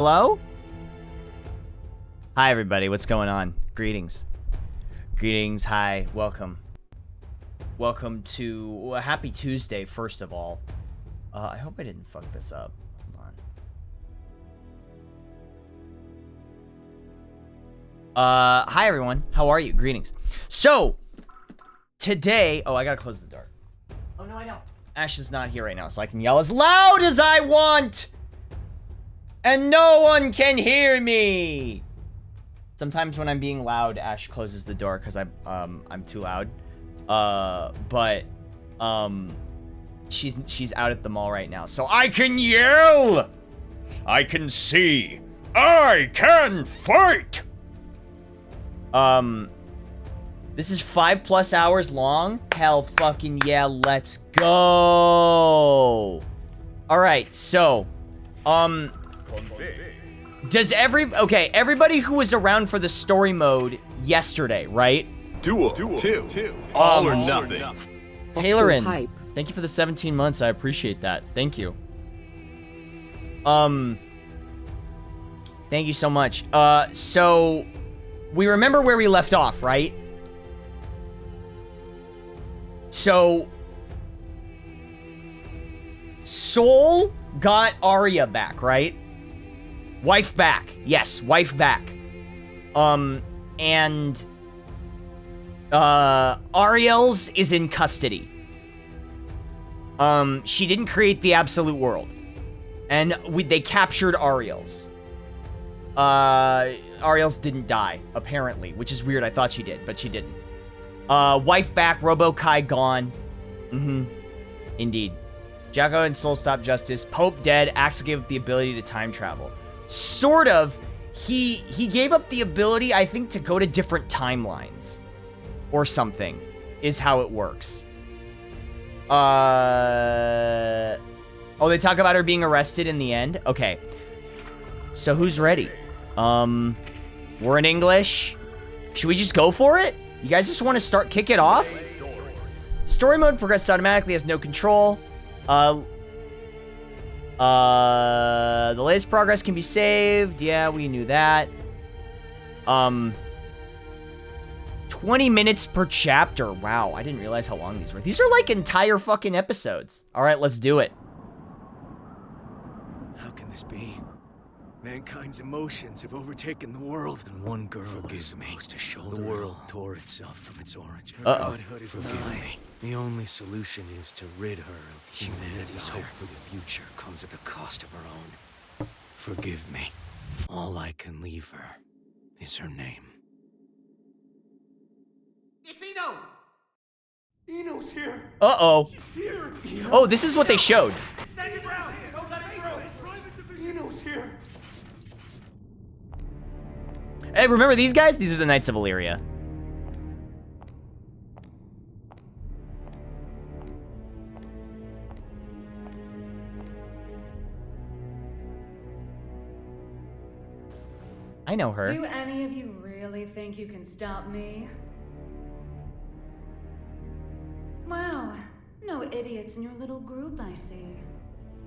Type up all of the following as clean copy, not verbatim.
Hello? Hi, everybody. What's going on? Greetings. Greetings. Hi. Welcome. Welcome to happy Tuesday, first of all. I hope I didn't fuck this up. Hold on. Hi, everyone. How are you? Greetings. So, today... Oh, I gotta close the door. Oh, no, I don't. Ash is not here right now, so I can yell as loud as I want! And no one can hear me! Sometimes when I'm being loud, Ash closes the door because I'm too loud. She's out at the mall right now, so I can yell! I can see! I can fight! This is 5+ hours long? Hell fucking yeah, let's go! Alright, so, does everybody who was around for the story mode yesterday, right? Duel. Two. All or nothing. Taylorin, thank you for the 17 months. I appreciate that. Thank you. Thank you so much. So we remember where we left off, right? So Soul got Arya back, right? Wife back. Yes, wife back. And Ariel's is in custody. She didn't create the absolute world. And they captured Ariel's. Ariel's didn't die, apparently, which is weird. I thought she did, but she didn't. Wife back, Robo-Kai gone. Indeed. Jacko and Soul stop justice. Pope dead. Axel gave up the ability to time travel. Sort of. He gave up the ability, I think, to go to different timelines. Or something. Is how it works. Oh, they talk about her being arrested in the end? Okay. So who's ready? We're in English. Should we just go for it? You guys just want to kick it off? Story mode progresses automatically, has no control. The latest progress can be saved. Yeah, we knew that. 20 minutes per chapter. Wow, I didn't realize how long these were. These are like entire fucking episodes. All right, let's do it. How can this be? Mankind's emotions have overtaken the world, and one girl is supposed to shoulder the world tore itself from its origin. Godhood is nigh. The only solution is to rid her of humanity's hope for the future comes at the cost of her own. Forgive me. All I can leave her is her name. It's Eno! Eno's here! Uh-oh. She's here! Oh, this is what they showed. Stand your ground! Don't let it through! Eno's here! Hey, remember these guys? These are the Knights of Illyria. I know her. Do any of you really think you can stop me? Wow, no idiots in your little group, I see.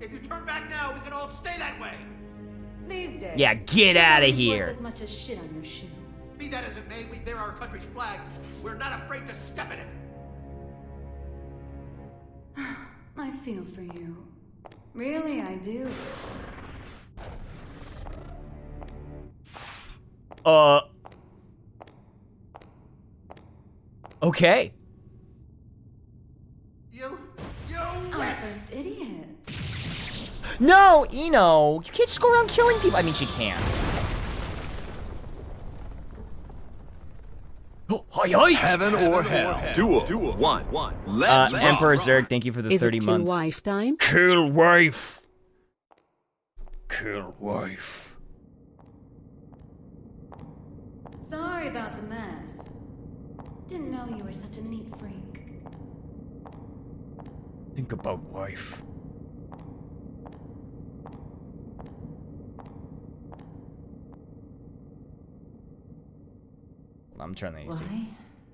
If you turn back now, we can all stay that way! These days, Yeah, get outta here. As much as shit on your shoe. Be that as it may, we bear our country's flag. We're not afraid to step in it. I feel for you. Really, I do. Okay. You Our wet! first idiot. No, Eno. You can't just go around killing people. I mean, she can. Oh, hi. Heaven or hell. Duel. One. Let's rock. Emperor Zerg, thank you for the 30 months. Wife time? Kill wife. Kill wife. Sorry about the mess. Didn't know you were such a neat freak. Think about wife. I'm turning the AC.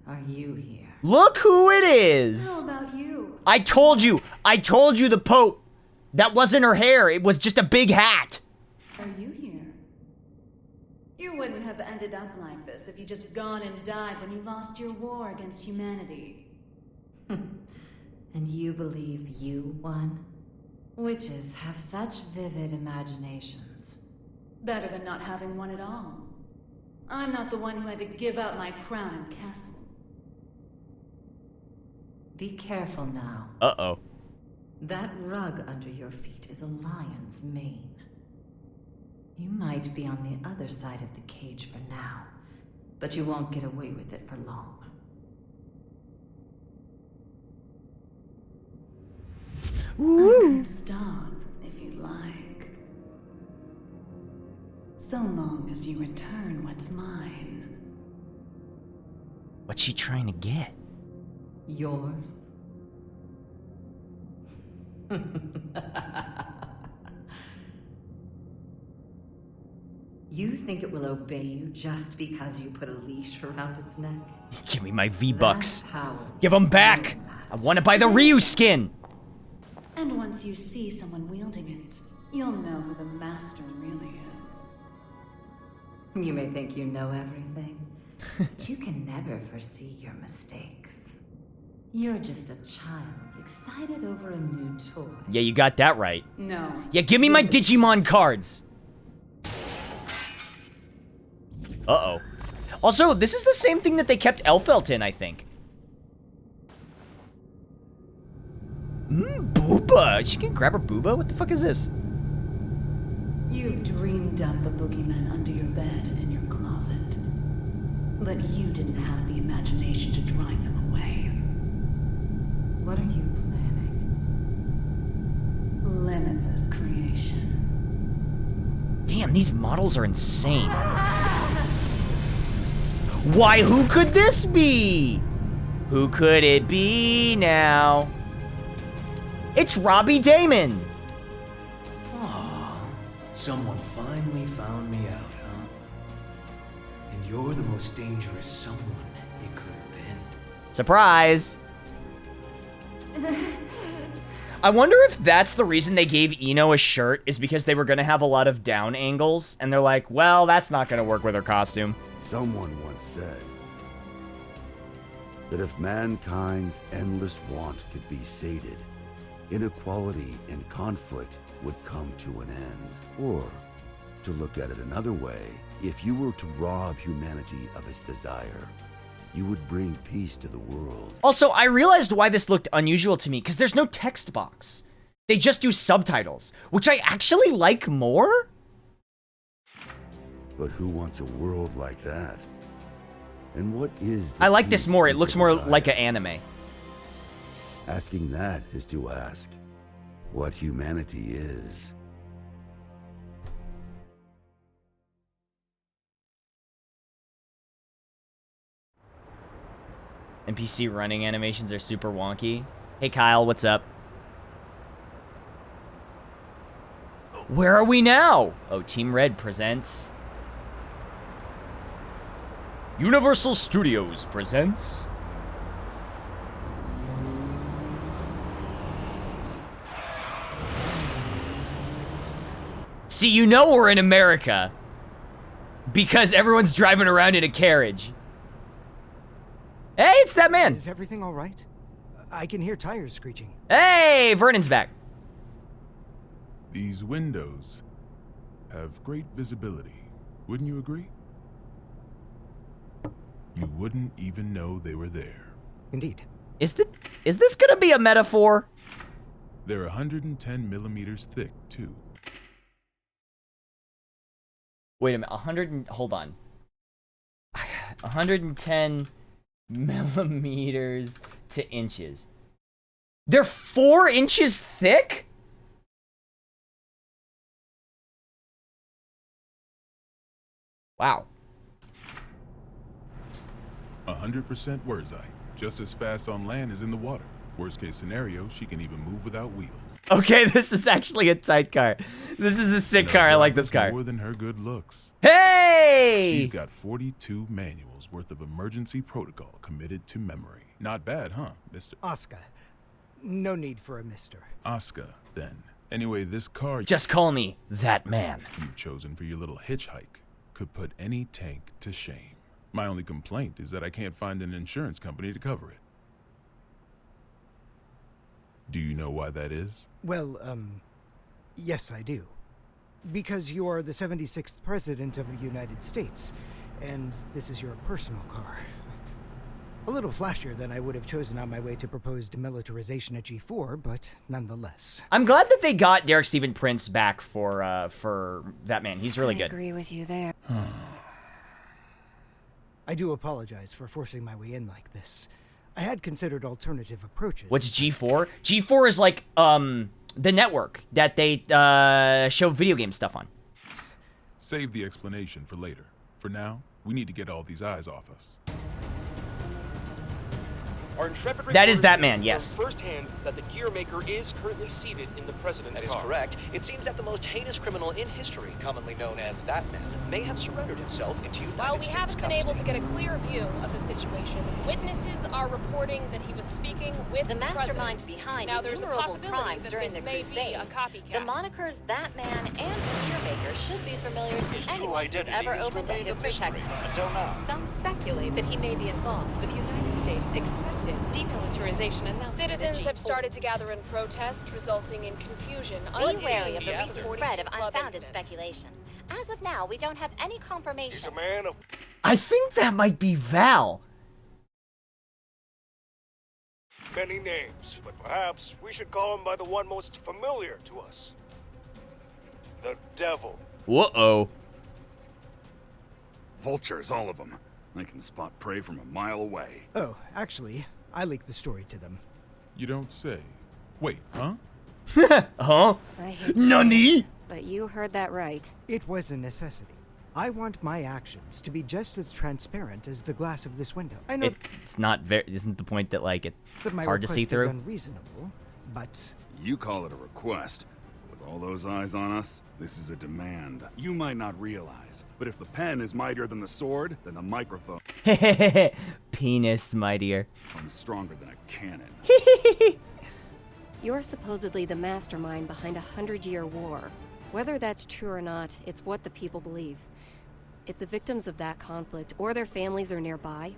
Why are you here? Look who it is! How about you? I told you the Pope. That wasn't her hair. It was just a big hat. Are you here You wouldn't have ended up like this if you just gone and died when you lost your war against humanity. And you believe you won? Witches have such vivid imaginations. Better than not having one at all. I'm not the one who had to give up my crown and castle. Be careful now. Uh-oh. That rug under your feet is a lion's mane. You might be on the other side of the cage for now, but you won't get away with it for long. I could stop if you'd like. So long as you return what's mine. What's she trying to get? Yours? You think it will obey you just because you put a leash around its neck? Give me my V-Bucks. That power Give them is back! your I master. want to buy the Ryu skin! And once you see someone wielding it, you'll know who the master really is. You may think you know everything, but you can never foresee your mistakes. You're just a child excited over a new toy. Yeah, you got that right. No. Yeah, give me my Digimon cards! Uh-oh. Also, this is the same thing that they kept Elfelt in, I think. Booba! She can grab her booba? What the fuck is this? You've dreamed up the boogeymen under your bed and in your closet. But you didn't have the imagination to drive them away. What are you planning? Limitless creation. Damn, these models are insane. Why, who could this be? Who could it be now? It's Robbie Damon. Aw, someone finally found me out, huh? And you're the most dangerous someone it could have been. Surprise. I wonder if that's the reason they gave Ino a shirt, is because they were going to have a lot of down angles, and they're like, well, that's not going to work with her costume. Someone once said that if mankind's endless want could be sated, inequality and conflict would come to an end. Or, to look at it another way, if you were to rob humanity of its desire, you would bring peace to the world. Also, I realized why this looked unusual to me, because there's no text box. They just do subtitles, which I actually like more. But who wants a world like that? And what is the I like this peace more. It people looks more desire? like an anime. Asking that is to ask what humanity is. NPC running animations are super wonky. Hey Kyle, what's up? Where are we now? Oh, Team Red presents... Universal Studios presents... See, you know we're in America. Because everyone's driving around in a carriage. Hey, it's that man. Is everything all right? I can hear tires screeching. Hey, Vernon's back. These windows have great visibility. Wouldn't you agree? You wouldn't even know they were there. Indeed. Is this gonna be a metaphor? They're 110 millimeters thick, too. Wait a minute, hold on. 110 millimeters to inches. They're 4 inches thick? Wow. 100% Wurdzai. Just as fast on land as in the water. Worst case scenario, she can even move without wheels. Okay, this is actually a tight car. This is a sick car. I like this car. More than her good looks. Hey! She's got 42 manuals worth of emergency protocol committed to memory. Not bad, huh, Mr. Oscar. No need for a mister. Oscar, then. Anyway, this car Just call me that man. you've chosen for your little hitchhike could put any tank to shame. My only complaint is that I can't find an insurance company to cover it. Do you know why that is? Well, yes, I do. Because you are the 76th President of the United States, and this is your personal car. A little flashier than I would have chosen on my way to proposed demilitarization at G4, but nonetheless. I'm glad that they got Derek Stephen Prince back for that man. He's really I good. agree with you there. I do apologize for forcing my way in like this. I had considered alternative approaches. What's G4? G4 is like the network that they show video game stuff on. Save the explanation for later. For now, we need to get all these eyes off us. Our intrepid That is that reporters man, confirmed yes. firsthand that the gear maker is currently seated in the president's car. That is correct. It seems that the most heinous criminal in history, commonly known as that man, may have surrendered himself into United While we States haven't been custody. able to get a clear view of the situation, witnesses are reporting that he was speaking with The mastermind president. behind now there's a innumerable possibility crimes that during this the may be a Crusades. copycat. The monikers That Man and Gear Maker should be familiar to His true anyone who's identity ever has opened a remained a history mystery textbook. until now. Some speculate that he may be involved with the United States' expected demilitarization announcement. Citizens have started to gather in protest, resulting in confusion. Be wary of the Unseen recent according spread to of club unfounded incident. speculation. As of now, we don't have any confirmation. He's a man of... I think that might be Val. many names, but perhaps we should call him by the one most familiar to us. The Devil. Whoa. Vultures, all of them. They can spot prey from a mile away. Oh, actually, I leaked the story to them. You don't say. Wait, huh? Huh? I hate to Nani? say it, but you heard that right. It was a necessity. I want my actions to be just as transparent as the glass of this window. I know It's not very. Isn't the point that like it's that my hard to see request is through? unreasonable, but You call it a request. With all those eyes on us, this is a demand. You might not realize, but if the pen is mightier than the sword, then the microphone Penis, my dear. is stronger than a cannon. You're supposedly the mastermind behind a 100-year war. Whether that's true or not, it's what the people believe. If the victims of that conflict or their families are nearby,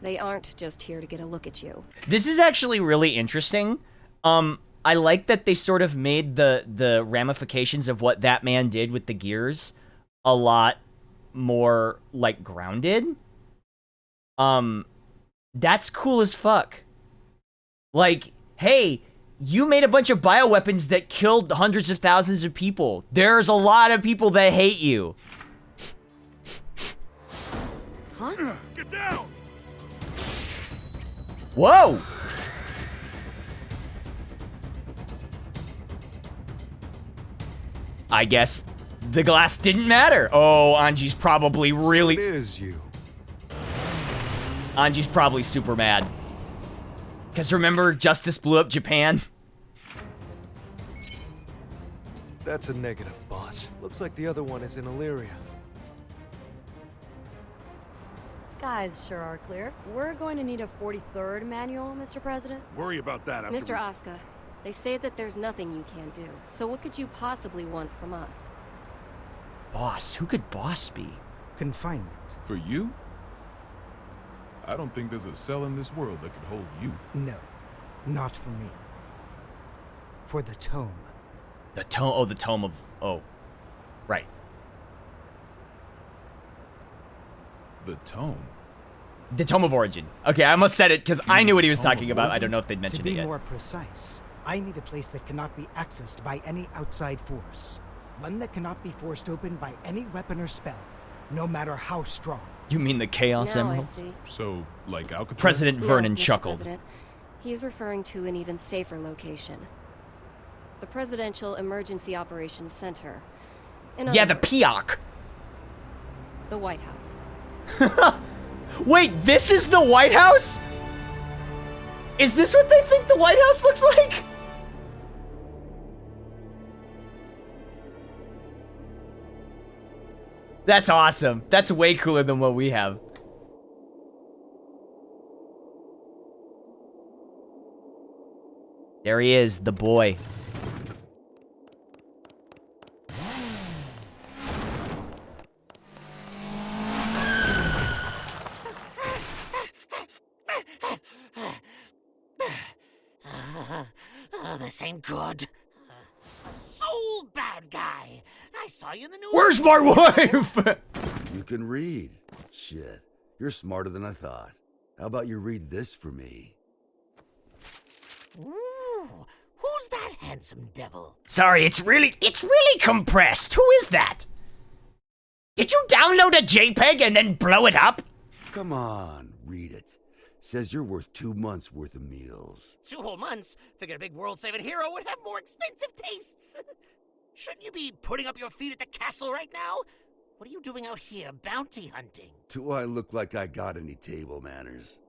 they aren't just here to get a look at you. This is actually really interesting. I like that they sort of made the ramifications of what that man did with the gears a lot more like grounded. That's cool as fuck. Like, hey, you made a bunch of bioweapons that killed hundreds of thousands of people. There's a lot of people that hate you. Huh? Get down! Whoa! I guess the glass didn't matter. Oh, Anji's probably really... So it is you. Anji's probably super mad. Because remember, Justice blew up Japan? That's a negative, boss. Looks like the other one is in Illyria. Skies sure are clear. We're going to need a 43rd manual, Mr. President. Worry about that after Mr. Asuka, they say that there's nothing you can't do. So what could you possibly want from us? Boss? Who could boss be? Confinement. For you? I don't think there's a cell in this world that could hold you. No, not for me. For the tome. The tome... Oh, the tome of... Oh. Right. The tome? The Tome of Origin. Okay, I almost said it because I knew what he was talking about. I don't know if they'd To mentioned it be yet. more precise, I need a place that cannot be accessed by any outside force. One that cannot be forced open by any weapon or spell, no matter how strong. You mean the Chaos Now I Emeralds? see. So, like Alcatraz? President No, Vernon Mr. chuckled. President. He's referring to an even safer location. The Presidential Emergency Operations Center. In Yeah, other the words, PIOC. The White House. Wait, this is the White House? Is this what they think the White House looks like? That's awesome. That's way cooler than what we have. There he is, the boy. this ain't good. A soul bad guy. I saw you in the news. Where's my wife? You can read. Shit, you're smarter than I thought. How about you read this for me? Ooh, who's that handsome devil? Sorry, it's really compressed. Who is that? Did you download a JPEG and then blow it up? Come on, read it. Says you're worth 2 months worth of meals. 2 whole months? Figured a big world-saving hero would have more expensive tastes. Shouldn't you be putting up your feet at the castle right now? What are you doing out here, bounty hunting? Do I look like I got any table manners?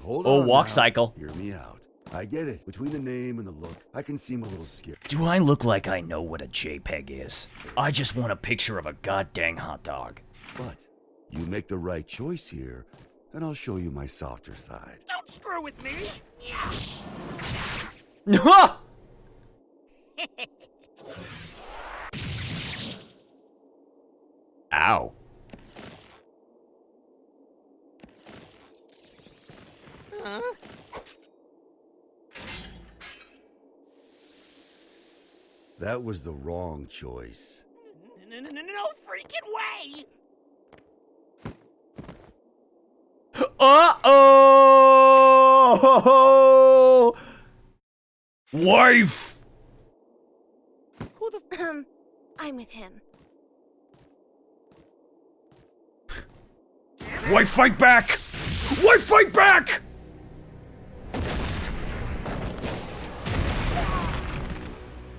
Hold Oh, on walk now. cycle. Hear me out. I get it. Between the name and the look, I can seem a little scared. Do I look like I know what a JPEG is? I just want a picture of a goddamn hot dog. But you make the right choice here, and I'll show you my softer side. Don't screw with me! Ow. That was the wrong choice. No freaking way! Uh-oh! Wife! Who the I'm with him. Wife, fight back! Wife, fight back!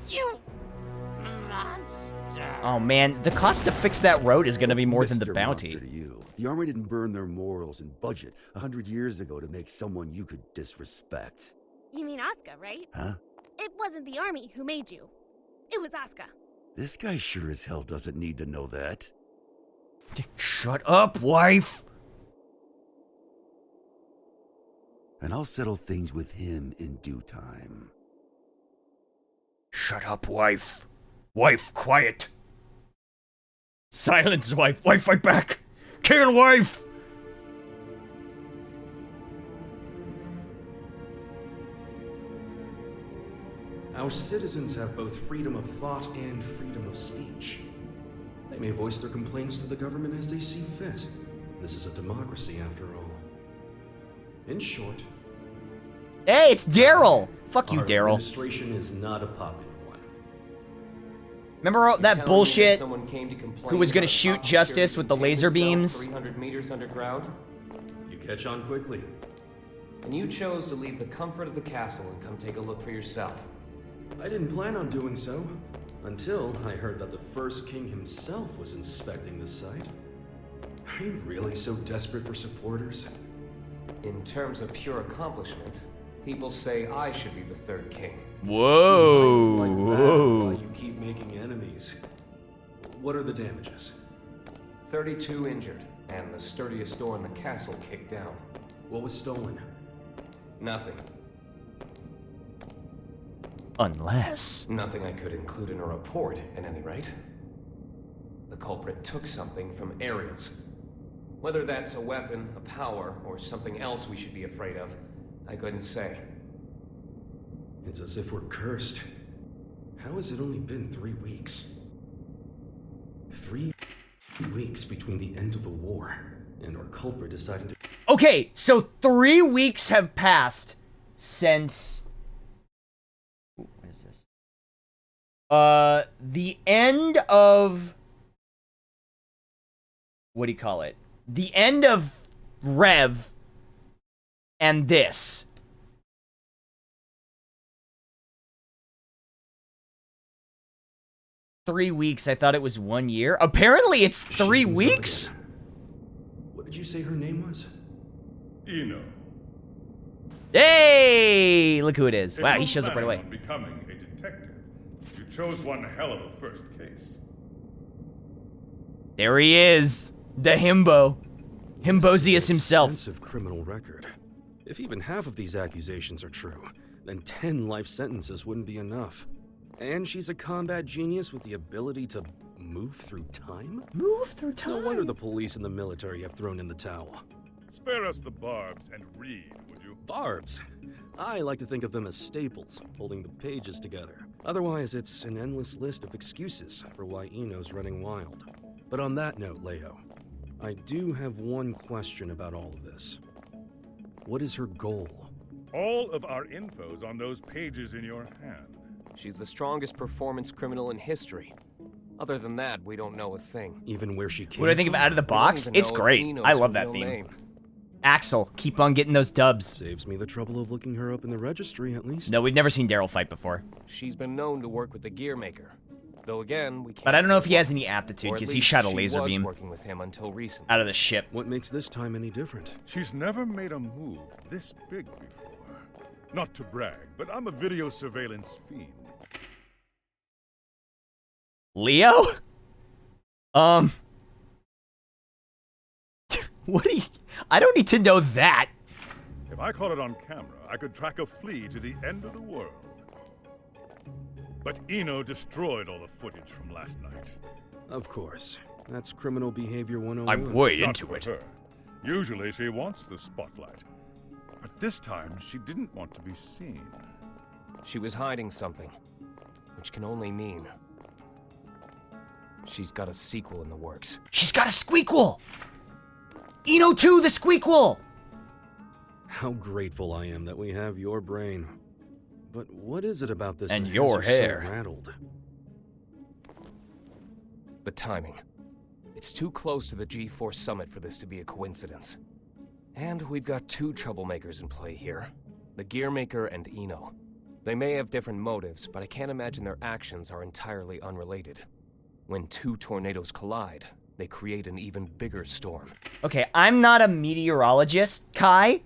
You monster! Oh man, the cost to fix that road is gonna be more than the Mr. bounty. Monster to you. The Army didn't burn their morals and budget 100 years ago to make someone you could disrespect. You mean Asuka, right? Huh? It wasn't the army who made you. It was Asuka. This guy sure as hell doesn't need to know that. Shut up, wife! And I'll settle things with him in due time. Shut up, wife. Wife, quiet. Silence, wife. Wife, fight back. Kill wife! Our citizens have both freedom of thought and freedom of speech. They may voice their complaints to the government as they see fit. This is a democracy, after all. In short... Hey, it's Daryl! Fuck you, our Daryl. administration is not a popular one. Remember that bullshit? Someone came to complain Who was gonna about shoot top Justice security with the taking laser itself beams? 300 meters underground? You catch on quickly. And you chose to leave the comfort of the castle and come take a look for yourself. I didn't plan on doing so, until I heard that the first king himself was inspecting the site. Are you really so desperate for supporters? In terms of pure accomplishment, people say I should be the third king. Whoa! Like that, Whoa! while you keep making enemies. What are the damages? 32 injured, and the sturdiest door in the castle kicked down. What was stolen? Nothing. Unless... Nothing I could include in a report, at any rate. The culprit took something from Ares. Whether that's a weapon, a power, or something else we should be afraid of, I couldn't say. It's as if we're cursed. How has it only been 3 weeks? 3 weeks between the end of the war and our culprit deciding to... Okay, so 3 weeks have passed since... Ooh, what is this? The end of... What do you call it? The end of Rev and this. Three weeks. I thought it was 1 year. Apparently it's 3 weeks. What did you say her name was? Eno. Hey, look who it is. If Wow, you're he shows up right planning away. on becoming a detective, you chose one hell of a first case. There he is. The himbo. Himbosius himself. Extensive criminal record. If even half of these accusations are true, then 10 life sentences wouldn't be enough. And she's a combat genius with the ability to move through time? Move through time? No wonder the police and the military have thrown in the towel. Spare us the barbs and read, would you? Barbs. I like to think of them as staples, holding the pages together. Otherwise, it's an endless list of excuses for why Eno's running wild. But on that note, Leo, I do have one question about all of this. What is her goal? All of our info's on those pages in your hand. She's the strongest performance criminal in history. Other than that, we don't know a thing. Even where she came What do I think of Out of the Box? It's great. I love that theme. Axel, keep on getting those dubs. Saves me the trouble of looking her up in the registry, at least. No, we've never seen Daryl fight before. She's been known to work with the gear maker. Though again, we can't. But I don't know if he has any aptitude, because he shot a laser beam working with him until recently. out of the ship. What makes this time any different? She's never made a move this big before. Not to brag, but I'm a video surveillance fiend. Leo? What do you... I don't need to know that. If I caught it on camera, I could track a flea to the end of the world. But Eno destroyed all the footage from last night. Of course. That's criminal behavior 101. I'm way Not into for it. her. Usually she wants the spotlight. But this time, she didn't want to be seen. She was hiding something, which can only mean she's got a sequel in the works. She's got a squeakquel! Eno 2, the squeakquel! How grateful I am that we have your brain. But what is it about this And that your has you so hair. rattled? The timing. It's too close to the G4 summit for this to be a coincidence. And we've got two troublemakers in play here. The Gearmaker and Eno. They may have different motives, but I can't imagine their actions are entirely unrelated. When two tornadoes collide, they create an even bigger storm. Okay, I'm not a meteorologist, Kai.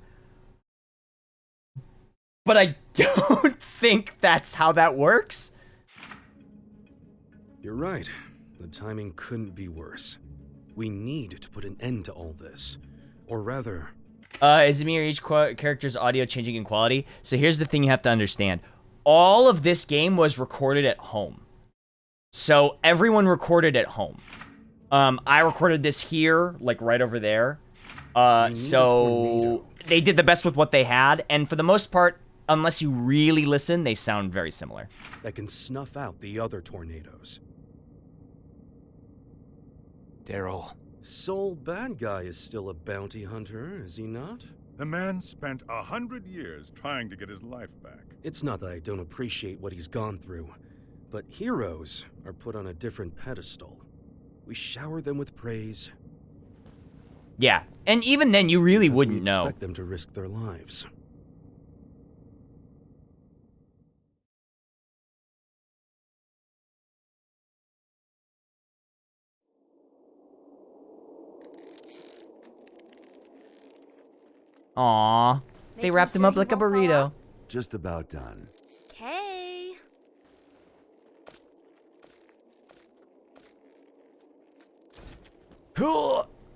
But I don't think that's how that works. You're right. The timing couldn't be worse. We need to put an end to all this. Or rather... Is it me or each character's audio changing in quality? So here's the thing you have to understand. All of this game was recorded at home. So everyone recorded at home. I recorded this here, like right over there. So they did the best with what they had. And for the most part, unless you really listen, they sound very similar. That can snuff out the other tornadoes. Daryl. Sole bad guy is still a bounty hunter, is he not? The man spent 100 years trying to get his life back. It's not that I don't appreciate what he's gone through, but heroes are put on a different pedestal. We shower them with praise. Yeah, and even then you really because wouldn't we know. expect them to risk their lives. Aww. They wrapped him up like a burrito. Just about done. Okay.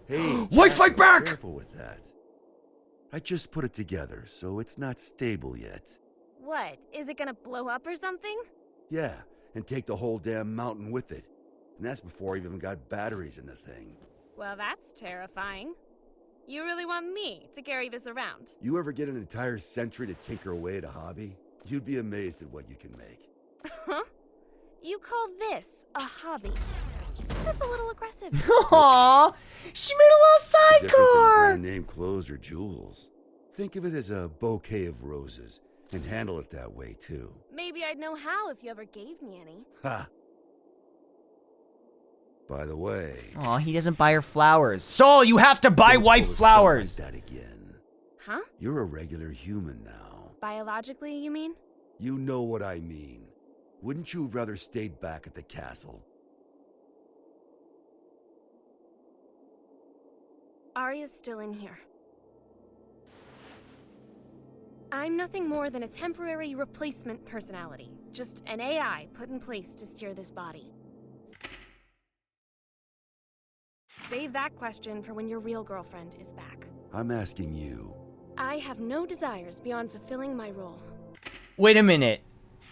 Hey, Wait, Jack, fight be back! Careful with that. I just put it together, so it's not stable yet. What? Is it gonna blow up or something? Yeah, and take the whole damn mountain with it. And that's before I even got batteries in the thing. Well, that's terrifying. You really want me to carry this around? You ever get an entire century to tinker away at a hobby? You'd be amazed at what you can make. Huh? You call this a hobby? That's a little aggressive. Aww, she made a little Different than sidecar. brand name clothes or jewels. Think of it as a bouquet of roses, and handle it that way too. Maybe I'd know how if you ever gave me any. Ha! By the way, Aw, he doesn't buy her flowers. Sol, you have to buy don't wife pull a stunt flowers. like that again. Huh? You're a regular human now. Biologically, you mean? You know what I mean. Wouldn't you have rather stayed back at the castle? Arya's still in here. I'm nothing more than a temporary replacement personality. Just an AI put in place to steer this body. Save that question for when your real girlfriend is back. I'm asking you. I have no desires beyond fulfilling my role. Wait a minute.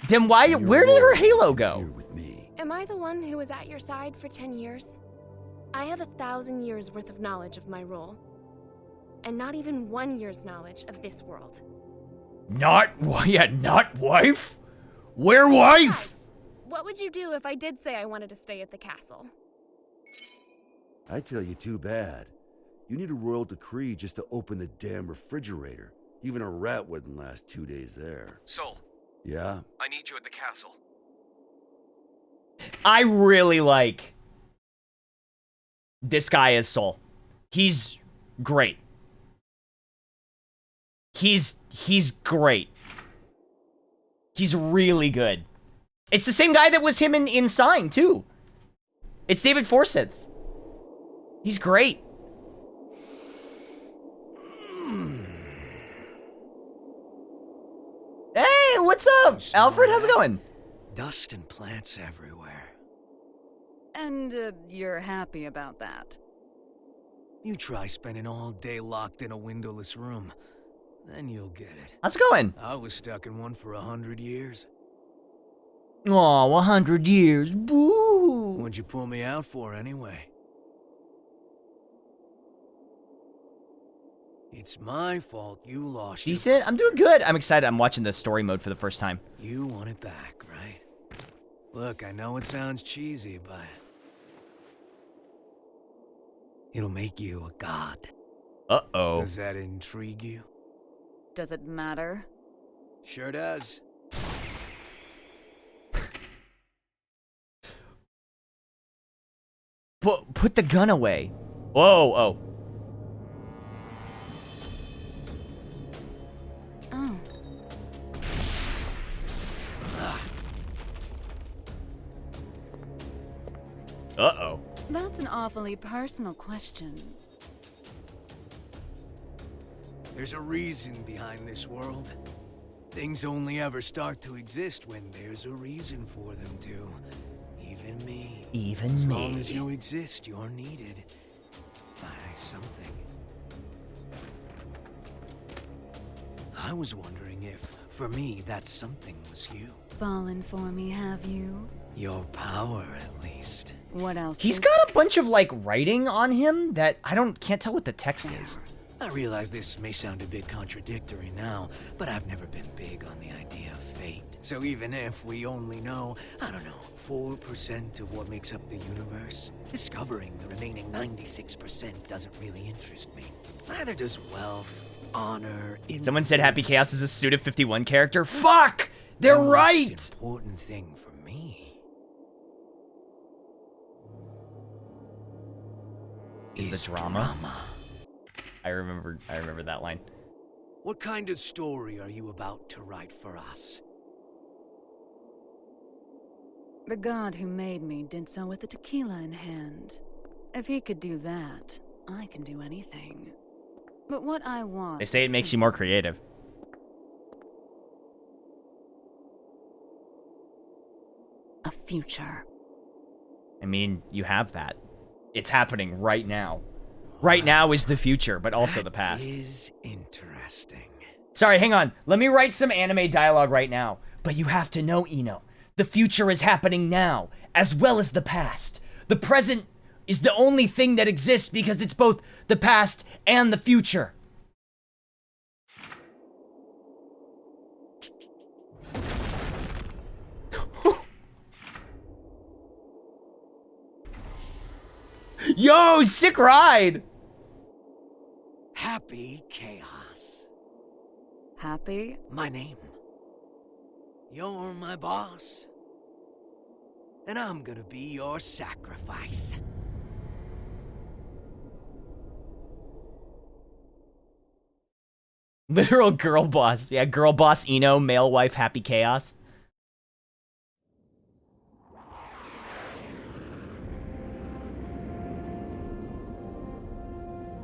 Then why? Where did her halo go? Here with me. Am I the one who was at your side for 10 years? I have 1,000 years worth of knowledge of my role. and not even 1 year's knowledge of this world. Not wife? Where wife? What would you do if I did say I wanted to stay at the castle? I tell you, too bad. You need a royal decree just to open the damn refrigerator. Even a rat wouldn't last 2 days there. Soul, Yeah? I need you at the castle. I really like this guy as Soul. He's great. He's great. He's really good. It's the same guy that was him in Sign, too. It's David Forsyth. He's great. Hey, what's up? Alfred, how's it going? Dust and plants everywhere. And you're happy about that? You try spending all day locked in a windowless room. Then you'll get it. How's it going? I was stuck in one for 100 years. Aw, 100 years. Boo. What'd you pull me out for, anyway? It's my fault you lost your... Decent? I'm doing good. I'm excited. I'm watching the story mode for the first time. You want it back, right? Look, I know it sounds cheesy, but... it'll make you a god. Uh-oh. Does that intrigue you? Does it matter? Sure does. Put the gun away. Whoa, oh. Oh. Uh-oh. That's an awfully personal question. There's a reason behind this world. Things only ever start to exist when there's a reason for them to. Even me. Even as me. As long as you exist, you're needed by something. I was wondering if, for me, that something was you. Fallen for me, have you? Your power, at least. What else? He's got a bunch of, like, writing on him that can't tell what the text is. I realize this may sound a bit contradictory now, but I've never been big on the idea of fate. So even if we only know, I don't know, 4% of what makes up the universe, discovering the remaining 96% doesn't really interest me. Neither does wealth, honor, Someone said Happy Chaos is a Suda 51 character. Fuck! They're right! The most important thing for me is the drama. I remember that line. What kind of story are you about to write for us? The god who made me did so with a tequila in hand. If he could do that, I can do anything. But what I want... They say it makes you more creative. A future. I mean, you have that. It's happening right now. Right now is the future, but also the past. That is interesting. Sorry, hang on. Let me write some anime dialogue right now. But you have to know, Ino, the future is happening now, as well as the past. The present is the only thing that exists because it's both the past and the future. Yo, sick ride! Happy Chaos. Happy? My name. You're my boss. And I'm gonna be your sacrifice. Literal girl boss. Yeah, girl boss Ino, male wife Happy Chaos.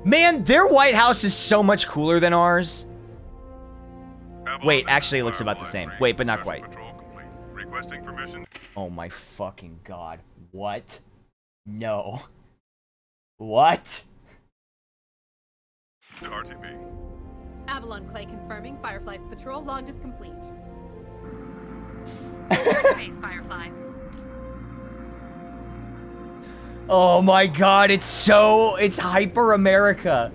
Man, their White House is so much cooler than ours. Wait, actually it looks about the same. Wait, but not quite. Requesting permission. Oh my fucking god. What? No. What? To RTB. Avalon Clay confirming Firefly's patrol log is complete. Base, Firefly. Oh my god, it's hyper America.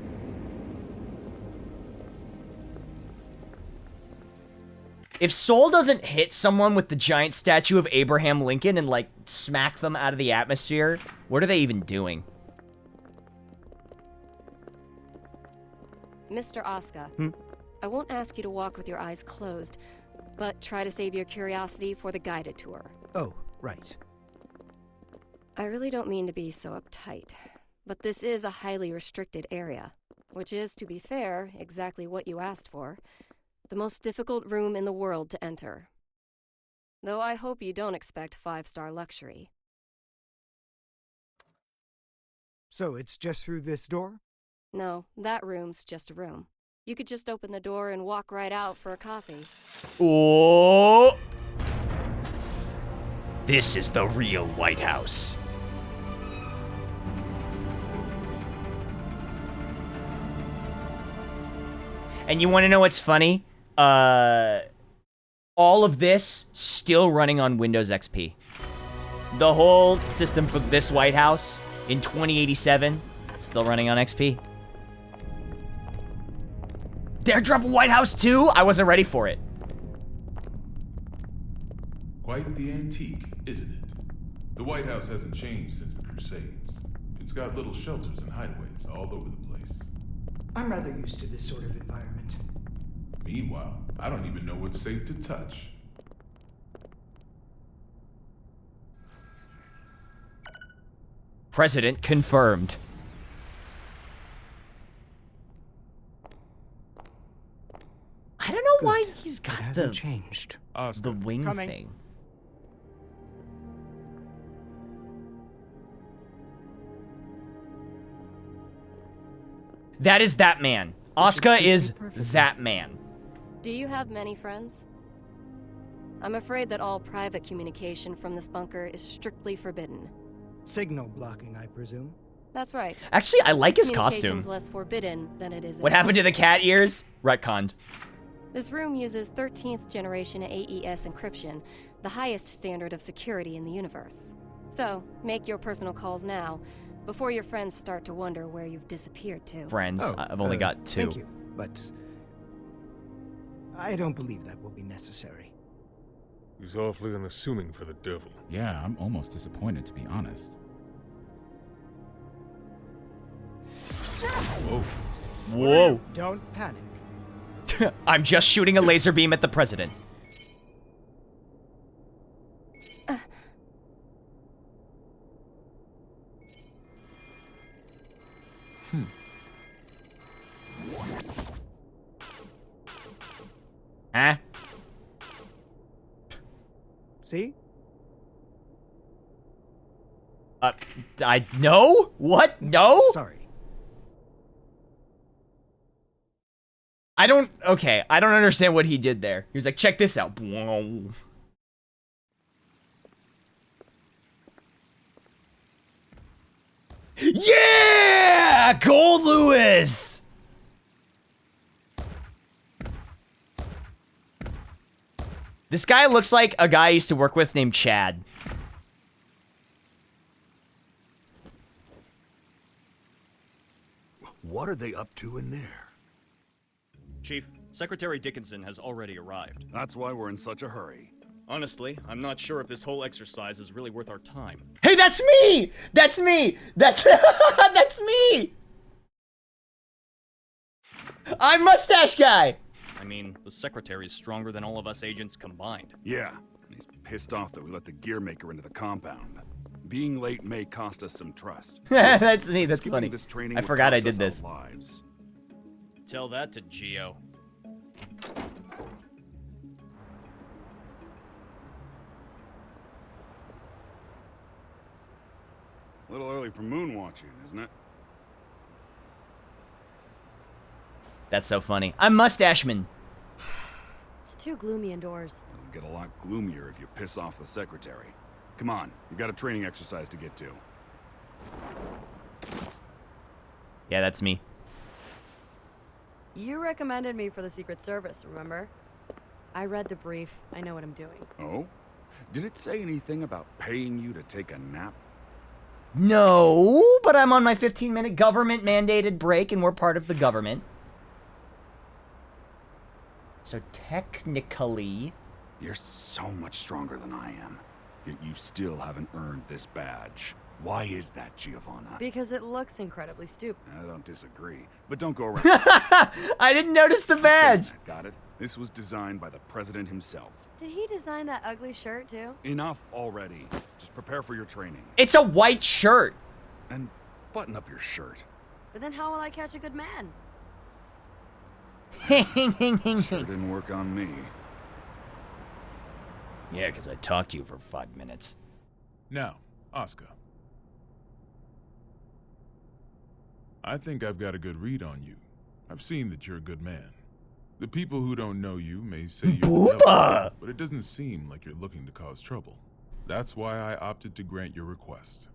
If Soul doesn't hit someone with the giant statue of Abraham Lincoln and, like, smack them out of the atmosphere, what are they even doing? Mr. Asuka, I won't ask you to walk with your eyes closed, but try to save your curiosity for the guided tour. Oh, right. I really don't mean to be so uptight, but this is a highly restricted area, which is, to be fair, exactly what you asked for. The most difficult room in the world to enter. Though I hope you don't expect 5-star luxury. So it's just through this door? No, that room's just a room. You could just open the door and walk right out for a coffee. Oh! This is the real White House. And you want to know what's funny? All of this still running on Windows XP. The whole system for this White House in 2087 still running on XP. They're dropping White House 2? I wasn't ready for it. Quite the antique, isn't it? The White House hasn't changed since the Crusades. It's got little shelters and hideaways all over the place. I'm rather used to this sort of environment. Meanwhile, I don't even know what's safe to touch. President confirmed. I don't know why he's got the changed. The wing thing. That is that man. Asuka is that man. Do you have many friends? I'm afraid that all private communication from this bunker is strictly forbidden. Signal blocking, I presume. That's right. Actually, I like his Communication's costume. less forbidden than it is. What happened to the cat ears? Retconned. This room uses 13th generation AES encryption, the highest standard of security in the universe. So, make your personal calls now, before your friends start to wonder where you've disappeared to. Friends, I've only got 2. Thank you, but I don't believe that will be necessary. He's awfully unassuming for the devil. Yeah, I'm almost disappointed, to be honest. Whoa. Whoa. Don't panic. I'm just shooting a laser beam at the president. Huh? See? No? What? No? Sorry. I don't understand what he did there. He was like, check this out. Yeah! Gold Lewis! This guy looks like a guy I used to work with named Chad. What are they up to in there? Chief, Secretary Dickinson has already arrived. That's why we're in such a hurry. Honestly, I'm not sure if this whole exercise is really worth our time. Hey, that's me! That's me! That's that's me! I'm Mustache Guy! I mean, the Secretary's stronger than all of us agents combined. Yeah, and he's pissed off that we let the gear maker into the compound. Being late may cost us some trust. That's me, that's Skipping funny. this training I would forgot I cost did us our this. lives. Tell that to Geo. A little early for moon watching, isn't it? That's so funny. I'm Mustachman. It's too gloomy indoors. It'll get a lot gloomier if you piss off the secretary. Come on, you got a training exercise to get to. Yeah, that's me. You recommended me for the Secret Service, remember? I read the brief. I know what I'm doing. Oh? Did it say anything about paying you to take a nap? No, but I'm on my 15-minute government-mandated break, and we're part of the government. So technically, You're so much stronger than I am, yet you still haven't earned this badge. Why is that, Giovanna? Because it looks incredibly stupid. I don't disagree, but don't go around. I didn't notice the badge. Got it? This was designed by the president himself. Did he design that ugly shirt, too? Enough already. Just prepare for your training. It's a white shirt. And button up your shirt. But then how will I catch a good man? Sure didn't work on me. Yeah, because I talked to you for 5 minutes. Now, Oscar. I think I've got a good read on you. I've seen that you're a good man. The people who don't know you may say you're the devil, but it doesn't seem like you're looking to cause trouble. That's why I opted to grant your request.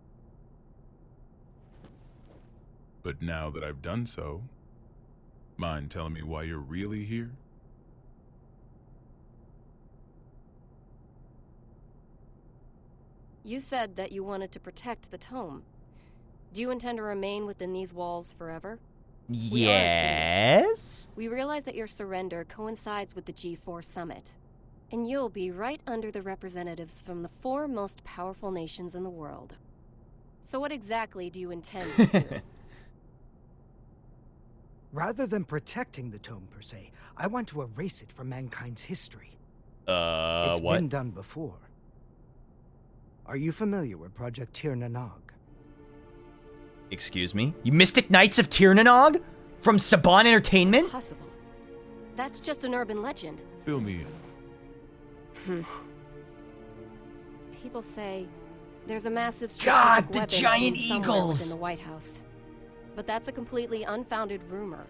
But now that I've done so, mind telling me why you're really here? You said that you wanted to protect the tome. Do you intend to remain within these walls forever? Yes? We realize that your surrender coincides with the G4 summit, and you'll be right under the representatives from the 4 most powerful nations in the world. So what exactly do you intend to do? Rather than protecting the tome per se, I want to erase it from mankind's history. It's It's been done before. Are you familiar with Project Tir Nanog? Excuse me? You Mystic Knights of Tir Nanog? From Saban Entertainment? Impossible. That's just an urban legend. Fill me in. People say there's a massive God, strategic the weapon giant hidden somewhere eagles! within the White House. But that's a completely unfounded rumor.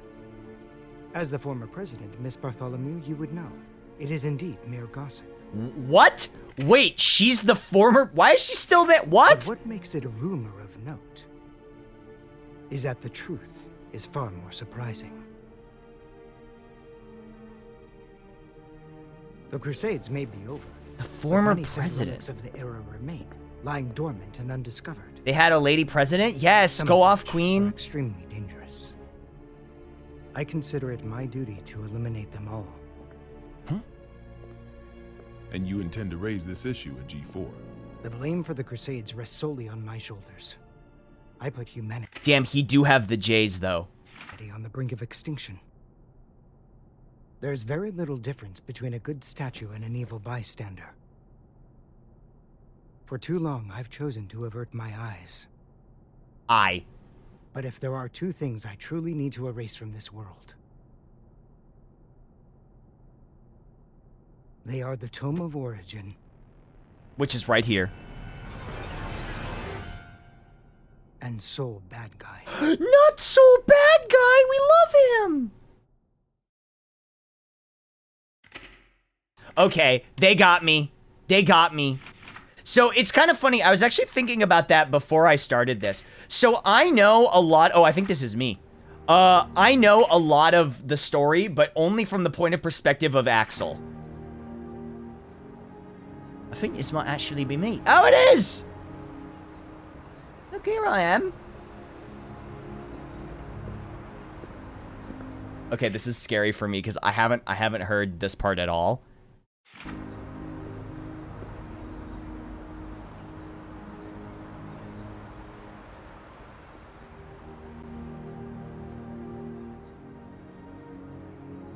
As the former president, Miss Bartholomew, you would know. It is indeed mere gossip. What? Wait, she's the former... Why is she still there? What? But what makes it a rumor of note is that the truth is far more surprising. The Crusades may be over. The former but many president. relics of the era remain, lying dormant and undiscovered. They had a lady president? Yes, Some go of off, which queen. are extremely dangerous. I consider it my duty to eliminate them all. And you intend to raise this issue at G4? The blame for the Crusades rests solely on my shoulders. I put humanity Damn, he do have the J's, though. on the brink of extinction. There's very little difference between a good statue and an evil bystander. For too long, I've chosen to avert my eyes. But if there are 2 things I truly need to erase from this world, they are the Tome of Origin, which is right here, and Soul Bad Guy. Not Soul Bad Guy! We love him! Okay, they got me. They got me. So it's kind of funny. I was actually thinking about that before I started this. So I know a lot... Oh, I think this is me. I know a lot of the story, but only from the point of perspective of Axel. I think this might actually be me. Oh, it is! Look, here I am. Okay, this is scary for me because I haven't heard this part at all.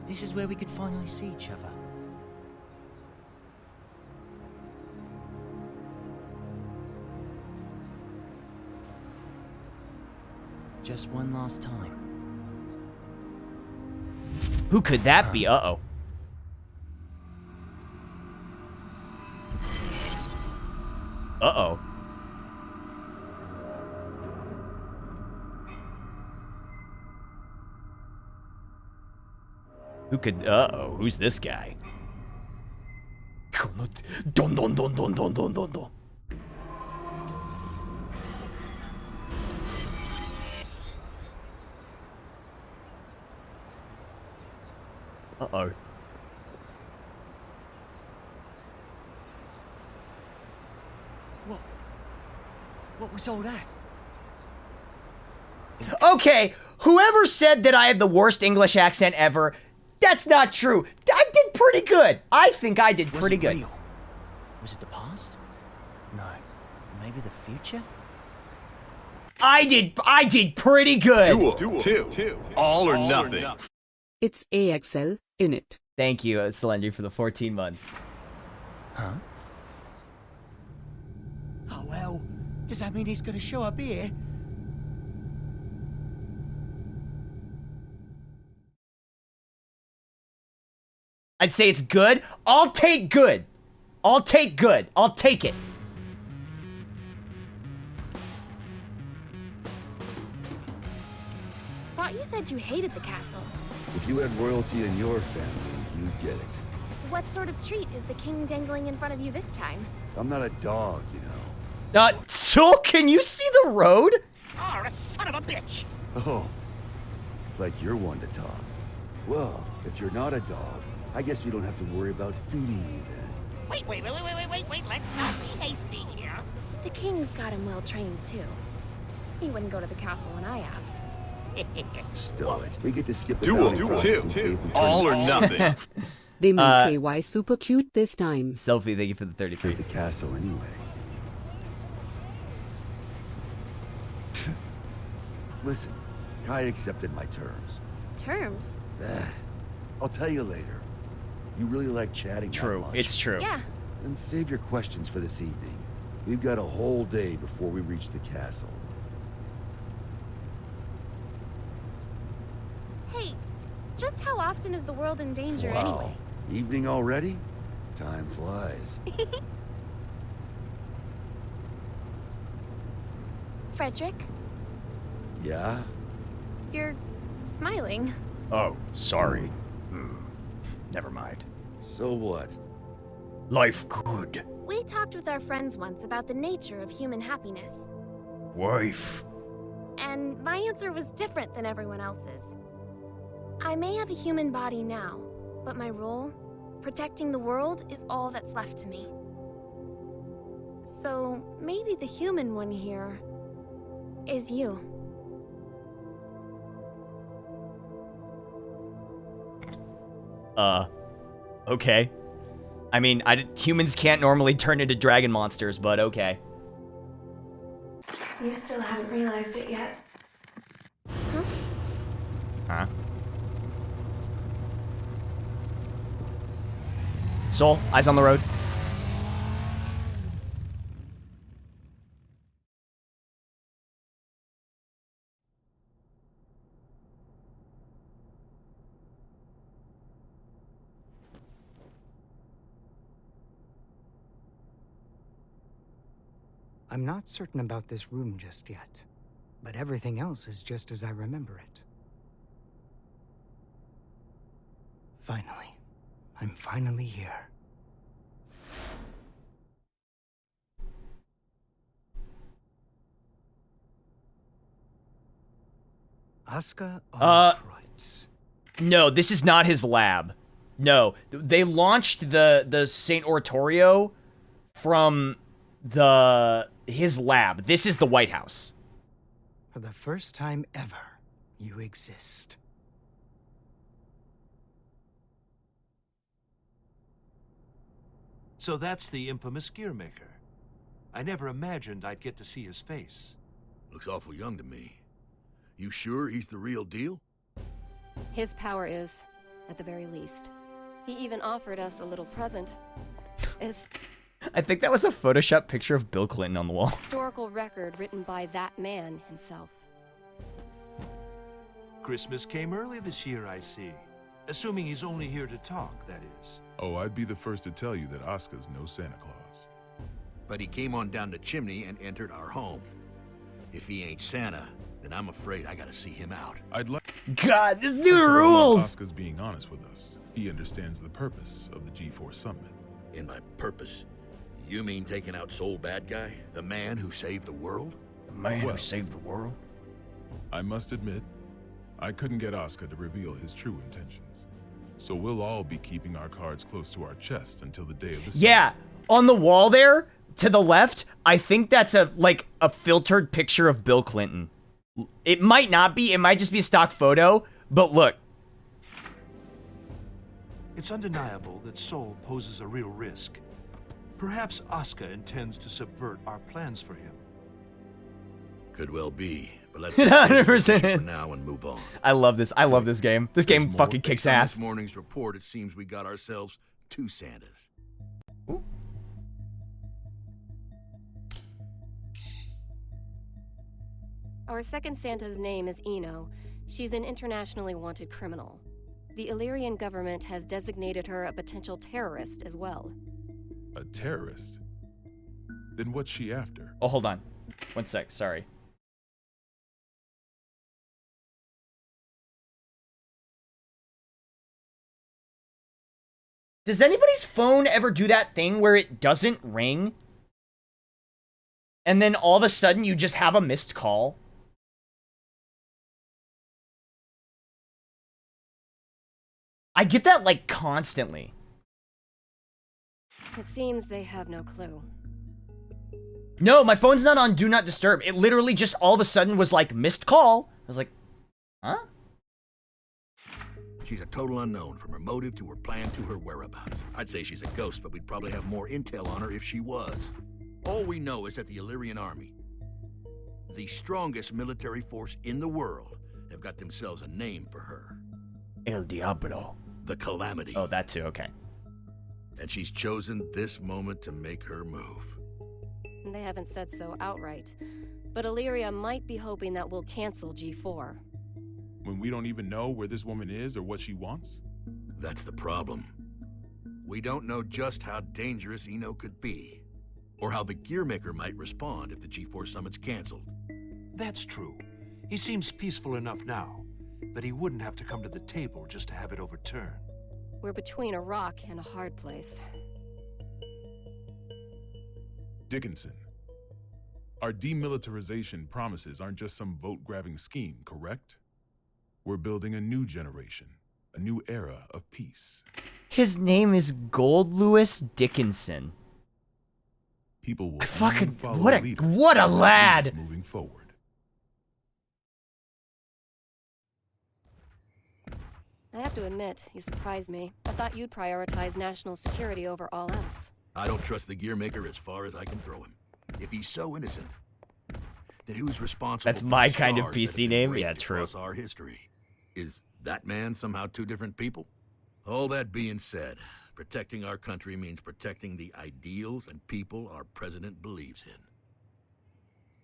This is where we could finally see each other. Just one last time. Who could that be? Uh-oh. Uh-oh. Who could... Uh-oh. Who's this guy? Don don don don don don don don. Uh-oh. What was all that? Okay, whoever said that I had the worst English accent ever, that's not true. I did pretty good. I think I did Was pretty it good. real? Was it the past? No. Maybe the future? I did pretty good. Duel. Two. All or nothing. It's AXL in it. Thank you, Slender, for the 14 months. Huh? Oh, well. Does that mean he's gonna show up here? I'd say it's good. I'll take good. I'll take good. I'll take it. Thought you said you hated the castle. If you had royalty in your family, you'd get it. What sort of treat is the king dangling in front of you this time? I'm not a dog, you know. Soul, can you see the road? Oh, the son of a bitch! Oh, like you're one to talk. Well, if you're not a dog, I guess we don't have to worry about feeding you then. Wait, let's not be hasty here. The king's got him well trained too. He wouldn't go to the castle when I asked. Stow it. We get to skip the Duel. valley process and Two. bathe in All or turn. nothing. They make KY super cute this time. Selfie, thank you for the 33. At the castle anyway. Listen, Kai accepted my terms. Terms? I'll tell you later. You really like chatting that True, much. it's true. Yeah. Then save your questions for this evening. We've got a whole day before we reach the castle. Hey, just how often is the world in danger Wow. anyway? Evening already? Time flies. Frederick, Yeah? you're smiling. Oh, sorry. Never mind. So what? Life good. We talked with our friends once about the nature of human happiness. Wife. And my answer was different than everyone else's. I may have a human body now, but my role, protecting the world, is all that's left to me. So maybe the human one here is you. Okay. I mean, humans can't normally turn into dragon monsters, but okay. You still haven't realized it yet. Huh? Soul, eyes on the road. I'm not certain about this room just yet, but everything else is just as I remember it. Finally. I'm finally here. Asuka No, this is not his lab. No, they launched the Saint Oratorio from his lab. This is the White House. For the first time ever, you exist. So that's the infamous Gearmaker. I never imagined I'd get to see his face. Looks awful young to me. You sure he's the real deal? His power is, at the very least. He even offered us a little present. I think that was a Photoshop picture of Bill Clinton on the wall. Historical record written by that man himself. Christmas came early this year, I see. Assuming he's only here to talk, that is. Oh, I'd be the first to tell you that Asuka's no Santa Claus. But he came on down the chimney and entered our home. If he ain't Santa, then I'm afraid I gotta see him out. I'd like... God, this dude rules! Asuka's being honest with us. He understands the purpose of the G4 Summit. In my purpose, you mean taking out Soul Bad Guy? The man who saved the world? The man who saved the world? I must admit, I couldn't get Asuka to reveal his true intentions. So we'll all be keeping our cards close to our chest until the day of the Yeah, on the wall there, to the left, I think that's a filtered picture of Bill Clinton. It might not be, it might just be a stock photo, but look. It's undeniable that Sol poses a real risk. Perhaps Asuka intends to subvert our plans for him. Could well be, but let's 100% for now and move on. I love this. I love this game. This game fucking kicks Based on ass. This morning's report, it seems we got ourselves 2 Santas. Our second Santa's name is Eno. She's an internationally wanted criminal. The Illyrian government has designated her a potential terrorist as well. A terrorist? Then what's she after? Oh, hold on. 1 sec. Sorry. Does anybody's phone ever do that thing where it doesn't ring? And then all of a sudden you just have a missed call? I get that, like, constantly. It seems they have no clue. No, my phone's not on Do Not Disturb. It literally just all of a sudden was like, missed call. I was like, huh? She's a total unknown, from her motive to her plan to her whereabouts. I'd say she's a ghost, but we'd probably have more intel on her if she was. All we know is that the Illyrian army, the strongest military force in the world, have got themselves a name for her. El Diablo. The Calamity. Oh, that too, okay. And she's chosen this moment to make her move. They haven't said so outright, but Illyria might be hoping that we'll cancel G4. When we don't even know where this woman is or what she wants? That's the problem. We don't know just how dangerous Eno could be, or how the Gearmaker might respond if the G4 summit's canceled. That's true. He seems peaceful enough now, but he wouldn't have to come to the table just to have it overturned. We're between a rock and a hard place. Dickinson, our demilitarization promises aren't just some vote-grabbing scheme, correct? We're building a new generation, a new era of peace. His name is Gold Lewis Dickinson. People will fucking follow what a a leader what a that lad. leads moving forward. I have to admit, you surprised me. I thought you'd prioritize national security over all else. I don't trust the Gearmaker as far as I can throw him. If he's so innocent, then who's responsible That's for my the kind of scars that have PC been name? raked Yeah, true. across our history? Is that man somehow 2 different people? All that being said, protecting our country means protecting the ideals and people our president believes in.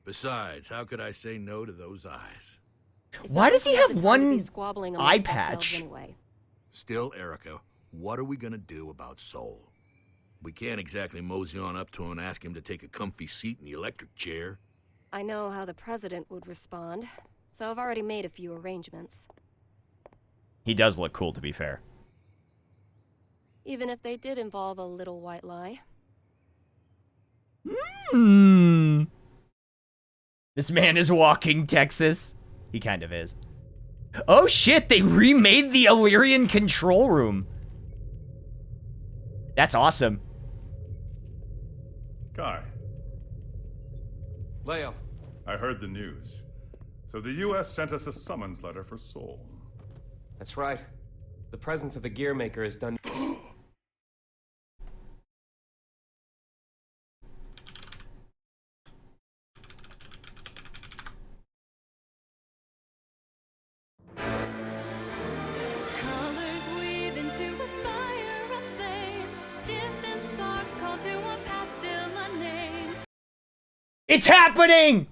Besides, how could I say no to those eyes? Why does he have one squabbling eye amongst ourselves patch? anyway. Still, Erica, what are we gonna do about Sol? We can't exactly mosey on up to him and ask him to take a comfy seat in the electric chair. I know how the president would respond, so I've already made a few arrangements. He does look cool, to be fair. Even if they did involve a little white lie. Hmm. This man is walking Texas. He kind of is. Oh shit, they remade the Illyrian control room. That's awesome. Kai. Leo. I heard the news. So the U.S. sent us a summons letter for Sol. That's right. The presence of the Gearmaker has done... Colors weave into a spire of flame. Distant sparks call to a past still unnamed. It's happening!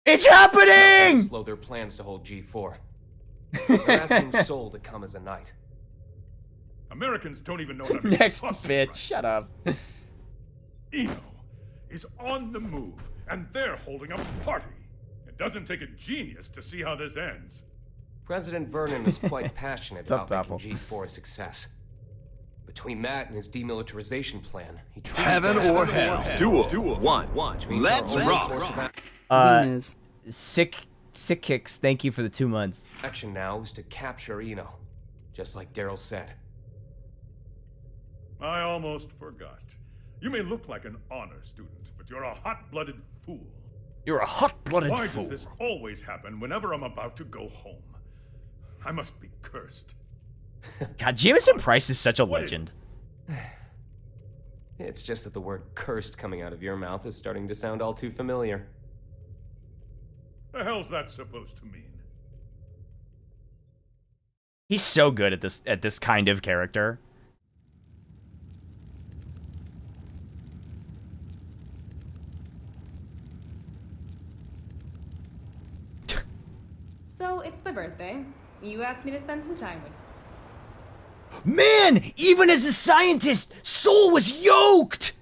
It's They'll happening! slow their plans to hold G4. They're asking Sol to come as a knight. Americans don't even know how to be Next sausage bitch, right. shut up. Eno is on the move, and they're holding a party. It doesn't take a genius to see how this ends. President Vernon is quite passionate up, about Apple? making G4 a success. Between that and his demilitarization plan, he truly Heaven does or have a hell. chance. Duel. One. Which means Let's our only rock. course of Sick Kicks, thank you for the 2 months. action now is to capture Eno, just like Daryl said. I almost forgot. You may look like an honor student, but you're a hot-blooded fool. You're a hot-blooded Why fool. does this always happen whenever I'm about to go home? I must be cursed. God, Jameson Price is such a legend. It's just that the word cursed coming out of your mouth is starting to sound all too familiar. The hell's that supposed to mean? He's so good at this kind of character. So, it's my birthday. You asked me to spend some time with you. Man, even as a scientist, Soul was yoked!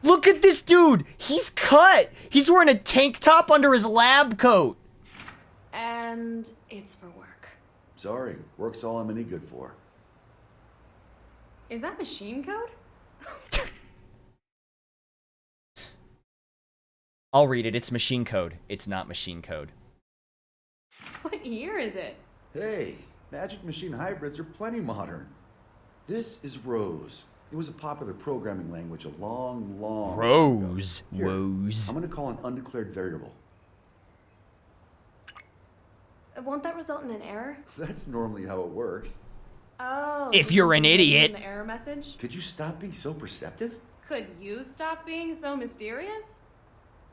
Look at this dude! He's cut! He's wearing a tank top under his lab coat! And it's for work. Sorry, work's all I'm any good for. Is that machine code? I'll read it. It's machine code. It's not machine code. What year is it? Hey, Magic Machine hybrids are plenty modern. This is Rose. It was a popular programming language a long Rose. Here, Rose. I'm gonna call an undeclared variable. Won't that result in an error? That's normally how it works. Oh. If you're an idiot. The error message? Could you stop being so perceptive? Could you stop being so mysterious?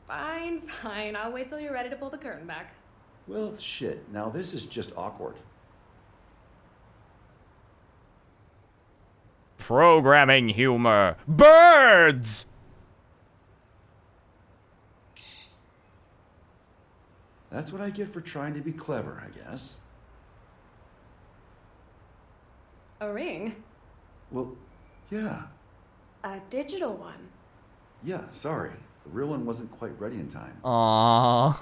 Fine, fine. I'll wait till you're ready to pull the curtain back. Well, shit. Now this is just awkward. Programming humor. Birds! That's what I get for trying to be clever, I guess. A ring? Well, yeah. A digital one? Yeah, sorry. The real one wasn't quite ready in time. Aww.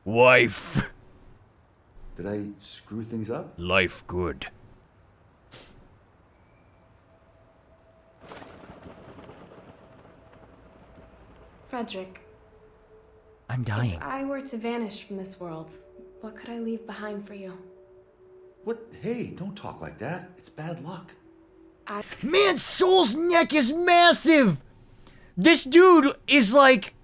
Wife. Did I screw things up? Life good. Frederick. I'm dying. If I were to vanish from this world, what could I leave behind for you? What? Hey, don't talk like that. It's bad luck. Man, Soul's neck is massive! This dude is like...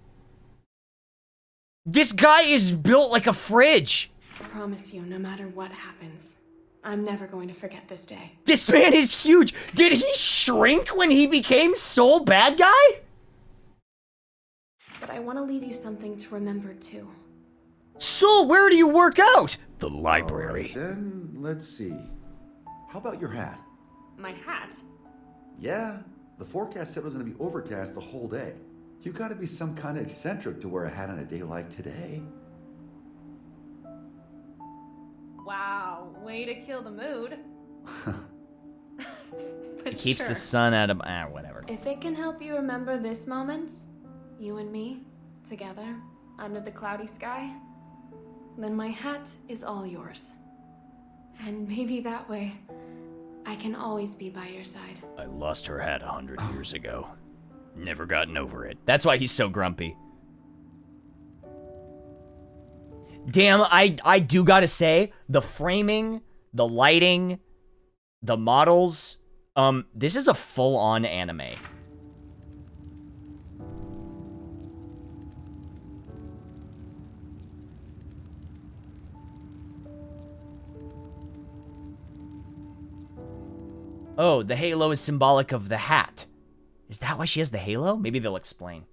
This guy is built like a fridge. I promise you, no matter what happens, I'm never going to forget this day. This man is huge. Did he shrink when he became Soul bad guy? But I want to leave you something to remember too. Soul, where do you work out? The library. All right, then, let's see. How about your hat? My hat? Yeah, the forecast said it was going to be overcast the whole day. You gotta be some kind of eccentric to wear a hat on a day like today. Wow, way to kill the mood. It keeps the sun out of... whatever. If it can help you remember this moment, you and me, together, under the cloudy sky, then my hat is all yours. And maybe that way, I can always be by your side. I lost her hat 100 years ago. Never gotten over it. That's why he's so grumpy. Damn, I do gotta say, the framing, the lighting, the models, this is a full-on anime. Oh, the halo is symbolic of the hat. Is that why she has the halo? Maybe they'll explain.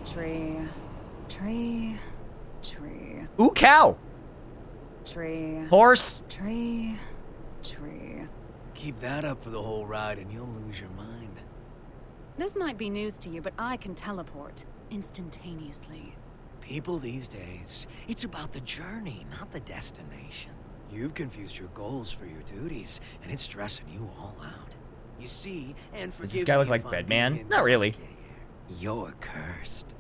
Tree, tree, tree. Ooh, cow! Tree. Horse. Tree, tree. Keep that up for the whole ride and you'll lose your mind. This might be news to you, but I can teleport instantaneously. People these days, it's about the journey, not the destination. You've confused your goals for your duties, and it's stressing you all out. You see, and forgive Does this guy look me like if I'm Bedman? being Not really. indelicate here. You're cursed.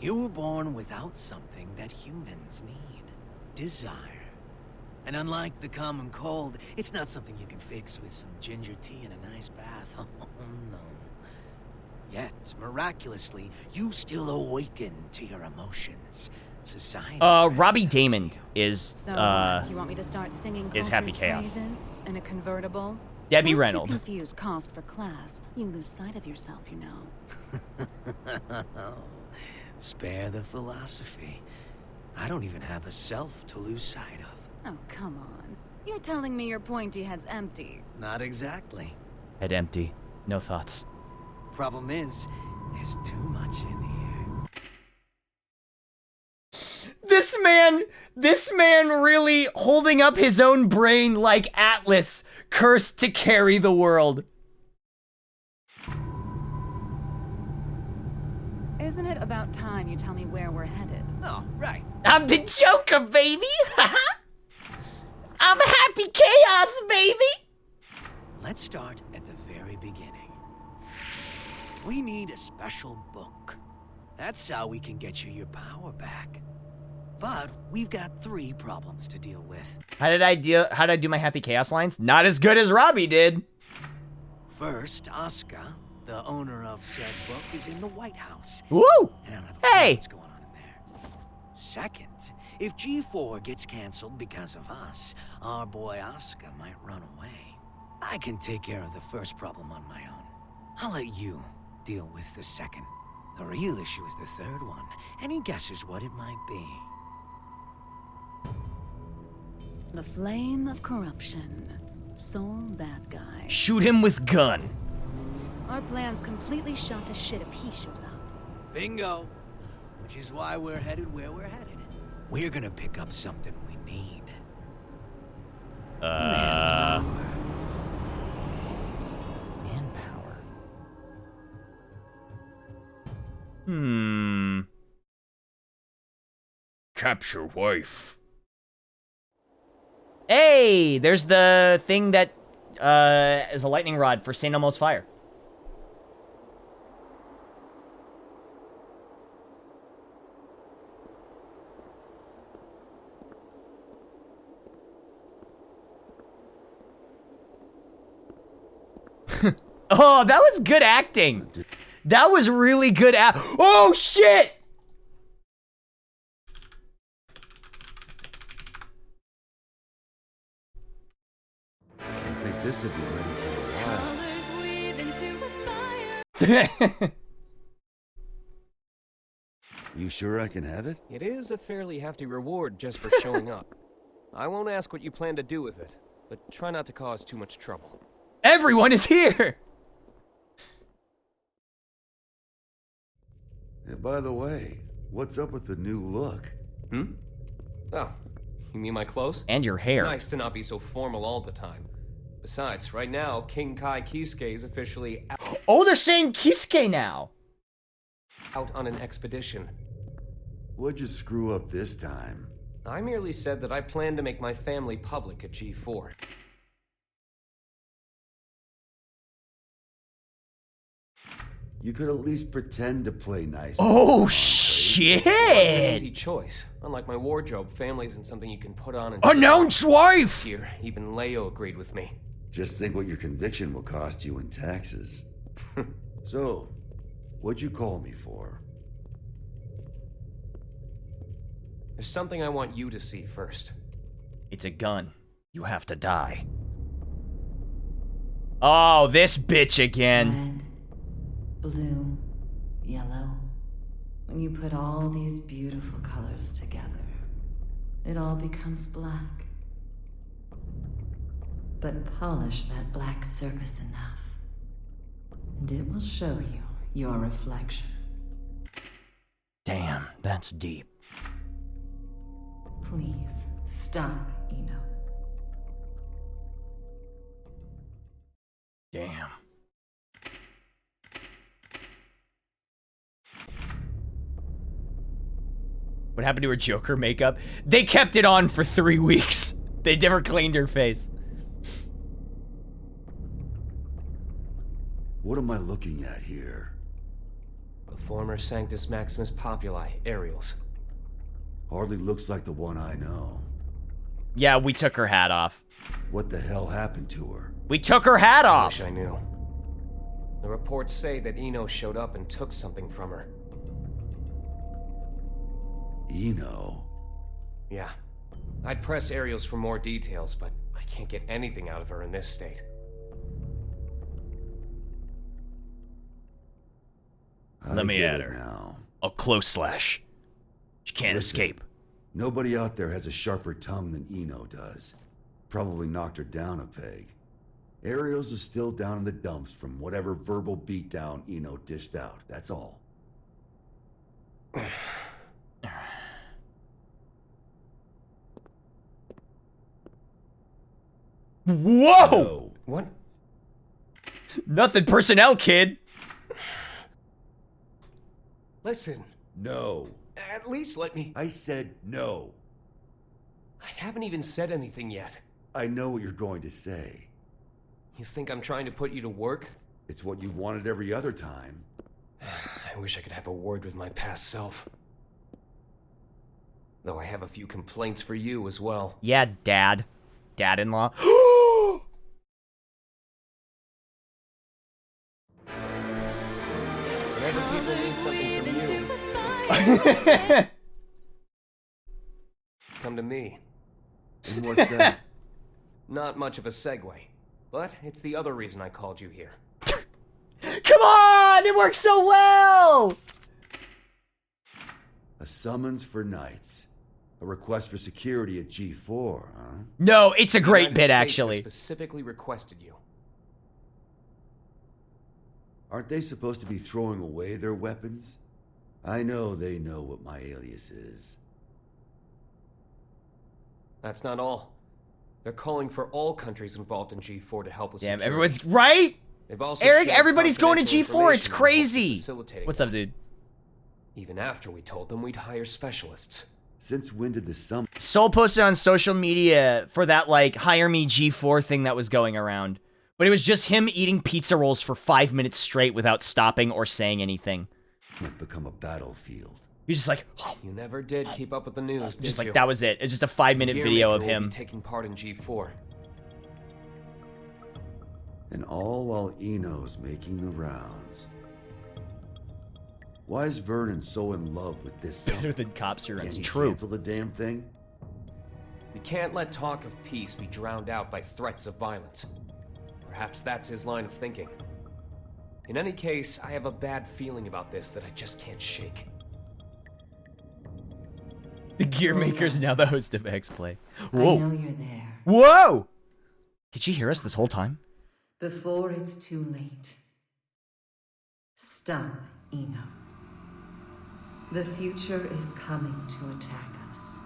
You were born without something that humans need. Desire. And unlike the common cold, it's not something you can fix with some ginger tea and a nice bath. Oh, no. Yet, miraculously, you still awaken to your emotions. Society. Robbie Damon is So, do you want me to start singing is Happy culture's Chaos. praises in a convertible? Debbie Once Reynolds. You confuse cost for class. You lose sight of yourself, you know. Spare the philosophy. I don't even have a self to lose sight of. Oh, come on. You're telling me your pointy head's empty. Not exactly. Head empty. No thoughts. Problem is, there's too much in here. This man really holding up his own brain like Atlas, cursed to carry the world. Isn't it about time you tell me where we're headed? Oh, right. I'm the Joker, baby! I'm Happy Chaos, baby! Let's start at the very beginning. We need a special book. That's how we can get you your power back. But we've got 3 problems to deal with. How did I do my Happy Chaos lines? Not as good as Robbie did. First, Oscar, the owner of said book, is in the White House. Woo! And I don't know Hey! what's going on in there. Second, if G4 gets canceled because of us, our boy Oscar might run away. I can take care of the first problem on my own. I'll let you deal with the second. The real issue is the third one. Any guesses what it might be? The flame of corruption. Sole bad guy. Shoot him with gun. Our plan's completely shot to shit if he shows up. Bingo. Which is why we're headed where we're headed. We're gonna pick up something we need. Manpower. Capture wife. Hey, there's the thing that is a lightning rod for St. Elmo's fire. Oh, that was good acting. That was really good oh, shit! I don't think this would be ready for a while. Colors weave into a spire. You sure I can have it? It is a fairly hefty reward just for showing up. I won't ask what you plan to do with it, but try not to cause too much trouble. Everyone is here! Yeah, by the way, what's up with the new look? Oh, you mean my clothes? And your hair. It's nice to not be so formal all the time. Besides, right now, King Kai Kisuke is officially Oh, they're saying Kisuke now. out on an expedition. What'd you screw up this time? I merely said that I plan to make my family public at G4. You could at least pretend to play nice. Oh, It shit! wasn't an easy choice. Unlike my wardrobe, family isn't something you can put on and Announce wife! This year, even Leo agreed with me. Just think what your conviction will cost you in taxes. So, what'd you call me for? There's something I want you to see first. It's a gun. You have to die. Oh, this bitch again. Blue, yellow. When you put all these beautiful colors together, it all becomes black. But polish that black surface enough, and it will show you your reflection. Damn, that's deep. Please, stop, Eno. Damn. What happened to her Joker makeup? They kept it on for 3 weeks. They never cleaned her face. What am I looking at here? The former Sanctus Maximus Populi, Aerials. Hardly looks like the one I know. Yeah, we took her hat off. What the hell happened to her? We took her hat I off. wish I knew. The reports say that Eno showed up and took something from her. Eno? Yeah. I'd press Ariels for more details, but I can't get anything out of her in this state. Let me get at it her. Now. A close slash. She can't Listen, escape. Nobody out there has a sharper tongue than Eno does. Probably knocked her down a peg. Ariels is still down in the dumps from whatever verbal beatdown Eno dished out, that's all. Whoa! No. What? Nothing personnel, kid. Listen. No. At least let me... I said no. I haven't even said anything yet. I know what you're going to say. You think I'm trying to put you to work? It's what you wanted every other time. I wish I could have a word with my past self. Though I have a few complaints for you as well. Yeah, Dad. Dad-in-law. Whenever people need something from you, come to me. And what's that? Not much of a segue, but it's the other reason I called you here. Come on! It works so well! A summons for knights. A request for security at G4, huh? No, it's a great United bit, States actually. has specifically requested you. Aren't they supposed to be throwing away their weapons? I know they know what my alias is. That's not all. They're calling for all countries involved in G4 to help with Damn, security. everyone's right. They've also Eric, shared everybody's going to confidential G4. It's information in hopes of crazy. facilitating What's up, them. dude? Even after we told them we'd hire specialists. Since when did the summon? Soul posted on social media for that, like, hire me G4 thing that was going around. But it was just him eating pizza rolls for 5 minutes straight without stopping or saying anything. Might become a battlefield. He's just like, You never did keep up with the news, did just you? like, that was it. It's just a 5-minute video of Gearmaker will him. be taking part in G4. And all while Eno's making the rounds. Why is Vernon so in love with this summon? Better than cops here. Can't It's he true. cancel the damn thing? We can't let talk of peace be drowned out by threats of violence. Perhaps that's his line of thinking. In any case, I have a bad feeling about this that I just can't shake. The Gearmaker's now the host of X-Play. I Whoa. know you're there. Whoa! Did she hear us this whole time? Before it's too late. Stop, Eno. The future is coming to attack us.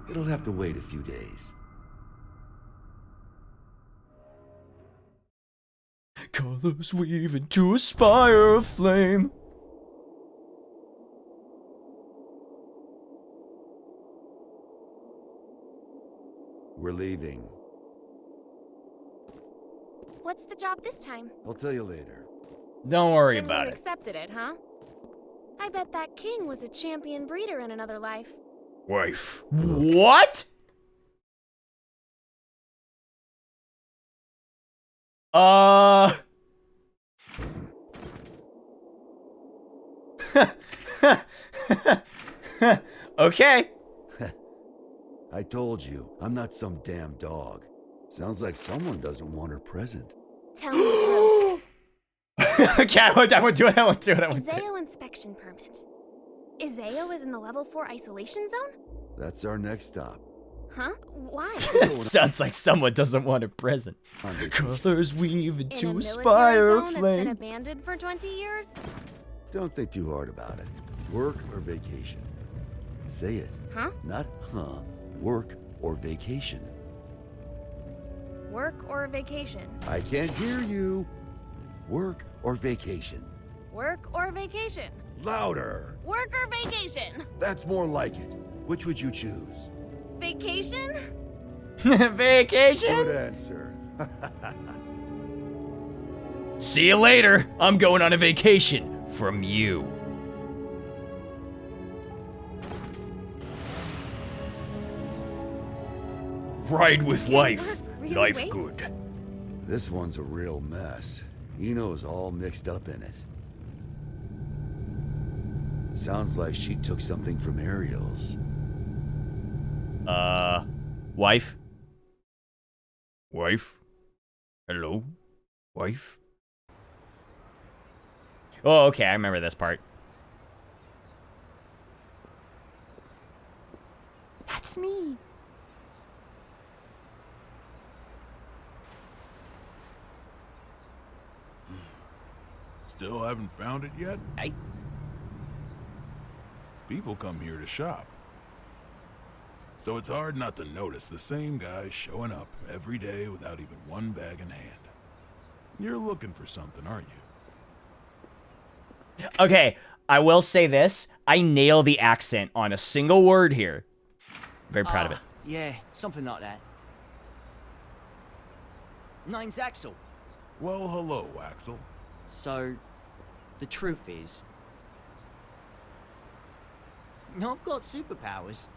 It'll have to wait a few days. Colors weave into a spire of flame. We're leaving. What's the job this time? I'll tell you later. Don't worry Then about you it. accepted it, huh? I bet that king was a champion breeder in another life. Wife. What? Okay. I told you, I'm not some damn dog. Sounds like someone doesn't want her present. Tell me the truth. Okay, I won't do it. Izeo inspection permit. Izeo is in the level 4 isolation zone? That's our next stop. Huh? Why? Sounds like someone doesn't want a present. Colors weave In a into a military spire zone of that's been flame. abandoned for 20 years? Don't think too hard about it. Work or vacation? Say it. Huh? Not huh. Work or vacation. Work or vacation? I can't hear you. Work or vacation. Work or vacation? Louder. Work or vacation? That's more like it. Which would you choose? Vacation? Vacation? Good answer. See you later. I'm going on a vacation from you. Ride with wife. Really Life wait? good. This one's a real mess. Eno's all mixed up in it. Sounds like she took something from Ariel's. Wife? Wife? Hello? Wife? Oh, okay, I remember this part. That's me. Still haven't found it yet? People come here to shop. So it's hard not to notice the same guy showing up every day without even one bag in hand. You're looking for something, aren't you? Okay, I will say this. I nail the accent on a single word here. Very proud of it. Yeah, something like that. Name's Axel. Well, hello, Axel. So, the truth is, I've got superpowers.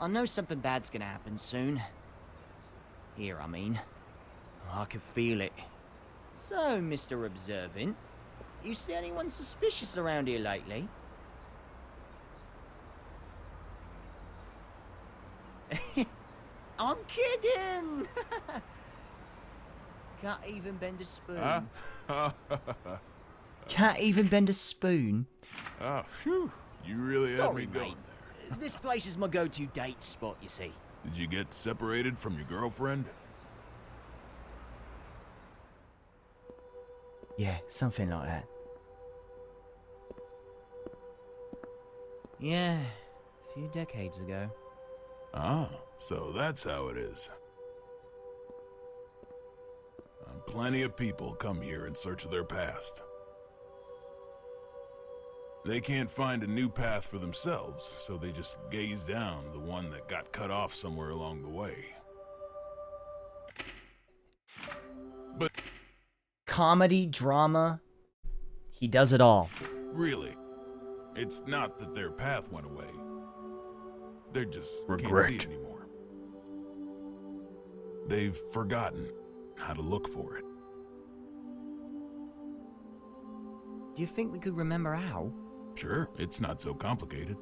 I know something bad's gonna happen soon. Here, I mean. I can feel it. So, Mr. Observant, you see anyone suspicious around here lately? I'm kidding! Can't even bend a spoon. Can't even bend a spoon. Oh, phew. You really had Sorry, me going mate. there. This place is my go-to date spot, you see. Did you get separated from your girlfriend? Yeah, something like that. Yeah, a few decades ago. Ah, so that's how it is. Plenty of people come here in search of their past. They can't find a new path for themselves, so they just gaze down the one that got cut off somewhere along the way. But Comedy, drama, he does it all. really, it's not that their path went away. They just can't Regret. see it anymore. They've forgotten how to look for it. Do you think we could remember how? Sure, it's not so complicated.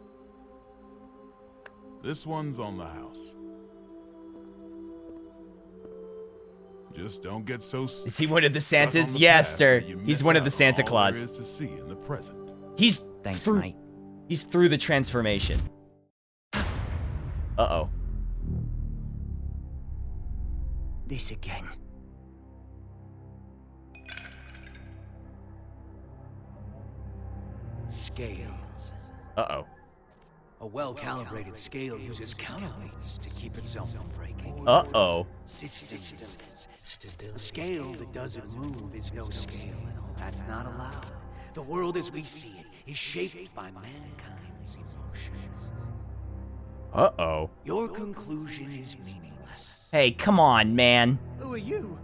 This one's on the house. Just don't get so Is he one of the stuck on Santas? the Yes, past sir. that you He's miss one of out the on Santa all Claus. there is to see in the present. He's Thanks, through, mate. He's through the transformation. Uh-oh. This again. Scales. Uh-oh. A well-calibrated scale uses counterweights to keep itself from breaking. Uh-oh. Systems. A scale that doesn't move is no scale. That's not allowed. The world as we see it is shaped by mankind's emotions. Uh-oh. Your conclusion is meaningless. Hey, come on, man. Who are you?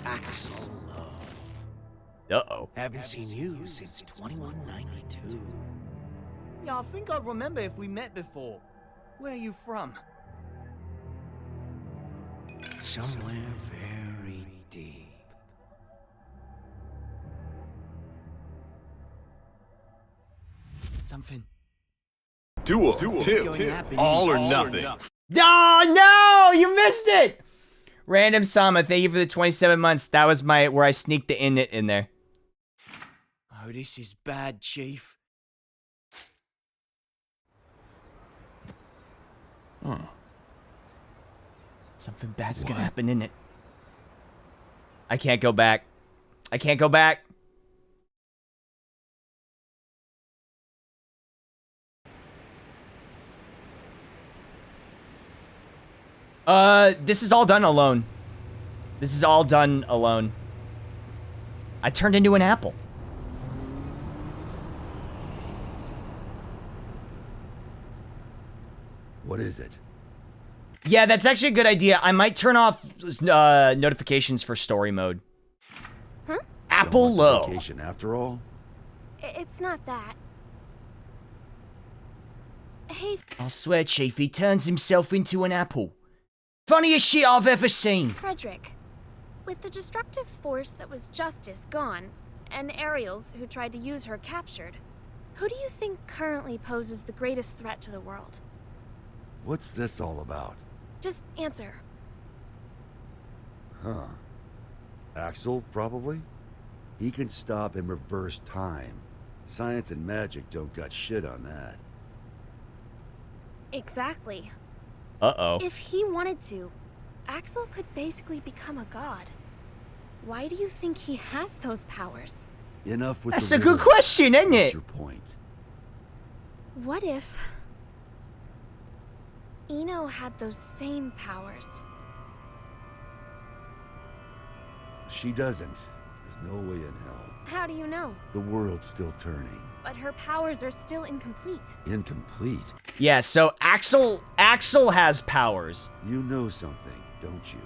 Axel. Uh-oh. Haven't seen you since 2192. Yeah, I think I remember if we met before. Where are you from? Somewhere very deep. Something. Duel, What's going to happen? all or nothing. Oh, no! You missed it! Random Sama, thank you for the 27 months. That was where I sneaked the init in there. Oh, this is bad, Chief. Huh. Something bad's gonna happen, isn't it? I can't go back. I can't go back. This is all done alone. This is all done alone. I turned into an apple. What is it? Yeah, that's actually a good idea. I might turn off notifications for story mode. Huh? Apple low. Vacation after all? It's not that. Hey, I swear, Chief, he turns himself into an apple. Funniest shit I've ever seen. Frederick. With the destructive force that was Justice gone, and Ariel's, who tried to use her, captured, who do you think currently poses the greatest threat to the world? What's this all about? Just answer. Huh. Axel, probably? He can stop and reverse time. Science and magic don't got shit on that. Exactly. Uh-oh. If he wanted to, Axel could basically become a god. Why do you think he has those powers? Enough with That's the a good riddle. question, isn't What's it? your point? What if Eno had those same powers? She doesn't. There's no way in hell. How do you know? The world's still turning. But her powers are still incomplete. Incomplete? Yeah, so Axel has powers. You know something, don't you?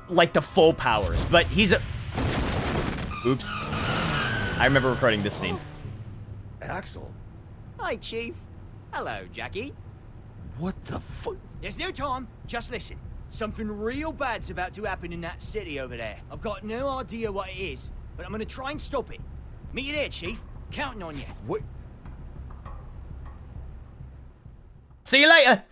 Like the full powers, but he's a... Oops. I remember recording this scene. Axel? Hi, Chief. Hello, Jackie. What the fuck? There's no time. Just listen. Something real bad's about to happen in that city over there. I've got no idea what it is, but I'm gonna try and stop it. Meet you there, Chief. Counting on you. What? See you later.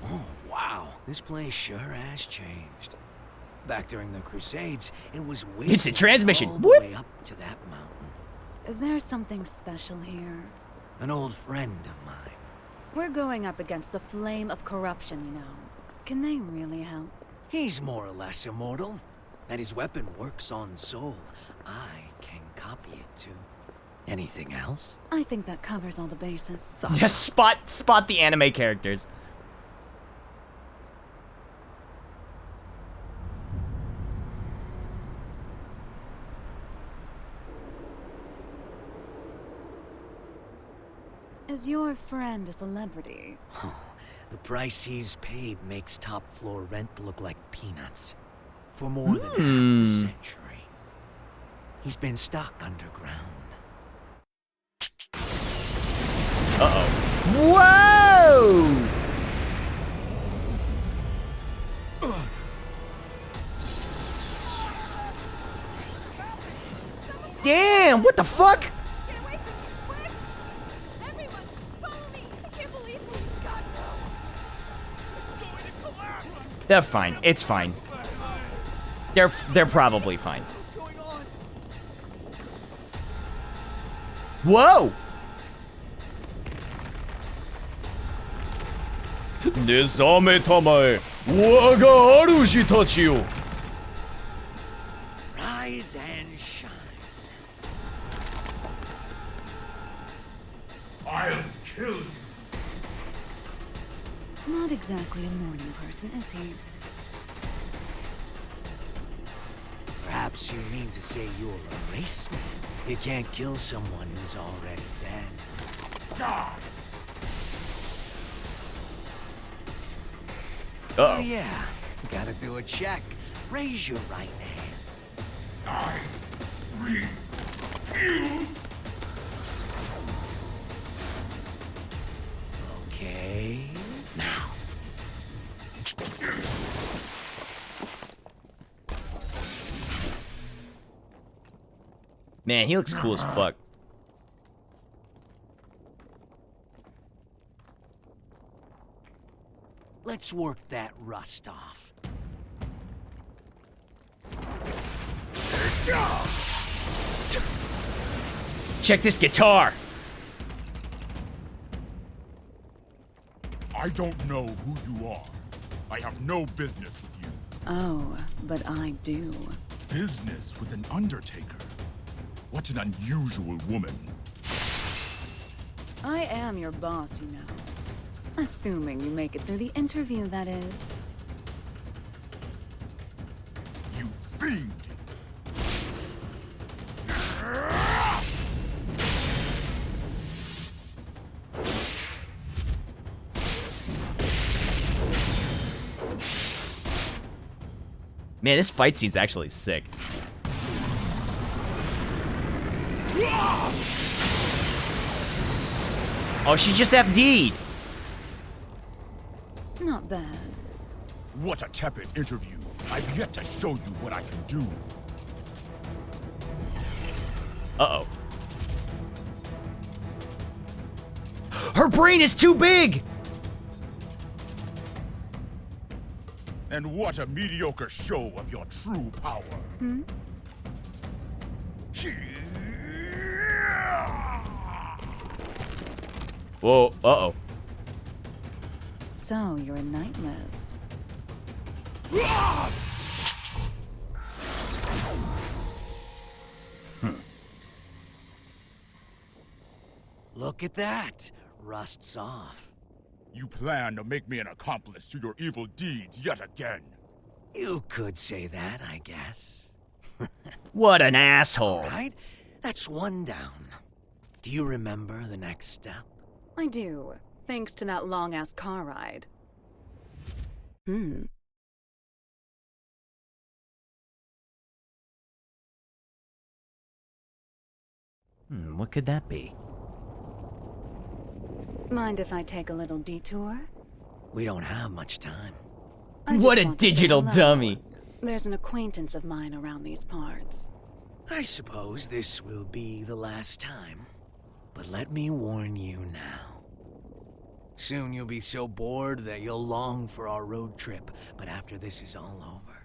Oh, wow. This place sure has changed. Back during the Crusades, it was It's a transmission. all the Whoop. way up to that mountain. Is there something special here? An old friend of mine. We're going up against the flame of corruption, you know. Can they really help? He's more or less immortal, and his weapon works on soul. I can copy it too. Anything else? I think that covers all the bases. Just spot the anime characters. Is your friend a celebrity? The price he's paid makes top floor rent look like peanuts. For more than half a century. He's been stuck underground. Uh-oh. Whoa! Damn, what the fuck? They're fine. It's fine. They're probably fine. Whoa! Rise and shine. I'll kill you. Not exactly a morning person, is he? Perhaps you mean to say you're a raceman. You can't kill someone who's already dead. God. Oh yeah, gotta do a check. Raise your right hand. I refuse. Okay, now. Man, he looks cool as fuck. Let's work that rust off. Check this guitar. I don't know who you are. I have no business with you. Oh, but I do. Business with an undertaker? What an unusual woman. I am your boss, you know. Assuming you make it through the interview, that is. You fiend! Man, this fight scene's actually sick. Oh, she just FD'd. Not bad. What a tepid interview. I've yet to show you what I can do. Uh-oh. Her brain is too big! And what a mediocre show of your true power. Hmm? Whoa, uh-oh. So, you're knightless. Look at that. Rust's off. You plan to make me an accomplice to your evil deeds yet again. You could say that, I guess. What an asshole. All right, that's one down. Do you remember the next step? I do, thanks to that long-ass car ride. Hmm. What could that be? Mind if I take a little detour? We don't have much time. I just What a want to say digital hello. dummy. There's an acquaintance of mine around these parts. I suppose this will be the last time. But let me warn you now. Soon you'll be so bored that you'll long for our road trip, but after this is all over,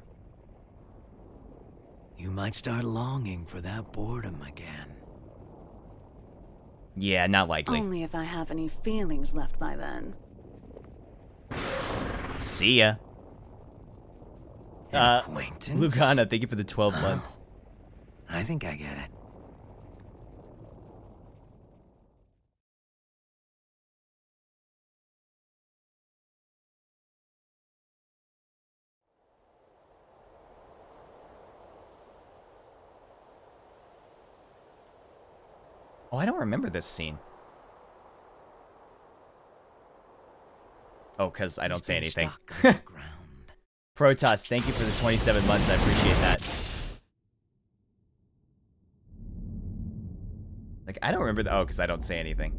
you might start longing for that boredom again. Yeah, not likely. Only if I have any feelings left by then. See ya. Acquaintance? Lugana, thank you for the 12 months. I think I get it. Oh, I don't remember this scene. Oh, because I don't say anything. Protoss, thank you for the 27 months. I appreciate that. Like, I don't remember the... Oh, because I don't say anything.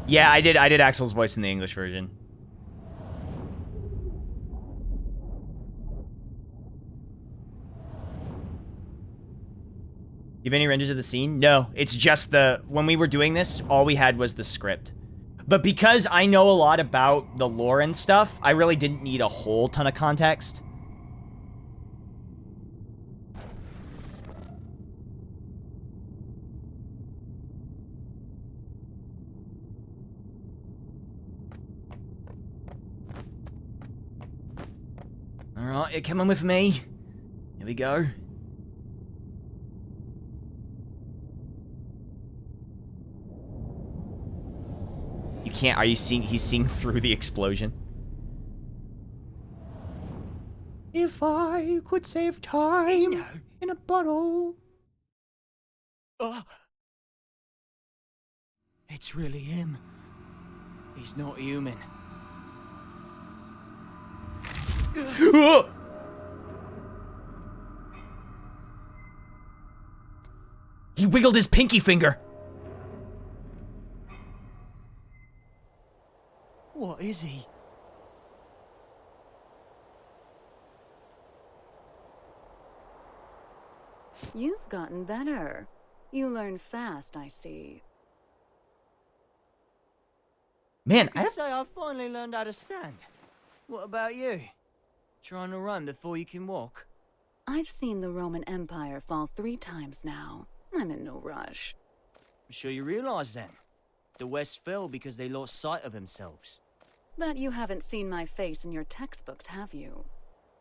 Yeah, I did Axel's voice in the English version. You have any renders of the scene? No, it's just the... When we were doing this, all we had was the script. But because I know a lot about the lore and stuff, I really didn't need a whole ton of context. Alright, coming with me. Here we go. You can't, are you seeing, he's seeing through the explosion. If I could save time in a bottle. It's really him. He's not human. He wiggled his pinky finger. What is he? You've gotten better. You learn fast, I see. Man, I say I finally learned how to stand. What about you? Trying to run before you can walk? I've seen the Roman Empire fall 3 times now. I'm in no rush. I'm sure you realize then. The West fell because they lost sight of themselves. But you haven't seen my face in your textbooks, have you?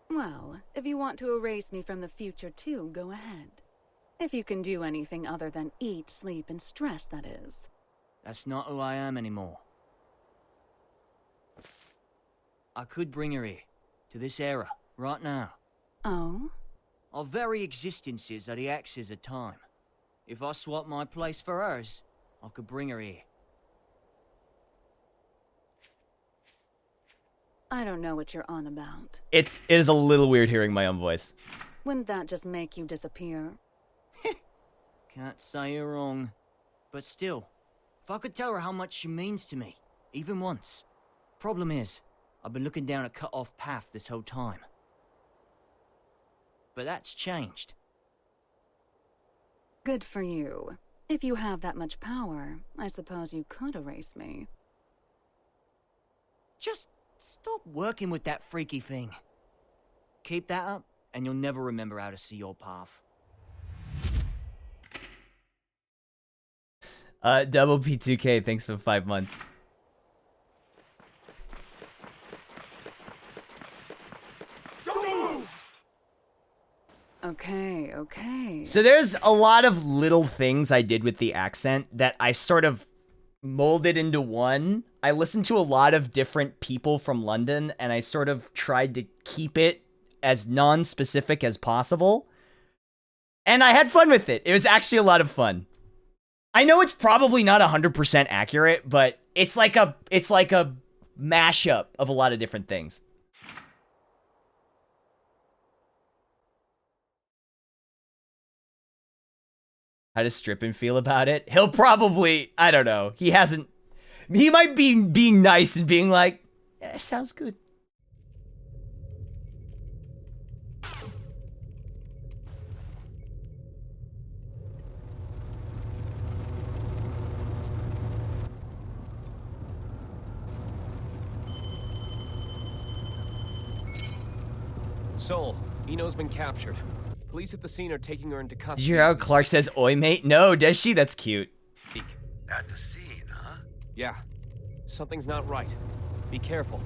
Well, if you want to erase me from the future too, go ahead. If you can do anything other than eat, sleep, and stress, that is. That's not who I am anymore. I could bring her here, to this era, right now. Oh? Our very existences are the axes of time. If I swap my place for hers, I could bring her here. I don't know what you're on about. It is a little weird hearing my own voice. Wouldn't that just make you disappear? Can't say you're wrong. But still, if I could tell her how much she means to me, even once. Problem is, I've been looking down a cut-off path this whole time. But that's changed. Good for you. If you have that much power, I suppose you could erase me. Just stop working with that freaky thing. Keep that up, and you'll never remember how to see your path. Double P2K, thanks for 5 months. Okay. So there's a lot of little things I did with the accent that I sort of molded into one. I listened to a lot of different people from London, and I sort of tried to keep it as non-specific as possible. And I had fun with it. It was actually a lot of fun. I know it's probably not 100% accurate, but it's like a mashup of a lot of different things. How does Strippin feel about it? He'll probably, I don't know. He might be being nice and being like, yeah, sounds good. Soul, Eno's been captured. Police at the scene are taking her into custody. Did you hear how Clark says, oi, mate? No, does she? That's cute. At the scene, huh? Yeah. Something's not right. Be careful.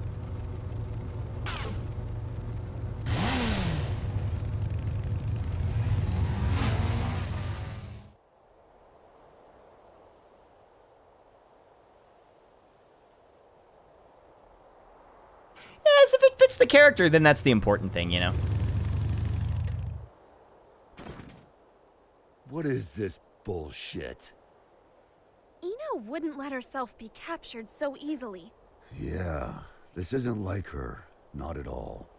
Yes, if it fits the character, then that's the important thing, you know? What is this bullshit? Eno wouldn't let herself be captured so easily. Yeah, this isn't like her. Not at all.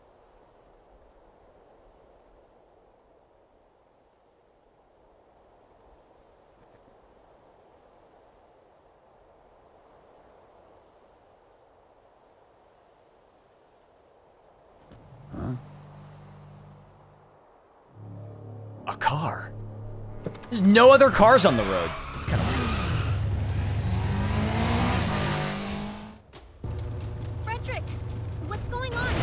Huh? A car. There's no other cars on the road. It's kind of weird. Frederick, what's going on?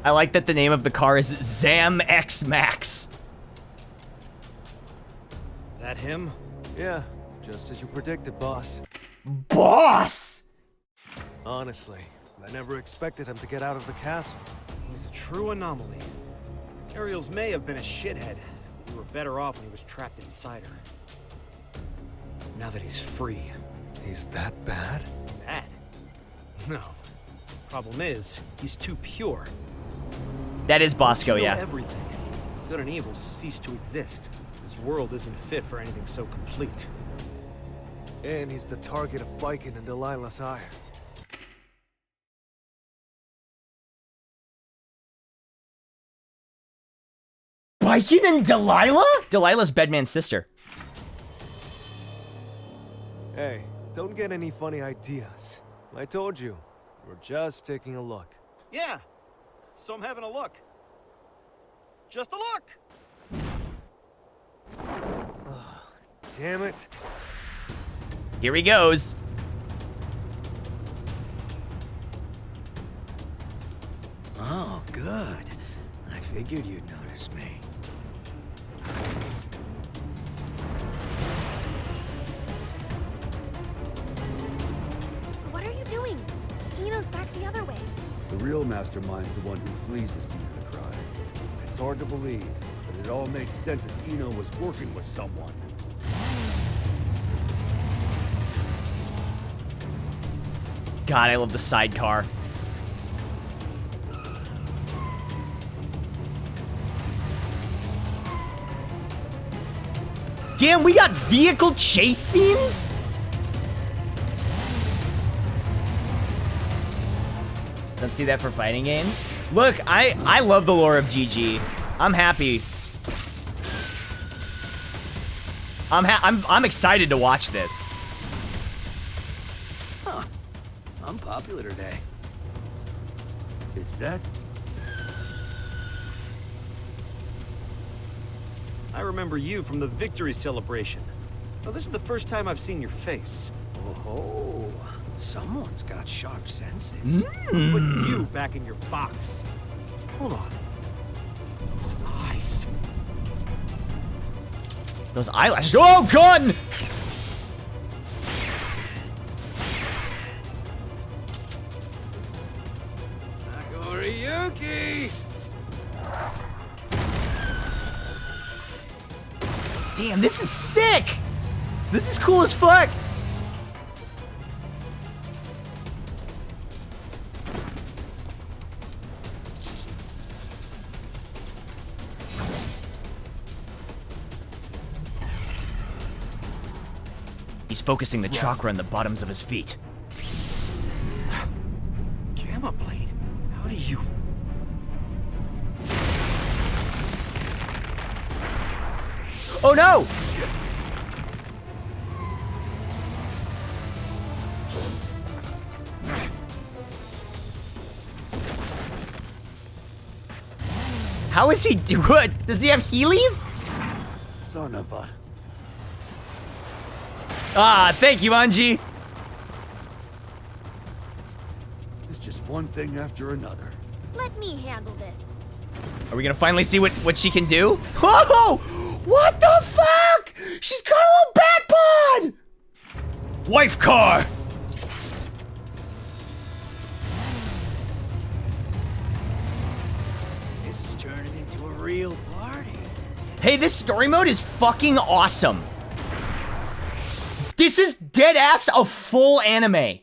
I like that the name of the car is Zam X Max. That him? Yeah, just as you predicted, boss. Boss! Honestly, I never expected him to get out of the castle. He's a true anomaly. Ariel's may have been a shithead. We were better off when he was trapped inside her. Now that he's free. He's that bad? Bad? No. Problem is, he's too pure. That is Bosco, You know yeah. everything. Good and evil cease to exist. This world isn't fit for anything so complete. And he's the target of Biken and Delilah's ire. Biken and Delilah? Delilah's Bedman's sister. Hey, don't get any funny ideas. I told you, we're just taking a look. Yeah, so I'm having a look. Just a look! Damn it. Here he goes. Oh, good. I figured you'd notice me. What are you doing? Eno's back the other way. The real mastermind's the one who flees the scene of the crime. It's hard to believe, but it all makes sense if Eno was working with someone. God, I love the sidecar. Damn, we got vehicle chase scenes? Don't see that for fighting games. Look, I love the lore of GG. I'm happy. I'm excited to watch this. Huh. I'm popular today. Is that? I remember you from the victory celebration. Well, this is the first time I've seen your face. Oh, someone's got sharp senses. Put you back in your box. Hold on. Those eyes. Those eyelashes. Oh, gun! Ryuki! Damn, this is sick! This is cool as fuck! He's focusing the chakra on the bottoms of his feet. Gamma Blade? How do you... Oh no! How is he do it? Does he have Heelys? Son of a... Ah, thank you, Anji. It's just one thing after another. Let me handle this. Are we gonna finally see what she can do? Whoa! What the fuck? She's got a little bat pod! Wife car! This is turning into a real party. Hey, this story mode is fucking awesome. This is dead ass a full anime.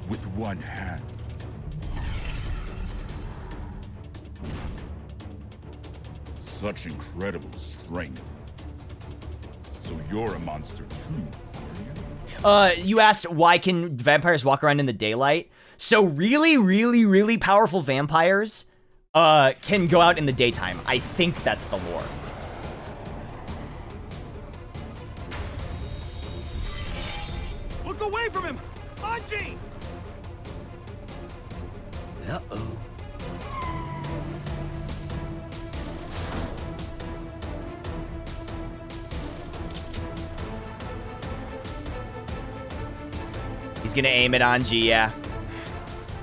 With one hand. Such incredible strength. So you're a monster too. You asked why can vampires walk around in the daylight? So really powerful vampires can go out in the daytime. I think that's the lore. Look away from him! Anji! Uh-oh. He's gonna aim it on Anji, yeah.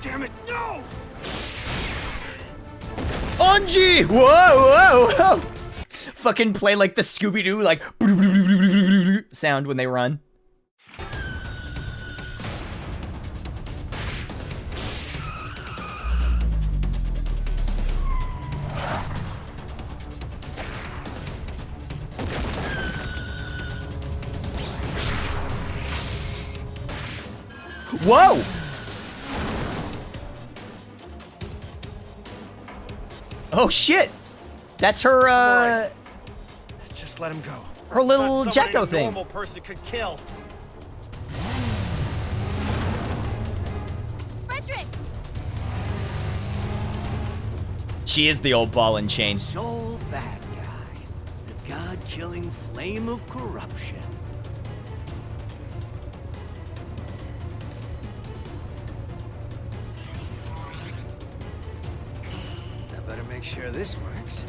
Damn it, no! Anji! Whoa! Fucking play like the Scooby-Doo, like sound when they run. Whoa! Oh shit! That's her, Just let him go. her little Not someone Jacko any thing. normal person could kill. Frederick! She is the old ball and chain. Sole bad guy. The god-killing flame of corruption. I better make sure this works.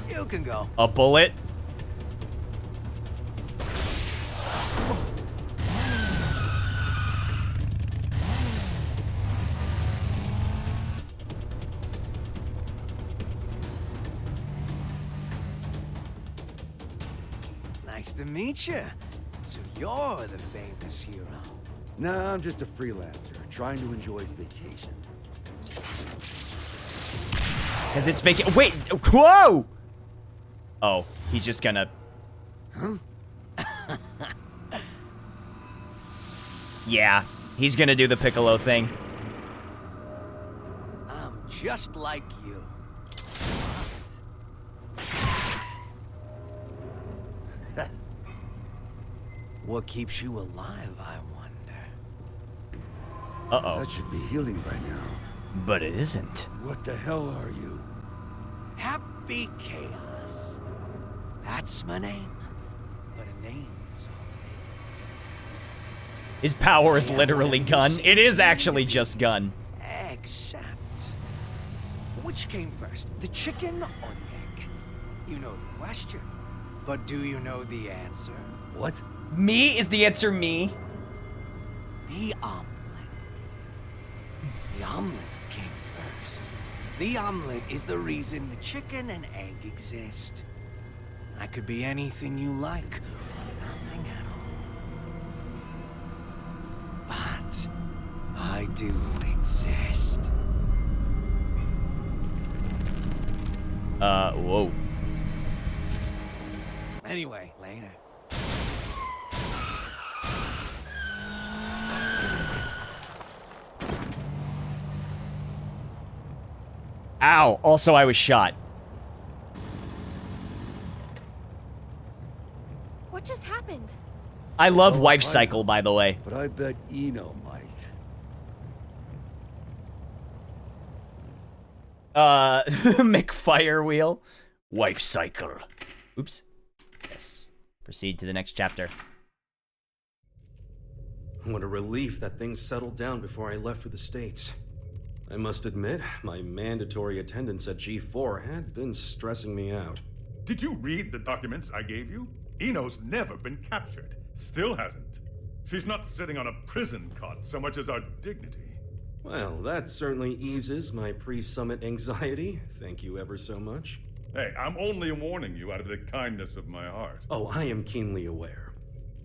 You can go. A bullet? Nice to meet you. So you're the famous hero. Nah, I'm just a freelancer, trying to enjoy his vacation. Because it's vacant. Wait, whoa! Oh, he's just gonna Huh? Yeah, he's gonna do the Piccolo thing. I'm just like you. What keeps you alive, I wonder? Uh-oh. That should be healing by now. But it isn't. What the hell are you? Happy Chaos. That's my name. But a name's all it is. His power is literally gun. It is actually just gun. Except... which came first, the chicken or the egg? You know the question. But do you know the answer? What? Me? Is the answer me? The omelet. The omelet came first. The omelet is the reason the chicken and egg exist. I could be anything you like, or nothing at all. But I do exist. Whoa. Anyway, later. Ow. Also, I was shot. What just happened? I love Wife Cycle, by the way. But I bet Eno might. McFire Wheel. Wife Cycle. Oops. Yes. Proceed to the next chapter. What a relief that things settled down before I left for the States. I must admit, my mandatory attendance at G4 had been stressing me out. Did you read the documents I gave you? Eno's never been captured. Still hasn't. She's not sitting on a prison cot so much as our dignity. Well, that certainly eases my pre-summit anxiety. Thank you ever so much. Hey, I'm only warning you out of the kindness of my heart. Oh, I am keenly aware.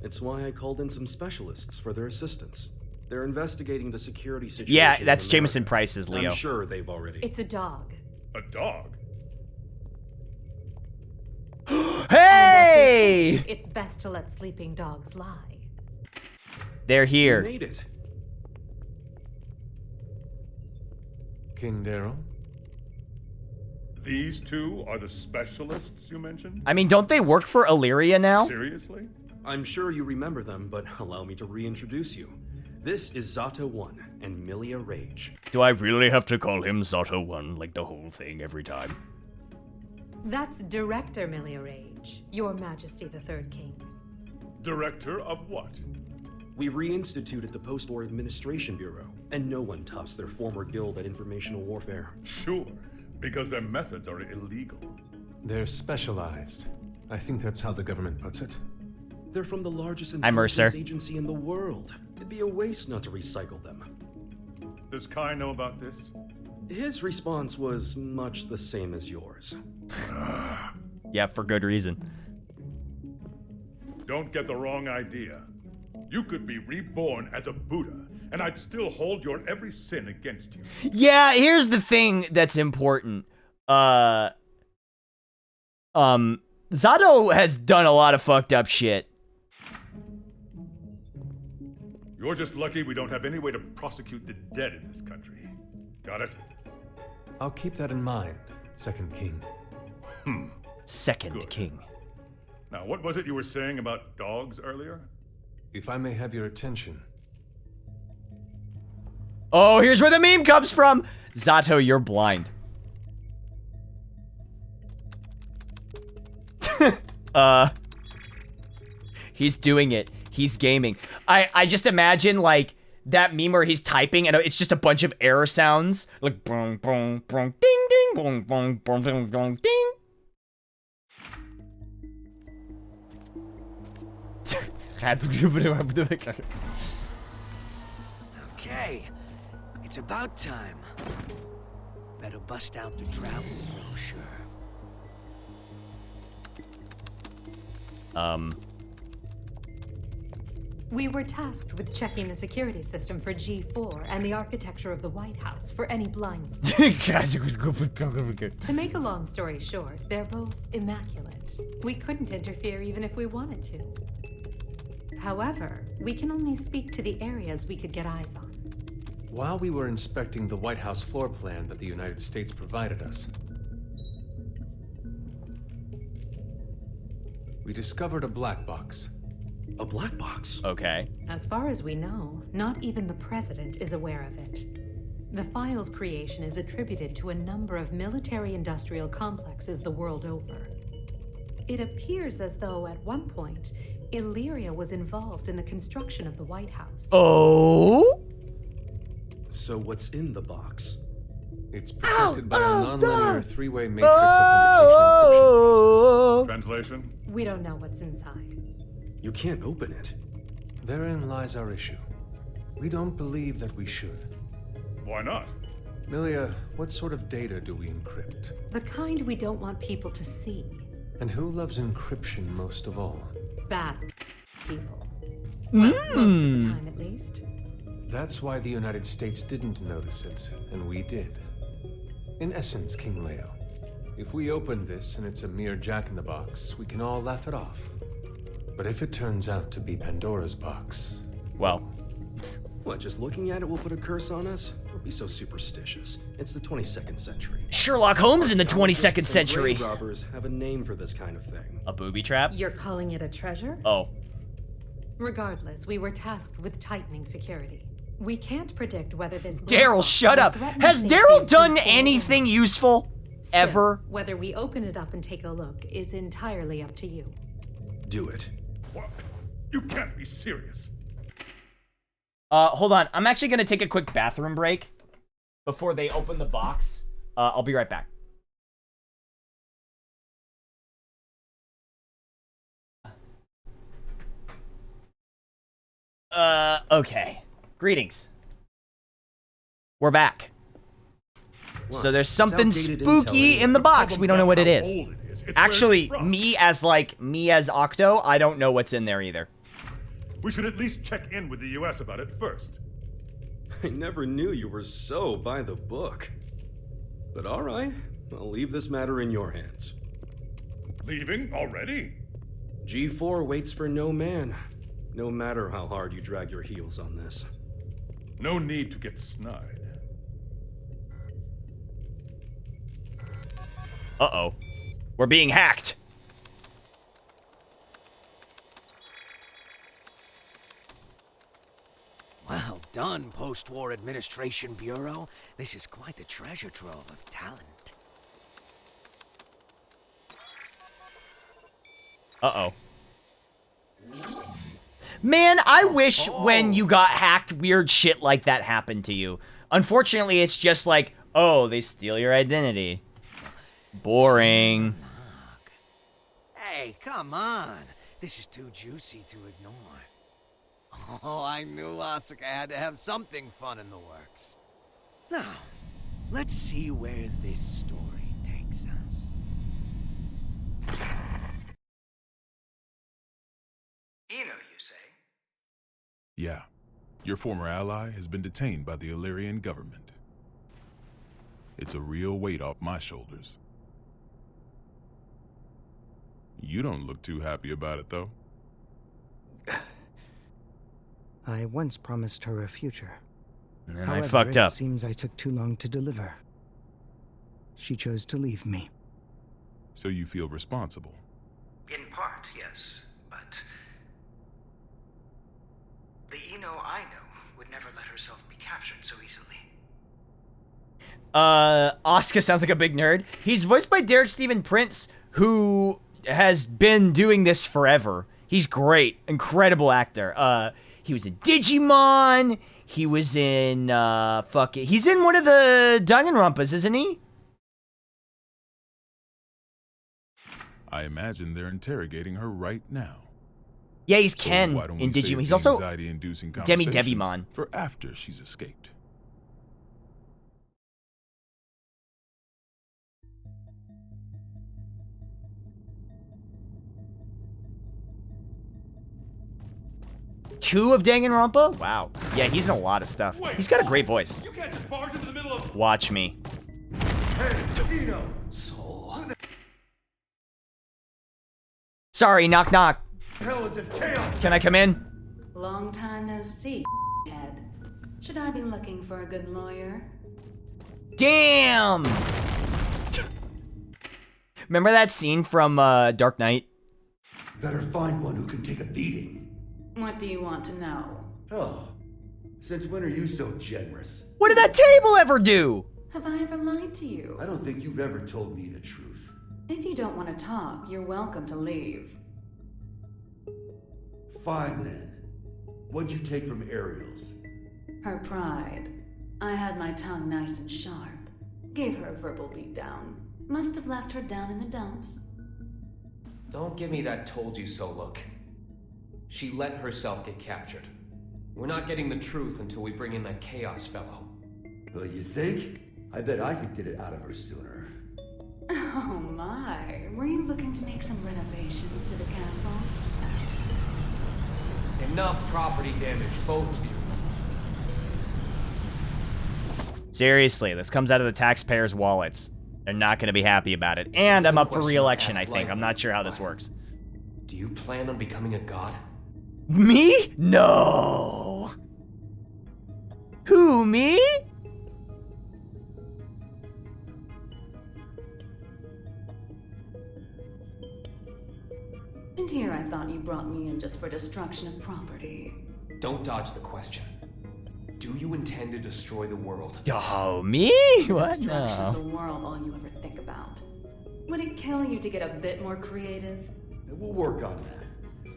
It's why I called in some specialists for their assistance. They're investigating the security situation. Yeah, that's Jameson Price's Leo. I'm sure they've already... It's a dog. A dog? Hey! It's best to let sleeping dogs lie. They're here. You made it. King Daryl? These two are the specialists you mentioned? I mean, don't they work for Illyria now? Seriously? I'm sure you remember them, but allow me to reintroduce you. This is Zato 1 and Milia Rage. Do I really have to call him Zato 1 like the whole thing every time? That's Director Milia Rage, Your Majesty the Third King. Director of what? We reinstituted the Post-War Administration Bureau, and no one tops their former guild at informational warfare. Sure, because their methods are illegal. They're specialized. I think that's how the government puts it. They're from the largest Hi, Mercer. intelligence agency in the world. It'd be a waste not to recycle them. Does Kai know about this? His response was much the same as yours. Yeah, for good reason. Don't get the wrong idea. You could be reborn as a Buddha, and I'd still hold your every sin against you. Yeah, here's the thing that's important. Zato has done a lot of fucked up shit. You're just lucky we don't have any way to prosecute the dead in this country. Got it? I'll keep that in mind, Second King. Second King. Now, what was it you were saying about dogs earlier? If I may have your attention. Oh, here's where the meme comes from. Zato, you're blind. He's doing it. He's gaming. I just imagine like that meme where he's typing and it's just a bunch of error sounds like boom boom boom ding ding boom boom boom boom boom ding. Okay, it's about time. Better bust out the travel brochure. We were tasked with checking the security system for G4 and the architecture of the White House for any blind spots. To make a long story short, they're both immaculate. We couldn't interfere even if we wanted to. However, we can only speak to the areas we could get eyes on. While we were inspecting the White House floor plan that the United States provided us, we discovered a black box. A black box? Okay. As far as we know, not even the president is aware of it. The file's creation is attributed to a number of military-industrial complexes the world over. It appears as though, at one point, Illyria was involved in the construction of the White House. Oh? So what's in the box? It's protected by a non-linear three-way matrix authentication encryption process. Translation? We don't know what's inside. You can't open it. Therein lies our issue. We don't believe that we should. Why not? Milia, what sort of data do we encrypt? The kind we don't want people to see. And who loves encryption most of all? Bad people. Well, most of the time at least. That's why the United States didn't notice it, and we did. In essence, King Leo, if we open this and it's a mere jack-in-the-box, we can all laugh it off. But if it turns out to be Pandora's box... Well... What, just looking at it will put a curse on us? Don't be so superstitious. It's the 22nd century. Sherlock Holmes in the 22nd century. Grave robbers have a name for this kind of thing. A booby trap? You're calling it a treasure? Oh. Regardless, we were tasked with tightening security. We can't predict whether this... Daryl, shut up! Has Daryl done anything useful? Still, Ever? Whether we open it up and take a look is entirely up to you. Do it. What? You can't be serious. Hold on. I'm actually gonna take a quick bathroom break before they open the box. I'll be right back. Okay. Greetings. We're back. What? So there's It's something outdated spooky intel. in the box. We don't know what it is. Old it is. It's Actually, where it's from. me as Octo, I don't know what's in there either. We should at least check in with the US about it first. I never knew you were so by the book. But all right, I'll leave this matter in your hands. Leaving already? G4 waits for no man, no matter how hard you drag your heels on this. No need to get snide. Uh-oh. We're being hacked. Well done, Post-War Administration Bureau. This is quite the treasure trove of talent. Uh-oh. Man, I wish when you got hacked, weird shit like that happened to you. Unfortunately, it's just like, oh, they steal your identity. Boring. Hey, come on. This is too juicy to ignore. Oh, I knew Asuka had to have something fun in the works. Now, let's see where this story takes us. You know, you say? Yeah. Your former ally has been detained by the Illyrian government. It's a real weight off my shoulders. You don't look too happy about it, though. I once promised her a future. And then However, I fucked up. It seems I took too long to deliver. She chose to leave me. So you feel responsible? In part, yes, but... the Eno I know would never let herself be captured so easily. Asuka sounds like a big nerd. He's voiced by Derek Stephen Prince, who has been doing this forever. He's great. Incredible actor. He was in Digimon. He was in, he's in one of the Danganronpas, isn't he? I imagine they're interrogating her right now. Yeah, he's So Ken why don't in we Digimon. save He's the also anxiety-inducing Demi conversations Devimon. for after she's escaped. 2 of Danganronpa? Wow. Yeah, he's in a lot of stuff. He's got a great voice. You can't just barge into the middle of... Watch me. Hey, Eno! Sorry, knock knock. Hell is this chaos? Can I come in? Long time no see, head. Should I be looking for a good lawyer? Damn! Remember that scene from Dark Knight? Better find one who can take a beating. What do you want to know? Oh, since when are you so generous? What did that table ever do? Have I ever lied to you? I don't think you've ever told me the truth. If you don't want to talk, you're welcome to leave. Fine then. What'd you take from Ariel's? Her pride. I had my tongue nice and sharp. Gave her a verbal beatdown. Must have left her down in the dumps. Don't give me that told you so look. She let herself get captured. We're not getting the truth until we bring in that Chaos fellow. Well, you think? I bet I could get it out of her sooner. Oh my. Were you looking to make some renovations to the castle? Enough property damage, both of you. Seriously, this comes out of the taxpayers' wallets. They're not going to be happy about it. And I'm up for re-election, I think. I'm not sure how this works. Do you plan on becoming a god? Me? No. Who, me? And here I thought you brought me in just for destruction of property. Don't dodge the question. Do you intend to destroy the world? Oh, me? What? Destruction of No. the world all you ever think about. Would it kill you to get a bit more creative? We'll work on that.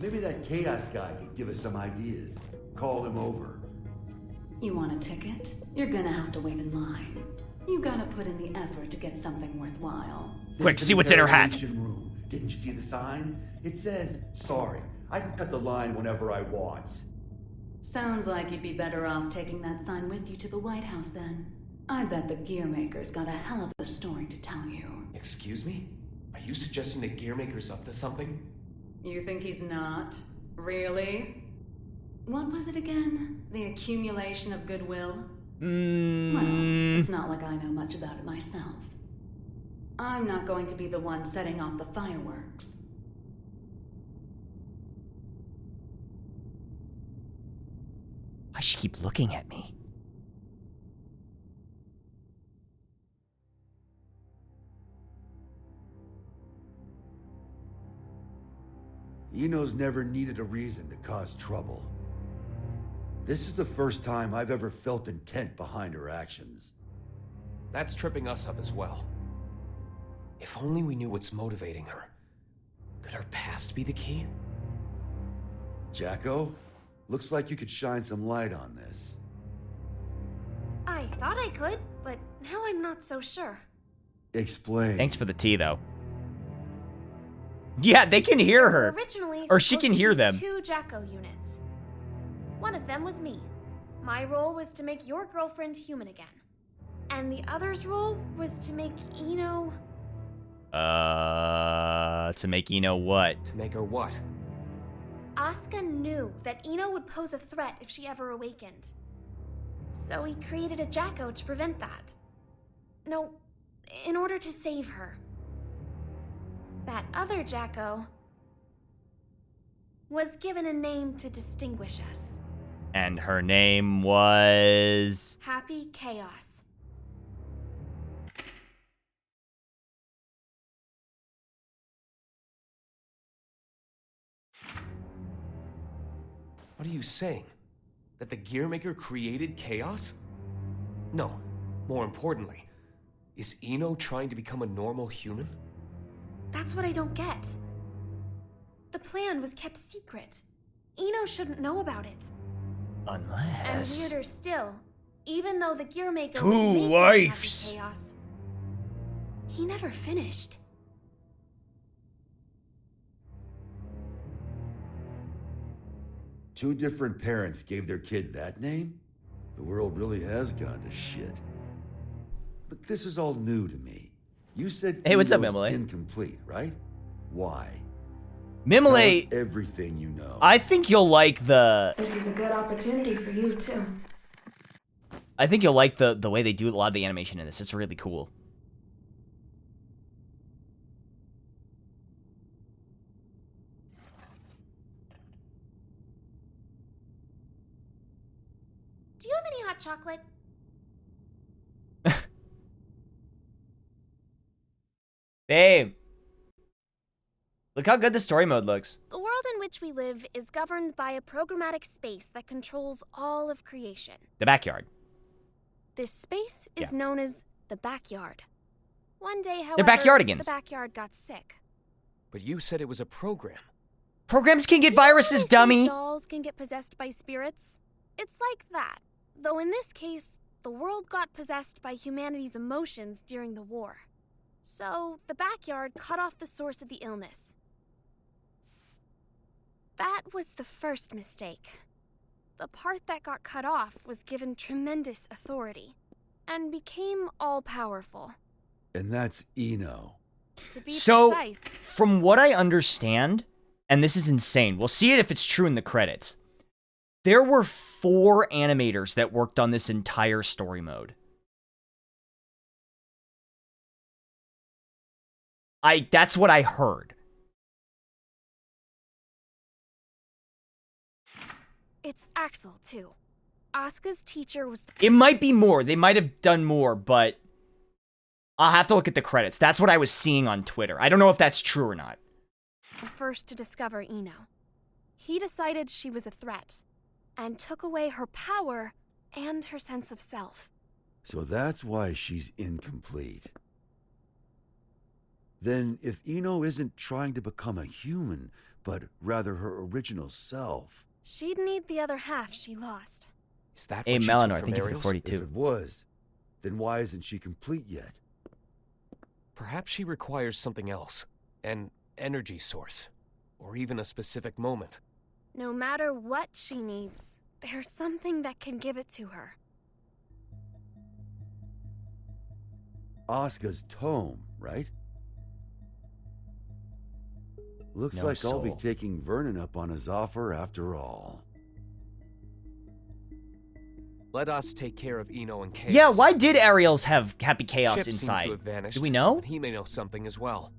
Maybe that Chaos guy could give us some ideas. Call him over. You want a ticket? You're gonna have to wait in line. You gotta put in the effort to get something worthwhile. Quick, see what's in her hat. Room. Didn't you see the sign? It says, sorry, I can cut the line whenever I want. Sounds like you'd be better off taking that sign with you to the White House then. I bet the Gearmaker's got a hell of a story to tell you. Excuse me? Are you suggesting that Gearmaker's up to something? You think he's not? Really? What was it again? The accumulation of goodwill? Well, it's not like I know much about it myself. I'm not going to be the one setting off the fireworks. Why does she keep looking at me? Eno's never needed a reason to cause trouble. This is the first time I've ever felt intent behind her actions. That's tripping us up as well. If only we knew what's motivating her. Could her past be the key? Jacko, looks like you could shine some light on this. I thought I could, but now I'm not so sure. Explain. Thanks for the tea, though. Yeah, they can hear her. Originally Or she supposed can to hear be them. 2 Jacko units. One of them was me. My role was to make your girlfriend human again. And the other's role was to make Eno... To make Eno what? To make her what? Asuka knew that Eno would pose a threat if she ever awakened. So he created a Jacko to prevent that. No, in order to save her. That other Jacko was given a name to distinguish us. And her name was... Happy Chaos. What are you saying? That the Gearmaker created chaos? No. More importantly, is Eno trying to become a normal human? That's what I don't get. The plan was kept secret. Eno shouldn't know about it. And Unless... weirder still, even though the Gearmaker Two was making wives. Happy Chaos, he never finished. Two different parents gave their kid that name? The world really has gone to shit. But this is all new to me. You said Hey, what's up, Eno's Emily? incomplete, right? Why? Mimile, Tell us everything you know. I think you'll like the... This is a good opportunity for you, too. I think you'll like the way they do a lot of the animation in this. It's really cool. Do you have any hot chocolate? Babe. Look how good the story mode looks. The world in which we live is governed by a programmatic space that controls all of creation. The backyard. This space is known as the backyard. One day, however, They're backyardigans. the backyard got sick. But you said it was a program. Programs can get viruses, dummy. Dolls can get possessed by spirits. It's like that. Though in this case, the world got possessed by humanity's emotions during the war. So, the backyard cut off the source of the illness. That was the first mistake. The part that got cut off was given tremendous authority and became all-powerful. And that's Eno. To be So, precise, from what I understand, and this is insane, we'll see it if it's true in the credits, there were 4 animators that worked on this entire story mode. That's what I heard. it's Axel, too. Asuka's teacher was It might be more. They might have done more, but I'll have to look at the credits. That's what I was seeing on Twitter. I don't know if that's true or not. the first to discover Eno. He decided she was a threat and took away her power and her sense of self. So that's why she's incomplete. Then if Eno isn't trying to become a human, but rather her original self... She'd need the other half she lost. Is that Hey, what Melanor, you took thank you from for the Ariel's? 42. If it was, then why isn't she complete yet? Perhaps she requires something else. An energy source. Or even a specific moment. No matter what she needs, there's something that can give it to her. Asuka's tome, right? Looks No like I'll be soul. taking Vernon up on his offer after all. Let us take care of Eno and Chaos. Yeah, why did Ariel's have Happy Chaos Chip seems inside? to have vanished. Do we know? And he may know something as well.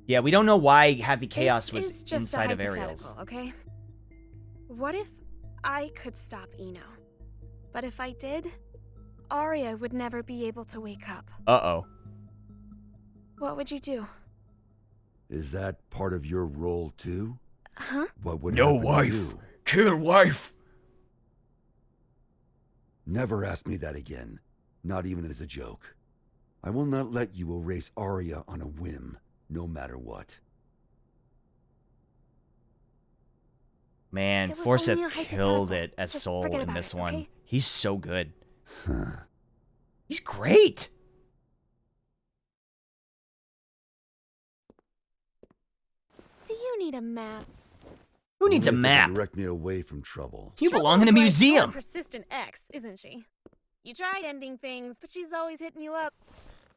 Yeah, we don't know why Happy Chaos This was is just inside a of Ariel's. hypothetical, okay? What if I could stop Eno? But if I did, Arya would never be able to wake up. Uh-oh. What would you do? Is that part of your role too? Huh? What would No happen to wife. you? Kill wife. Never ask me that again. Not even as a joke. I will not let you erase Arya on a whim, no matter what. Man, It was Forsyth only a killed hypothetical. it as Just Soul forget in about this it, one. okay? He's so good. Huh. He's great. Do you need a map? Who needs a Only if it map? can direct me away from trouble. You belong in a Trouble's like museum. a persistent ex, isn't she? You tried ending things, but she's always hitting you up.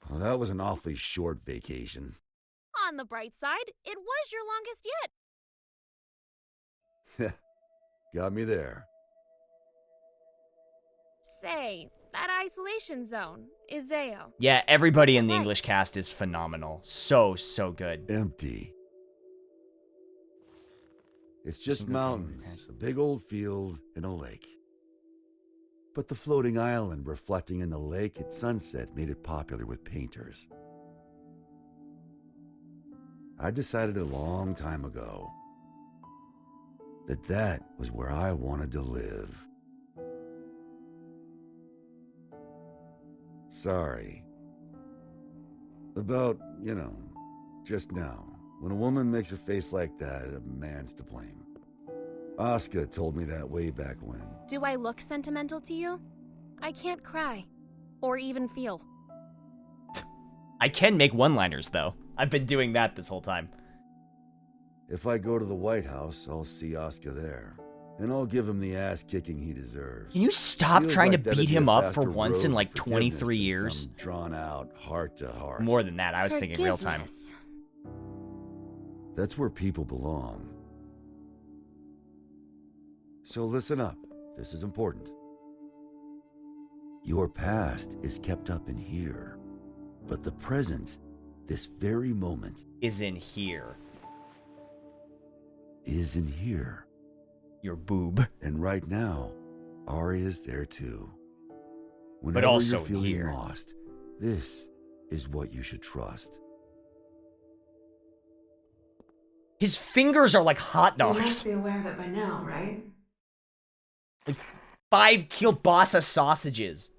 Well, that was an awfully short vacation. On the bright side, it was your longest yet. Got me there. Say, that isolation zone is Zeo. Yeah, everybody in the Right. English cast is phenomenal. So good. Empty. It's just Single mountains, camera. a big old field, and a lake. But the floating island reflecting in the lake at sunset made it popular with painters. I decided a long time ago that that was where I wanted to live. Sorry. About, just now. When a woman makes a face like that, a man's to blame. Asuka told me that way back when. Do I look sentimental to you? I can't cry. Or even feel. I can make one-liners, though. I've been doing that this whole time. If I go to the White House, I'll see Asuka there. And I'll give him the ass kicking he deserves. Can you stop Feels trying like to that'd beat be a him up for faster once in road like to 23 forgiveness than years? some drawn out heart to heart. More than that, I was thinking real time. That's where people belong. So listen up. This is important. Your past is kept up in here, but the present, this very moment, is in here. Is in here. Your boob. And right now, Arya's there too. But Whenever also you're feeling here. lost, this is what you should trust. His fingers are like hot You dogs. must be aware of it by now, right? Like 5 kielbasa sausages.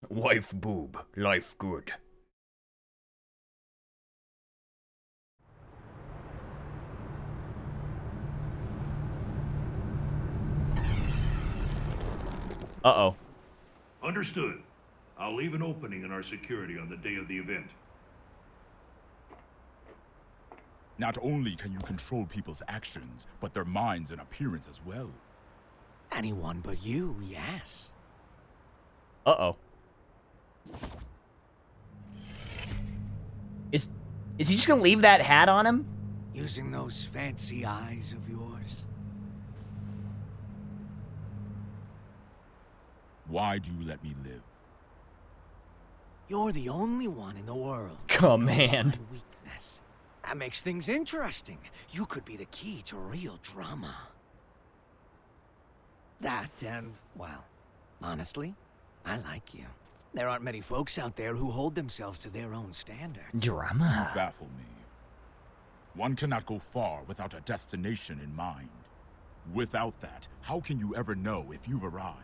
Wife boob, life good. Uh-oh. Understood. I'll leave an opening in our security on the day of the event. Not only can you control people's actions, but their minds and appearance as well. Anyone but you, yes. Uh-oh. Is he just gonna leave that hat on him? Using those fancy eyes of yours. Why do you let me live? You're the only one in the world. Command. My weakness. That makes things interesting. You could be the key to real drama. That and, well, honestly, I like you. There aren't many folks out there who hold themselves to their own standards. Drama. You baffle me. One cannot go far without a destination in mind. Without that, how can you ever know if you've arrived?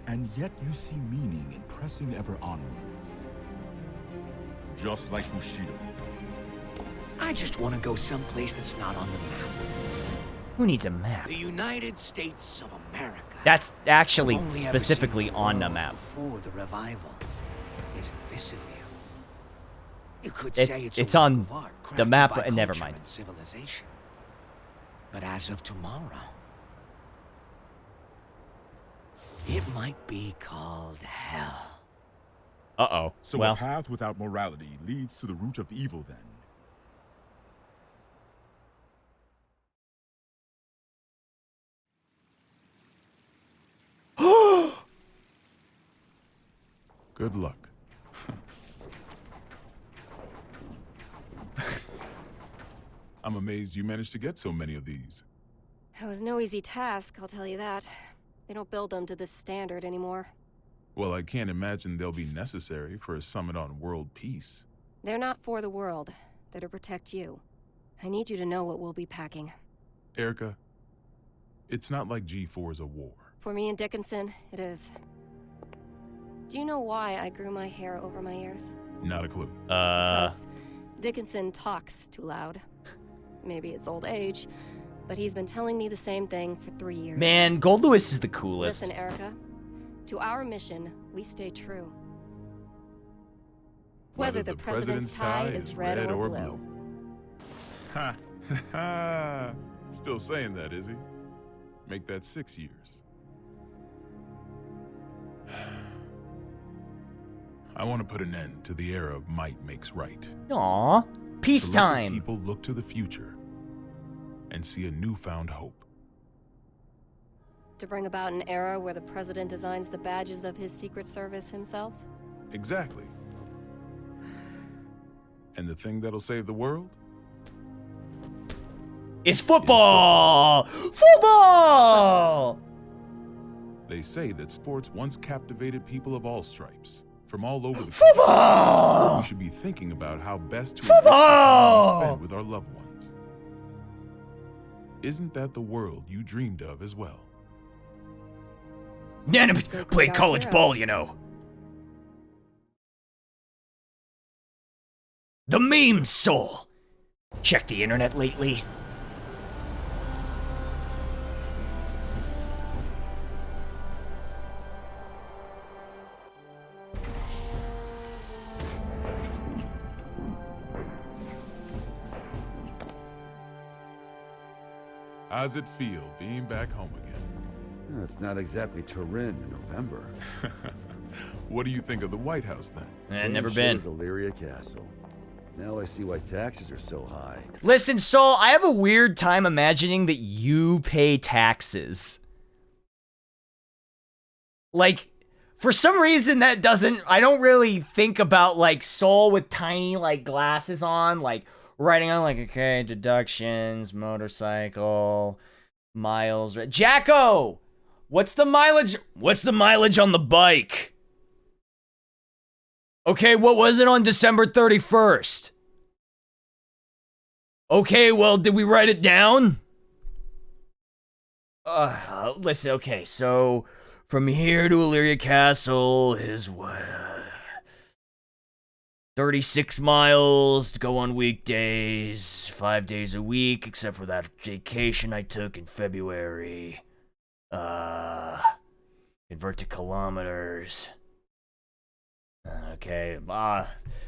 And yet you see meaning in pressing ever onwards. Just like Bushido. I just want to go someplace that's not on the map. Who needs a map? The United States of America. That's actually I've only ever specifically seen the on the world map. Before the revival, isn't this of you? You could It- say it's it's a work on of art the crafted map, by and never culture mind. and civilization. But as of tomorrow, it might be called hell. Uh-oh. So Well, a path without morality leads to the root of evil then. Good luck. I'm amazed you managed to get so many of these. It was no easy task, I'll tell you that. They don't build them to this standard anymore. Well, I can't imagine they'll be necessary for a summit on world peace. They're not for the world. They're to protect you. I need you to know what we'll be packing. Erica, it's not like G4 is a war. For me and Dickinson, it is. Do you know why I grew my hair over my ears? Not a clue. Because Dickinson talks too loud. Maybe it's old age, but he's been telling me the same thing for 3 years. man, Gold Lewis is the coolest. Listen, Erica. To our mission, we stay true. Whether the president's tie is red or blue. Ha! Ha! Still saying that, is he? Make that 6 years. I want to put an end to the era of might makes right. Aw, To let the peacetime. people look to the future and see a newfound hope. To bring about an era where the president designs the badges of his Secret Service himself? Exactly. And the thing that'll save the world? It's football! Football! They say that sports once captivated people of all stripes, from all over the Football! country. We should be thinking about how best to enrich the time Football! we spend with our loved ones. Isn't that the world you dreamed of as well? Yeah, play college ball, you know. The meme soul. Check the internet lately. How's it feel being back home again? It's not exactly Turin in November. What do you think of the White House then? Never been. Illyria Castle. Now I see why taxes are so high. Listen, Saul, I have a weird time imagining that you pay taxes. Like, for some reason that doesn't, I don't really think about like Saul with tiny like glasses on, like writing on like, okay, deductions, motorcycle, miles. Jacko, what's the mileage? What's the mileage on the bike? Okay, what was it on December 31st? Okay, well, did we write it down? Listen, okay, so from here to Illyria Castle is what? 36 miles to go on weekdays, 5 days a week, except for that vacation I took in February. Convert to kilometers. Okay,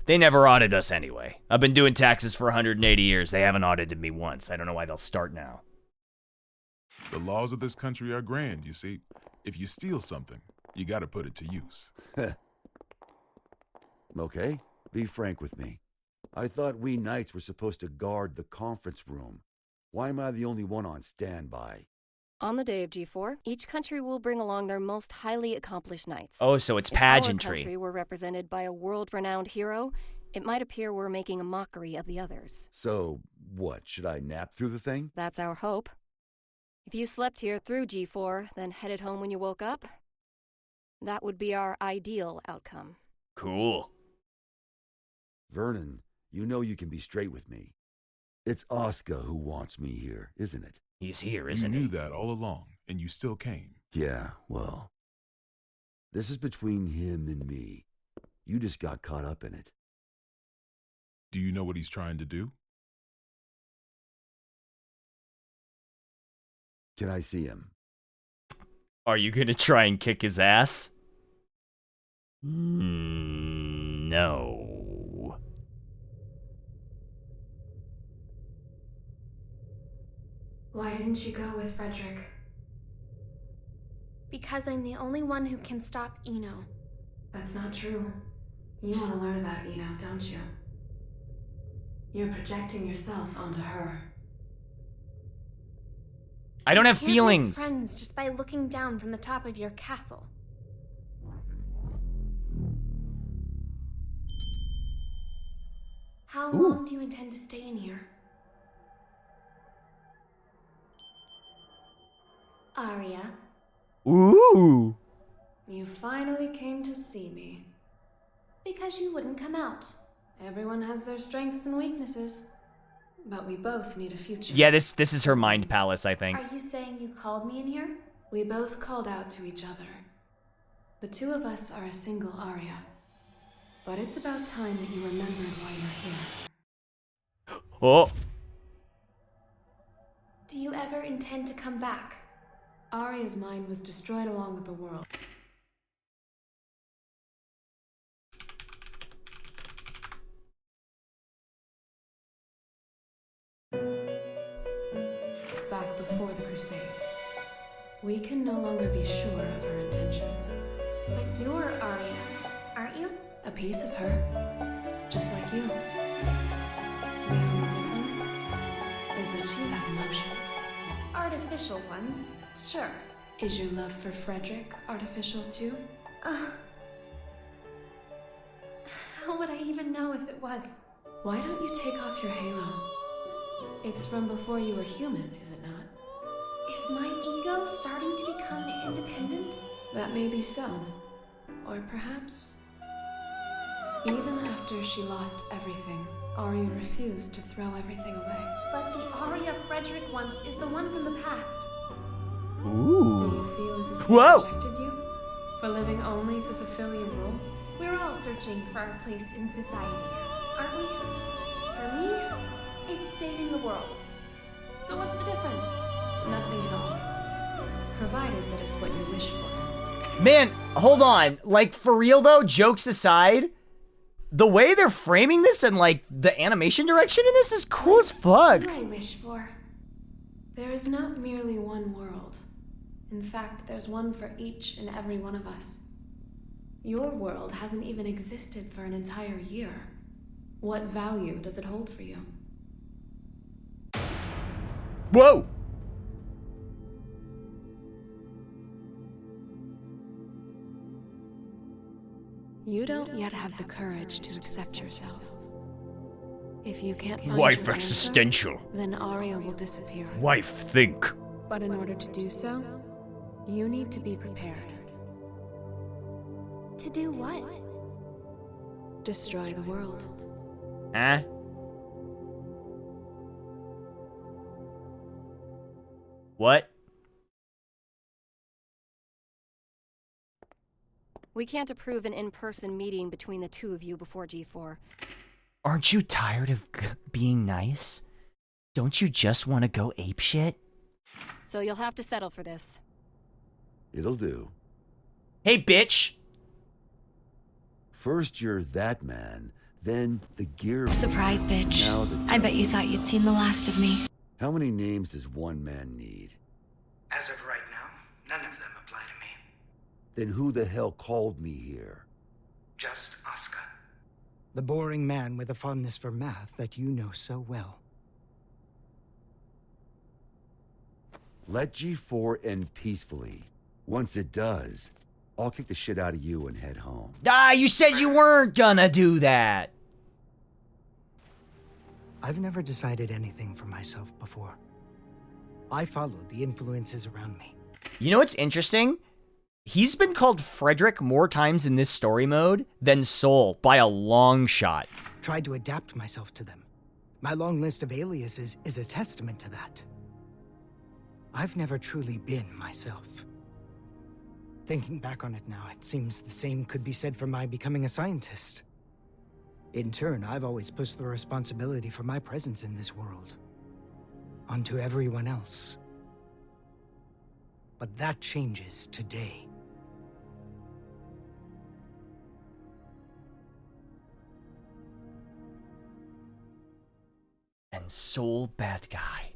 they never audited us anyway. I've been doing taxes for 180 years. They haven't audited me once. I don't know why they'll start now. The laws of this country are grand, you see. If you steal something, you gotta put it to use. Okay, be frank with me. I thought we knights were supposed to guard the conference room. Why am I the only one on standby? On the day of G4, each country will bring along their most highly accomplished knights. Oh, so it's If pageantry. our country were represented by a world-renowned hero, it might appear we're making a mockery of the others. So, what, should I nap through the thing? That's our hope. If you slept here through G4, then headed home when you woke up, that would be our ideal outcome. Cool. Vernon, you know you can be straight with me. It's Oscar who wants me here, isn't it? He's here, isn't he? he? You knew that all along, and you still came. Yeah, well, this is between him and me. You just got caught up in it. Do you know what he's trying to do? Can I see him? Are you gonna try and kick his ass? No. Why didn't you go with Frederick? Because I'm the only one who can stop Eno. That's not true. You want to learn about Eno, don't you? You're projecting yourself onto her. I don't have Can't make feelings. friends just by looking down from the top of your castle. How long do you intend to stay in here? Arya. Ooh. You finally came to see me. Because you wouldn't come out. Everyone has their strengths and weaknesses. But we both need a future. Yeah, this is her mind palace, I think. Are you saying you called me in here? We both called out to each other. The two of us are a single Arya. But it's about time that you remembered why you're here. Oh. Do you ever intend to come back? Arya's mind was destroyed along with the world. Back before the Crusades. We can no longer be sure of her intentions. But you're Arya, aren't you? A piece of her, just like you. The only difference is that you have emotions. Artificial ones, sure. Is your love for Frederick artificial too? How would I even know if it was? Why don't you take off your halo? It's from before you were human, is it not? Is my ego starting to become independent? That may be so. Or perhaps... Even after she lost everything, Arya refused to throw everything away. But the Arya Frederick once is the one from the past. Ooh. Do you feel as if he Whoa. rejected you? For living only to fulfill your role? We're all searching for our place in society, aren't we? For me, it's saving the world. So what's the difference? Nothing at all. Provided that it's what you wish for. Man, hold on. Like, for real though, jokes aside, the way they're framing this and like the animation direction in this is cool as fuck. What do I wish for? There is not merely one world. In fact, there's one for each and every one of us. Your world hasn't even existed for an entire year. What value does it hold for you? Whoa! You don't yet have the courage to accept yourself. If you can't find Wife your answer, existential. then Arya will disappear. Wife think. But in order to do so, you need to be prepared. To do what? Destroy the world. Huh? What? We can't approve an in-person meeting between the two of you before G4. Aren't you tired of being nice? Don't you just want to go apeshit? So you'll have to settle for this. It'll do. Hey, bitch! First you're that man, then the gear. Surprise, bitch. Now the I bet you thought you'd seen the last of me. How many names does one man need? As of right now, none of them apply to me. Then who the hell called me here? Just Asuka. The boring man with a fondness for math that you know so well. Let G4 end peacefully. Once it does, I'll kick the shit out of you and head home. Ah, you said you weren't gonna do that! I've never decided anything for myself before. I followed the influences around me. You know what's interesting? He's been called Frederick more times in this story mode than Soul by a long shot. Tried to adapt myself to them. My long list of aliases is a testament to that. I've never truly been myself. Thinking back on it now, it seems the same could be said for my becoming a scientist. In turn, I've always pushed the responsibility for my presence in this world onto everyone else. But that changes today. And Soul bad guy.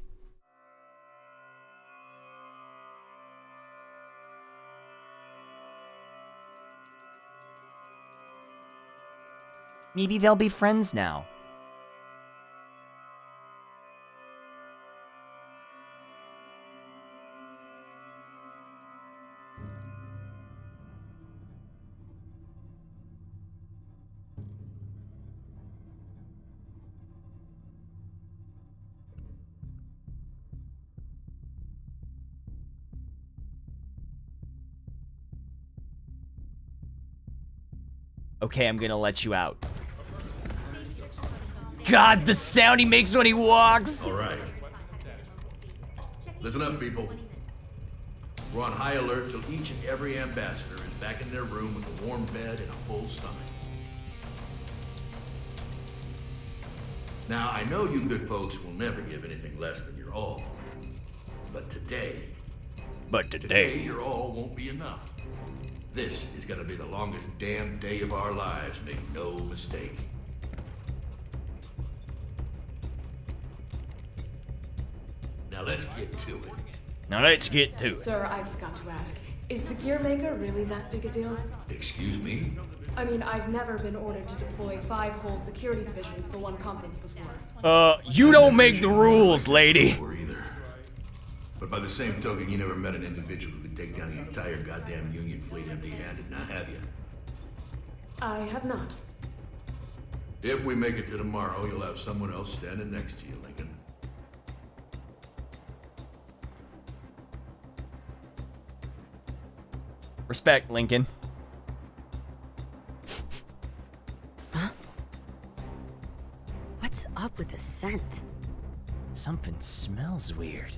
Maybe they'll be friends now. Okay, I'm gonna let you out. God, the sound he makes when he walks! All right. Listen up, people. We're on high alert till each and every ambassador is back in their room with a warm bed and a full stomach. Now, I know you good folks will never give anything less than your all. But today... your all won't be enough. This is gonna be the longest damn day of our lives, make no mistake. Now let's get to it. Sir, I've got to ask, is the gear maker really that big a deal? Excuse me? I mean, I've never been ordered to deploy 5 whole security divisions for one conference before. You don't make the rules, lady. But by the same token, you never met an individual who could take down the entire goddamn Union fleet empty-handed, now have you? I have not. If we make it to tomorrow, you'll have someone else standing next to you, Lincoln. Respect, Lincoln. Huh? What's up with the scent? Something smells weird.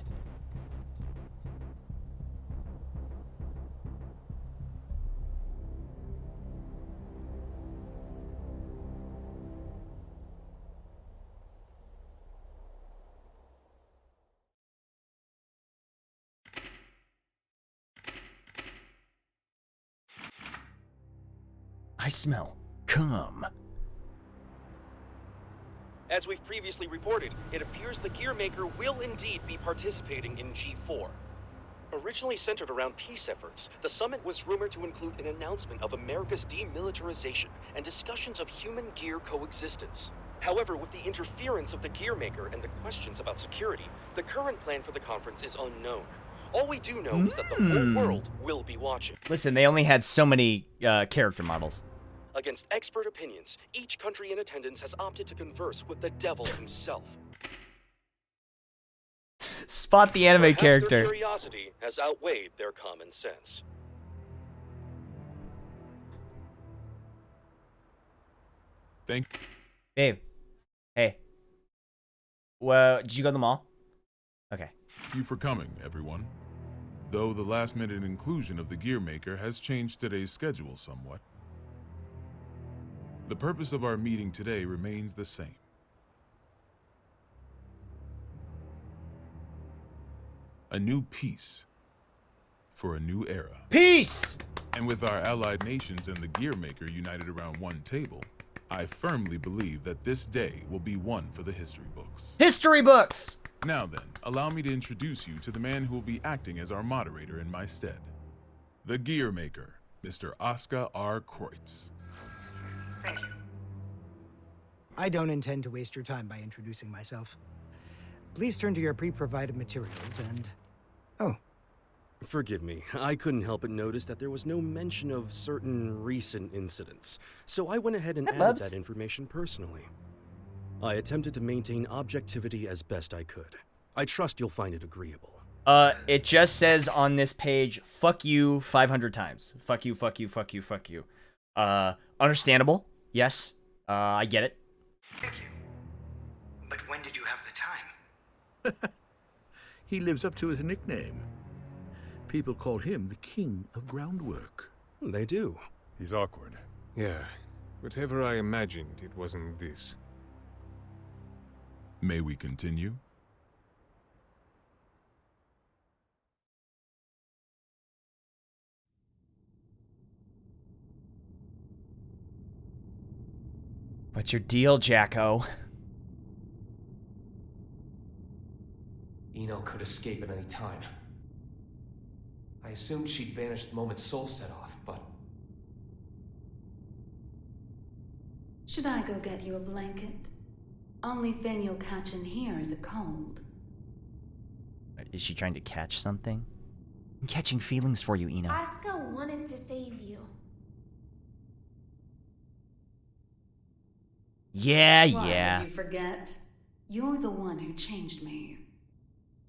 I smell cum. As we've previously reported, it appears the Gearmaker will indeed be participating in G4. Originally centered around peace efforts, the summit was rumored to include an announcement of America's demilitarization and discussions of human-gear coexistence. However, with the interference of the Gearmaker and the questions about security, the current plan for the conference is unknown. All we do know is that the whole world will be watching. Listen, they only had so many character models. Against expert opinions, each country in attendance has opted to converse with the devil himself. Spot the anime Perhaps character. Their curiosity has outweighed their common sense. Thank Babe. Hey. Well, did you go to the mall? Okay. you for coming, everyone. Though the last-minute inclusion of the Gearmaker has changed today's schedule somewhat. The purpose of our meeting today remains the same. A new peace for a new era. Peace! And with our allied nations and the Gearmaker united around one table, I firmly believe that this day will be one for the history books. History books! Now then, allow me to introduce you to the man who will be acting as our moderator in my stead. The Gearmaker, Mr. Oscar R. Kreutz. Thank you. I don't intend to waste your time by introducing myself. Please turn to your pre-provided materials and... Oh. Forgive me, I couldn't help but notice that there was no mention of certain recent incidents, so I went ahead and added that information personally. I attempted to maintain objectivity as best I could. I trust you'll find it agreeable. It just says on this page, fuck you 500 times. Fuck you, fuck you, fuck you, fuck you. Understandable. Yes. I get it. Thank you. But when did you have the time? He lives up to his nickname. People call him the King of Groundwork. They do. He's awkward. Yeah. Whatever I imagined, it wasn't this. May we continue? What's your deal, Jacko? Eno could escape at any time. I assumed she'd vanished the moment Soul set off, but... Should I go get you a blanket? Only thing you'll catch in here is a cold. Is she trying to catch something? I'm catching feelings for you, Eno. Asuka wanted to save you. Yeah, Why, yeah. did you forget? You're the one who changed me.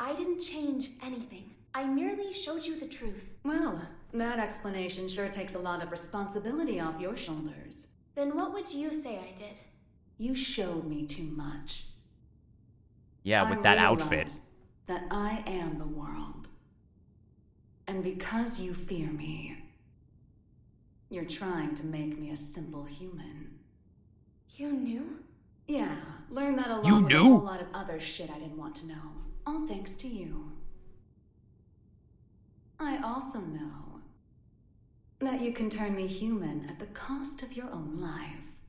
I didn't change anything. I merely showed you the truth. Well, that explanation sure takes a lot of responsibility off your shoulders. Then what would you say I did? You showed me too much. Yeah, with that outfit. realized that I am the world. And because you fear me, you're trying to make me a simple human. You knew? Yeah, learned that along You with a knew? whole lot of other shit I didn't want to know. All thanks to you. I also know that you can turn me human at the cost of your own life.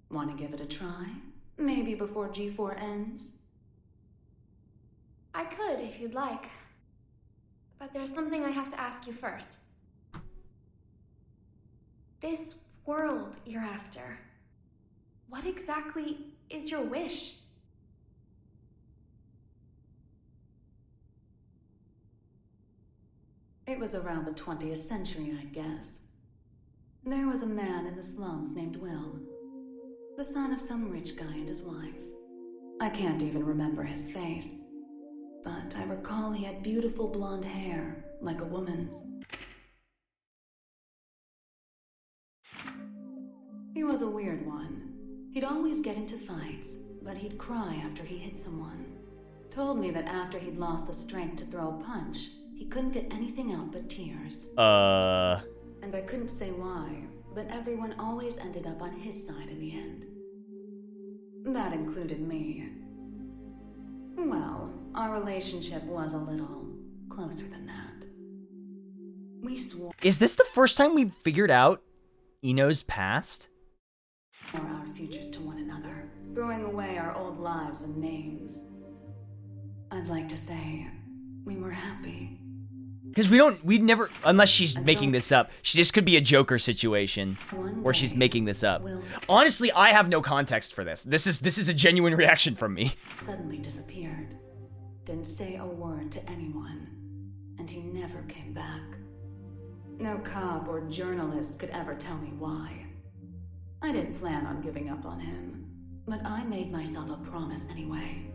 Want to give it a try? Maybe before G4 ends? I could if you'd like. But there's something I have to ask you first. This world you're after, what exactly is your wish? It was around the 20th century, I guess. There was a man in the slums named Will, the son of some rich guy and his wife. I can't even remember his face, but I recall he had beautiful blonde hair, like a woman's. He was a weird one. He'd always get into fights, but he'd cry after he hit someone. Told me that after he'd lost the strength to throw a punch, he couldn't get anything out but tears. And I couldn't say why, but everyone always ended up on his side in the end. That included me. Well, our relationship was a little closer than that. We swore Is this the first time we've figured out Eno's past? our futures to one another, throwing away our old lives and names. I'd like to say we were happy. Because we'd never, unless she's making this up. This could be a Joker situation where she's making this up. Honestly, I have no context for this. This is a genuine reaction from me. Suddenly disappeared. Didn't say a word to anyone. And he never came back. No cop or journalist could ever tell me why. I didn't plan on giving up on him, but I made myself a promise anyway.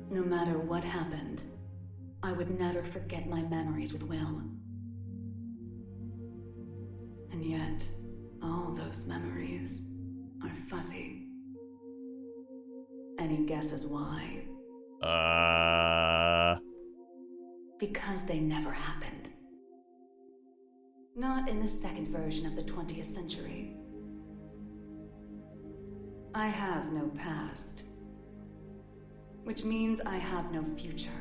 No matter what happened, I would never forget my memories with Will. And yet, all those memories are fuzzy. Any guesses why? Because they never happened. Not in the second version of the 20th century. I have no past. Which means I have no future.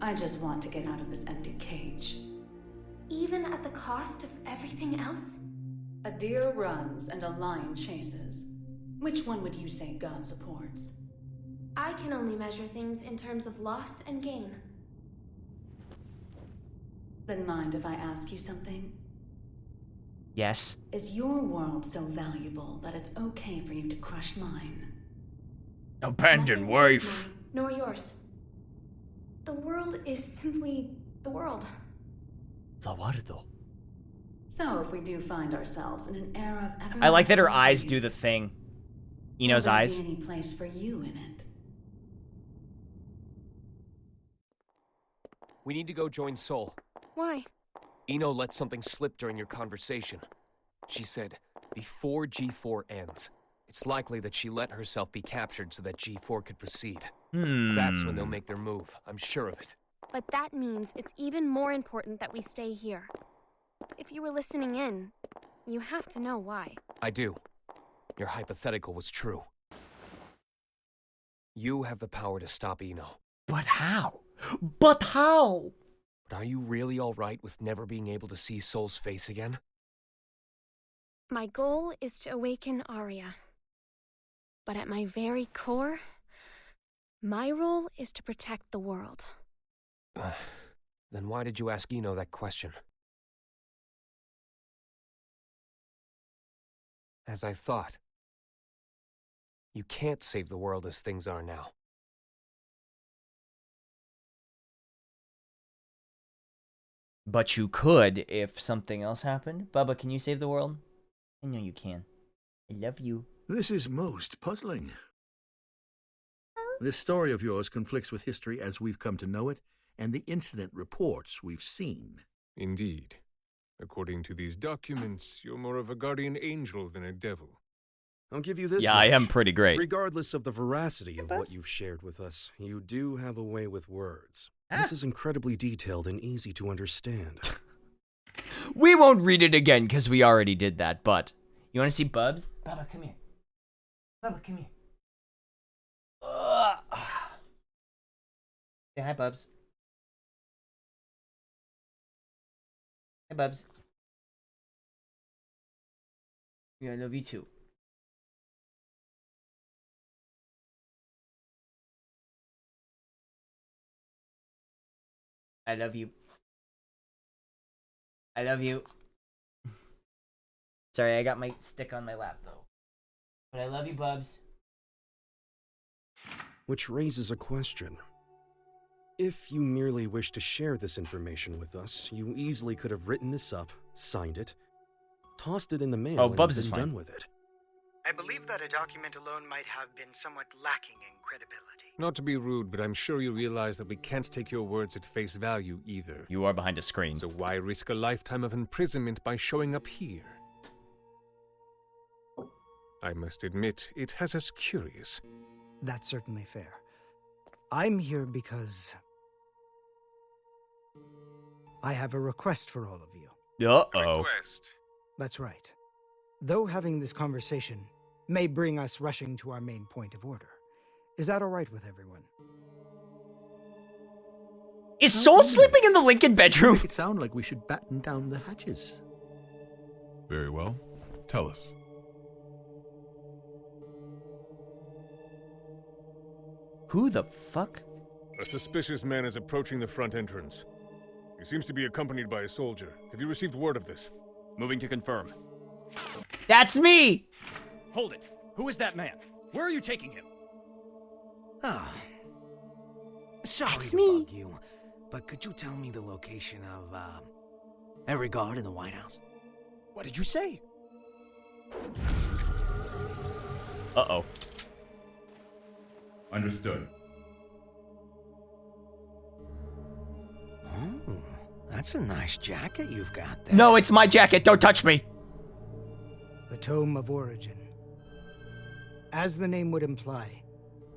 I just want to get out of this empty cage. Even at the cost of everything else? A deer runs and a lion chases. Which one would you say God supports? I can only measure things in terms of loss and gain. Then mind if I ask you something? Yes. Is your world so valuable that it's okay for you to crush mine? Abandoned wife. Nor yours. The world is simply the world. So if we do find ourselves in an era of everlasting I like that her eyes peace, do the thing. will Eno's there be eyes. any place for you in it? We need to go join Sol. Why? Eno let something slip during your conversation. She said, before G4 ends. It's likely that she let herself be captured so that G4 could proceed. That's when they'll make their move. I'm sure of it. But that means it's even more important that we stay here. If you were listening in, you have to know why. I do. Your hypothetical was true. You have the power to stop Eno. But how? But how? But are you really all right with never being able to see Sol's face again? My goal is to awaken Arya. But at my very core, my role is to protect the world. Then why did you ask Eno that question? As I thought. You can't save the world as things are now. But you could if something else happened. Bubba, can you save the world? I know you can. I love you. This is most puzzling. This story of yours conflicts with history as we've come to know it, and the incident reports we've seen. Indeed. According to these documents, you're more of a guardian angel than a devil. I'll give you this Yeah, I much. am pretty great. Regardless of the veracity of what you've shared with us, you do have a way with words. This is incredibly detailed and easy to understand. We won't read it again because we already did that, but you want to see Bubs? Bubba, come here. Bubba, come here. Say hi, Bubs. Hi, Bubs. Yeah, I love you too. I love you. I love you. Sorry, I got my stick on my lap, though. But I love you, Bubs. Which raises a question. If you merely wish to share this information with us, you easily could have written this up, signed it, tossed it in the mail, and Bubs been is fine. done with it. I believe that a document alone might have been somewhat lacking in credibility. Not to be rude, but I'm sure you realize that we can't take your words at face value either. You are behind a screen. So why risk a lifetime of imprisonment by showing up here? I must admit, it has us curious. That's certainly fair. I'm here because I have a request for all of you. Uh-oh. That's right. Though having this conversation may bring us rushing to our main point of order, is that all right with everyone? Is Sol sleeping in the Lincoln bedroom? Make it sound like we should batten down the hatches. Very well. Tell us. Who the fuck? A suspicious man is approaching the front entrance. He seems to be accompanied by a soldier. Have you received word of this? Moving to confirm. That's me! Hold it. Who is that man? Where are you taking him? Ah. Sorry That's to me. bug you, but could you tell me the location of, every guard in the White House? What did you say? Uh-oh. Understood. Oh, that's a nice jacket you've got there. No, it's my jacket. Don't touch me. The Tome of Origin. As the name would imply,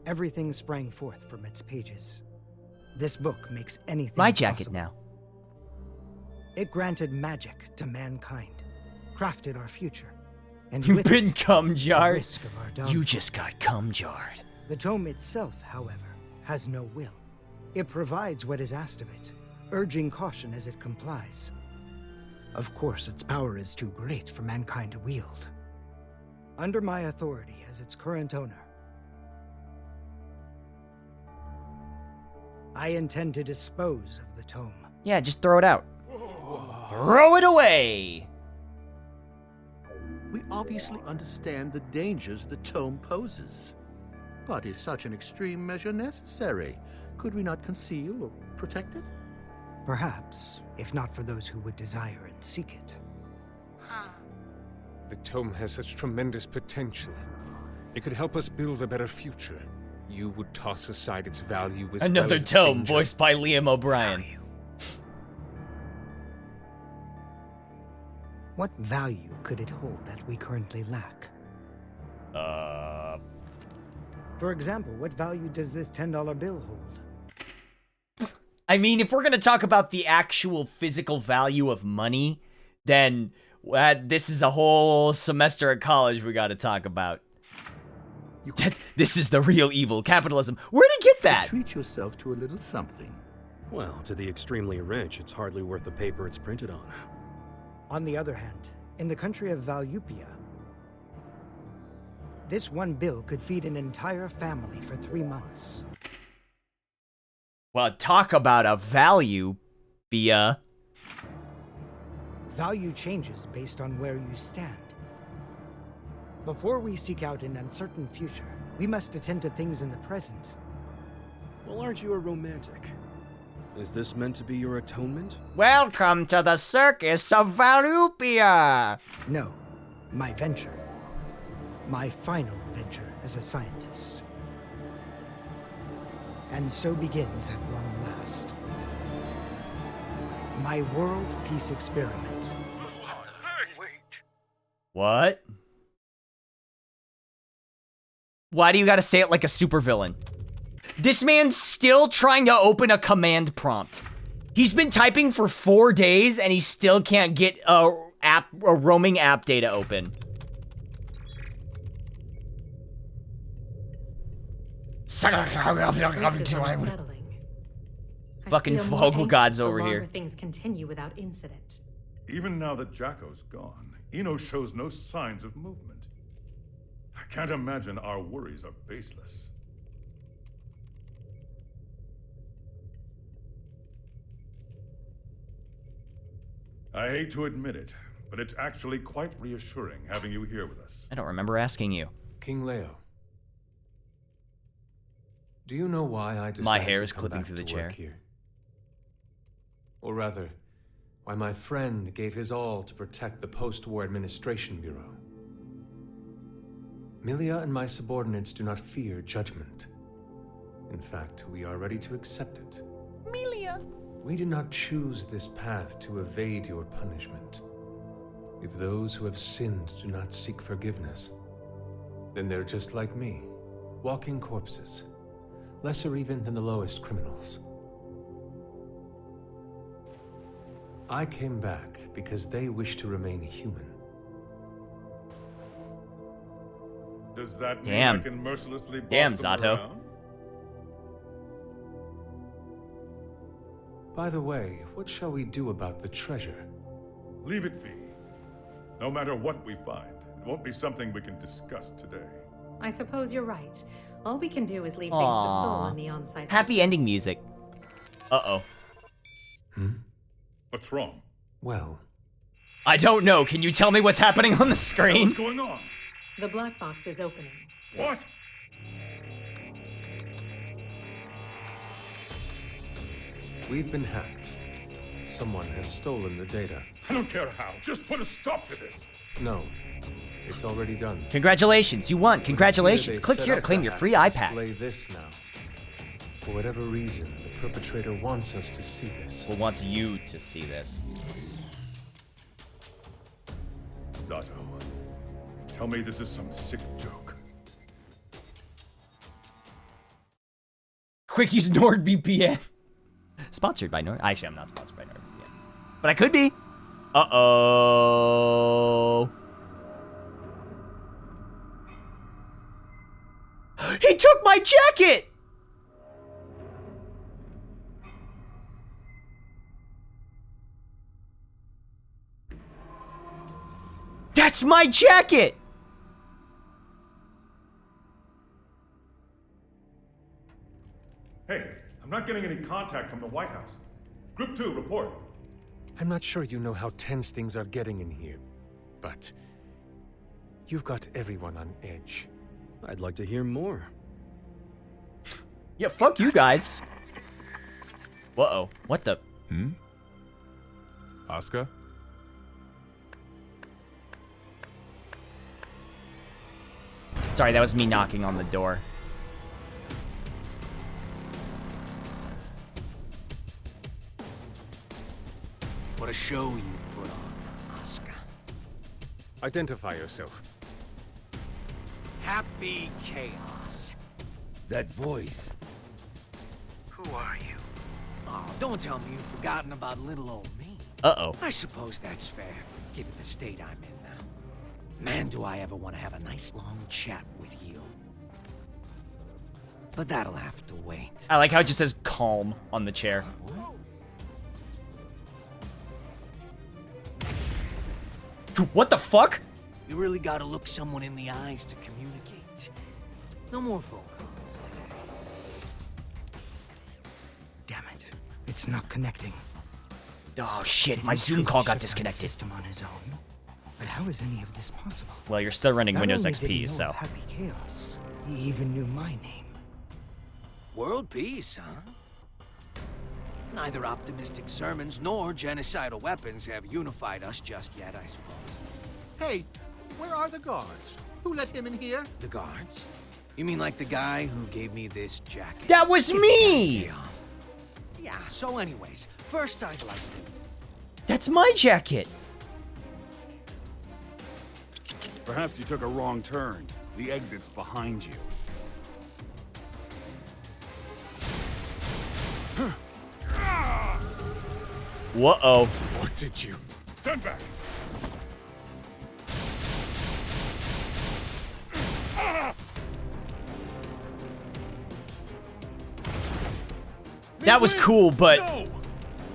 everything sprang forth from its pages. This book makes anything My jacket possible. now. It granted magic to mankind, crafted our future, and You've with been it, cum the jarred. risk of our You downfall. just got cum jarred. The tome itself, however, has no will. It provides what is asked of it, urging caution as it complies. Of course, its power is too great for mankind to wield. Under my authority as its current owner, I intend to dispose of the tome. Yeah, just throw it out. Throw it away! We obviously understand the dangers the tome poses. But is such an extreme measure necessary? Could we not conceal or protect it? Perhaps, if not for those who would desire and seek it. The tome has such tremendous potential. It could help us build a better future. You would toss aside its value as Another well as its tome danger. voiced by Liam O'Brien. What value could it hold that we currently lack? For example, what value does this $10 bill hold? I mean, if we're gonna talk about the actual physical value of money, then this is a whole semester at college we gotta talk about. This is the real evil, capitalism. Where'd he get that? Treat yourself to a little something. Well, to the extremely rich, it's hardly worth the paper it's printed on. On the other hand, in the country of Valupia, this one bill could feed an entire family for 3 months. Well, talk about a value, Bia. Value changes based on where you stand. Before we seek out an uncertain future, we must attend to things in the present. Well, aren't you a romantic? Is this meant to be your atonement? Welcome to the circus of Valupia! No, my venture. My final venture as a scientist. And so begins at long last. My world peace experiment. What? Why do you gotta say it like a supervillain? This man's still trying to open a command prompt. He's been typing for 4 days and he still can't get a roaming app data open. Fucking Vogel gods over here. Things continue without incident. Even now that Jacko's gone, Eno shows no signs of movement. I can't imagine our worries are baseless. I hate to admit it, but it's actually quite reassuring having you here with us. I don't remember asking you. King Leo. Do you know why I decided My hair is to come clipping back through the to work chair. here? Or rather, why my friend gave his all to protect the post-war administration bureau. Milia and my subordinates do not fear judgment. In fact, we are ready to accept it. Milia. We did not choose this path to evade your punishment. If those who have sinned do not seek forgiveness, then they're just like me, walking corpses, lesser even than the lowest criminals. I came back because they wish to remain human. Does that mean Damn. I can mercilessly boss Damn, them Zato. around? By the way, what shall we do about the treasure? Leave it be. No matter what we find, it won't be something we can discuss today. I suppose you're right. All we can do is leave things to Soul in the on-site. Happy ending music. Uh-oh. What's wrong? Well, I don't know. Can you tell me what's happening on the screen? What's going on? The black box is opening. What? we've been hacked. Someone has stolen the data. I don't care how. Just put a stop to this. No. It's already done. Congratulations, you won. Congratulations. Click here to claim your free iPad. Display this now. For whatever reason, the perpetrator wants us to see this. Well, wants you to see this. Zato, tell me this is some sick joke. Quick use NordVPN. Sponsored by Nord. Actually, I'm not sponsored by NordVPN. But I could be. Uh-oh. He took my jacket! That's my jacket! Hey, I'm not getting any contact from the White House. Group 2, report. I'm not sure you know how tense things are getting in here, but you've got everyone on edge. I'd like to hear more. Yeah, fuck you guys. Uh-oh. What the? Asuka? Sorry, that was me knocking on the door. What a show you've put on, Asuka. Identify yourself. Happy chaos. That voice. Who are you? Oh, don't tell me you've forgotten about little old me. Uh-oh. I suppose that's fair, given the state I'm in now. Man, do I ever want to have a nice long chat with you. But that'll have to wait. I like how it just says calm on the chair. What the fuck? You really gotta look someone in the eyes to communicate. No more phone calls today. Damn it. It's not connecting. Oh shit, my Zoom call got disconnected. System on his own. But how is any of this possible? Well, you're still running Not Windows only did he XP, know so. of Happy Chaos, he even knew my name. World peace, huh? Neither optimistic sermons nor genocidal weapons have unified us just yet, I suppose. Hey, where are the guards? Who let him in here? The guards? You mean like the guy who gave me this jacket? That was me! Yeah, so anyways, first I'd like to... That's my jacket! Perhaps you took a wrong turn. The exit's behind you. Whoa. What did you... Stand back! That was cool, but... No!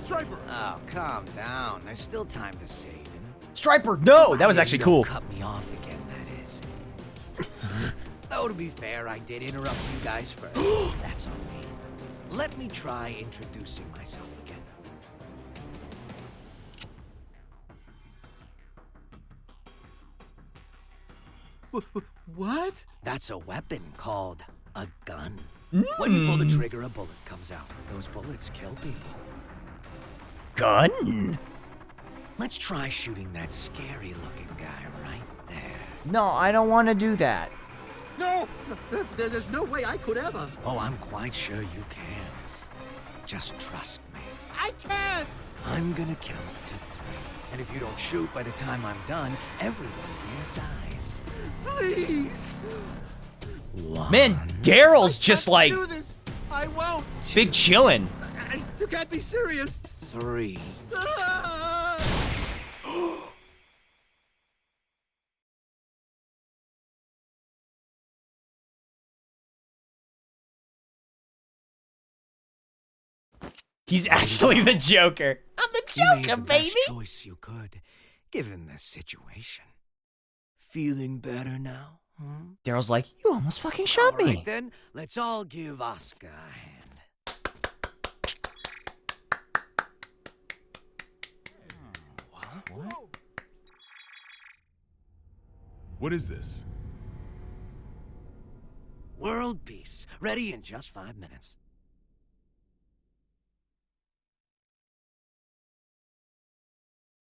Striper! Oh, calm down. There's still time to save him. Striper, no! That was actually cool. Cut me off again, that is. Though, to be fair, I did interrupt you guys first. That's on me. Let me try introducing myself again. What? That's a weapon called a gun. When you pull the trigger, a bullet comes out. Those bullets kill people. Gun? Let's try shooting that scary-looking guy right there. No, I don't want to do that. No! There's no way I could ever. Oh, I'm quite sure you can. Just trust me. I can't! I'm gonna count to 3. And if you don't shoot by the time I'm done, everyone here dies. Please! 1. Man, Daryl's just like Do this. I won't. big chillin'. You can't be serious. 3. Ah! He's actually the Joker. I'm the You made Joker, the baby. best choice you could, given the situation. Feeling better now, Daryl's like, you almost fucking shot me. All right, then, let's all give Oscar a hand. What? What is this? World peace. Ready in just 5 minutes.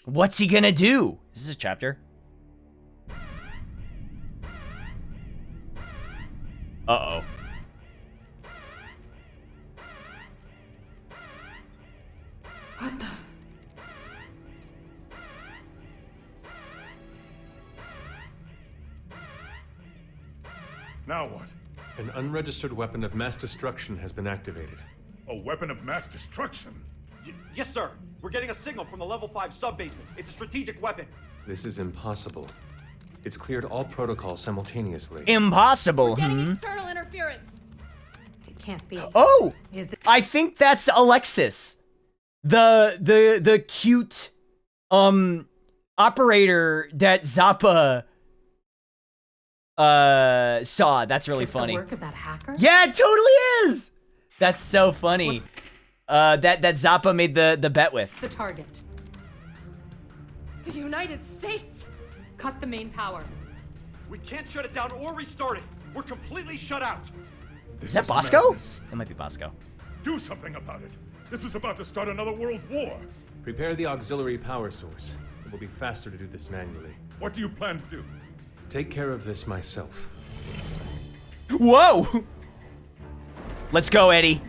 What's he gonna do? This is a chapter. Uh-oh. What the? Now what? An unregistered weapon of mass destruction has been activated. A weapon of mass destruction? Yes, sir. We're getting a signal from the level 5 sub-basement. It's a strategic weapon. This is impossible. It's cleared all protocols simultaneously. Impossible. We're getting external interference. It can't be. Oh! I think that's Alexis. The cute operator that Zappa saw. That's really funny. The work of that hacker? Yeah, it totally is. That's so funny. That Zappa made the bet with. The target. The United States. Cut the main power. We can't shut it down or restart it. We're completely shut out. Is that Bosco? It might be Bosco. Do something about it. This is about to start another world war. Prepare the auxiliary power source. It will be faster to do this manually. What do you plan to do? Take care of this myself. Whoa! Let's go, Eddie.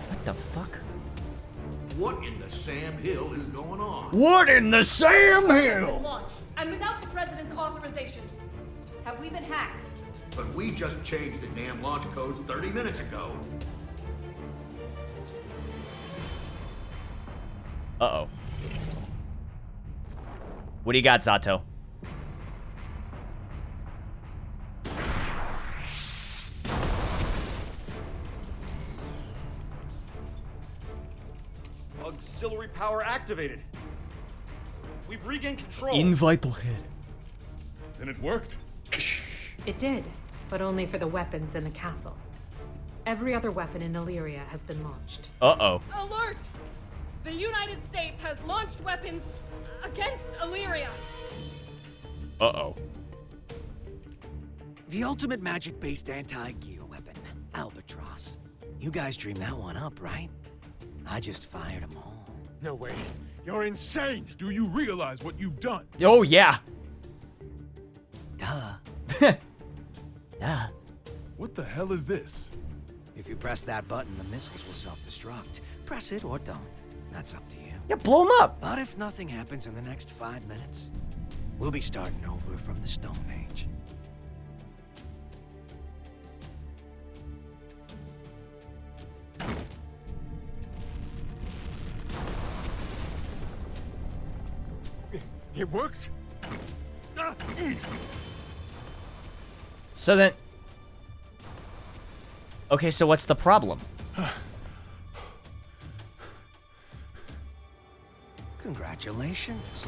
What the fuck? What in the Sam Hill is going on? What in the Sam Has Hill? been launched, and without the president's authorization. Have we been hacked? But we just changed the damn launch code 30 minutes ago. Uh-oh. What do you got, Zato? Auxiliary power activated. We've regained control. In vital head. Then it worked? It did, but only for the weapons in the castle. Every other weapon in Illyria has been launched. Uh-oh. Alert! The United States has launched weapons against Illyria. Uh-oh. The ultimate magic-based anti-gear weapon, Albatross. You guys dreamed that one up, right? I just fired them all. No way. You're insane. Do you realize what you've done? Oh, yeah. Duh. Duh. What the hell is this? If you press that button, the missiles will self-destruct. Press it or don't. That's up to you. Yeah, blow them up. But if nothing happens in the next 5 minutes, we'll be starting over from the Stone Age. It worked? So then... Okay, so what's the problem? Congratulations.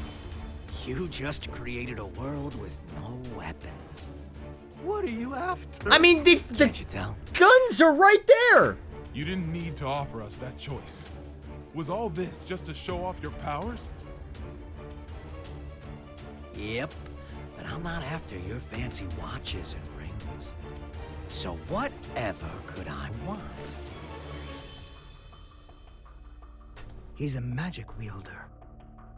You just created a world with no weapons. What are you after? I mean, the Can't you tell? guns are right there. You didn't need to offer us that choice. Was all this just to show off your powers? Yep, but I'm not after your fancy watches and rings. So whatever could I want? He's a magic wielder,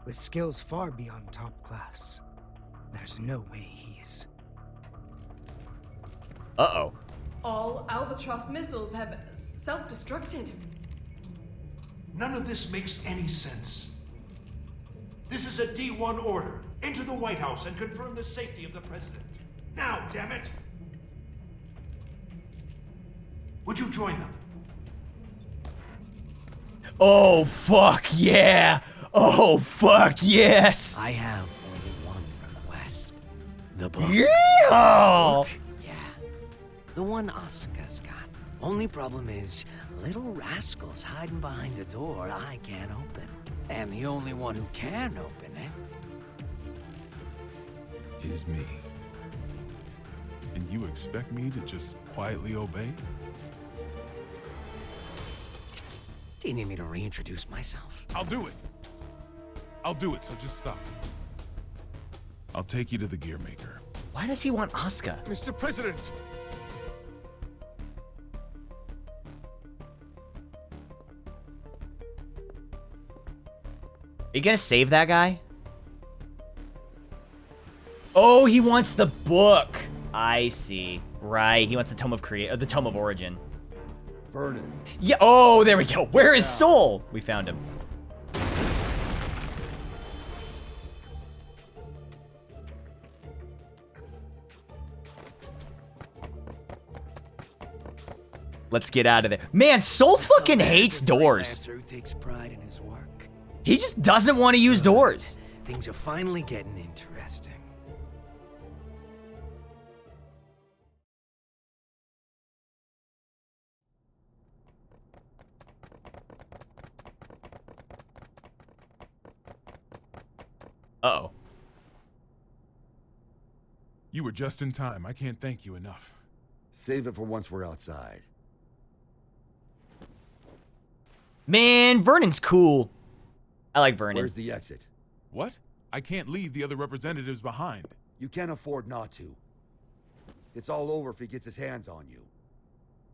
with skills far beyond top class. There's no way he's... Uh-oh. All Albatross missiles have self-destructed. None of this makes any sense. This is a D1 order. Enter the White House and confirm the safety of the president. Now, damn it! Would you join them? Oh, fuck yeah. Oh, fuck yes. I have only one request. The book. Yeah! Yeah. The one Asuka's got. Only problem is, little rascal's hiding behind a door I can't open. And the only one who can open it is me. And you expect me to just quietly obey? Do you need me to reintroduce myself? I'll do it. I'll do it, so just stop. I'll take you to the gear maker. Why does he want Asuka? Mr. President! Are you gonna save that guy? Oh, he wants the book. I see. Right, he wants the Tome of the Tome of Origin. Vernon. Yeah. Oh, there we go. Where is Soul? We found him. Let's get out of there. Man, Soul fucking hates doors. Who takes pride in his work. He just doesn't want to use doors. Things are finally getting interesting. Uh-oh. You were just in time. I can't thank you enough. Save it for once we're outside. Man, Vernon's cool. I like Vernon. Where's the exit? What? I can't leave the other representatives behind. You can't afford not to. It's all over if he gets his hands on you.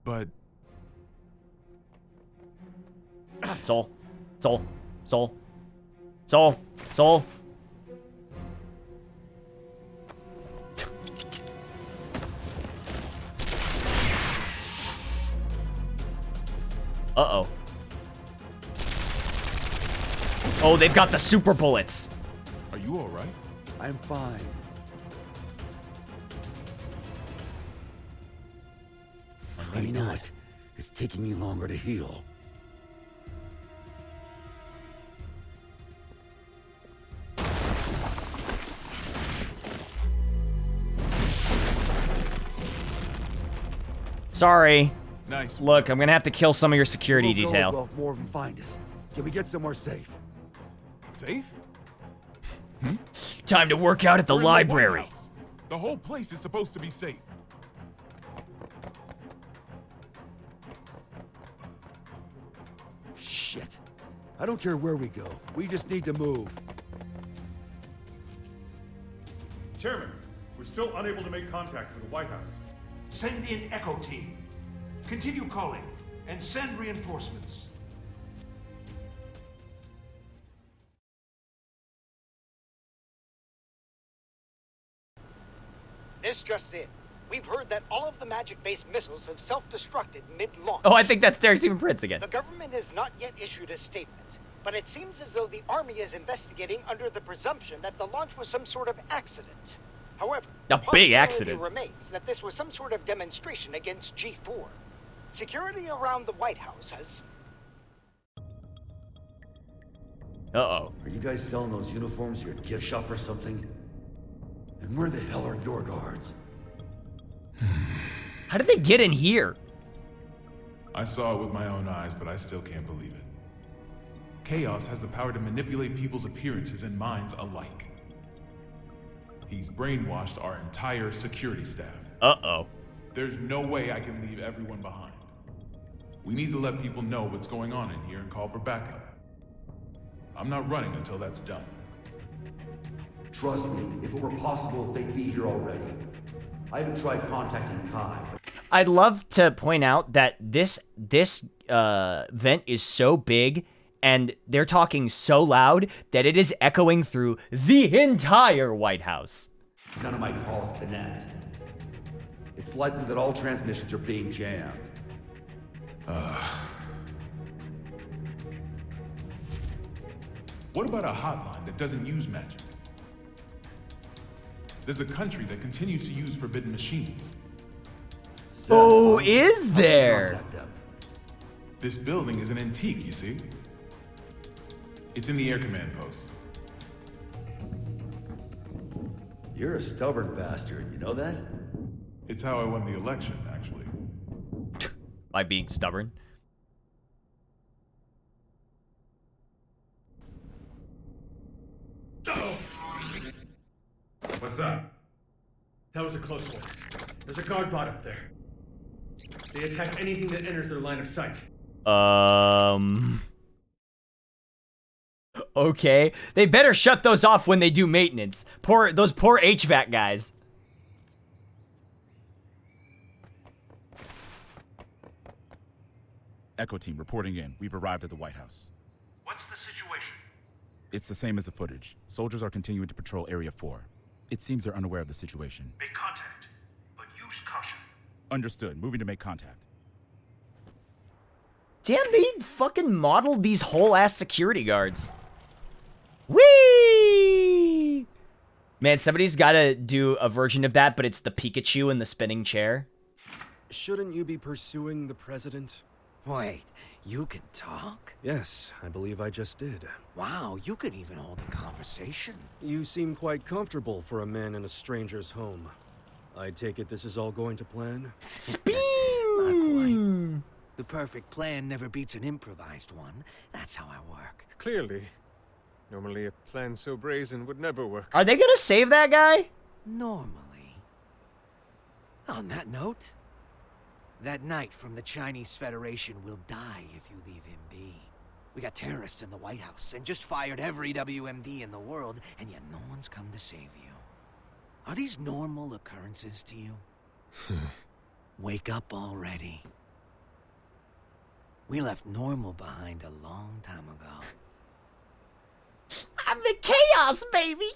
But... Soul. Soul. Soul. Soul. Soul. Uh-oh. Oh, they've got the super bullets. Are you all right? I'm fine. I know it. It's taking me longer to heal. Sorry. Nice. Look, I'm gonna have to kill some of your security detail. Well, if more of them find us. Can we get somewhere safe? Safe? Time to work out at the library. The whole place is supposed to be safe. Shit. I don't care where we go. We just need to move. Chairman, we're still unable to make contact with the White House. Send in Echo Team. Continue calling and send reinforcements. This just in. We've heard that all of the magic-based missiles have self-destructed mid-launch. Oh, I think that's Derek Stephen Prince again. The government has not yet issued a statement, but it seems as though the Army is investigating under the presumption that the launch was some sort of accident. However, a big accident remains that this was some sort of demonstration against G4. Security around the White House has... Uh-oh. Are you guys selling those uniforms at your gift shop or something? And where the hell are your guards? How did they get in here? I saw it with my own eyes, but I still can't believe it. Chaos has the power to manipulate people's appearances and minds alike. He's brainwashed our entire security staff. Uh-oh. There's no way I can leave everyone behind. We need to let people know what's going on in here and call for backup. I'm not running until that's done. Trust me, if it were possible, they'd be here already. I haven't tried contacting Kai, but... I'd love to point out that this vent is so big and they're talking so loud that it is echoing through the entire White House. None of my calls connect. It's likely that all transmissions are being jammed. What about a hotline that doesn't use magic? There's a country that continues to use forbidden machines. Oh, is there? This building is an antique, you see? It's in the air command post. You're a stubborn bastard, you know that? It's how I won the election, actually. By being stubborn. What's up? That was a close one. There's a guard bot up there. They attack anything that enters their line of sight. Okay. They better shut those off when they do maintenance. Those poor HVAC guys. Echo team reporting in. We've arrived at the White House. What's the situation? It's the same as the footage. Soldiers are continuing to patrol Area 4. It seems they're unaware of the situation. Make contact, but use caution. Understood. Moving to make contact. Damn, they fucking modeled these whole-ass security guards. Whee! Man, somebody's gotta do a version of that, but it's the Pikachu in the spinning chair. Shouldn't you be pursuing the president? Wait, you can talk? Yes, I believe I just did. Wow, you can even hold a conversation. You seem quite comfortable for a man in a stranger's home. I take it this is all going to plan? Spin! Not quite. The perfect plan never beats an improvised one. That's how I work. Clearly. Normally a plan so brazen would never work. Are they gonna save that guy? Normally. On that note, that knight from the Chinese Federation will die if you leave him be. We got terrorists in the White House and just fired every WMD in the world, and yet no one's come to save you. Are these normal occurrences to you? Wake up already. We left normal behind a long time ago. I'm the chaos, baby!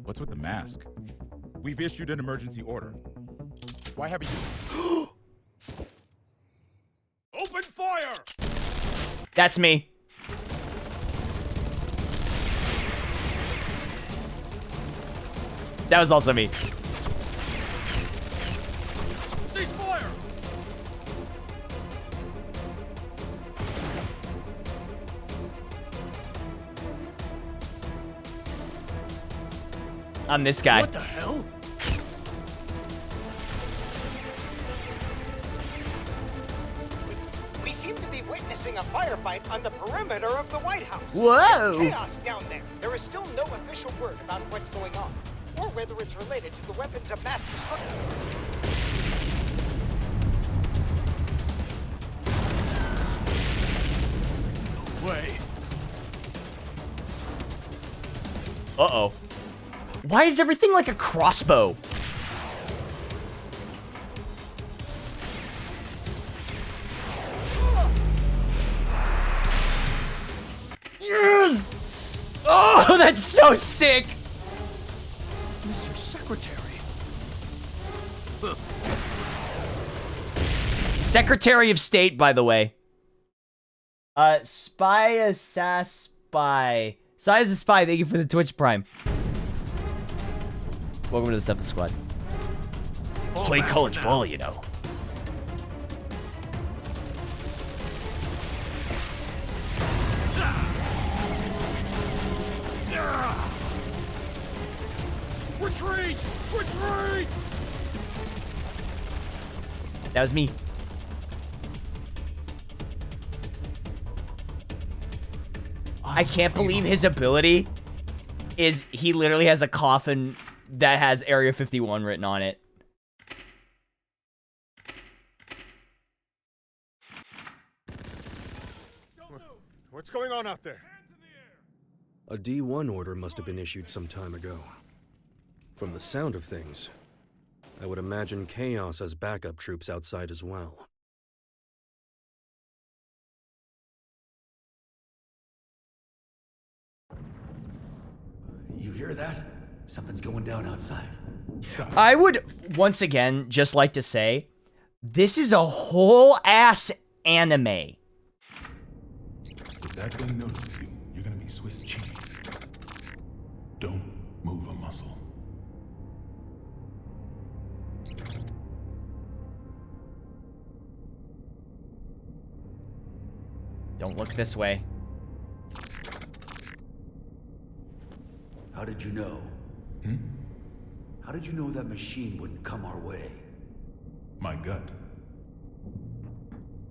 What's with the mask? We've issued an emergency order. Why haven't you... Open fire! That's me. That was also me. Cease fire! I'm this guy. What the hell? We seem to be witnessing a firefight on the perimeter of the White House. Whoa! There's chaos down there. There is still no official word about what's going on, or whether it's related to the weapons of mass destruction. Way. Uh-oh. Why is everything like a crossbow? Yes! Oh, that's so sick! Mr. Secretary. Secretary of State, by the way. Spy Assass Spy. Size a Spy, thank you for the Twitch Prime. Welcome to the 7th Squad. Play college ball, you know. Retreat! Retreat! That was me. I can't believe his ability is he literally has a coffin that has Area 51 written on it. What's going on out there? A D1 order must have been issued some time ago. From the sound of things, I would imagine Chaos has backup troops outside as well. You hear that? Something's going down outside. I would, once again, just like to say, This is a whole ass anime. If that thing notices you, you're gonna be Swiss cheese. Don't move a muscle. Don't look this way. How did you know? How did you know that machine wouldn't come our way? My gut.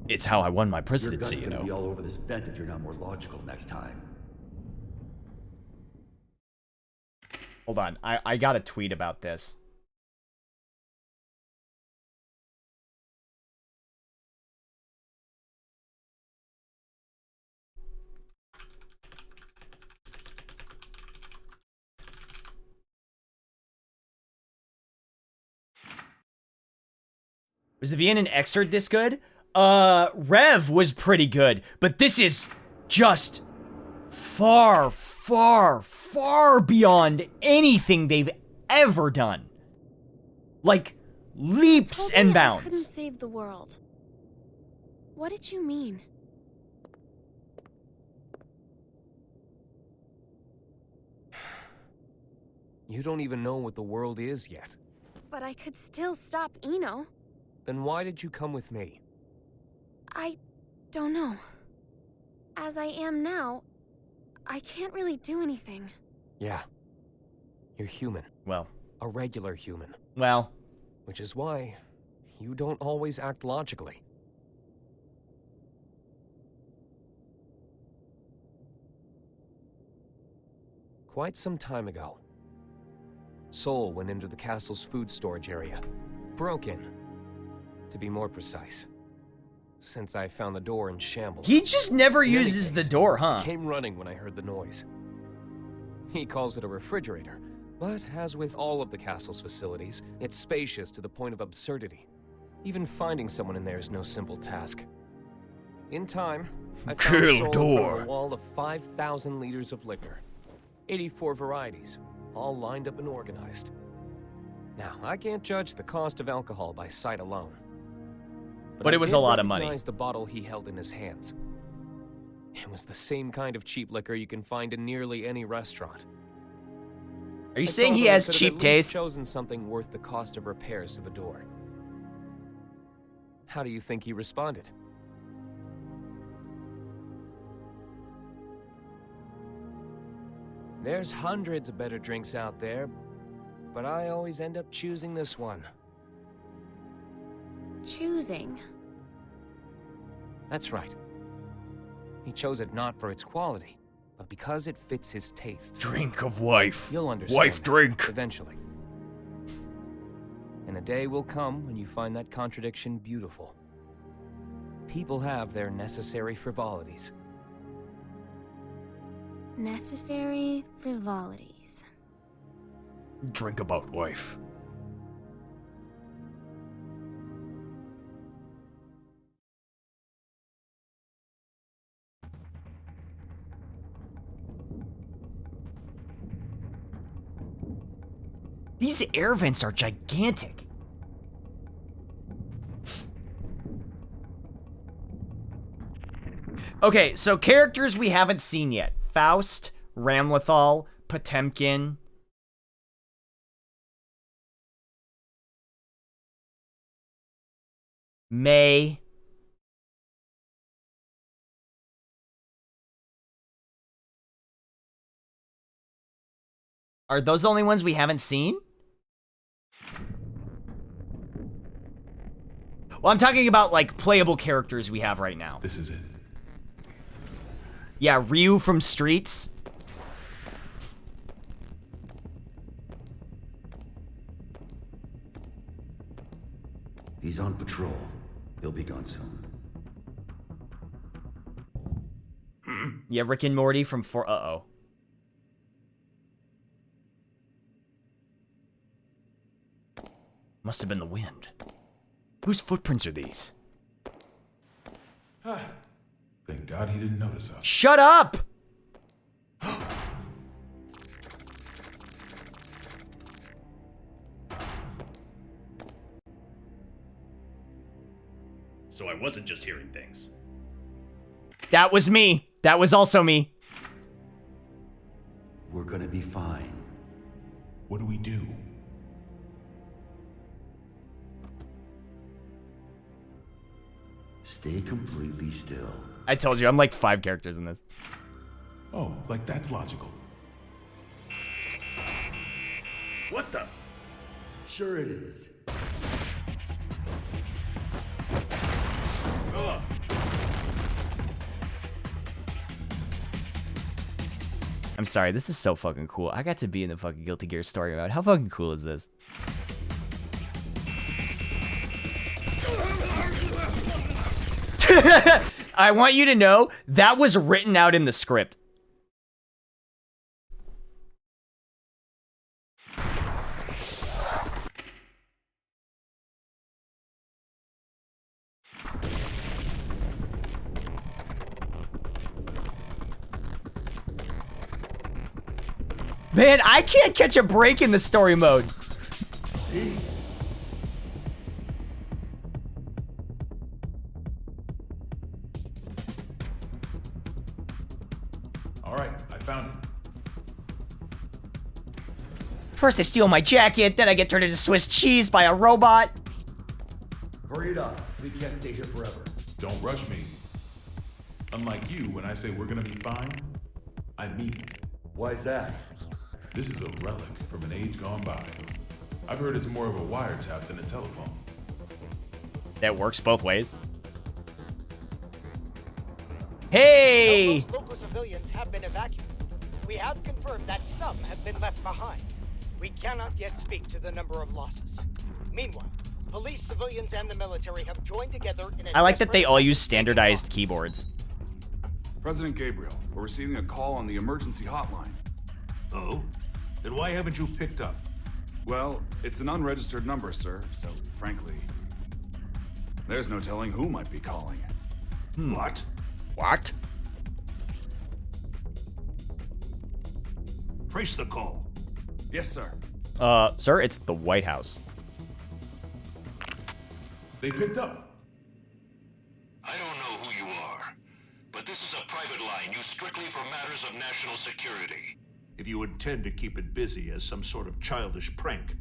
It's how I won my presidency, Your gut's gonna be all over this vent if you're not more logical next time. Hold on, I got a tweet about this. Was the Vienna excerpt this good? Rev was pretty good, but this is just far, far, far beyond anything they've ever done. Like, leaps and bounds. I couldn't save the world. What did you mean? You don't even know what the world is yet. But I could still stop Eno. Then why did you come with me? I don't know. As I am now, I can't really do anything. Yeah. You're human. Well. A regular human. Well. Which is why you don't always act logically. Quite some time ago, Sol went into the castle's food storage area. Broke in, to be more precise. Since I found the door in shambles. He just never uses the door, huh? I came running when I heard the noise. He calls it a refrigerator, but as with all of the castle's facilities, it's spacious to the point of absurdity. Even finding someone in there is no simple task. In time, I found Sol in front of a wall of 5,000 liters of liquor. 84 varieties, all lined up and organized. Now, I can't judge the cost of alcohol by sight alone. But it was a lot of money. I recognized the bottle he held in his hands. It was the same kind of cheap liquor you can find in nearly any restaurant. Are you saying he has cheap taste? Chosen something worth the cost of repairs to the door. How do you think he responded? There's hundreds of better drinks out there, but I always end up choosing this one. Choosing? That's right. He chose it not for its quality, but because it fits his tastes. Drink of wife. You'll understand. Wife drink. Eventually. And a day will come when you find that contradiction beautiful. People have their necessary frivolities. Necessary frivolities. Drink about wife. These air vents are gigantic. Okay, so characters we haven't seen yet. Faust, Ramlethal, Potemkin. May. Are those the only ones we haven't seen? Well, I'm talking about, like, playable characters we have right now. This is it. Yeah, Ryu from Streets. He's on patrol. He'll be gone soon. Yeah, Rick and Morty from Uh-oh. Must have been the wind. Whose footprints are these? Thank God he didn't notice us. Shut up! so I wasn't just hearing things. That was me. That was also me. We're gonna be fine. What do we do? Stay completely still. I told you, I'm like 5 characters in this. Oh, like that's logical. What the? Sure it is. Ugh. I'm sorry, this is so fucking cool. I got to be in the fucking Guilty Gear story mode. How fucking cool is this? I want you to know that was written out in the script. Man, I can't catch a break in the story mode. See? All right, I found it. First I steal my jacket, then I get turned into Swiss cheese by a robot. Hurry it up. We can't stay here forever. Don't rush me. Unlike you, when I say we're gonna be fine, I mean it. Why's that? This is a relic from an age gone by. I've heard it's more of a wiretap than a telephone. That works both ways. Hey! Most local civilians have been evacuated. We have confirmed that some have been left behind. We cannot yet speak to the number of losses. Meanwhile, police, civilians, and the military have joined together in a I like that they all use standardized keyboards. President Gabriel, we're receiving a call on the emergency hotline. Oh? Then why haven't you picked up? Well, it's an unregistered number, sir, so frankly, there's no telling who might be calling. What? What? Trace the call. Yes, sir. Sir, it's the White House. They picked up. I don't know who you are, but this is a private line used strictly for matters of national security. If you intend to keep it busy as some sort of childish prank,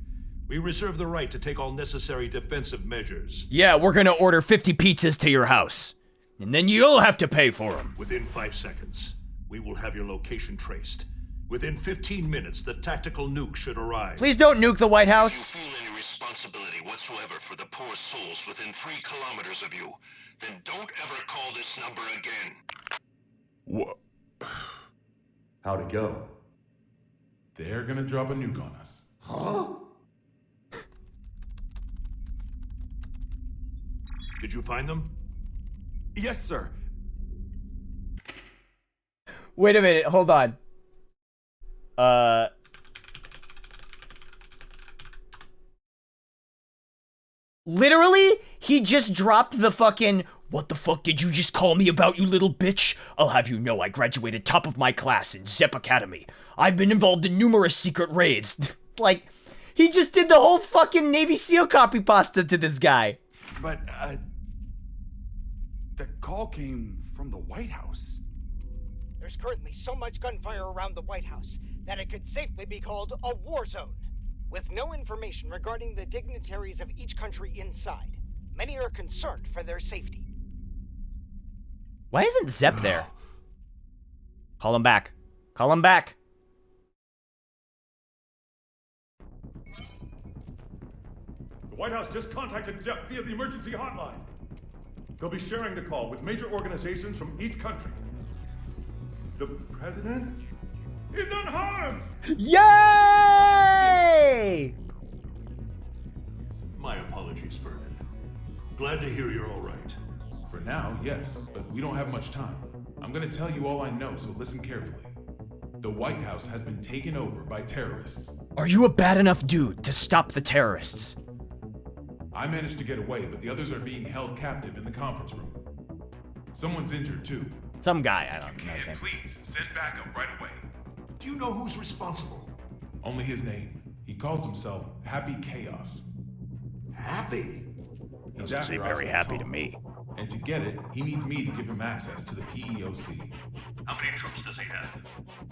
we reserve the right to take all necessary defensive measures. Yeah, we're gonna order 50 pizzas to your house. And then you'll have to pay for them. Within 5 seconds, we will have your location traced. Within 15 minutes, the tactical nuke should arrive. Please don't nuke the White House. If you feel any responsibility whatsoever for the poor souls within 3 kilometers of you, then don't ever call this number again. What? How'd it go? They're gonna drop a nuke on us. Huh? Did you find them? Yes, sir. Wait a minute, hold on. Literally, he just dropped the fucking, "What the fuck did you just call me about, you little bitch? I'll have you know I graduated top of my class in Zep Academy. I've been involved in numerous secret raids." Like, he just did the whole fucking Navy SEAL copy pasta to this guy. But, the call came from the White House. There's currently so much gunfire around the White House that it could safely be called a war zone. With no information regarding the dignitaries of each country inside, many are concerned for their safety. Why isn't Zep there? Call him back. Call him back. The White House just contacted Zep via the emergency hotline. They'll be sharing the call with major organizations from each country. The president is unharmed! Yay! My apologies, Vernon. Glad to hear you're all right. For now, yes, but we don't have much time. I'm gonna tell you all I know, so listen carefully. The White House has been taken over by terrorists. Are you a bad enough dude to stop the terrorists? I managed to get away, but the others are being held captive in the conference room. Someone's injured too. Some guy, I don't know his name. Please, send backup right away. Do you know who's responsible? Only his name. He calls himself Happy Chaos. Happy? Doesn't seem very happy to me. And to get it, he needs me to give him access to the PEOC. How many troops does he have?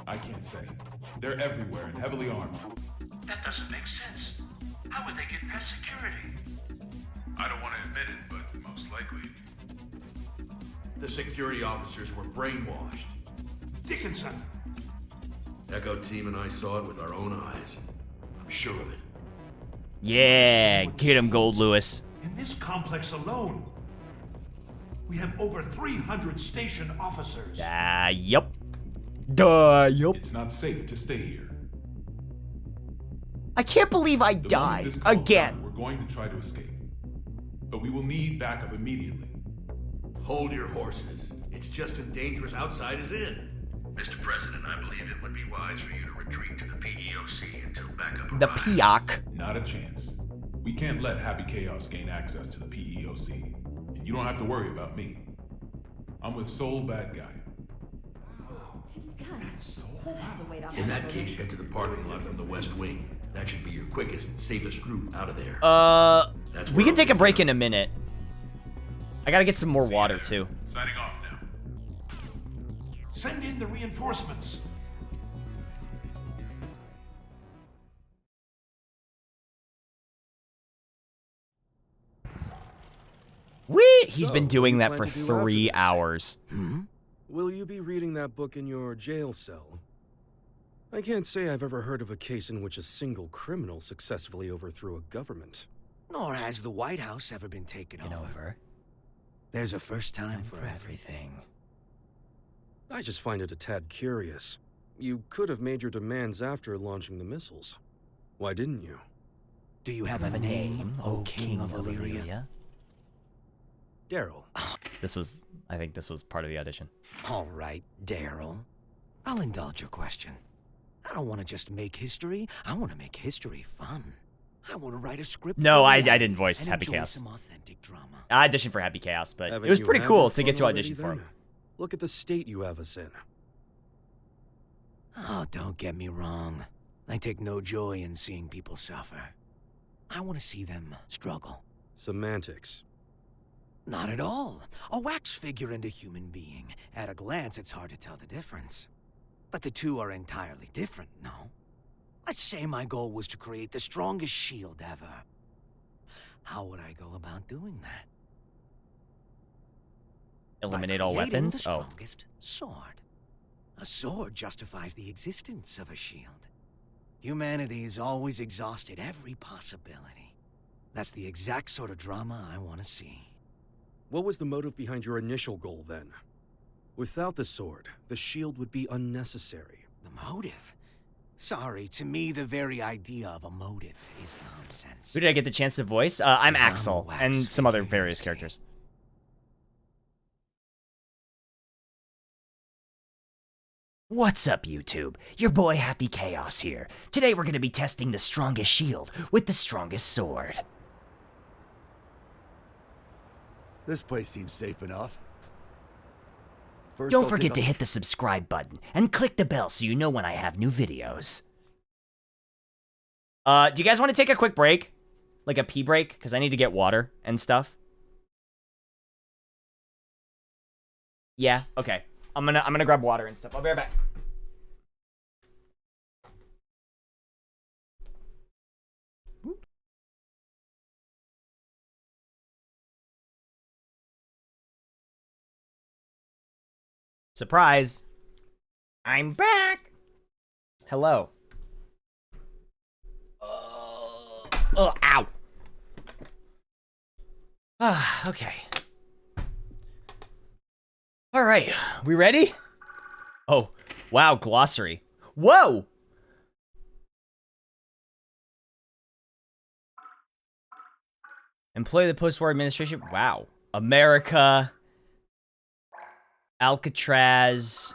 I can't say. They're everywhere and heavily armed. That doesn't make sense. How would they get past security? I don't want to admit it, but most likely. The security officers were brainwashed. Dickinson! Echo Team and I saw it with our own eyes. I'm sure of it. Yeah, get him, Gold Lewis. In this complex alone, we have over 300 station officers. Yup. Yup. It's not safe to stay here. I can't believe I died again. We're going to try to escape. But we will need backup immediately. Hold your horses. It's just as dangerous outside as in. Mr. President, I believe it would be wise for you to retreat to the PEOC until backup arrives. The PEOC. Not a chance. We can't let Happy Chaos gain access to the PEOC. And you don't have to worry about me. I'm with Soul Bad Guy. In that case, head to the parking lot from the West Wing. That should be your quickest and safest route out of there. We can take a break in a minute. I gotta get some more water, too. Signing off now. Send in the reinforcements. He's been doing that for 3 hours. Will you be reading that book in your jail cell? I can't say I've ever heard of a case in which a single criminal successfully overthrew a government. Nor has the White House ever been taken over. There's a first time for everything. I just find it a tad curious. You could have made your demands after launching the missiles. Why didn't you? Do you have a name, O King of Illyria? Daryl. I think this was part of the audition. All right, Daryl. I'll indulge your question. I don't want to just make history. I want to make history fun. I want to write a script. No, I didn't voice Happy Chaos. Some authentic drama. I auditioned for Happy Chaos, but it was pretty cool to get to audition for him. Look at the state you have us in. Oh, don't get me wrong. I take no joy in seeing people suffer. I want to see them struggle. Semantics. Not at all. A wax figure and a human being. At a glance, it's hard to tell the difference. But the two are entirely different, no? Let's say my goal was to create the strongest shield ever. How would I go about doing that? Eliminate all weapons? The strongest sword. A sword justifies the existence of a shield. Humanity's always exhausted every possibility. That's the exact sort of drama I want to see. What was the motive behind your initial goal, then? Without the sword, the shield would be unnecessary. The motive? Sorry, to me, the very idea of a motive is nonsense. Who did I get the chance to voice? I'm Axel, and some other various characters. What's up, YouTube? Your boy Happy Chaos here. Today we're going to be testing the strongest shield with the strongest sword. This place seems safe enough. First, Don't forget to hit the subscribe button and click the bell so you know when I have new videos. Do you guys want to take a quick break? Like a pee break? Because I need to get water and stuff. Yeah, okay. I'm gonna grab water and stuff. I'll be right back. Surprise! I'm back! Hello. Oh, ow! Okay. Alright, we ready? Oh, wow, glossary. Whoa! Employee of the post-war administration. Wow. America. Alcatraz.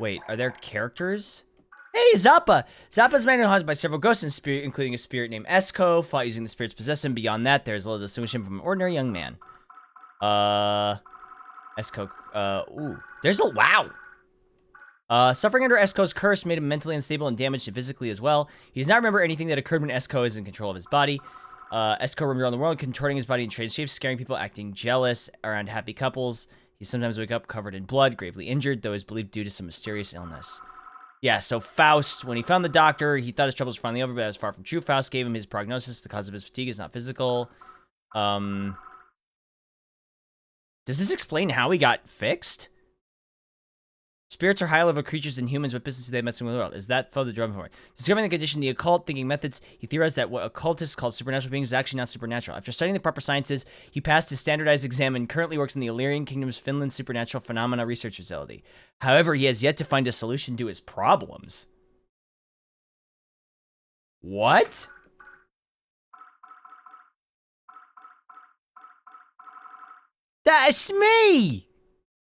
Wait, are there characters? Hey, Zappa! Zappa's man who haunted by several ghosts and spirit, including a spirit named Esco. Fought using the spirits possess him. Beyond that, there's little distinction from an ordinary young man. Esco, ooh. There's a, wow! Suffering under Esco's curse made him mentally unstable and damaged physically as well. He does not remember anything that occurred when Esco is in control of his body. Esco roamed around the world, contorting his body in strange shapes, scaring people, acting jealous around happy couples. He sometimes wake up covered in blood, gravely injured, though is believed due to some mysterious illness. Yeah, so Faust, when he found the doctor, he thought his troubles were finally over, but that was far from true. Faust gave him his prognosis. The cause of his fatigue is not physical. Does this explain how he got fixed? Spirits are higher level creatures than humans. What business do they have messing with the world? Is that the drum for? Discovering the condition, the occult thinking methods, he theorized that what occultists call supernatural beings is actually not supernatural. After studying the proper sciences, he passed his standardized exam and currently works in the Illyrian Kingdom's Finland Supernatural Phenomena Research Facility. However, he has yet to find a solution to his problems. What? That's me!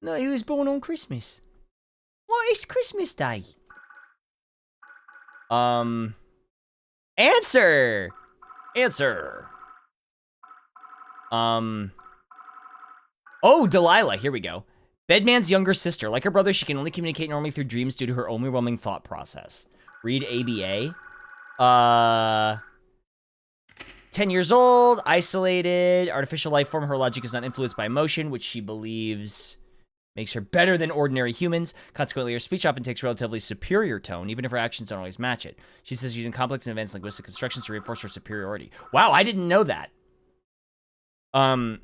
No, he was born on Christmas. What is Christmas Day? Answer! Answer. Oh, Delilah. Here we go. Bedman's younger sister. Like her brother, she can only communicate normally through dreams due to her overwhelming thought process. Read ABA. 10 years old, isolated, artificial life form. Her logic is not influenced by emotion, which she believes makes her better than ordinary humans. Consequently, her speech often takes a relatively superior tone, even if her actions don't always match it. She says using complex and advanced linguistic constructions to reinforce her superiority. Wow, I didn't know that.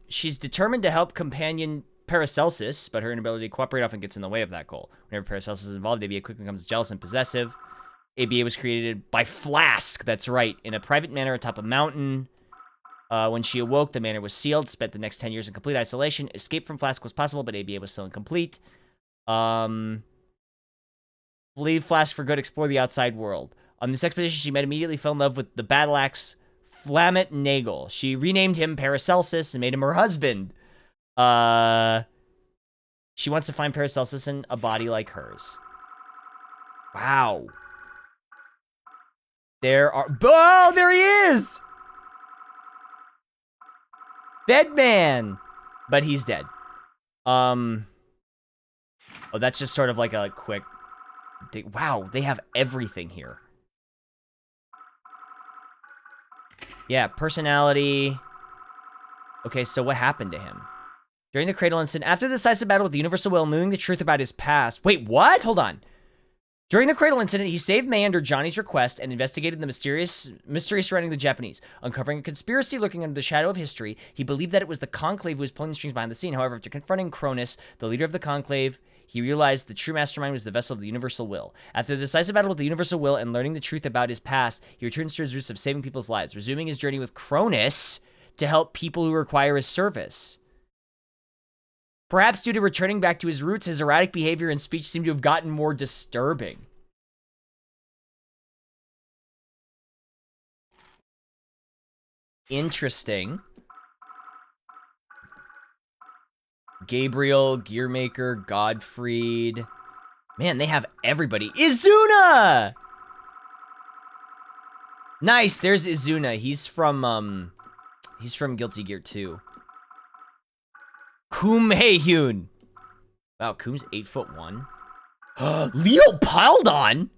She's determined to help companion Paracelsus, but her inability to cooperate often gets in the way of that goal. Whenever Paracelsus is involved, ABA quickly becomes jealous and possessive. ABA was created by Flask, that's right, in a private manor atop a mountain. When she awoke, the manor was sealed, spent the next 10 years in complete isolation. Escape from Flask was possible, but ABA was still incomplete. Leave Flask for good, explore the outside world. On this expedition, she immediately fell in love with the battle axe Flamet Nagel. She renamed him Paracelsus and made him her husband. She wants to find Paracelsus in a body like hers. Wow. Oh, there he is! Bedman! But he's dead. Oh, that's just sort of like a quick thing. Wow, they have everything here. Yeah, personality. Okay, so what happened to him? During the Cradle incident, after the decisive battle with the Universal Will, knowing the truth about his past. Wait, what? Hold on. During the Cradle incident, he saved May under Johnny's request and investigated the mystery surrounding the Japanese. Uncovering a conspiracy lurking under the shadow of history, he believed that it was the Conclave who was pulling the strings behind the scene. However, after confronting Cronus, the leader of the Conclave, he realized the true mastermind was the vessel of the Universal Will. After the decisive battle with the Universal Will and learning the truth about his past, he returns to his roots of saving people's lives, resuming his journey with Cronus to help people who require his service. Perhaps due to returning back to his roots, his erratic behavior and speech seem to have gotten more disturbing. Interesting. Gabriel, Gearmaker, Godfried. Man, they have everybody. Izuna! Nice, there's Izuna. He's from Guilty Gear 2. Koom Hae-hyun. Wow, Koom's 8'1". Leo Paldon?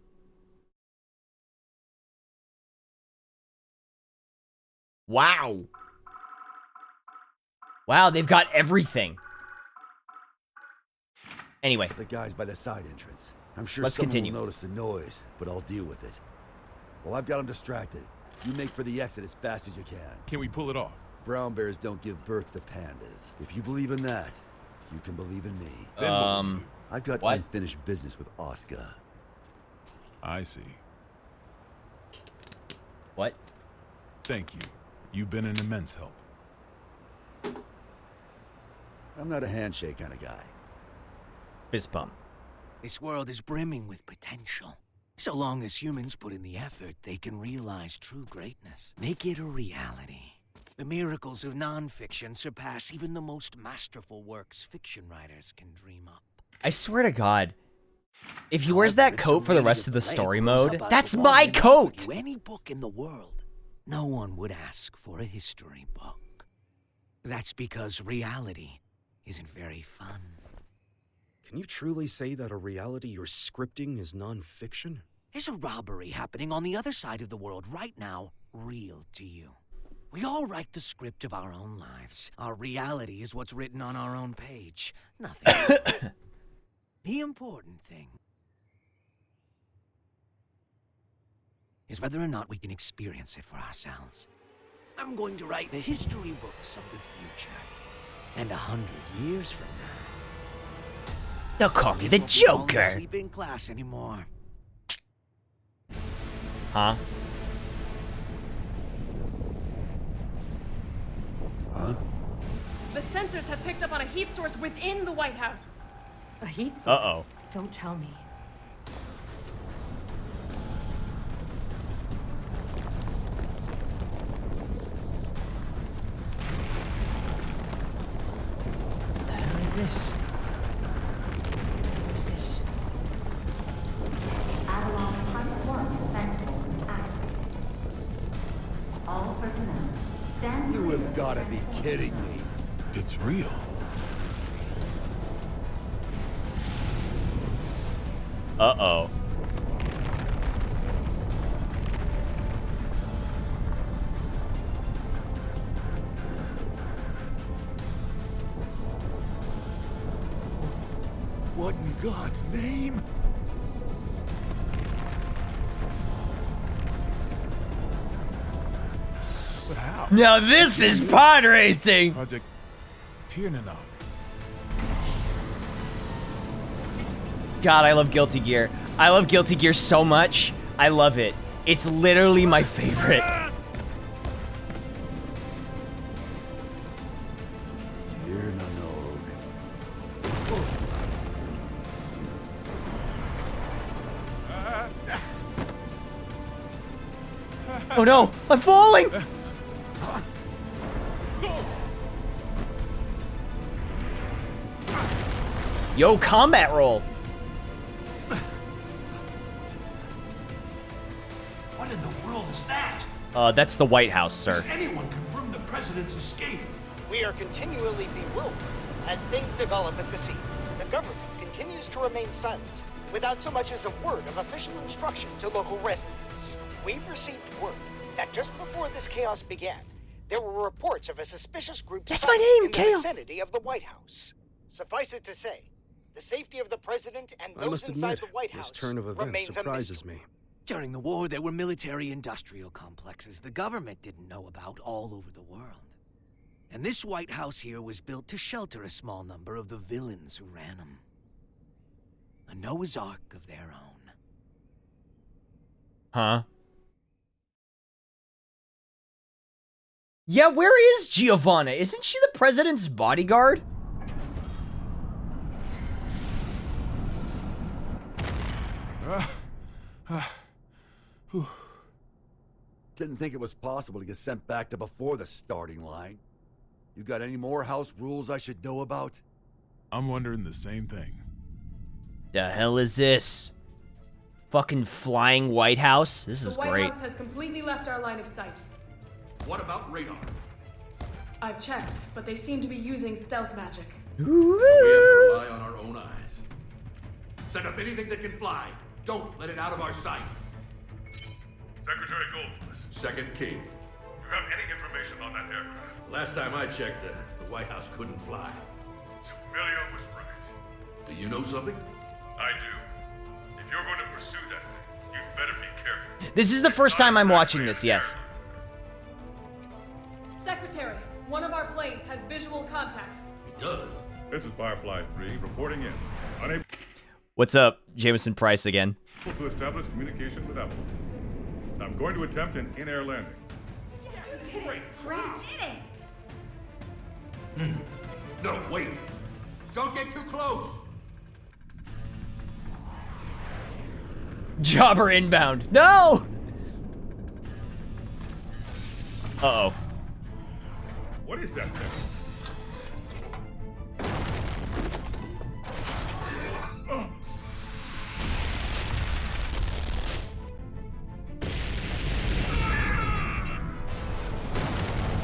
Wow. Wow, they've got everything. Anyway. The guy's by the side entrance. I'm sure Let's someone continue. will notice the noise, but I'll deal with it. Well, I've got him distracted. You make for the exit as fast as you can. Can we pull it off? Brown bears don't give birth to pandas. If you believe in that, you can believe in me. I've got unfinished business with Oscar. I see. What? Thank you. You've been an immense help. I'm not a handshake kind of guy. Fist bump. This world is brimming with potential. So long as humans put in the effort, they can realize true greatness. Make it a reality. The miracles of nonfiction surpass even the most masterful works fiction writers can dream up. I swear to God, if he wears that coat for the rest of the story mode, that's my coat! Any book in the world, no one would ask for a history book. That's because reality isn't very fun. Can you truly say that a reality you're scripting is non-fiction? Is a robbery happening on the other side of the world right now real to you? We all write the script of our own lives. Our reality is what's written on our own page. Nothing. The important thing is whether or not we can experience it for ourselves. I'm going to write the history books of the future. And 100 years from now, they'll call me the Joker. I won't sleep in class anymore. Huh? Huh? The sensors have picked up on a heat source within the White House. A heat source? Uh-oh. Don't tell me. What is this? What is this? Avalon Type 1 defense activated. All personnel, stand. You have got to be kidding me. It's real. Uh-oh. What in God's name? But how? Now this is pod racing! Project Tiernanog. God, I love Guilty Gear. I love Guilty Gear so much. I love it. It's literally my favorite. Oh no, I'm falling! Yo, combat roll. What in the world is that? That's the White House, sir. Does anyone confirm the president's escape? We are continually bewildered as things develop at the scene. The government continues to remain silent, without so much as a word of official instruction to local residents. We've received word that just before this chaos began, there were reports of a suspicious group That's my name, in Chaos. the vicinity of the White House. Suffice it to say, the safety of the president and I those must inside admit, the White this House turn of events remains a surprises mystery. me. During the war, there were military-industrial complexes the government didn't know about all over the world. And this White House here was built to shelter a small number of the villains who ran them. A Noah's Ark of their own. Huh? Yeah, where is Giovanna? Isn't she the president's bodyguard? Didn't think it was possible to get sent back to before the starting line. You got any more house rules I should know about? I'm wondering the same thing. The hell is this? Fucking flying White House? This is The White great. House has completely left our line of sight. What about radar? I've checked, but they seem to be using stealth magic. So we have to rely on our own eyes. Set up anything that can fly. Don't let it out of our sight. Secretary Goldfuss, Second King. you have any information on that aircraft? Last time I checked, the White House couldn't fly. Sumilio was right. Do you know something? I do. If you're going to pursue that thing, you'd better be careful. This is the first time I'm watching this, yes. Secretary, one of our planes has visual contact. It does. This is Firefly 3 reporting in. Unable What's up, Jameson Price again? to establish communication with Apple. I'm going to attempt an in-air landing. No, wait. Don't get too close. Jobber inbound. No! Uh-oh. What is that thing?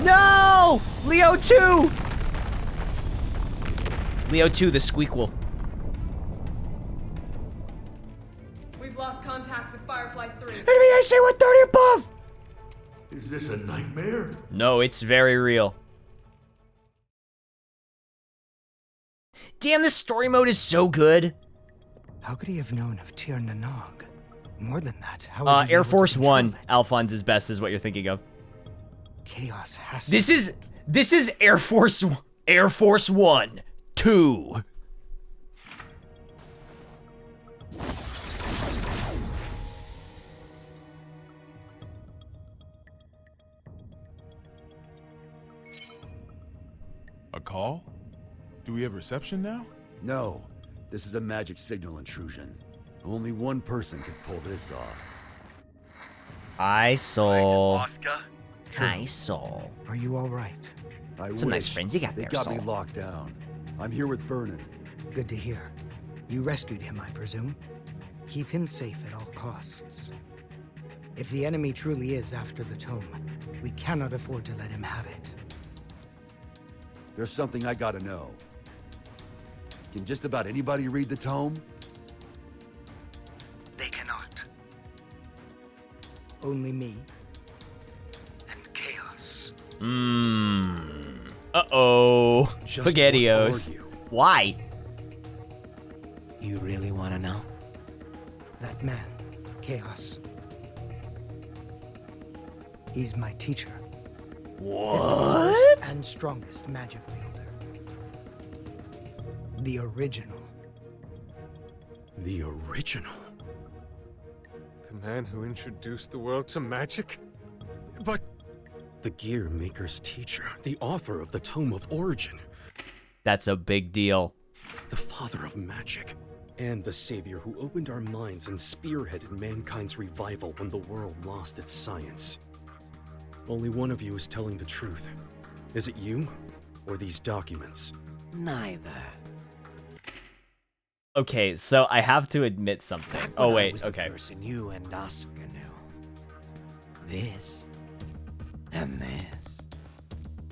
No! Leo 2! Leo 2, the squeakquel. We've lost contact with Firefly 3. Enemy AC 130 above! Is this a nightmare? No, it's very real. Damn, this story mode is so good. How could he have known of Tir Nanog? More than that, how was he Air able to Force control One, it? Alphonse's best is what you're thinking of. Chaos has to This is Air Force 1, 2. A call? Do we have reception now? No. This is a magic signal intrusion. Only one person could pull this off. Hi, Soul. Oscar? Hi, Soul. Are you all right? Some nice friends you got They there, got me Soul. locked down. I'm here with Vernon. Good to hear. You rescued him, I presume? Keep him safe at all costs. If the enemy truly is after the tome, we cannot afford to let him have it. There's something I gotta know. Can just about anybody read the tome? They cannot. Only me. And Chaos. Uh-oh. Just what SpaghettiOs. are you? Why? You really want to know? That man, Chaos. He's my teacher. History's first and strongest magic wielder. The original. The original? The man who introduced the world to magic? But the Gear Maker's teacher, the author of the Tome of Origin. That's a big deal. The father of magic. And the savior who opened our minds and spearheaded mankind's revival when the world lost its science. Only one of you is telling the truth. Is it you, or these documents? Neither. Okay, so I have to admit something. Back Oh, when I wait, was okay. The person you and Oscar knew. This and this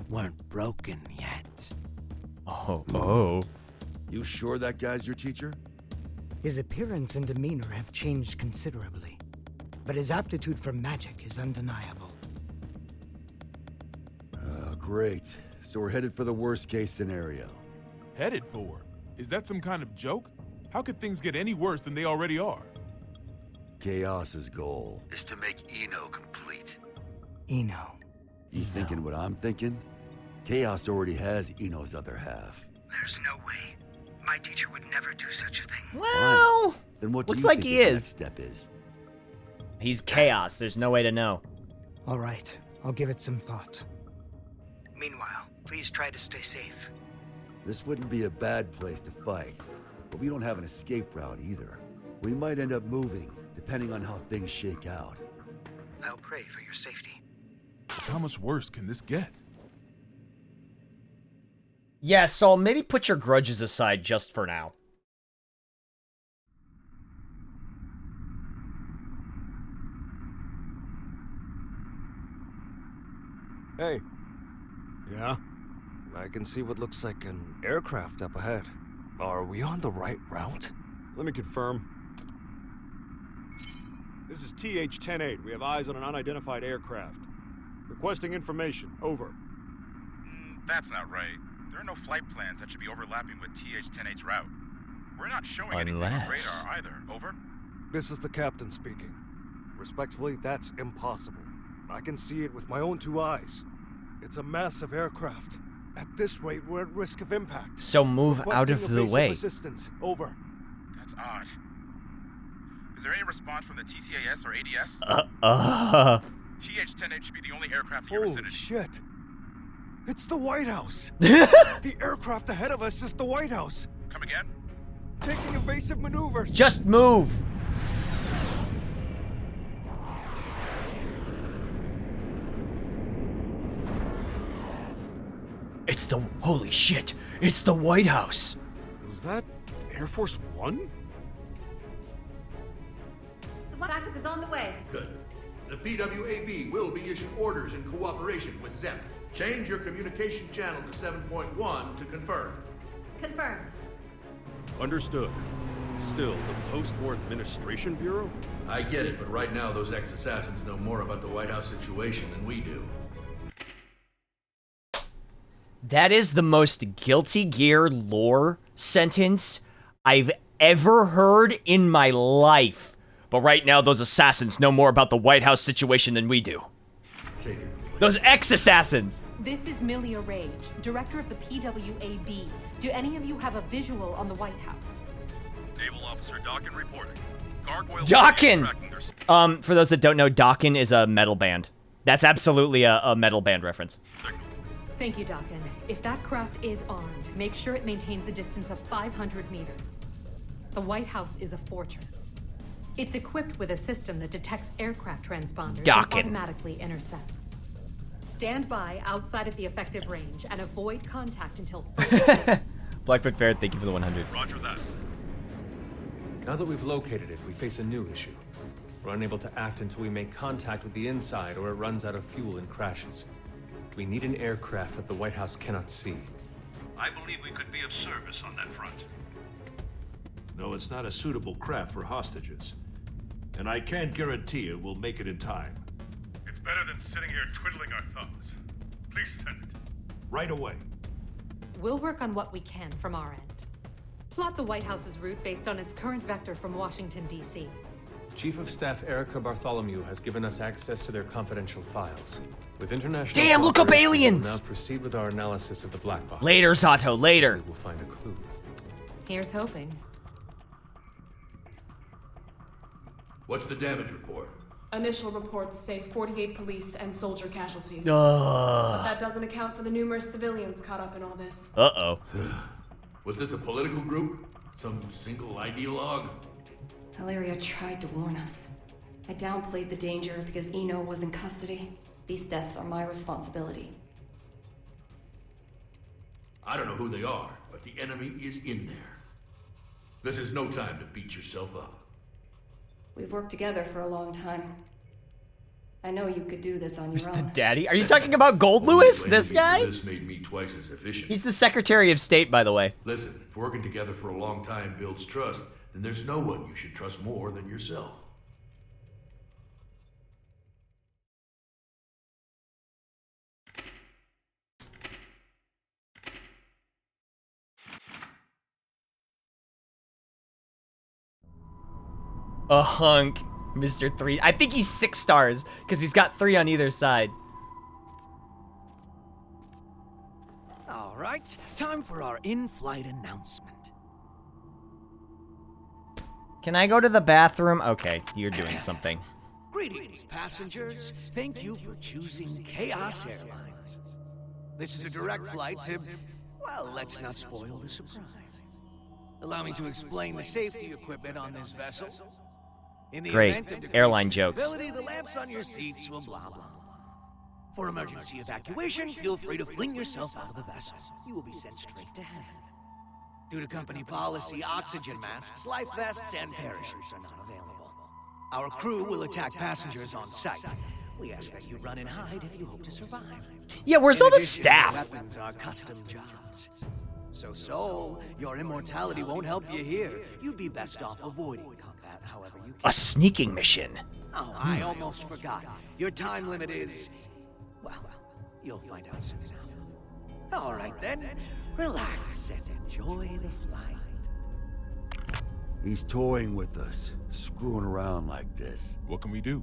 weren't broken yet. Oh. You sure that guy's your teacher? His appearance and demeanor have changed considerably, but his aptitude for magic is undeniable. Great. So we're headed for the worst case scenario. Headed for? Is that some kind of joke? How could things get any worse than they already are? Chaos's goal is to make Eno complete. Eno. You thinking what I'm thinking? Chaos already has Eno's other half. There's no way. My teacher would never do such a thing. Well, Fine. Then what looks do you like think he his is. next step is? He's Chaos. There's no way to know. All right, I'll give it some thought. Meanwhile, please try to stay safe. This wouldn't be a bad place to fight, but we don't have an escape route either. We might end up moving, depending on how things shake out. I'll pray for your safety. How much worse can this get? Yeah, Saul, maybe put your grudges aside just for now. Hey. Yeah? I can see what looks like an aircraft up ahead. Are we on the right route? Let me confirm. This is TH-108. We have eyes on an unidentified aircraft. Requesting information. Over. That's not right. There are no flight plans that should be overlapping with TH-108's route. We're not showing anything on radar either. Over. This is the captain speaking. Respectfully, that's impossible. I can see it with my own two eyes. It's a massive aircraft. At this rate, we're at risk of impact. So move out of the way. Assistance. Over. That's odd. Is there any response from the TCAS or ADS? TH-108 should be the only aircraft in your vicinity. Shit. It's the White House. The aircraft ahead of us is the White House. Come again? Taking evasive maneuvers. Just move. It's the... Holy shit. It's the White House. Was that Air Force One? The backup is on the way. Good. The PWAB will be issued orders in cooperation with ZEP. Change your communication channel to 7.1 to confirm. Confirmed. Understood. Still, the Post-War Administration Bureau? I get it, but right now those ex-assassins know more about the White House situation than we do. That is the most Guilty Gear lore sentence I've ever heard in my life. But right now, those assassins know more about the White House situation than we do. Those ex-assassins! This is Milia Rage, director of the PWAB. Do any of you have a visual on the White House? Naval Officer Dawkin reporting. Gargoyle Dawkin! For those that don't know, Dawkin is a metal band. That's absolutely a metal band reference. Thank you, Dawkin. If that craft is armed, make sure it maintains a distance of 500 meters. The White House is a fortress. It's equipped with a system that detects aircraft transponders and automatically intercepts. Stand by outside of the effective range and avoid contact until further orders. Blackfoot Ferret, thank you for the 100. Roger that. Now that we've located it, we face a new issue. We're unable to act until we make contact with the inside or it runs out of fuel and crashes. We need an aircraft that the White House cannot see. I believe we could be of service on that front. No, it's not a suitable craft for hostages. And I can't guarantee it will make it in time. It's better than sitting here twiddling our thumbs. Please send it. Right away. We'll work on what we can from our end. Plot the White House's route based on its current vector from Washington, D.C. Chief of Staff Erica Bartholomew has given us access to their confidential files. With international Damn, look up cooperation, aliens! We'll now proceed with our analysis of the black box. Later, Zato, later. We'll find a clue. Here's hoping. What's the damage report? Initial reports say 48 police and soldier casualties. Ugh. But that doesn't account for the numerous civilians caught up in all this. Uh-oh. Was this a political group? Some single ideologue? Valeria tried to warn us. I downplayed the danger because Eno was in custody. These deaths are my responsibility. I don't know who they are, but the enemy is in there. This is no time to beat yourself up. We've worked together for a long time. I know you could do this on Who's your the own. daddy? Are you talking about Gold Lewis? This guy? This made me twice as efficient. He's the Secretary of State, by the way. Listen, if working together for a long time builds trust, then there's no one you should trust more than yourself. A hunk, Mr. 3. I think he's 6 stars, because he's got 3 on either side. All right, time for our in-flight announcement. Can I go to the bathroom? Okay, you're doing something. Greetings, passengers. Thank you for choosing Chaos Airlines. This is a direct flight to, well, let's not spoil the surprise. Allow me to explain the safety equipment on this vessel. In the Great. event of decreased Airline jokes. visibility, the lamps on your seats will blah, blah, blah. For emergency evacuation, feel free to fling yourself out of the vessel. You will be sent straight to heaven. Due to company policy, oxygen masks, life vests, and parachutes are not available. Our crew will attack passengers on sight. We ask that you run and hide if you hope to survive. Yeah, where's In all the addition, staff? Weapons are custom jobs. So, your immortality won't help you here. You'd be best off avoiding combat however you can. A sneaking mission. Oh, I almost forgot. Your time limit is... well, you'll find out soon enough. All right then, relax and enjoy the flight. He's toying with us, screwing around like this. What can we do?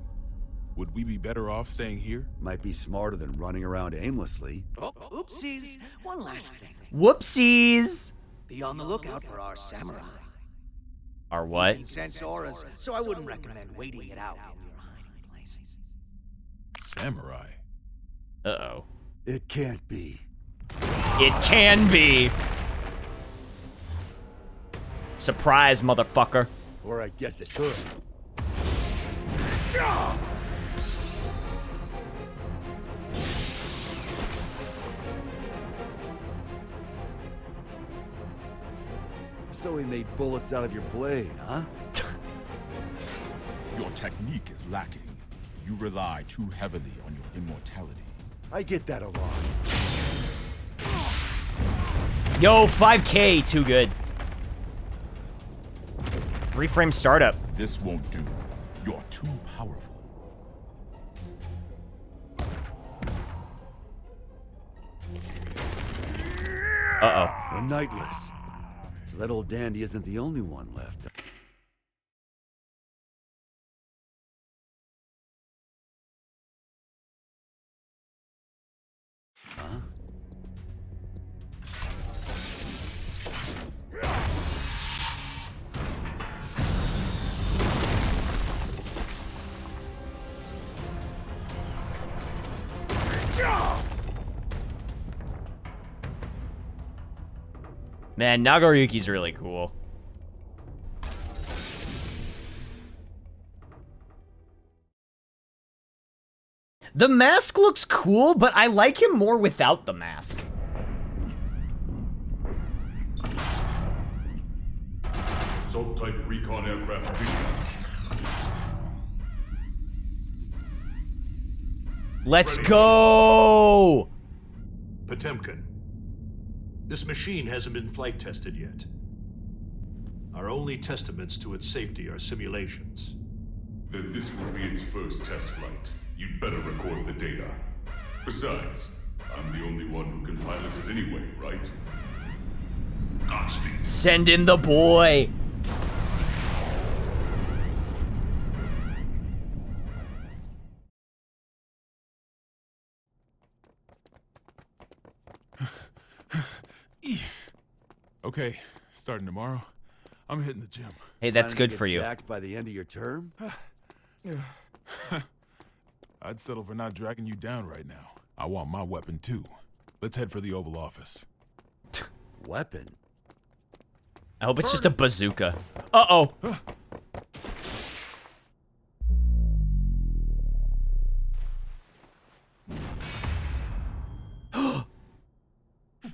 Would we be better off staying here? Might be smarter than running around aimlessly. Oh, oopsies. One last thing. Whoopsies. Be on the lookout for our samurai. Our what? He can sense auras, so I wouldn't recommend waiting it out in your hiding places. Samurai? Uh-oh. It can't be. It can be. Surprise, motherfucker. Or I guess it could. So he made bullets out of your blade, huh? Your technique is lacking. You rely too heavily on your immortality. I get that a lot. Yo, 5K, too good. Reframe startup. This won't do. You're too powerful. Uh-oh. We're nightless. So that old dandy isn't the only one left. Huh? Man, Nagoriyuki's really cool. The mask looks cool, but I like him more without the mask. Assault-type recon aircraft beacon. Let's go! Potemkin, this machine hasn't been flight tested yet. Our only testaments to its safety are simulations. Then this will be its first test flight. You'd better record the data. Besides, I'm the only one who can pilot it anyway, right? Godspeed. Send in the boy! Okay, starting tomorrow, I'm hitting the gym. Hey, that's Planning good to for get you. jacked by the end of your term? I'd settle for not dragging you down right now. I want my weapon too. Let's head for the Oval Office. Weapon? I hope it's just a bazooka. Uh-oh.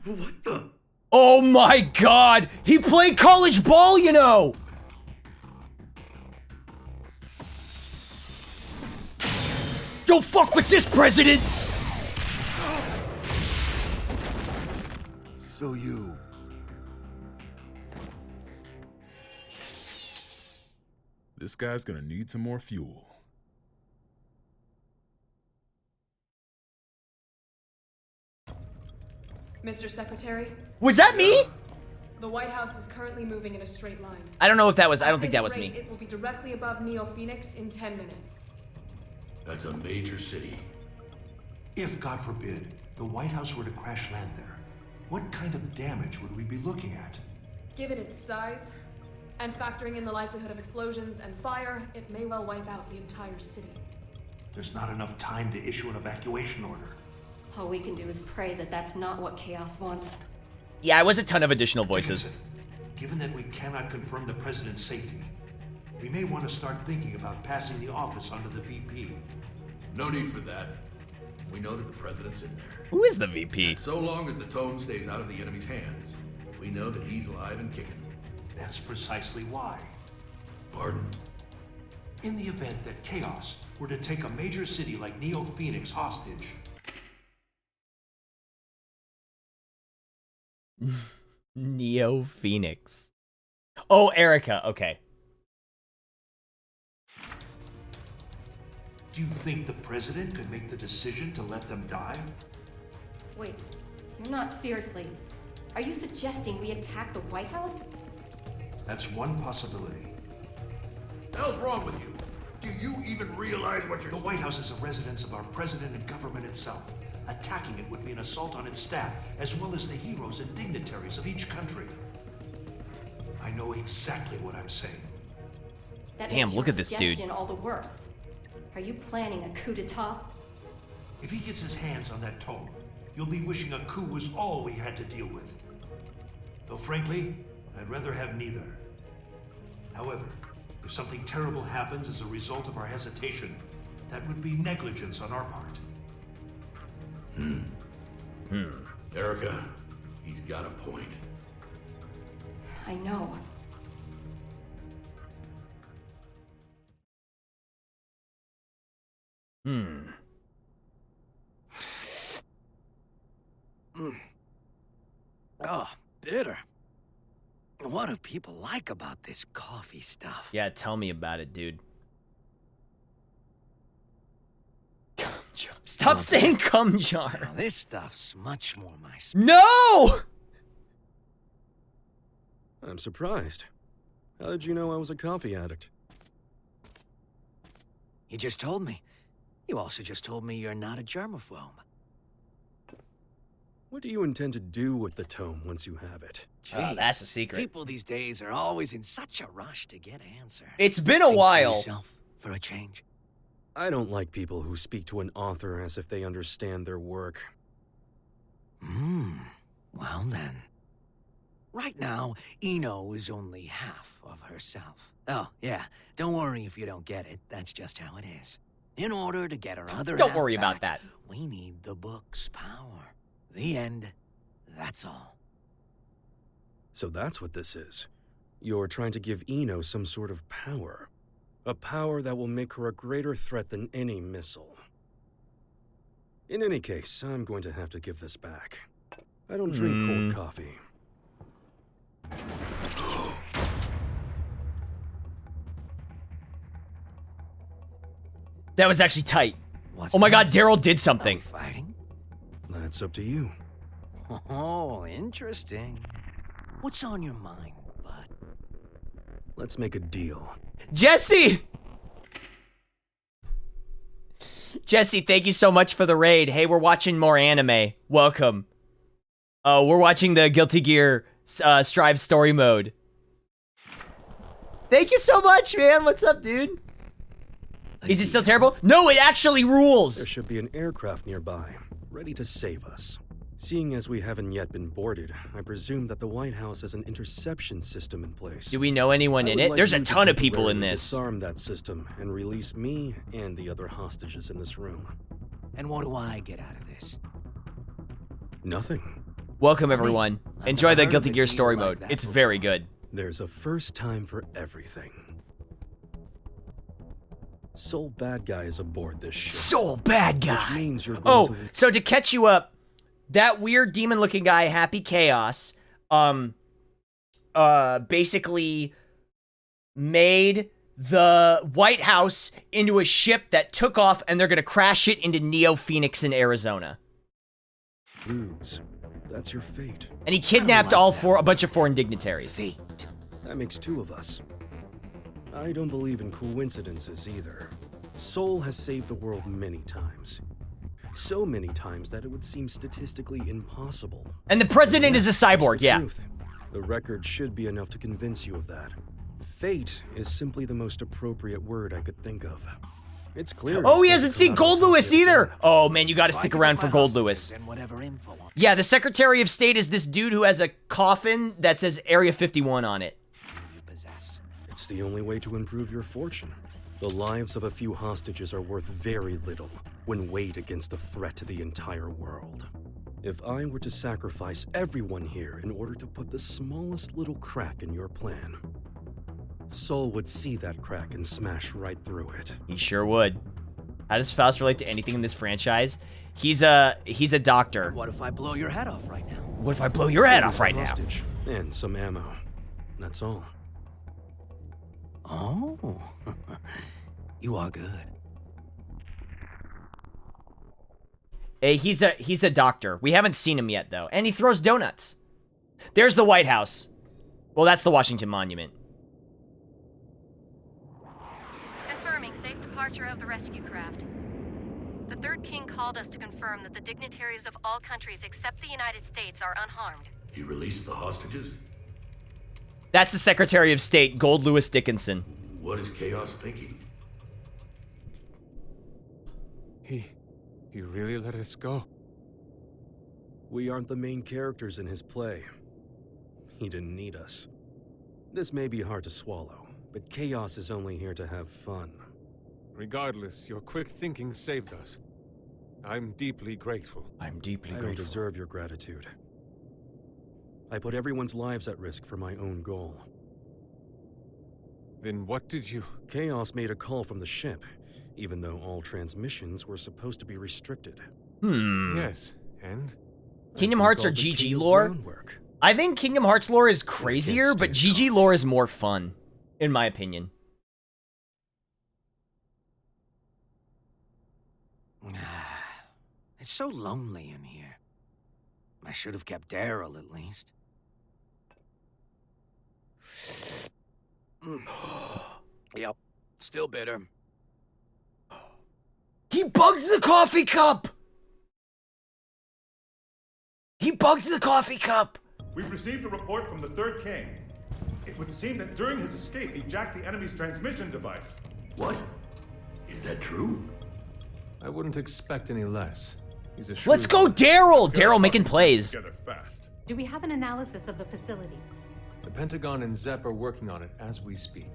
What the? Oh my god! He played college ball, you know! Don't fuck with this president! So you... This guy's gonna need some more fuel. Mr. Secretary? Was that me? The White House is currently moving in a straight line. I don't know if that was, I don't At think this that was rate, me. It will be directly above Neo Phoenix in 10 minutes. That's a major city. If, God forbid, the White House were to crash land there, what kind of damage would we be looking at? Given its size, and factoring in the likelihood of explosions and fire, it may well wipe out the entire city. There's not enough time to issue an evacuation order. All we can do is pray that that's not what Chaos wants. Yeah, it was a ton of additional voices. Given that we cannot confirm the president's safety, we may want to start thinking about passing the office onto the VP. No need for that. We know that the president's in there. Who is the VP? And so long as the tone stays out of the enemy's hands, we know that he's alive and kicking. That's precisely why. Pardon? In the event that Chaos were to take a major city like Neo Phoenix hostage, Neo Phoenix. Oh, Erica. Okay. do you think the president could make the decision to let them die? Wait, you're not seriously. Are you suggesting we attack the White House? That's one possibility. The hell's wrong with you? Do you even realize what you're The White House is a residence of our president and government itself. Attacking it would be an assault on its staff, as well as the heroes and dignitaries of each country. I know exactly what I'm saying. That Damn, makes look your at this dude. suggestion all the worse. Are you planning a coup d'etat? If he gets his hands on that tome, you'll be wishing a coup was all we had to deal with. Though frankly, I'd rather have neither. However, if something terrible happens as a result of our hesitation, that would be negligence on our part. Erica, he's got a point. I know. Oh, bitter. What do people like about this coffee stuff? Yeah, tell me about it, dude. Stop saying cum jar. Now, this stuff's much more my No! I'm surprised. How did you know I was a coffee addict? You just told me. You also just told me you're not a germaphobe. What do you intend to do with the tome once you have it? Oh, that's a secret. People these days are always in such a rush to get answers. It's been a Think for while. yourself for a change. I don't like people who speak to an author as if they understand their work. Well then. Right now, Eno is only half of herself. Oh, yeah. Don't worry if you don't get it. That's just how it is. In order to get her other Don't half worry back, about that. we need the book's power. The end. That's all. So that's what this is. You're trying to give Eno some sort of power. A power that will make her a greater threat than any missile. In any case, I'm going to have to give this back. I don't drink cold coffee. That was actually tight. What's oh my god, this? Daryl did something. Fighting? That's up to you. Oh, interesting. What's on your mind, bud? Let's make a deal. Jesse! Jesse, thank you so much for the raid. Hey, we're watching more anime. Welcome. We're watching the Guilty Gear Strive story mode. Thank you so much, man. What's up, dude? Is it still terrible? No, it actually rules. There should be an aircraft nearby, ready to save us. Seeing as we haven't yet been boarded, I presume that the White House has an interception system in place. Do we know anyone in it? There's a ton of people in this. Disarm that system and release me and the other hostages in this room. And what do I get out of this? Nothing. Welcome, everyone. Enjoy the heard of Guilty a Gear deal story like mode. that It's before. very good. There's a first time for everything. Sole bad guy is aboard this ship. Sole bad guy. Which means you're going to... So to catch you up, that weird demon-looking guy, Happy Chaos, basically made the White House into a ship that took off, and they're gonna crash it into Neo Phoenix in Arizona. Lose. That's your fate. And he kidnapped a bunch of foreign dignitaries. Fate. That makes two of us. I don't believe in coincidences either. Soul has saved the world many times. So many times that it would seem statistically impossible. And the president is a cyborg, yeah. Truth. The record should be enough to convince you of that. Fate is simply the most appropriate word I could think of. It's clear. Oh, he hasn't seen Gold Lewis either. Oh man, you gotta stick around for Gold Lewis. Yeah, the Secretary of State is this dude who has a coffin that says Area 51 on it. It's the only way to improve your fortune. The lives of a few hostages are worth very little when weighed against the threat to the entire world. If I were to sacrifice everyone here in order to put the smallest little crack in your plan, Soul would see that crack and smash right through it. He sure would. How does Faust relate to anything in this franchise? He's a doctor. What if I blow your head off right now? What if I blow your head off right now? Hostage and some ammo. That's all. Oh, you are good. Hey, he's a doctor. We haven't seen him yet, though. And he throws donuts. There's the White House. Well, that's the Washington Monument. Confirming safe departure of the rescue craft. The Third King called us to confirm that the dignitaries of all countries except the United States are unharmed. He released the hostages? That's the Secretary of State, Gold Lewis Dickinson. What is Chaos thinking? He really let us go? We aren't the main characters in his play. He didn't need us. This may be hard to swallow, but Chaos is only here to have fun. Regardless, your quick thinking saved us. I'm deeply grateful. I'm deeply I don't deserve your gratitude. I put everyone's lives at risk for my own goal. Then what did you... Chaos made a call from the ship, even though all transmissions were supposed to be restricted. Hmm. Yes, and? Kingdom Hearts or GG lore? I think Kingdom Hearts lore is crazier, but GG lore is more fun, in my opinion. It's so lonely in here. I should have kept Daryl at least. Yep, still bitter. He bugged the coffee cup! He bugged the coffee cup! We've received a report from the Third King. It would seem that during his escape, he jacked the enemy's transmission device. What? Is that true? I wouldn't expect any less. He's a Let's go, Daryl! Daryl making plays. Fast. Do we have an analysis of the facilities? The Pentagon and ZEP are working on it as we speak.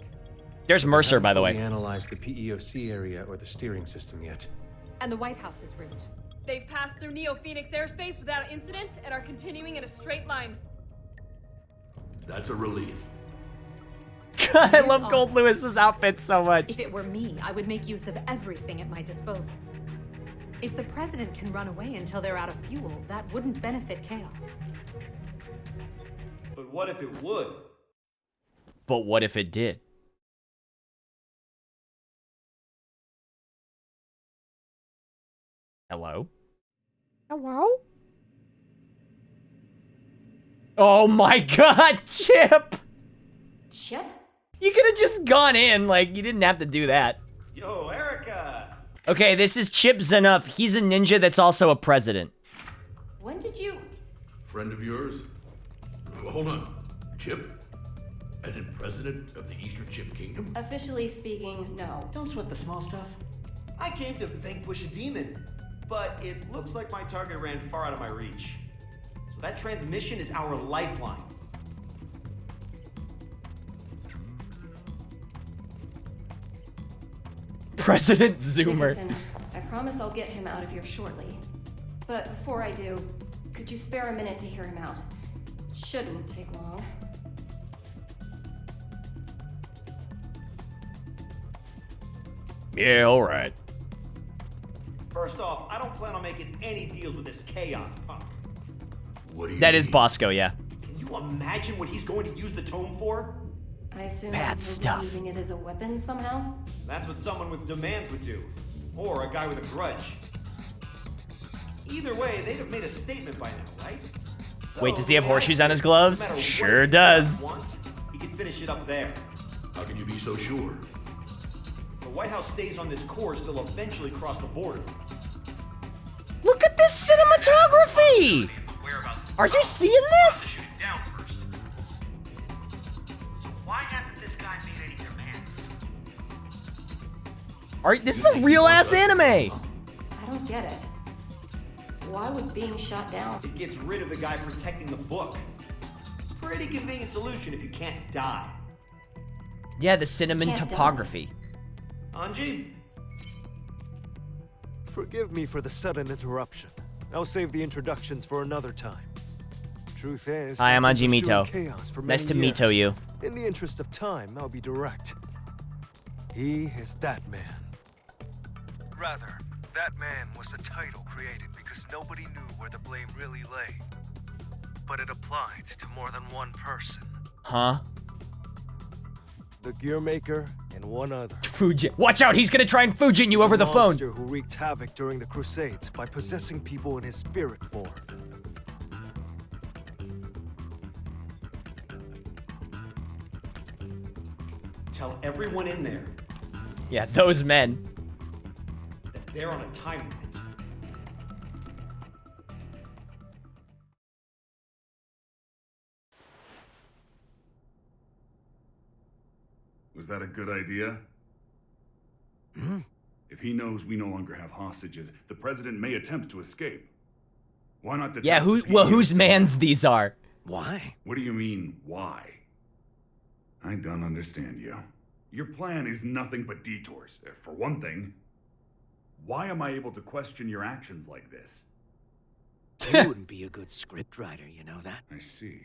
There's Mercer, by the way. We haven't fully analyzed the PEOC area or the steering system yet. And the White House's route? They've passed through Neo-Phoenix airspace without incident and are continuing in a straight line. That's a relief. I love Gold Lewis's outfit so much. If it were me, I would make use of everything at my disposal. If the president can run away until they're out of fuel, that wouldn't benefit chaos. But what if it would? But what if it did? Hello? Hello? Oh my god, Chip! Chip? You could have just gone in, like, you didn't have to do that. Yo, Erica! Okay, this is Chip Zanuff. He's a ninja that's also a president. When did you... Friend of yours? Well, hold on. Chip? As in president of the Eastern Chip Kingdom? Officially speaking, no. Don't sweat the small stuff. I came to vanquish a demon, but it looks like my target ran far out of my reach. So that transmission is our lifeline. President Zoomer. Dickinson, I promise I'll get him out of here shortly. But before I do, could you spare a minute to hear him out? Shouldn't take long. Yeah, alright. First off, I don't plan on making any deals with this chaos punk. What do you That is Bosco, yeah. Can you imagine what he's going to use the tome for? I assume Bad he's stuff. using it as a weapon somehow? That's what someone with demands would do. Or a guy with a grudge. Either way, they'd have made a statement by now, right? So, Wait, does he have yeah, horseshoes on his gloves? no matter what Sure this does. guy wants, he can finish it up there. How can you be so sure? If the White House stays on this course, they'll eventually cross the border. Look at this cinematography! Are you seeing this? Down first. So why hasn't this guy made any demands? This is a real-ass anime! I don't get it. Why would being shot down? It gets rid of the guy protecting the book. Pretty convenient solution if you can't die. Yeah, the cinnamon Can't topography. Anji? Forgive me for the sudden interruption. I'll save the introductions for another time. Truth is, Hi, I'm I've been Anji pursuing Mito. chaos for Nice many to Mito years. you. In the interest of time, I'll be direct. He is that man. Rather, that man was a title created because nobody knew where the blame really lay. But it applied to more than one person. Huh? The gear maker and one other. Fujin. Watch out, he's gonna try and Fujin you over the A phone. monster who wreaked havoc during the Crusades by possessing people in his spirit form. Tell everyone in there Yeah, those men. that they're on a time limit. Was that a good idea? If he knows we no longer have hostages, the president may attempt to escape. Why not detect Yeah, whose mans these are? Why? What do you mean, why? I don't understand you. Your plan is nothing but detours. For one thing, why am I able to question your actions like this? You wouldn't be a good scriptwriter, you know that? I see.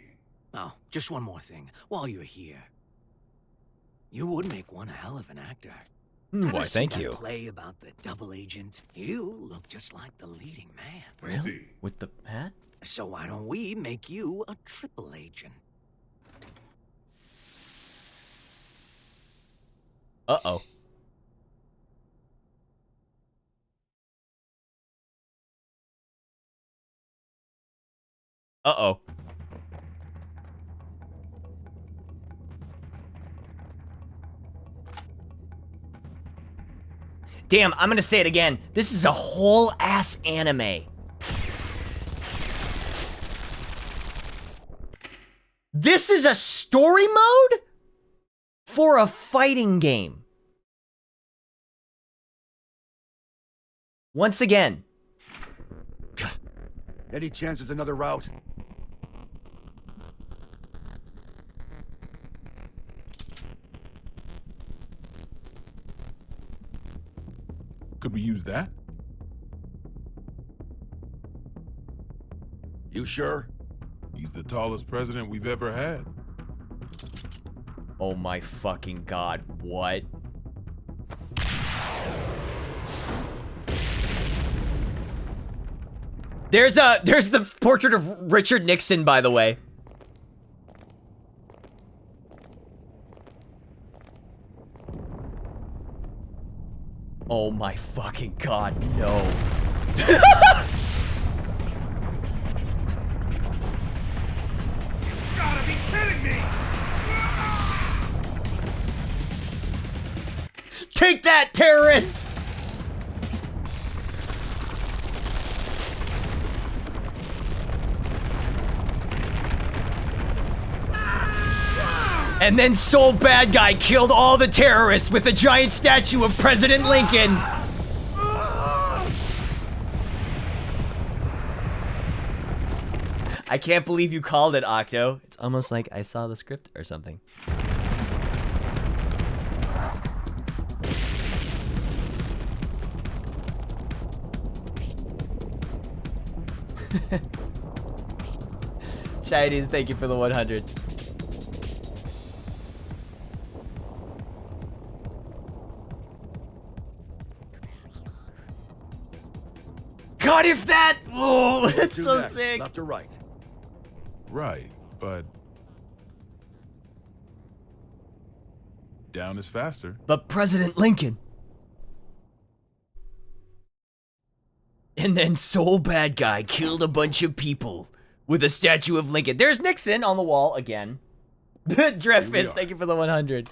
Oh, just one more thing. While you're here, you would make one hell of an actor. Why, Ever see thank that you. Play about the double agent. You look just like the leading man. Really? With the hat? So why don't we make you a triple agent? Uh-oh. Uh-oh. Damn, I'm gonna say it again. This is a whole ass anime. This is a story mode for a fighting game. Once again. Any chance there's another route? Could we use that? You sure? He's the tallest president we've ever had. Oh my fucking god, what? There's the portrait of Richard Nixon, by the way. Oh my fucking god, no. Gotta be kidding me! Take that, terrorists! And then Soul Bad Guy killed all the terrorists with a giant statue of President Lincoln. I can't believe you called it, Octo. It's almost like I saw the script or something. Chinese, thank you for the 100. God, if that... Oh, that's so sick. Left or right? Right, but... down is faster. But President Lincoln. And then Soul Bad Guy killed a bunch of people with a statue of Lincoln. There's Nixon on the wall again. Dreadfist, thank you for the 100.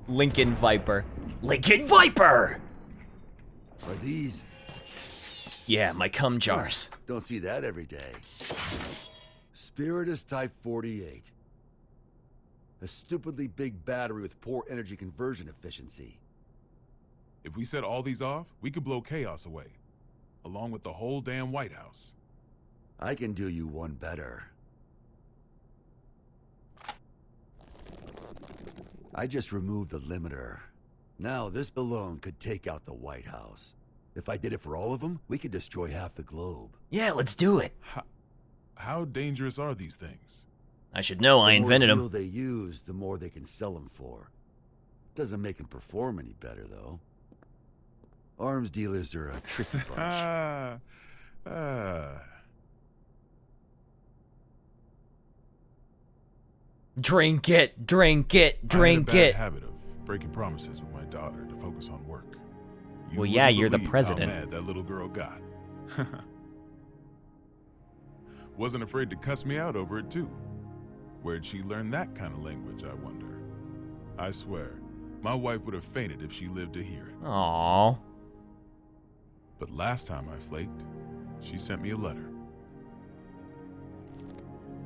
Lincoln Viper. Lincoln Viper! Are these... Yeah, my cum jars. Don't see that every day. Spiritus Type 48. A stupidly big battery with poor energy conversion efficiency. If we set all these off, we could blow chaos away. Along with the whole damn White House. I can do you one better. I just removed the limiter. Now this alone could take out the White House. If I did it for all of them, we could destroy half the globe. Yeah, let's do it. How dangerous are these things? I should know, I invented The them. more steel they use, the more they can sell them for. Doesn't make them perform any better, though. Arms dealers are a tricky bunch. Drink it, drink it, drink I had a bad it. habit of breaking promises with my daughter to focus on work. Well, yeah, you're the believe president. How mad that little girl got. Wasn't afraid to cuss me out over it, too. Where'd she learn that kind of language, I wonder? I swear, my wife would have fainted if she lived to hear it. Aww. But last time I flaked, she sent me a letter.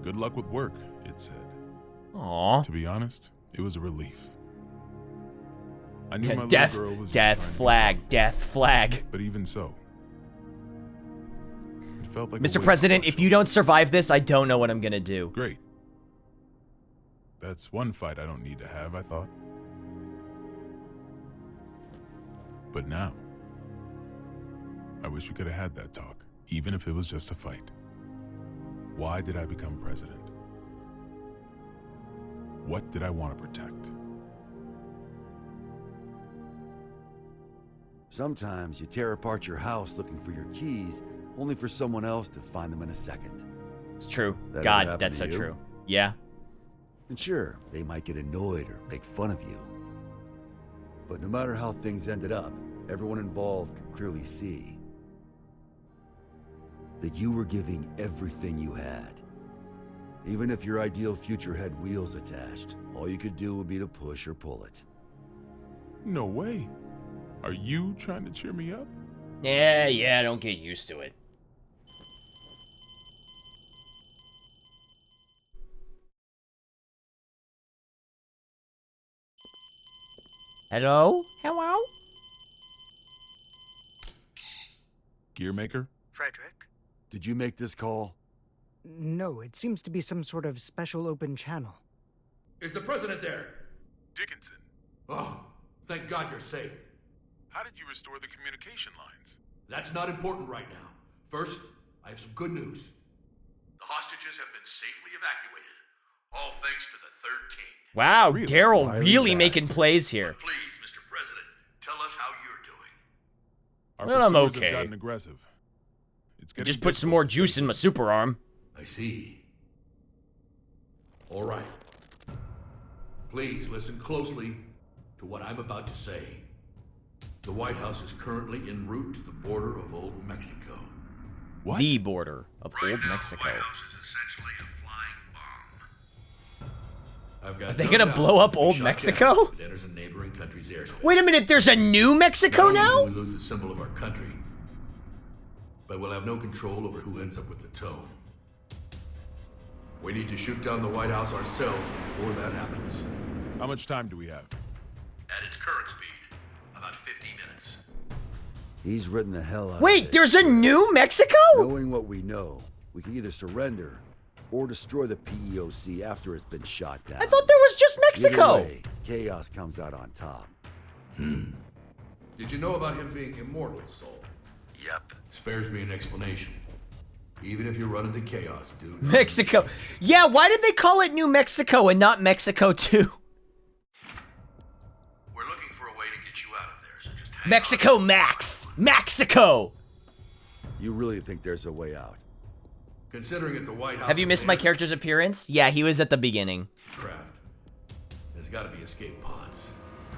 Good luck with work, it said. Aww. To be honest, it was a relief. I knew my Death, little girl was death just flag, death flag. But even so, it felt like Mr. President, if you don't survive this, I don't know what I'm gonna do. Great. That's one fight I don't need to have, I thought. But now, I wish we could have had that talk, even if it was just a fight. Why did I become president? What did I want to protect? Sometimes you tear apart your house looking for your keys, only for someone else to find them in a second. It's true. That ever God, happened that's to so you? true. Yeah. And sure, they might get annoyed or make fun of you. But no matter how things ended up, everyone involved could clearly see that you were giving everything you had. Even if your ideal future had wheels attached, all you could do would be to push or pull it. No way. Are you trying to cheer me up? Yeah, don't get used to it. Hello? Hello? Gearmaker? Frederick? Did you make this call? No, it seems to be some sort of special open channel. Is the president there? Dickinson. Oh, thank God you're safe. How did you restore the communication lines? That's not important right now. First, I have some good news. The hostages have been safely evacuated, all thanks to the Third King. Wow, Really? Daryl really making plays here. But please, Mr. President, tell us how you're doing. Our Well, I'm pursuers okay. have gotten aggressive. It's getting Just put some more difficult to juice stay in my super arm. I see. All right. Please listen closely to what I'm about to say. The White House is currently en route to the border of Old Mexico. What? The border of Right Old now, Mexico. The White House is essentially a flying bomb. I've got Are they no gonna doubt blow up it'll be Old shot Mexico? down if it enters a neighboring country's airspace. Wait a minute, there's a new Mexico Not only now? will we lose the symbol of our country, but we'll have no control over who ends up with the tone. We need to shoot down the White House ourselves before that happens. How much time do we have? At its current speed, about 50 minutes. He's written the hell out of Wait, this. there's a new Mexico? Knowing what we know, we can either surrender or destroy the PEOC after it's been shot down. I thought there was just Mexico. Either way, chaos comes out on top. Did you know about him being immortal, Soul? Yep. Spares me an explanation. Even if you run into chaos, dude. Mexico. Yeah, why did they call it New Mexico and not Mexico 2? We're looking for a way to get you out of there, so just hang Mexico Max. Mexico. You really think there's a way out? Considering it the White House. Have you missed my character's appearance? Yeah, he was at the beginning. Craft. There's got to be escape pods.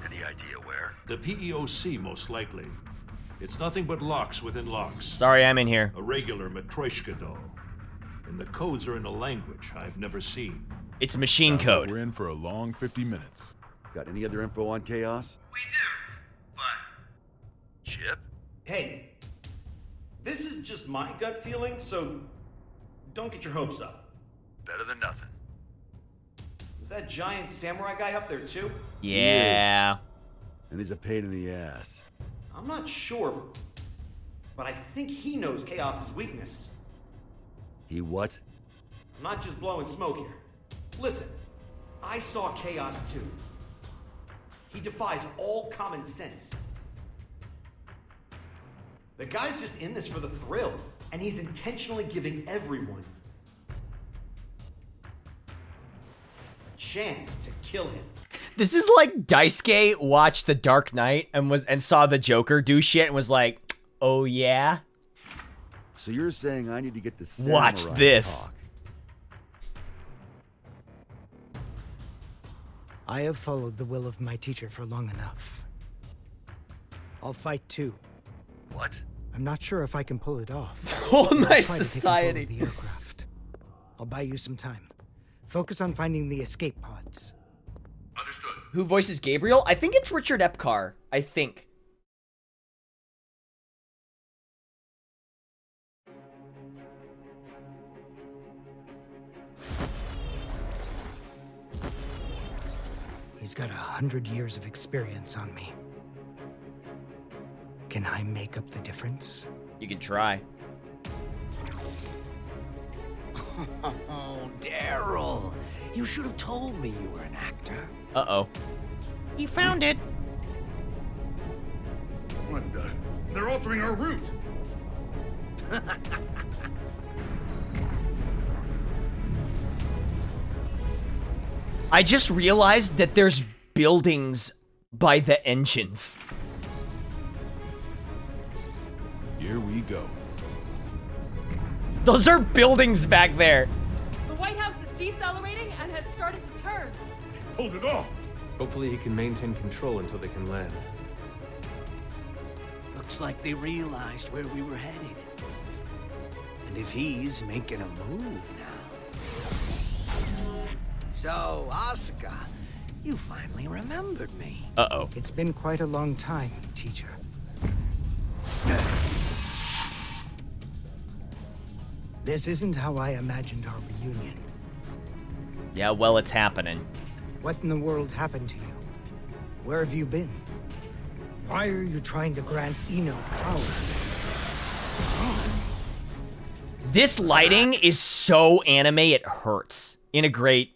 Any idea where? The PEOC, most likely. It's nothing but locks within locks. Sorry, I'm in here. A regular Matryoshka doll. And the codes are in a language I've never seen. It's machine Sounds like code. we're in for a long 50 minutes. Got any other info on chaos? We do, but... Chip? Hey, this is just my gut feeling, so don't get your hopes up. Better than nothing. Is that giant samurai guy up there too? Yeah. And he's a pain in the ass. I'm not sure, but I think he knows Chaos's weakness. He what? I'm not just blowing smoke here. Listen, I saw Chaos too. He defies all common sense. The guy's just in this for the thrill, and he's intentionally giving everyone a chance to kill him. This is like Daisuke watched The Dark Knight and saw the Joker do shit and was like, "Oh yeah, So you're saying I need to get the samurai watch to this." talk. I have followed the will of my teacher for long enough. I'll fight too. What? I'm not sure if I can pull it off. Oh, I'll my try to take control of society. the aircraft. I'll buy you some time. Focus on finding the escape pods. Understood. Who voices Gabriel? I think it's Richard Epcar. I think. He's got 100 years of experience on me. Can I make up the difference? You can try. Oh, Daryl. You should have told me you were an actor. Uh-oh. He found it. What the? They're altering our route. I just realized that there's buildings by the engines. Here we go. Those are buildings back there. The White House is decelerating and has started to turn. Hold it off. Hopefully he can maintain control until they can land. Looks like they realized where we were headed. And if he's making a move now. So, Asuka, you finally remembered me. Uh-oh. It's been quite a long time, teacher. This isn't how I imagined our reunion. Yeah, well, it's happening. What in the world happened to you? Where have you been? Why are you trying to grant Ino power? This lighting is so anime it hurts in a great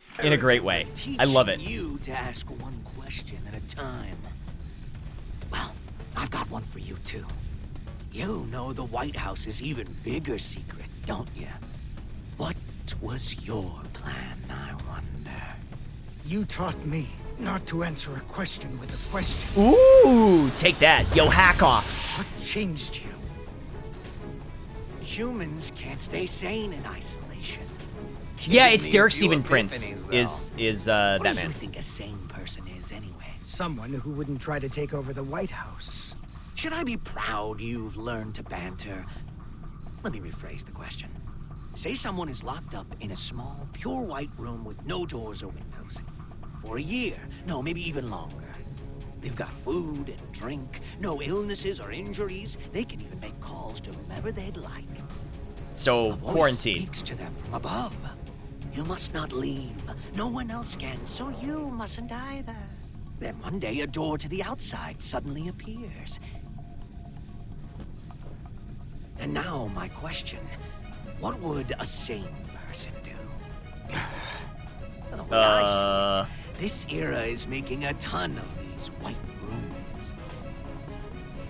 way. I love it. You to ask one question at a time. Well, I've got one for you too. You know the White House's even bigger secret, don't you? What was your plan, I wonder? You taught me not to answer a question with a question. Ooh, take that. Yo, hack off. What changed you? Humans can't stay sane in isolation. Yeah, it's Give me Derek a few Stephen Prince epiphanies, is though. that What do man. you think a sane person is anyway? Someone who wouldn't try to take over the White House. Should I be proud you've learned to banter? Let me rephrase the question. Say someone is locked up in a small, pure white room with no doors or windows. For a year, no, maybe even longer. They've got food and drink, no illnesses or injuries. They can even make calls to whomever they'd like. So, A voice quarantine. speaks to them from above. You must not leave. No one else can, so you mustn't either. Then one day a door to the outside suddenly appears. And now my question. What would a sane person do? The way I see it, this era is making a ton of these white rooms.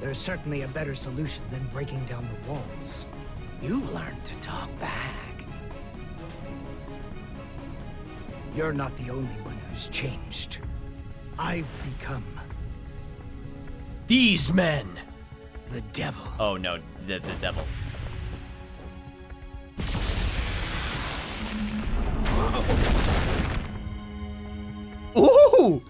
There's certainly a better solution than breaking down the walls. You've learned to talk back. You're not the only one who's changed. I've become These men. the devil. Oh no, the devil. Ooh!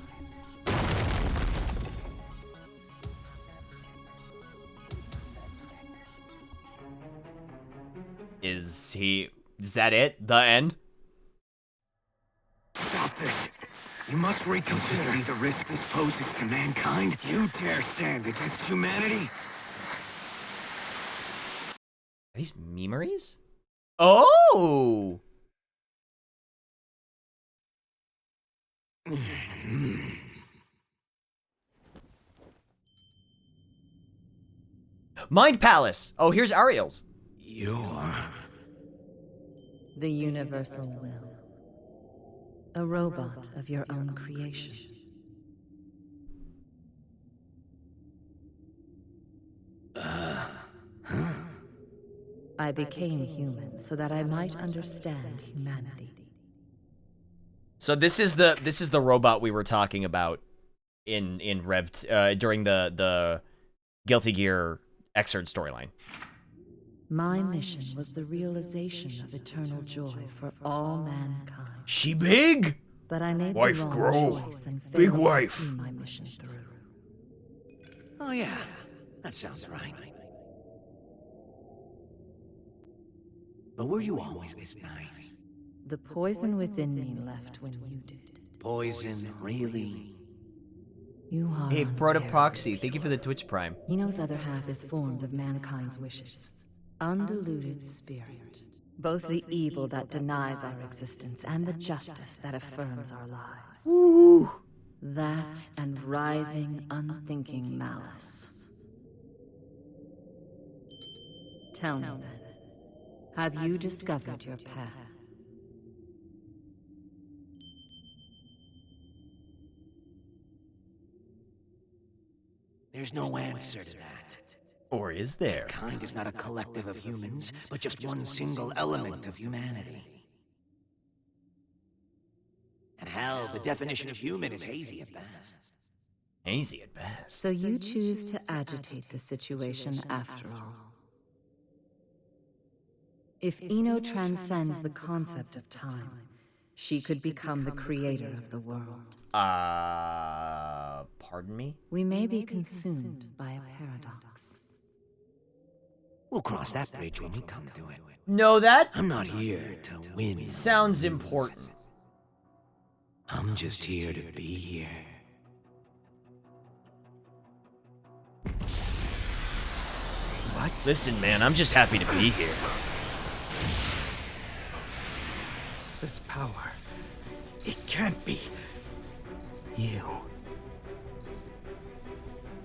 Is that it? The end? Stop this. You must reconsider the risk this poses to mankind. You dare stand against humanity? Are these memories? Oh! Mind Palace. Oh, here's Ariel's. You're... The universal will. A robot of your own creation. I became human so that I might understand humanity. So this is the robot we were talking about in Rev during the Guilty Gear Xrd storyline. My mission was the realization of eternal joy for all mankind. She big? But I made Wife the wrong grow. choice and Big failed wife. to see my mission through. Oh yeah, that sounds right. But were you always this nice? The poison within me left when you did. Poison, really? You are Hey, Proto Proxy, thank you for the Twitch Prime. Eno's other half is formed of mankind's wishes. Undiluted spirit. Both the evil that denies our existence and the justice that affirms our lives. Ooh. That and writhing, unthinking malice. Tell me then, have you discovered your path? There's no answer to that. Or is there? Kind is not a collective of humans, but just one single element of humanity. And hell, the definition of human is hazy at best. Hazy at best. So you choose to agitate the situation after all. If Ino transcends the concept of time, she could become the creator of the world. Pardon me? We may be consumed by a paradox. We'll cross that bridge when we come to it. No, that... I'm not here to win. Sounds important. I'm just here to be here. What? Listen, man, I'm just happy to be here. This power, it can't be you.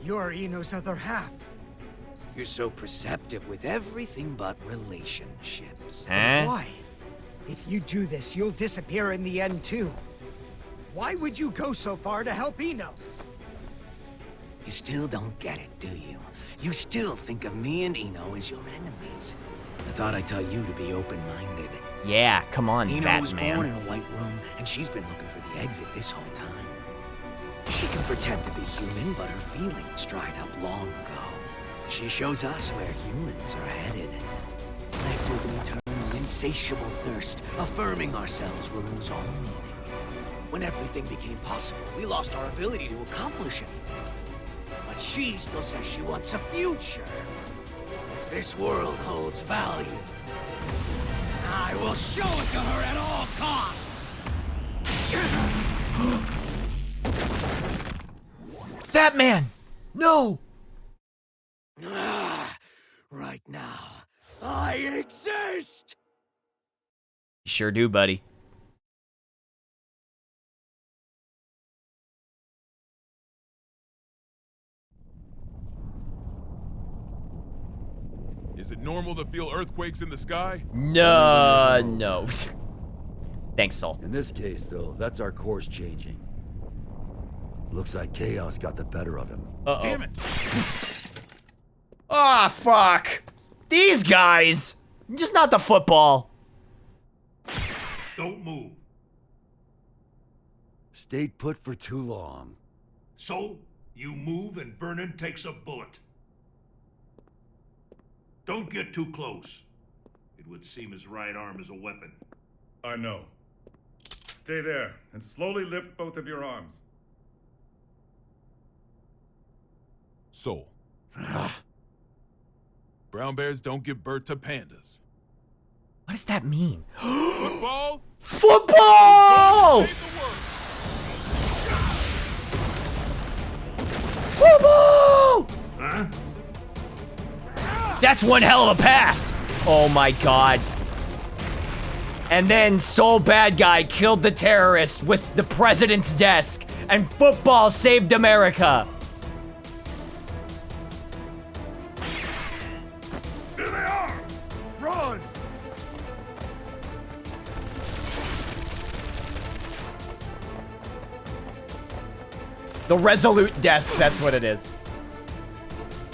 You're Ino's other half. You're so perceptive with everything but relationships. Huh? Why? If you do this, you'll disappear in the end too. Why would you go so far to help Ino? You still don't get it, do you? You still think of me and Ino as your enemies. I thought I taught you to be open-minded. Yeah, come on, Ino was Batman. born in a white room, and she's been looking for the exit this whole time. She can pretend to be human, but her feelings dried up long ago. She shows us where humans are headed. Plagued with an eternal, insatiable thirst, affirming ourselves will lose all meaning. When everything became possible, we lost our ability to accomplish anything. But she still says she wants a future. If this world holds value, I will show it to her at all costs! Batman! No! Right now, I exist! You sure do, buddy. Is it normal to feel earthquakes in the sky? No, no. Thanks, Sol. In this case, though, that's our course changing. Looks like chaos got the better of him. Uh-oh. Damn it! Ah, fuck! These guys! Just not the football. Don't move. Stayed put for too long. So, you move and Vernon takes a bullet. Don't get too close. It would seem his right arm is a weapon. I know. Stay there and slowly lift both of your arms. Soul. Brown bears don't give birth to pandas. What does that mean? Football? Football! Football! Huh? That's one hell of a pass! Oh my god. And then Soul Bad Guy killed the terrorist with the president's desk, and football saved America. Here they are! Run! The Resolute desk, that's what it is.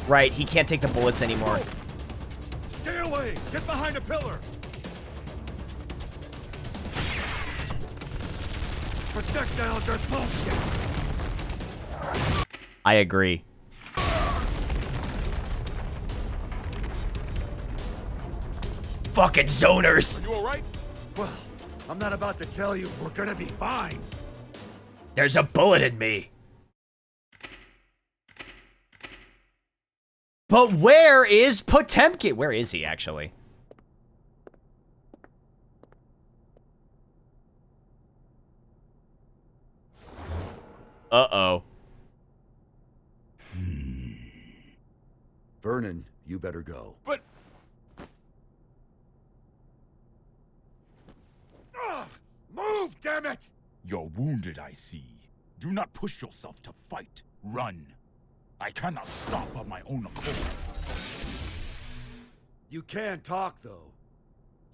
Right, he can't take the bullets anymore. Stay away! Get behind a pillar! Projectiles are bullshit! I agree. Fucking zoners! You alright? Well, I'm not about to tell you we're gonna be fine. There's a bullet in me. But where is Potemkin? Where is he, actually? Uh-oh. Vernon, you better go. But... Move, damn it! You're wounded, I see. Do not push yourself to fight. Run. I cannot stop of my own accord. You can talk, though.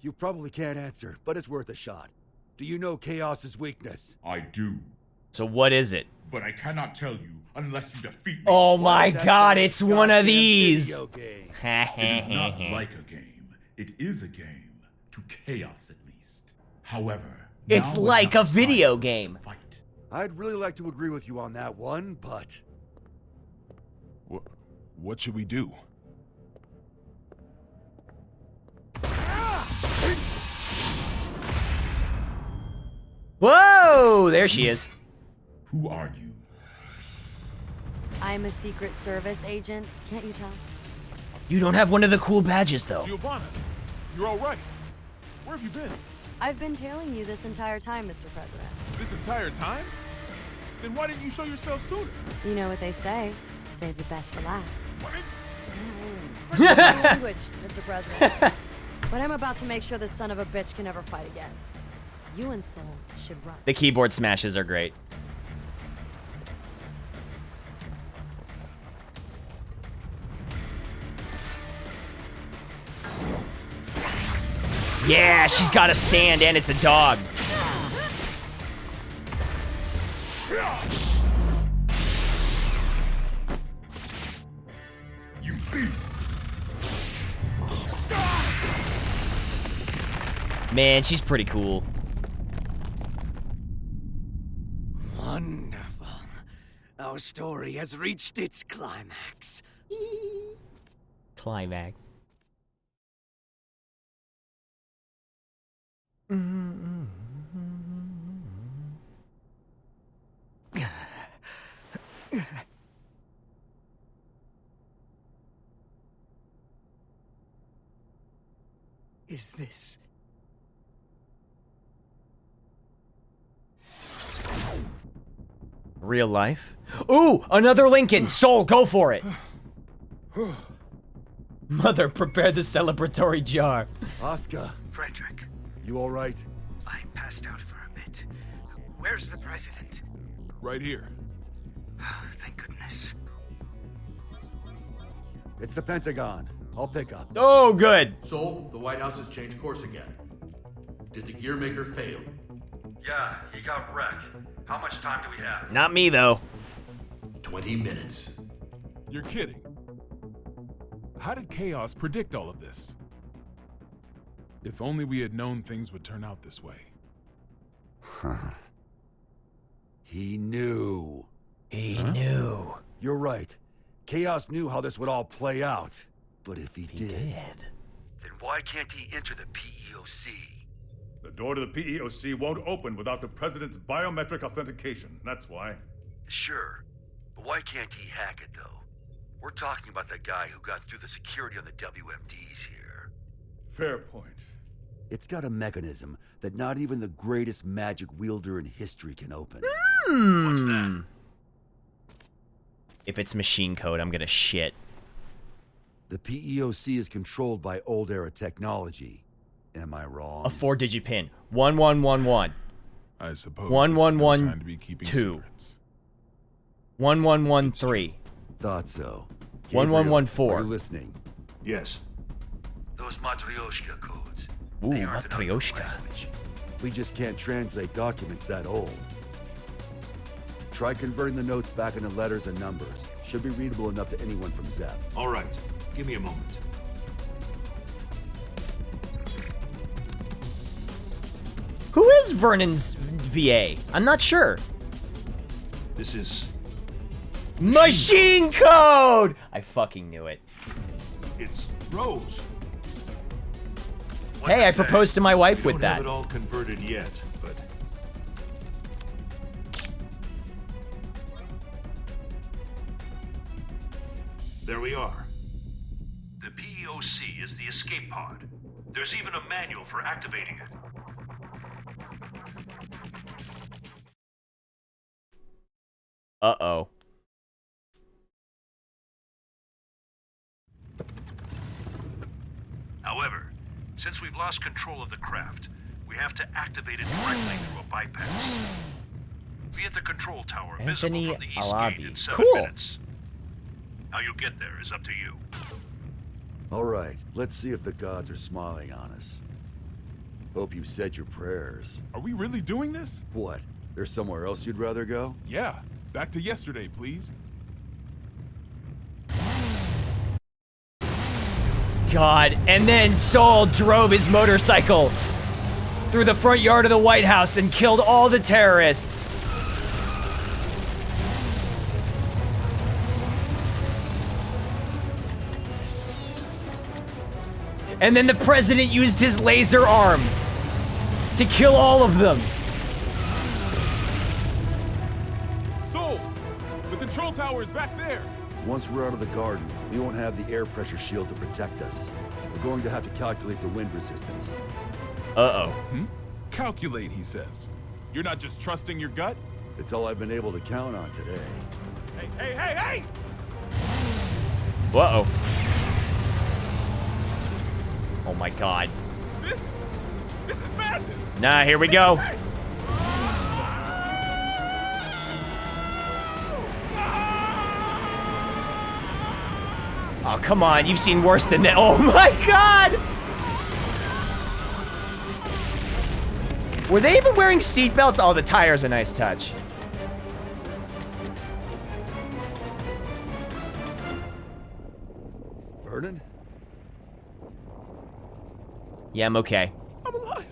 You probably can't answer, but it's worth a shot. Do you know Chaos's weakness? I do. So what is it? But I cannot tell you unless you defeat me. Oh my god, it's one of these! It is not like a game. It is a game. To Chaos, at least. However, it's like a video game. I'd really like to agree with you on that one, but... What should we do? Whoa! There she is. Who are you? I'm a Secret Service agent. Can't you tell? You don't have one of the cool badges, though. Giovanna, you're all right. Where have you been? I've been tailing you this entire time, Mr. President. This entire time? Then why didn't you show yourself sooner? You know what they say. Save the best for last. What? Forgive my language, Mr. President. But I'm about to make sure this son of a bitch can never fight again. You and Soul should run. The keyboard smashes are great. Yeah, she's got a stand and it's a dog. You thief! Man, she's pretty cool. Wonderful. Our story has reached its climax. Climax. Is this... Real life? Ooh, another Lincoln! Soul, go for it! Mother, prepare the celebratory jar. Oscar, Frederick, you all right? I passed out for a bit. Where's the president? Right here. Thank goodness. It's the Pentagon. I'll pick up. Oh, good. So, the White House has changed course again. Did the gear maker fail? Yeah, he got wrecked. How much time do we have? Not me, though. 20 minutes. You're kidding. How did Chaos predict all of this? If only we had known things would turn out this way. He knew. He knew. You're right. Chaos knew how this would all play out. But if he did, then why can't he enter the PEOC? The door to the PEOC won't open without the president's biometric authentication. That's why. Sure. But why can't he hack it, though? We're talking about the guy who got through the security on the WMDs here. Fair point. It's got a mechanism that not even the greatest magic wielder in history can open. What's that? If it's machine code, I'm gonna shit. The PEOC is controlled by old-era technology. Am I wrong? A 4-digit pin. 1111. I suppose. 1112. 1113. Thought so. 1114. Are you listening? Yes. Those Matryoshka codes. Ooh, They aren't an unknown Matryoshka. language. We just can't translate documents that old. Try converting the notes back into letters and numbers. Should be readable enough to anyone from Zep. All right. Give me a moment. Who is Vernon's VA? I'm not sure. This is... Machine code! I fucking knew it. It's Rose. Hey, I proposed to my wife with We don't that. have it all converted yet, but... There we are. The PEOC is the escape pod. There's even a manual for activating it. Uh-oh. However, since we've lost control of the craft, we have to activate it directly through a bypass. Be at the control tower, Anthony visible from the east Alabi. gate in 7 Cool. minutes. How you get there is up to you. All right, let's see if the gods are smiling on us. Hope you said your prayers. Are we really doing this? What? There's somewhere else you'd rather go? Yeah. Back to yesterday, please. God, and then Saul drove his motorcycle through the front yard of the White House and killed all the terrorists. And then the president used his laser arm to kill all of them. control tower is back there. Once we're out of the garden, we won't have the air pressure shield to protect us. We're going to have to calculate the wind resistance. Uh-oh. Calculate, he says. You're not just trusting your gut? It's all I've been able to count on today. Hey! Uh-oh. Oh my god. This is madness. Nah, here we go. Oh, come on. You've seen worse than that. Oh my god! Were they even wearing seatbelts? Oh, the tire's a nice touch. Vernon? Yeah, I'm okay. I'm alive.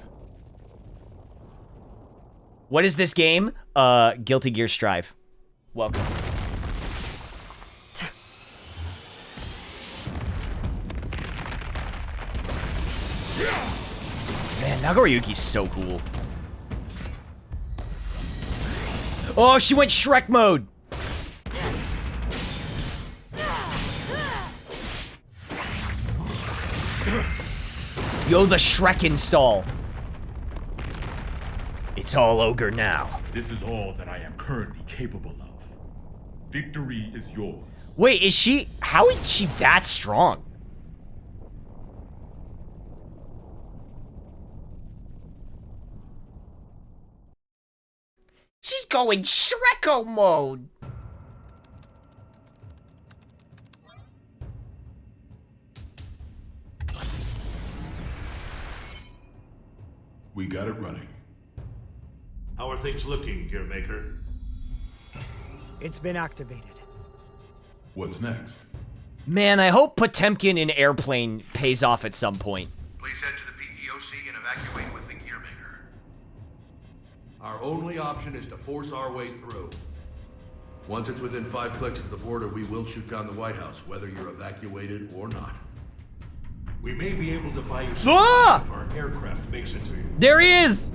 What is this game? Guilty Gear Strive. Welcome. Man, Nagoriyuki's so cool. Oh, she went Shrek mode. Yo, the Shrek install. It's all ogre now. This is all that I am currently capable of. Victory is yours. Wait, is she... How is she that strong? She's going Shreko mode. We got it running. How are things looking, Gearmaker? It's been activated. What's next? Man, I hope Potemkin in Airplane pays off at some point. Please head to the PEOC and evacuate with the Gearmaker. Our only option is to force our way through. Once it's within 5 clicks of the border, we will shoot down the White House, whether you're evacuated or not. We may be able to buy you some Ah! if our aircraft makes it to you. There he is!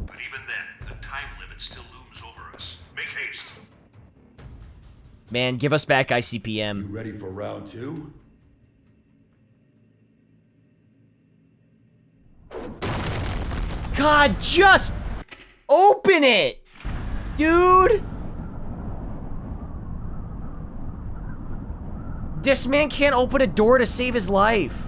But even then, the time limit still looms over us. Make haste. Man, give us back ICPM. You ready for round 2? God, just open it! Dude! This man can't open a door to save his life.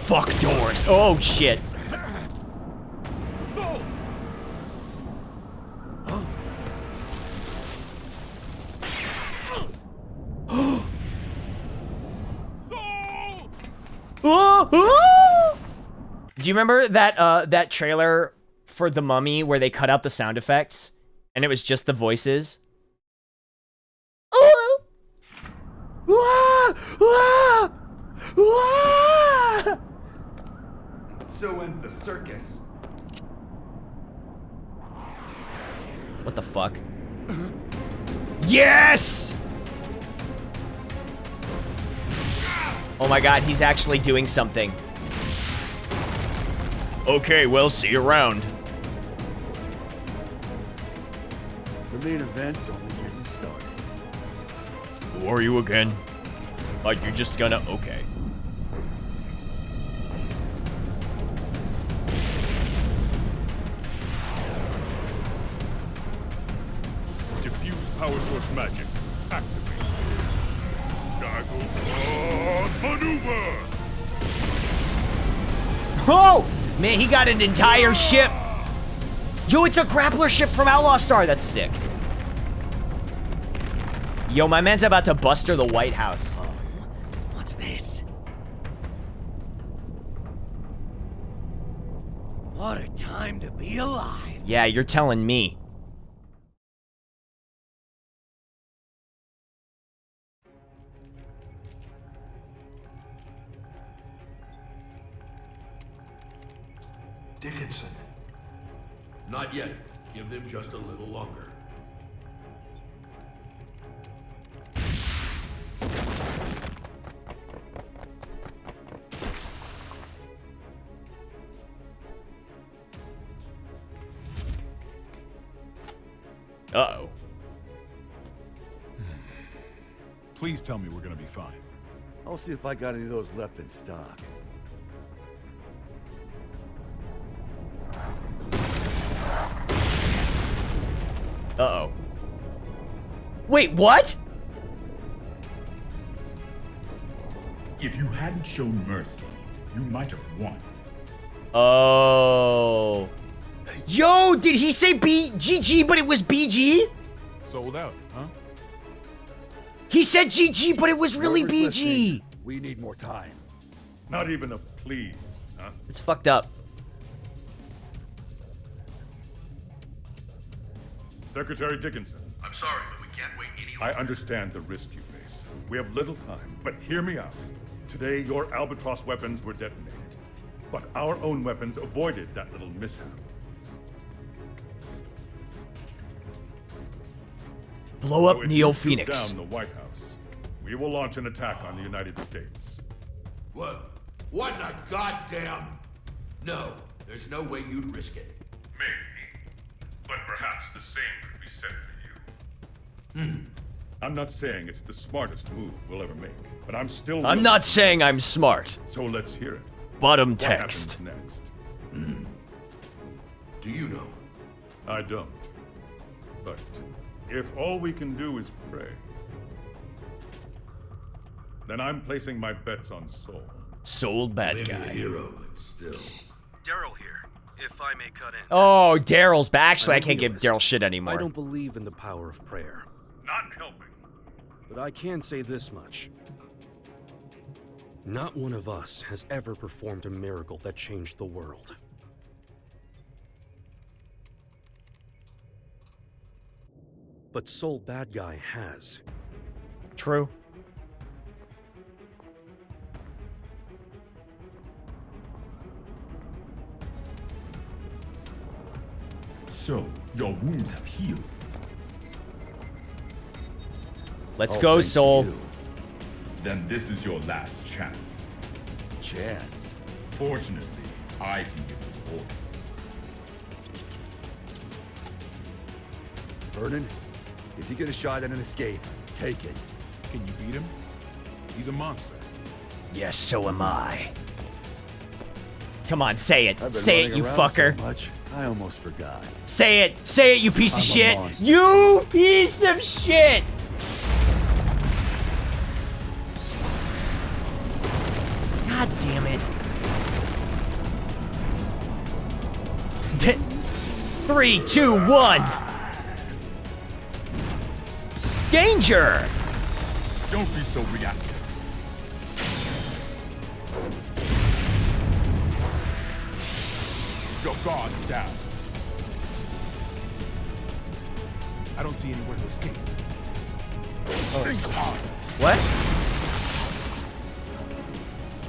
Fuck doors. Oh, shit. Do you remember that that trailer for The Mummy where they cut out the sound effects and it was just the voices? So ends the circus. What the fuck? Yes! Oh my god, he's actually doing something. Okay, well, see you around. The main event's only getting started. Who are you again? Like, you're just gonna... Okay. Diffuse power source magic. Activate. Gaggle maneuver! Oh! Man, he got an entire ship. Yo, it's a grappler ship from Outlaw Star. That's sick. Yo, my man's about to buster the White House. What's this? What a time to be alive. Yeah, you're telling me. Dickinson. Not yet. Give them just a little longer. Uh-oh. Please tell me we're gonna be fine. I'll see if I got any of those left in stock. Uh-oh. Wait, what? If you hadn't shown mercy, you might have won. Oh. Yo, did he say GG, but it was BG? Sold out, huh? He said GG, but it was really Whoever's BG. listening, we need more time. Not even a please, huh? It's fucked up. Secretary Dickinson. I'm sorry, but we can't wait any I longer. understand the risk you face. We have little time, but hear me out. Today, your Albatross weapons were detonated. But our own weapons avoided that little mishap. Blow up So if Neo you shoot Phoenix. down the White House, we will launch an attack on the United States. What? What in the goddamn? No, there's no way you'd risk it. Maybe. But perhaps the same could be said for you. I'm not saying it's the smartest move we'll ever make, but I'm still I'm willing. not saying I'm smart. So let's hear it. Bottom What text. happens next? Do you know? I don't. But if all we can do is pray, then I'm placing my bets on Soul. Soul bad Maybe a guy. hero, but still. Daryl here, if I may cut in. Oh, Daryl's back. Actually, I I'm a can't give realist. Daryl shit I anymore. don't believe in the power of prayer, Not helping. but I can say this much. Not one of us has ever performed a miracle that changed the world. But Soul Bad Guy has. True. So, your wounds have healed. Let's Oh, go, thank Soul. you. Then this is your last chance. Chance? Fortunately, I can give you orders. Vernon, if you get a shot at an escape, take it. Can you beat him? He's a monster. Yes, so am I. Come on, say it. I've been Say it, running you around fucker. So much, I almost forgot. Say it. Say it, you piece of I'm a shit. monster. You piece of shit. God damn it. 3, 2, 1. Danger! Don't be so reactive. Your guard's down. I don't see anywhere to escape. Think hard. What?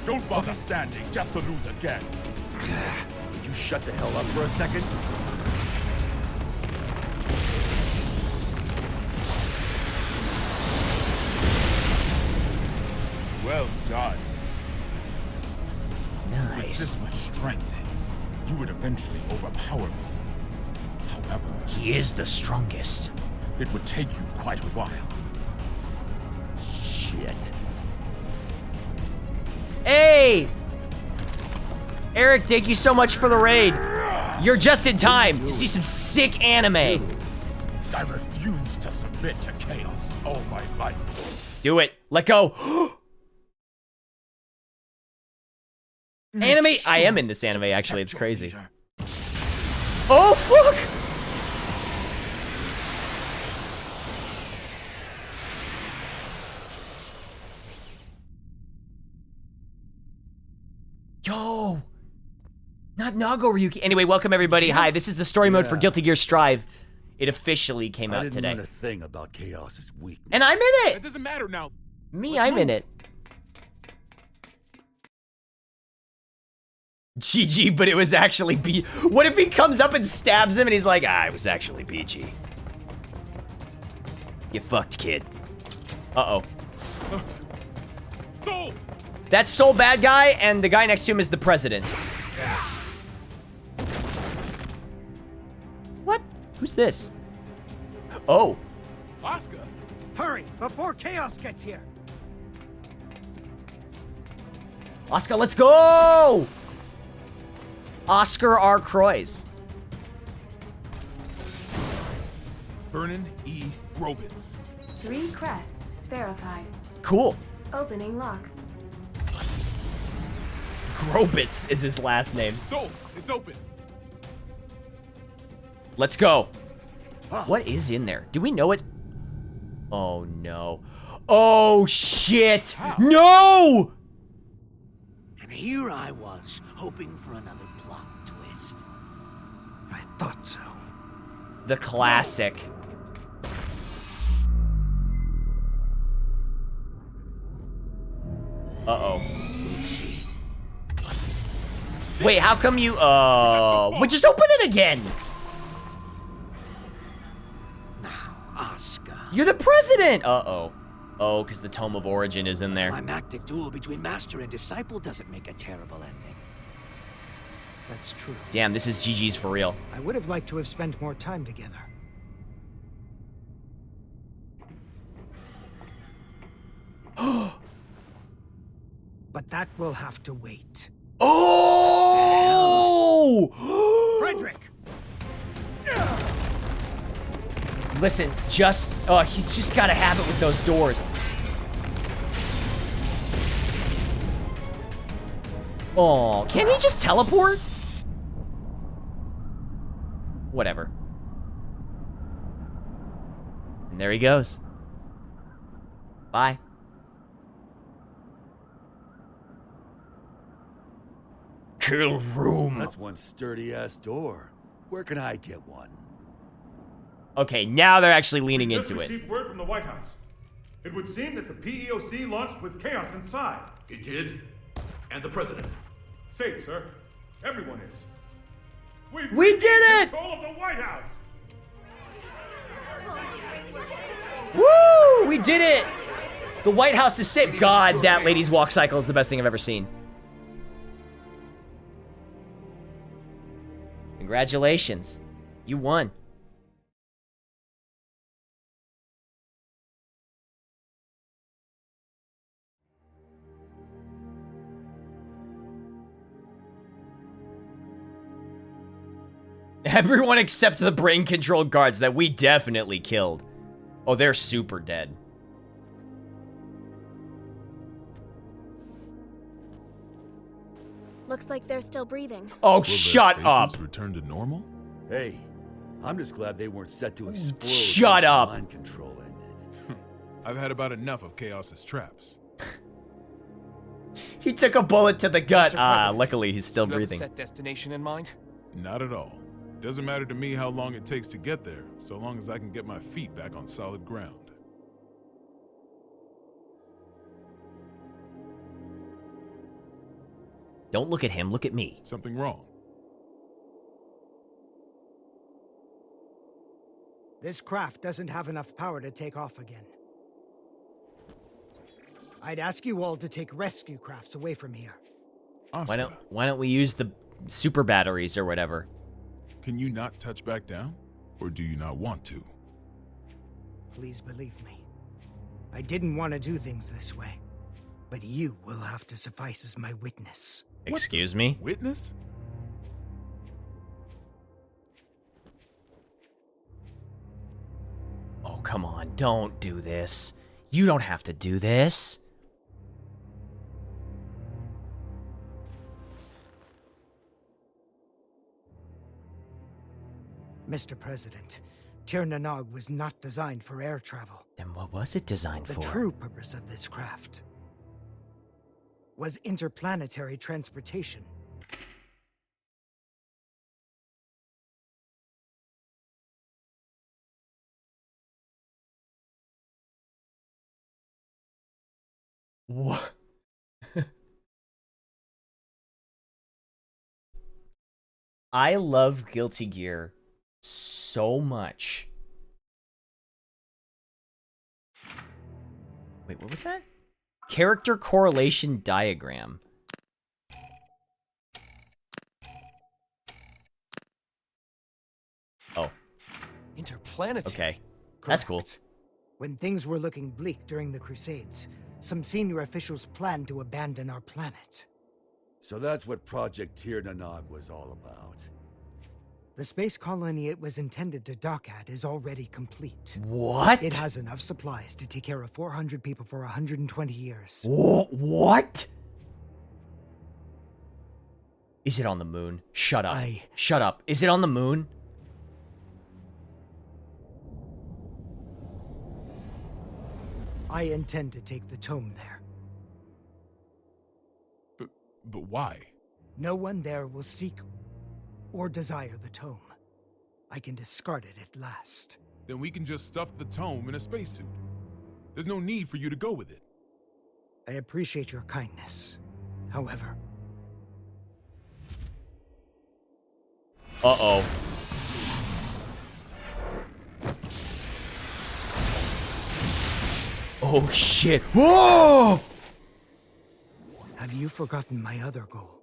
Don't bother standing just to lose again. Would you shut the hell up for a second? Well done. With Nice. this much strength, you would eventually overpower me. However, He is the strongest. it would take you quite a while. Shit. Hey! Eric, thank you so much for the raid. You're just in time to see some sick anime. I refuse to submit to chaos all my life. Do it. Let go. Anime? I am in this anime, actually. It's crazy. Oh, fuck! Yo! Not Nago Ryuki. Anyway, welcome everybody. Hi, this is the story mode for Yeah. Guilty Gear Strive. It officially came I out didn't today. learn a thing about Chaos's weakness. And I'm in It it! doesn't matter now. Me, I'm in it. GG, but it was actually B. What if he comes up and stabs him and he's like, it was actually BG. You fucked, kid. Uh-oh. Soul! That's Soul Bad Guy, and the guy next to him is the president. What? Who's this? Oh. Oscar! Hurry, before Chaos gets here! Oscar, let's go! Oscar R. Croix. Vernon E. Grobitz. 3 crests verified. Cool. Opening locks. Grobitz is his last name. So, it's open. Let's go. What is in there? Do we know it? Oh, no. Oh, shit. No! And here I was, hoping for another plot twist. I thought so. The classic. Uh-oh. Oopsie. Wait, how come you, we just open it again. Now, Oscar. You're the president. Uh-oh. Oh, because the Tome of Origin is in there. A climactic duel between master and disciple doesn't make a terrible ending. That's true. Damn, this is GG's for real. I would have liked to have spent more time together. But that will have to wait. Oh! Frederick! Listen, he's just gotta have it with those doors. Oh, can't he just teleport? Whatever. And there he goes. Bye. Kill room. That's one sturdy-ass door. Where can I get one? Okay, now they're actually leaning Just into it. received word from the White House. It would seem that the PEOC launched with chaos inside. It did? And the president? Safe, sir. Everyone is. We did it! Control of the White House! Woo! We did it! The White House is safe. God, that lady's walk cycle is the best thing I've ever seen. Congratulations. You won. Everyone except the brain-controlled guards that we definitely killed. Oh, they're super dead. Looks like they're still breathing. Oh, Will shut their up. faces return to normal? Hey, I'm just glad they weren't set to explode. Shut once up. Mind control ended. I've had about enough of Chaos's traps. He took a bullet to the gut. Mr. Ah, President, luckily he's still do you have a breathing. set destination in mind? Not at all. Doesn't matter to me how long it takes to get there, so long as I can get my feet back on solid ground. Don't look at him, look at me. Something wrong? This craft doesn't have enough power to take off again. I'd ask you all to take rescue crafts away from here. Oscar, Why don't we use the super batteries or whatever? can you not touch back down? Or do you not want to? Please believe me. I didn't want to do things this way. But you will have to suffice as my witness. Excuse me? Witness? Oh, come on. Don't do this. You don't have to do this. Mr. President, Tir Nanog was not designed for air travel. Then what was it designed The for? true purpose of this craft was interplanetary transportation. What? I love Guilty Gear so much. Wait, what was that? Character correlation diagram. Oh. Interplanetary? Okay. That's cool. When things were looking bleak during the Crusades, some senior officials planned to abandon our planet. So that's what Project Tir Nanog was all about. The space colony it was intended to dock at is already complete. What? It has enough supplies to take care of 400 people for 120 years. What? Is it on the moon? Shut up. Shut up. Is it on the moon? I intend to take the tome there. But why? No one there will seek or desire the tome. I can discard it at last. Then we can just stuff the tome in a spacesuit. There's no need for you to go with it. I appreciate your kindness. However... Uh-oh. Oh, shit. Whoa! Have you forgotten my other goal?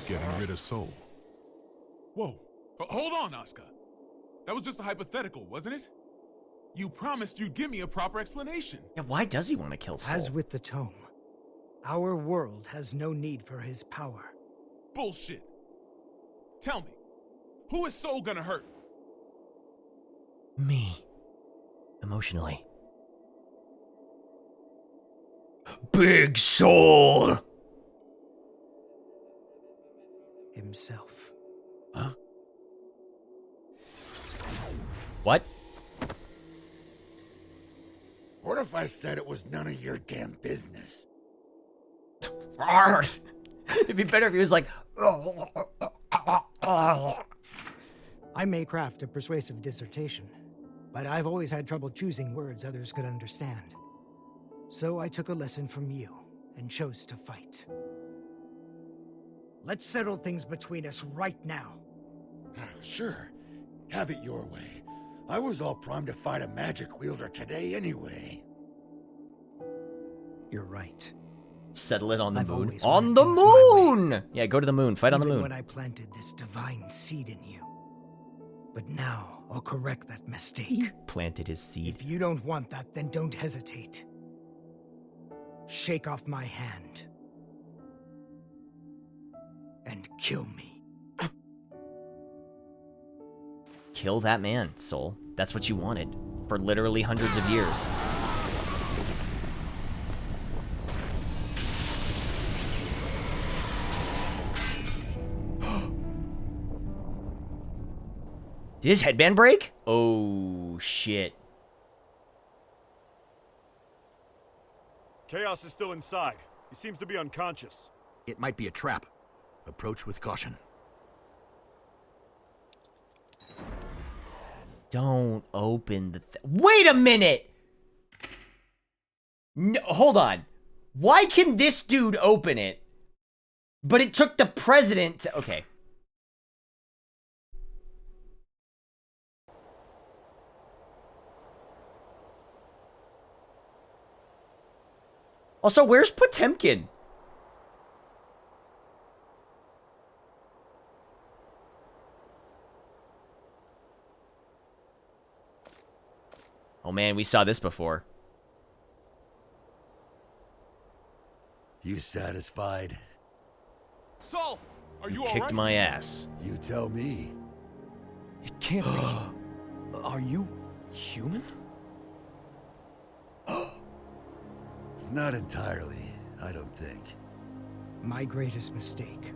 Getting rid of Soul. Whoa. Hold on, Asuka. That was just a hypothetical, wasn't it? You promised you'd give me a proper explanation. Yeah, why does he want to kill Soul? As with the tome, our world has no need for his power. Bullshit. Tell me, who is Soul gonna hurt? Me. Emotionally. Big Soul! Himself. Huh? What? What if I said it was none of your damn business? It'd be better if he was like... I may craft a persuasive dissertation, but I've always had trouble choosing words others could understand. So I took a lesson from you and chose to fight. Let's settle things between us right now. Sure. Have it your way. I was all primed to fight a magic wielder today anyway. You're right. Settle it on the I've moon. always On wanted the things my moon! Yeah, go to the moon. Fight on the Even moon. when I planted this divine seed in you. But now, I'll correct that mistake. He planted his seed. If you don't want that, then don't hesitate. Shake off my hand. And kill me. Kill that man, Soul. That's what you wanted. For literally hundreds of years. Did his headband break? Oh, shit. Chaos is still inside. He seems to be unconscious. It might be a trap. Approach with caution. Don't open the... Wait a minute! No, hold on. Why can this dude open it? But it took the president to... Okay. Also, where's Potemkin? Oh man, we saw this before. You satisfied? Soul, are you kicked alright? my ass. You tell me. It can't be. Are you human? Not entirely, I don't think. My greatest mistake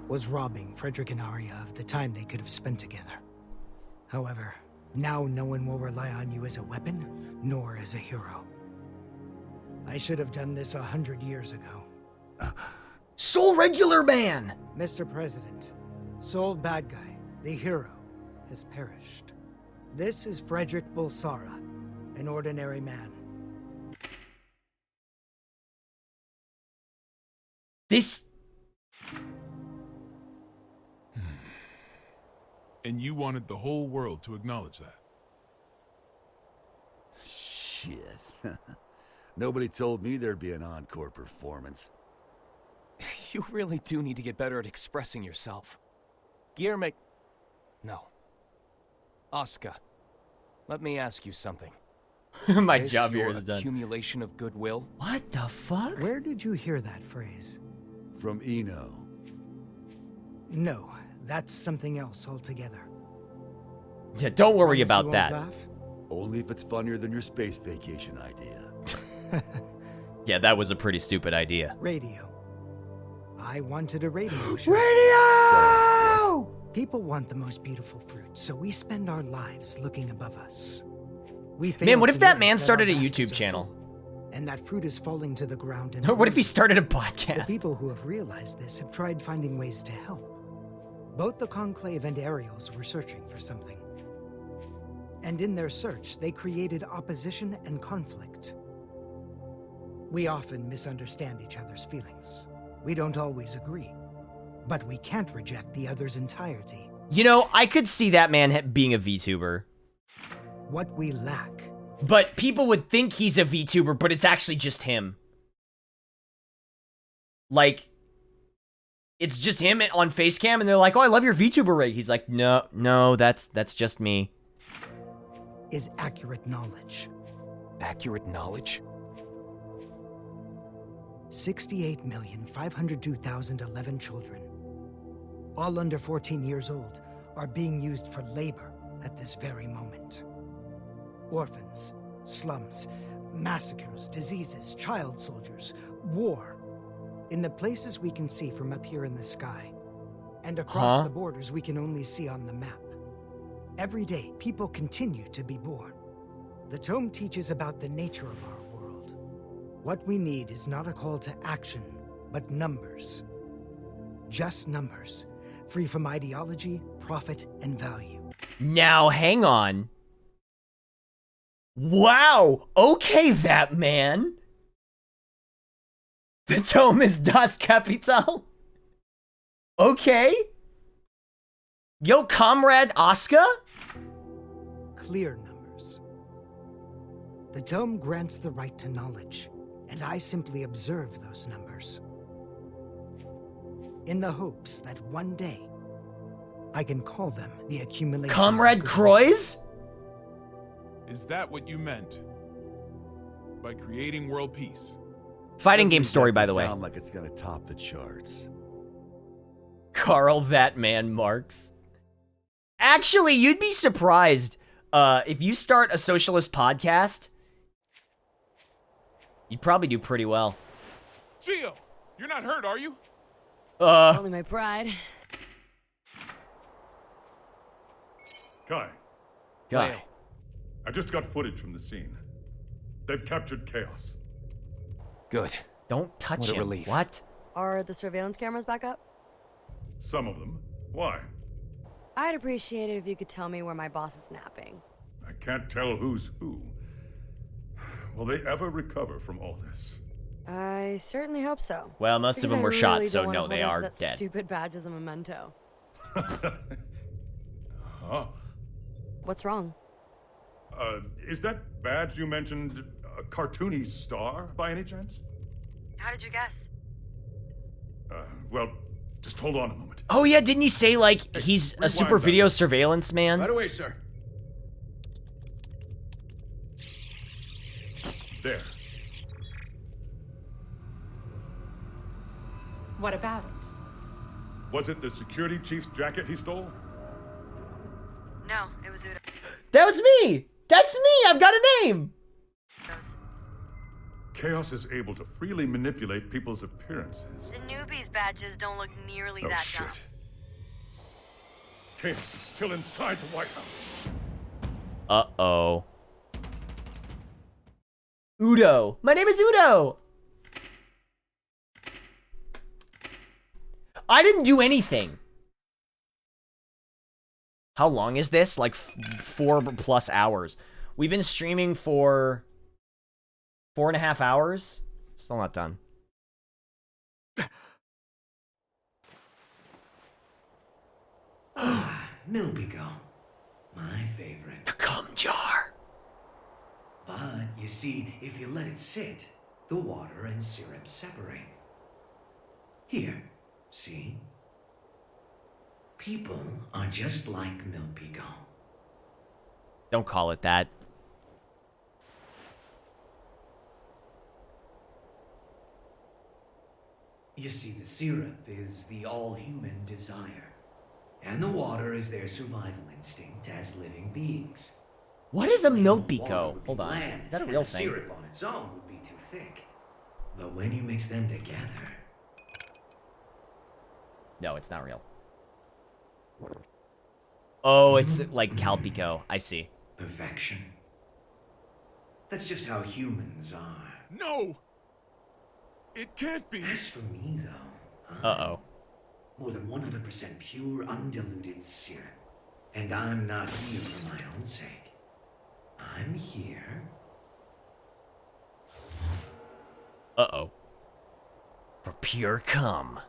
was robbing Frederick and Arya of the time they could have spent together. However, now no one will rely on you as a weapon, nor as a hero. I should have done this 100 years ago. Soul Regular Man! Mr. President, Soul Bad Guy, the hero, has perished. This is Frederick Bulsara, an ordinary man. This... And you wanted the whole world to acknowledge that. Shit. Nobody told me there'd be an encore performance. You really do need to get better at expressing yourself. Gear make... No. Asuka, let me ask you something. My Is job this here your is done. accumulation of goodwill? What the fuck? Where did you hear that phrase? From Eno. No, that's something else altogether. Yeah, don't worry Promise you about won't that. laugh? Only if it's funnier than your space vacation idea. Yeah, that was a pretty stupid idea. Radio. I wanted a radio show. Radio! People want the most beautiful fruit, so we spend our lives looking above us. We Man, fail what to if that notice man that started a our YouTube baskets are channel? full, and that fruit is falling to the ground. And What if he started a The podcast? people who have realized this have tried finding ways to help. Both the Conclave and Ariels were searching for something. And in their search, they created opposition and conflict. We often misunderstand each other's feelings. We don't always agree. But we can't reject the other's entirety. You know, I could see that man being a VTuber. What we lack. But people would think he's a VTuber, but it's actually just him. Like, it's just him on Facecam, and they're like, "Oh, I love your VTuber rig." He's like, "No, that's just me." Is accurate knowledge. Accurate knowledge? 68,502,011 children, all under 14 years old, are being used for labor at this very moment. Orphans, slums, massacres, diseases, child soldiers, war. In the places we can see from up here in the sky, and across the borders we can only see on the map. Every day, people continue to be born. The tome teaches about the nature of our world. What we need is not a call to action, but numbers. Just numbers, free from ideology, profit, and value. Now, hang on. Wow. Okay, that man. The tome is Das Kapital. Okay. Yo, comrade Asuka? Clear numbers. The tome grants the right to knowledge, and I simply observe those numbers. In the hopes that one day, I can call them the accumulation. Comrade Croix? Is that what you meant by creating world peace? Fighting game story, by the way. Sound like it's gonna top the charts. Carl, that man Marx. Actually, you'd be surprised if you start a socialist podcast. You'd probably do pretty well. Gio, you're not hurt, are you? Only my pride. Kai. Guy. I just got footage from the scene. They've captured Chaos. Good. Don't touch What a him. relief. What? Are the surveillance cameras back up? Some of them. Why? I'd appreciate it if you could tell me where my boss is napping. I can't tell who's who. Will they ever recover from all this? I certainly hope so. Well, most of Because them I were shot, really so don't no, wanna they hold are on to that dead. Stupid badge as a memento. Huh? What's wrong? Is that badge you mentioned a cartoony star by any chance? How did you guess? Well, just hold on a moment. Oh yeah, didn't he say like he's a super rewind that. video surveillance man? Right away, sir. There. What about it? Was it the security chief's jacket he stole? No, it was Udo. That was me! That's me! I've got a name! Chaos is able to freely manipulate people's appearances. The newbies badges don't look nearly Oh, that shit. dumb. Chaos is still inside the White House. Uh-oh. Udo. My name is Udo! I didn't do anything. How long is this? Like 4+ hours. We've been streaming for 4.5 hours. Still not done. Milbigo. My favorite. The cum jar. But, you see, if you let it sit, the water and syrup separate. Here, see? People are just like Milbigo. Don't call it that. You see, the syrup is the all-human desire, and the water is their survival instinct as living beings. What is a Plain milk old pico? water would be Hold on. bland, Is that a and real the thing? syrup on its own would be too thick. But when you mix them together... No, it's not real. Oh, it's like Calpico. I see. Perfection. That's just how humans are. No! It can't be! As for me, though... Uh-oh. More than 100% pure, undiluted syrup. And I'm not here for my own sake. I'm here... Uh-oh. For pure cum.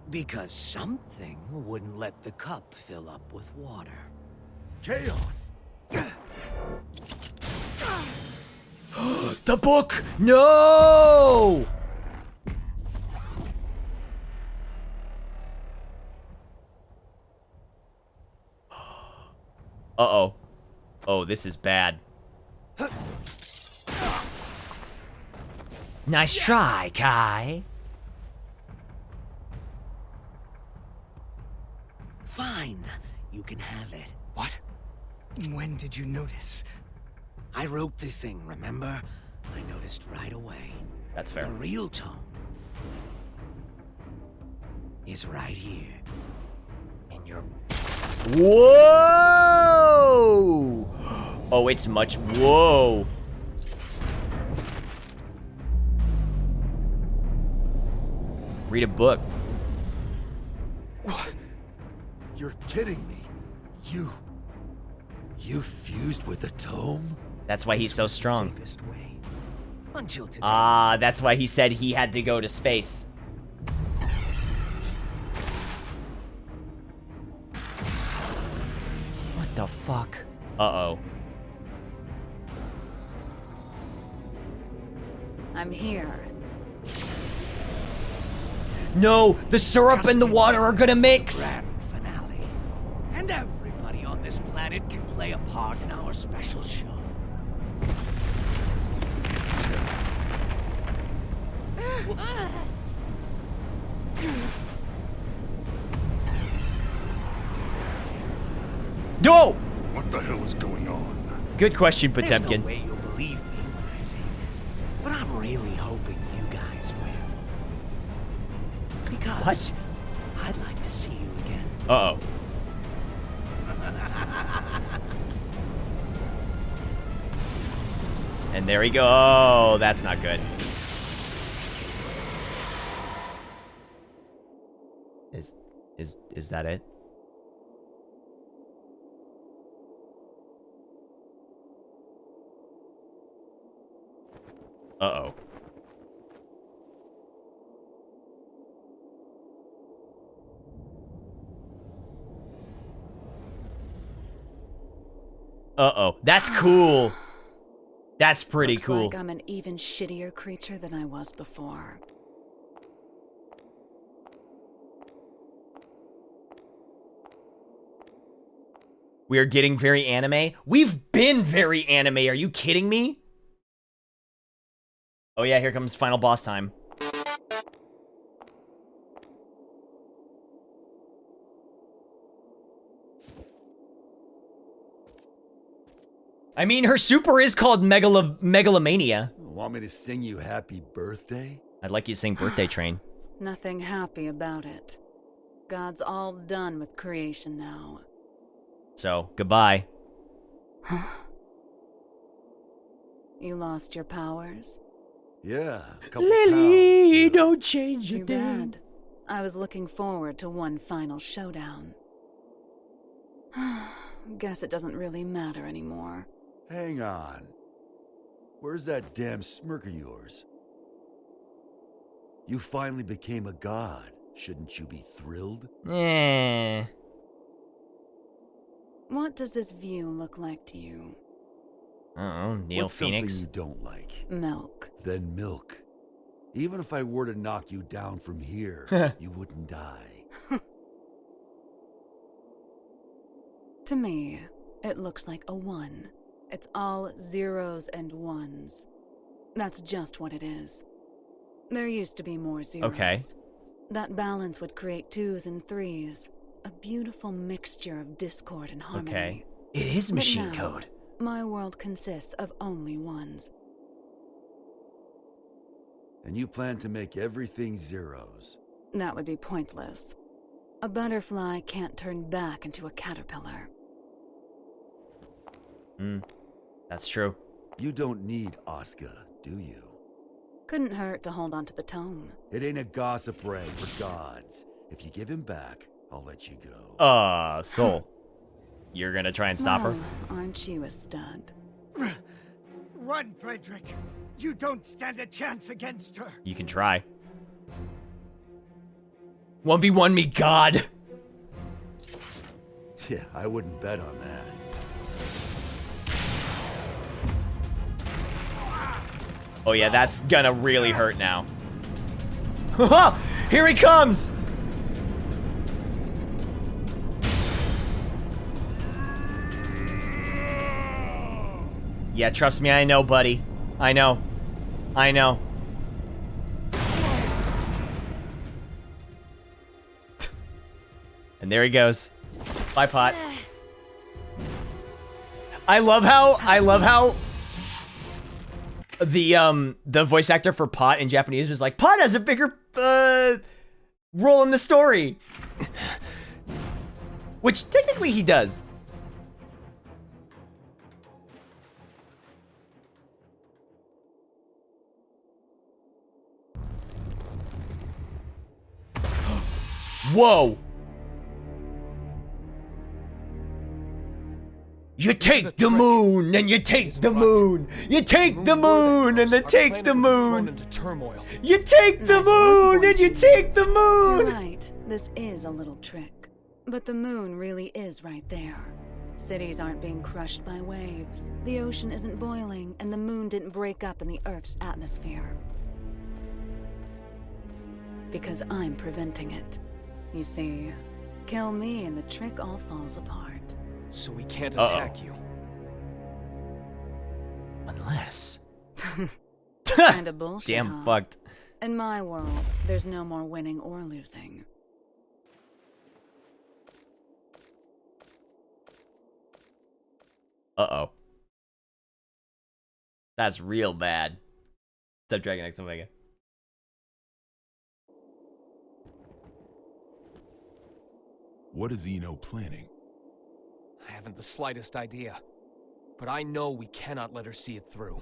Because something wouldn't let the cup fill up with water. Chaos! The book! No! Uh-oh. Oh, this is bad. Nice try, Kai. Fine, you can have it. What? When did you notice? I wrote the thing, remember? I noticed right away. That's fair. The real tone is right here. In your... Whoa! Oh, it's much... Whoa! Read a book. What? You're kidding me. You fused with the tome? That's why he's so strong. Safest way. Until today. Ah, that's why he said he had to go to space. What the fuck? Uh-oh. I'm here. No, the syrup and the water are gonna mix. Grand finale. And everybody on this planet can play a part in our special show. No! What the hell is going on? Good question, There's Potemkin. no way you'll believe me when I say this, but I'm really hoping you guys win. Because What? I'd like to see you again. Uh-oh. And there we go. Oh, that's not good. Is that it? Uh-oh. Uh-oh. That's cool. That's pretty Looks cool. like I'm an even shittier creature than I was before. We are getting very anime. We've been very anime. Are you kidding me? Oh yeah, here comes final boss time. I mean, her super is called Megalomania. Want me to sing you happy birthday? I'd like you to sing Birthday Train. Nothing happy about it. God's all done with creation now. So, goodbye. You lost your powers? Yeah, a couple Lily, pounds, don't change Too a thing. bad. I was looking forward to one final showdown. Guess it doesn't really matter anymore. Hang on. Where's that damn smirk of yours? You finally became a god. Shouldn't you be thrilled? Eh. What does this view look like to you? Uh-oh, Neil What's Phoenix. something you don't like? Milk. Then milk. Even if I were to knock you down from here, you wouldn't die. To me, It looks like a 1. It's all zeros and ones. That's just what it is. There used to be more zeros. Okay. That balance would create 2s and 3s. A beautiful mixture of discord and harmony. Okay. It is machine But now, code. my world consists of only 1s. And you plan to make everything zeros. That would be pointless. A butterfly can't turn back into a caterpillar. That's true. You don't need Oscar, do you? Couldn't hurt to hold on to the tome. It ain't a gossip rag for gods. If you give him back, I'll let you go. Soul. You're gonna try and stop her? Well, aren't you a stud? Run, Frederick. You don't stand a chance against her. You can try. 1v1 me, God! Yeah, I wouldn't bet on that. Oh yeah, that's gonna really hurt now. Here he comes! Yeah, trust me, I know, buddy. I know. I know. And there he goes. Bye, Pot. I love how the voice actor for Pot in Japanese was like, Pot has a bigger role in the story. Which technically he does. Whoa. You take the moon, and you take the moon. You take the moon, and then take the moon. You take the moon, and you take the moon. You're right. This is a little trick. But the moon really is right there. Cities aren't being crushed by waves. The ocean isn't boiling, and the moon didn't break up in the Earth's atmosphere. Because I'm preventing it. You see, kill me and the trick all falls apart. So we can't attack you. Unless. Kinda bullshit. Damn huh? fucked. In my world, there's no more winning or losing. Uh-oh. That's real bad. Step Dragon X Omega. What is Eno planning? I haven't the slightest idea. But I know we cannot let her see it through.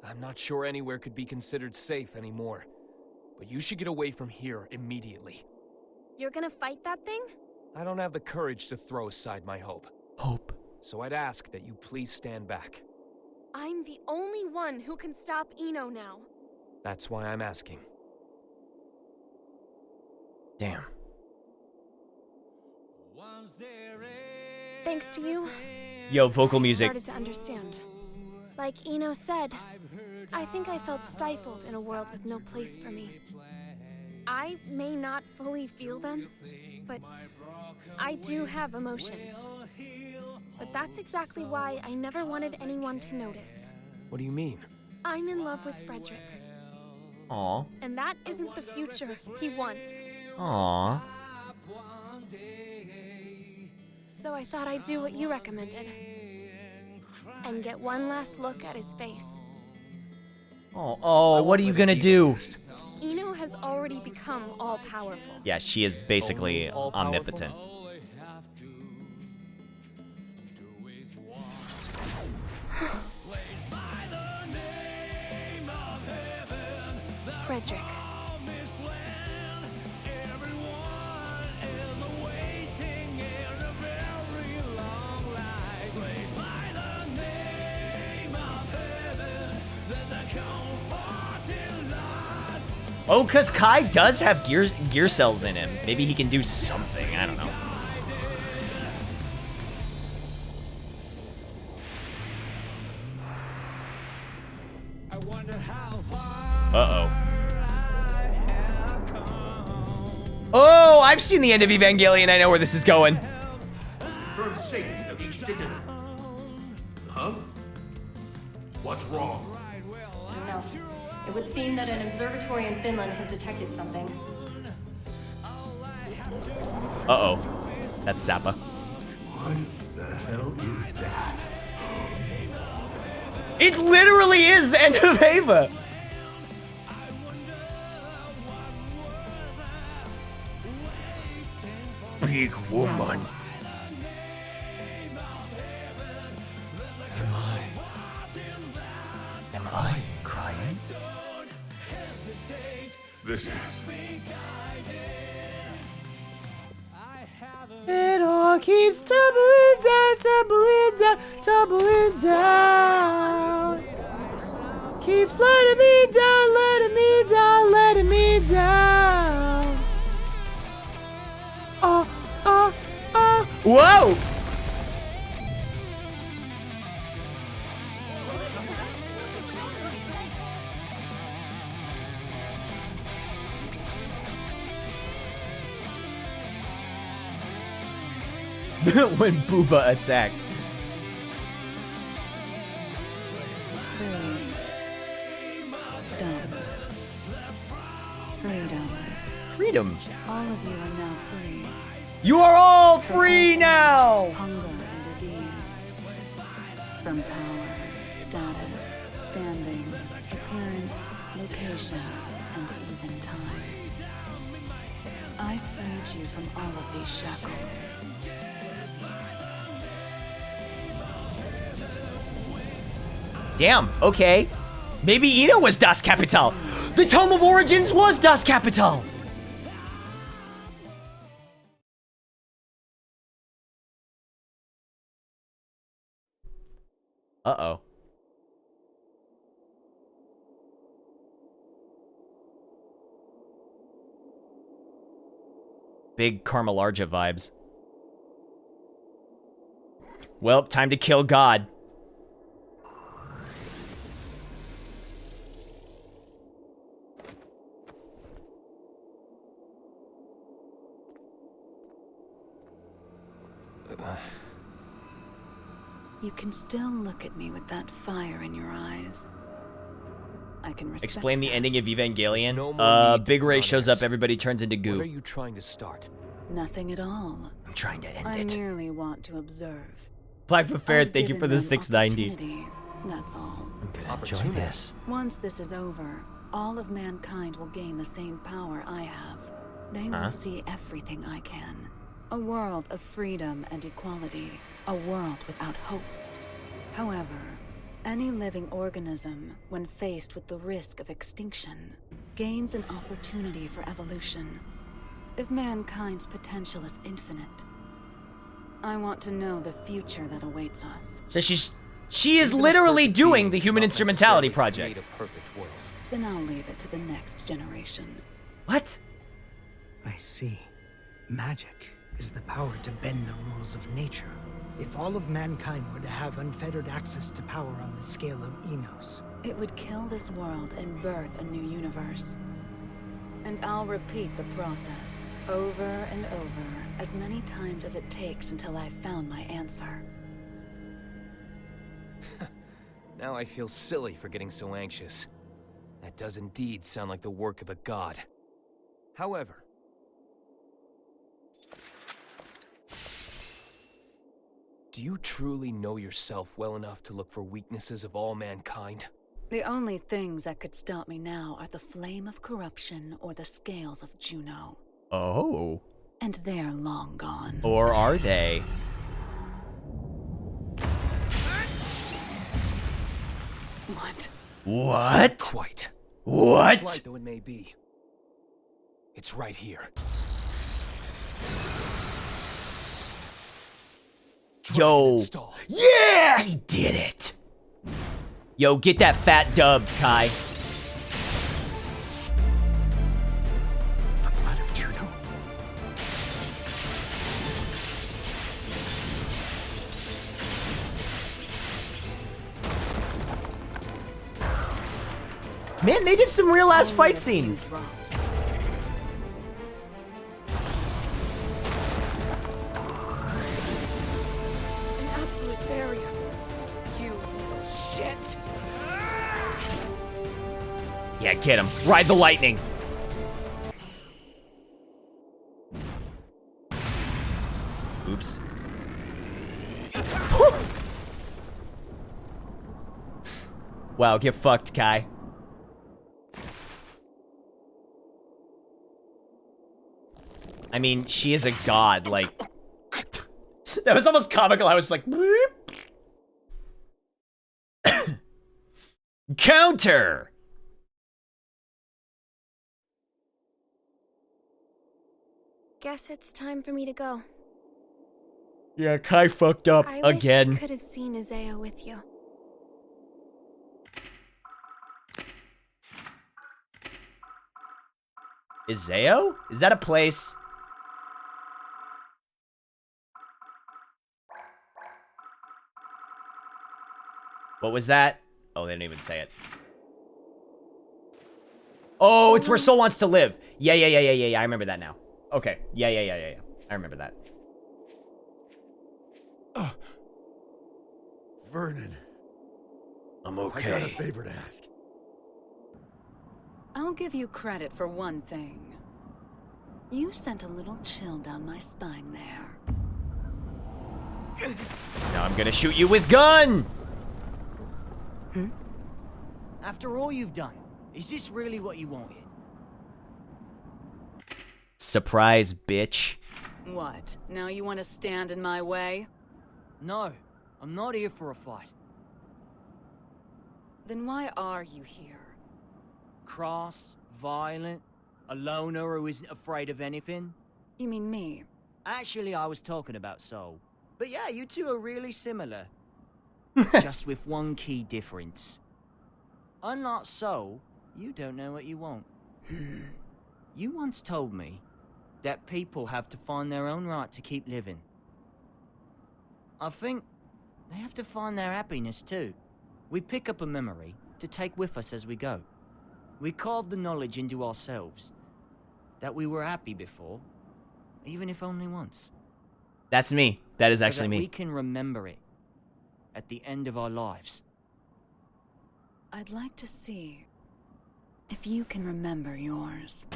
I'm not sure anywhere could be considered safe anymore. But you should get away from here immediately. You're gonna fight that thing? I don't have the courage to throw aside my hope. Hope? So I'd ask that you please stand back. I'm the only one who can stop Eno now. That's why I'm asking. Damn. Thanks to you. Yo, vocal music. I started to understand. Like Eno said, I think I felt stifled in a world with no place for me. I may not fully feel them, but I do have emotions. But that's exactly why I never wanted anyone to notice. What do you mean? I'm in love with Frederick. Aw. And that isn't the future he wants. Aw. So I thought I'd do what you recommended. And get one last look at his face. Oh, what are you gonna do? Eno has already become all-powerful. Yeah, she is basically omnipotent. Frederick. Oh, because Kai does have gear cells in him. Maybe he can do something. I don't know. Uh-oh. Oh, I've seen the end of Evangelion. I know where this is going. For the safety of each What's wrong? I don't know. It would seem that an observatory in Finland has detected something. Uh-oh. That's Zappa. What the hell is that? It literally is the end of Ava! Big woman. Am I crying? This is... It all keeps tumbling down, tumbling down, tumbling down. Keeps letting me down, letting me down, letting me down. Oh, oh, oh. Whoa! When Booba attacked. Freedom. All of you are now free. You are all free now! Hunger and disease. From power, status, standing, appearance, location, and even time. I freed you from all of these shackles. Damn, okay. Maybe Ino was Das Kapital. The Tome of Origins was Das Kapital. Uh-oh. Big Carmelarja vibes. Well, time to kill God. You can still look at me with that fire in your eyes. I can respect Explain the that. ending of Evangelion. No more need Big to Ray shows up, contest. everybody turns into goo. What are you trying to start? Nothing at all. I'm trying to end I it. merely want to observe. Black Fair, I've thank you given for the them 690. opportunity, that's all. I'm gonna enjoy this. Once this is over, all of mankind will gain the same power I have. They will see everything I can. A world of freedom and equality. A world without hope. However, any living organism, when faced with the risk of extinction, gains an opportunity for evolution. If mankind's potential is infinite, I want to know the future that awaits us. So she is literally doing the Human Instrumentality Project. A perfect world. Then I'll leave it to the next generation. What? I see. Magic is the power to bend the rules of nature. If all of mankind were to have unfettered access to power on the scale of Enos, it would kill this world and birth a new universe. And I'll repeat the process over and over as many times as it takes until I've found my answer. Now I feel silly for getting so anxious. That does indeed sound like the work of a god. However, do you truly know yourself well enough to look for weaknesses of all mankind? The only things that could stop me now are the flame of corruption or the scales of Juno. Oh. And they're long gone. Or are they? What? What? Quite. What? Slight though it may be, it's right here. Yo. Yeah, he did it. Yo, get that fat dub, Kai. the blood of Juno. Man, they did some real ass fight scenes. An absolute barrier. You little shit. Yeah, get him. Ride the lightning. Oops. Wow, get fucked, Kai. I mean, she is a god, like... That was almost comical. I was like... Counter! Guess it's time for me to go. Yeah, Kai fucked up again. I wish I could have seen Isaiah with you. Isaiah? Is that a place? What was that? Oh, they didn't even say it. Oh, it's where Soul wants to live. Yeah. I remember that now. Okay. Yeah. I remember that. Vernon. I'm I okay. got a favor to ask. I'll give you credit for one thing. You sent a little chill down my spine there. Now I'm gonna shoot you with gun! After all you've done, is this really what you wanted? Surprise, bitch. What? Now you want to stand in my way? No, I'm not here for a fight. Then why are you here? Cross, violent, a loner who isn't afraid of anything. You mean me? Actually, I was talking about Soul. But yeah, you two are really similar. Just with one key difference. Unlike Soul, you don't know what you want. You once told me that people have to find their own right to keep living. I think they have to find their happiness too. We pick up a memory to take with us as we go. We carve the knowledge into ourselves that we were happy before, even if only once. That's me. That is So actually that me. we can remember it at the end of our lives. I'd like to see if you can remember yours.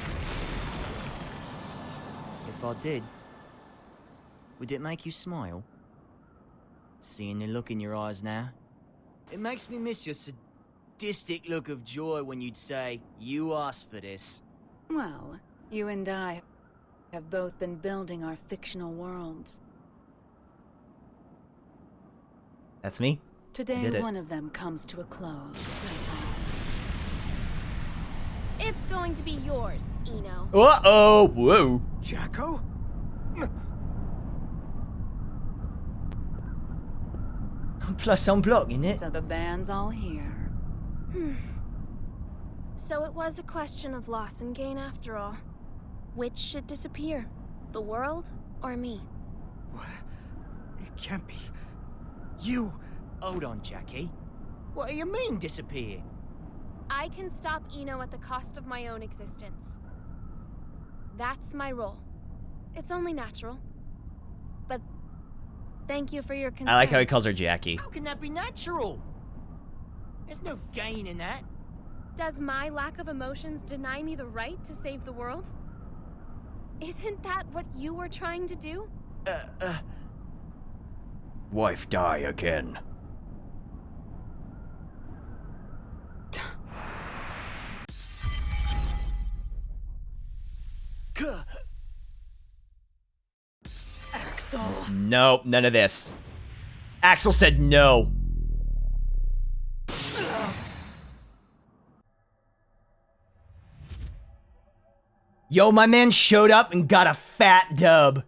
If I did, would it make you smile? Seeing the look in your eyes now? It makes me miss your sadistic look of joy when you'd say, "You asked for this." Well, you and I have both been building our fictional worlds. That's me. I Today, did it. one of them comes to a close. That's all. It's going to be yours, Eno. Uh-oh! Whoa. Jacko? Plus I'm blocking it. So the band's all here. So it was a question of loss and gain after all. Which should disappear? The world or me? What? It can't be. You! Hold on, Jackie. What do you mean, disappear? I can stop Eno at the cost of my own existence. That's my role. It's only natural. But thank you for your concern. I like how he calls her Jackie. How can that be natural? There's no gain in that. Does my lack of emotions deny me the right to save the world? Isn't that what you were trying to do? Wife die again. Axel. Nope, none of this. Axel said no. Yo, my man showed up and got a fat dub.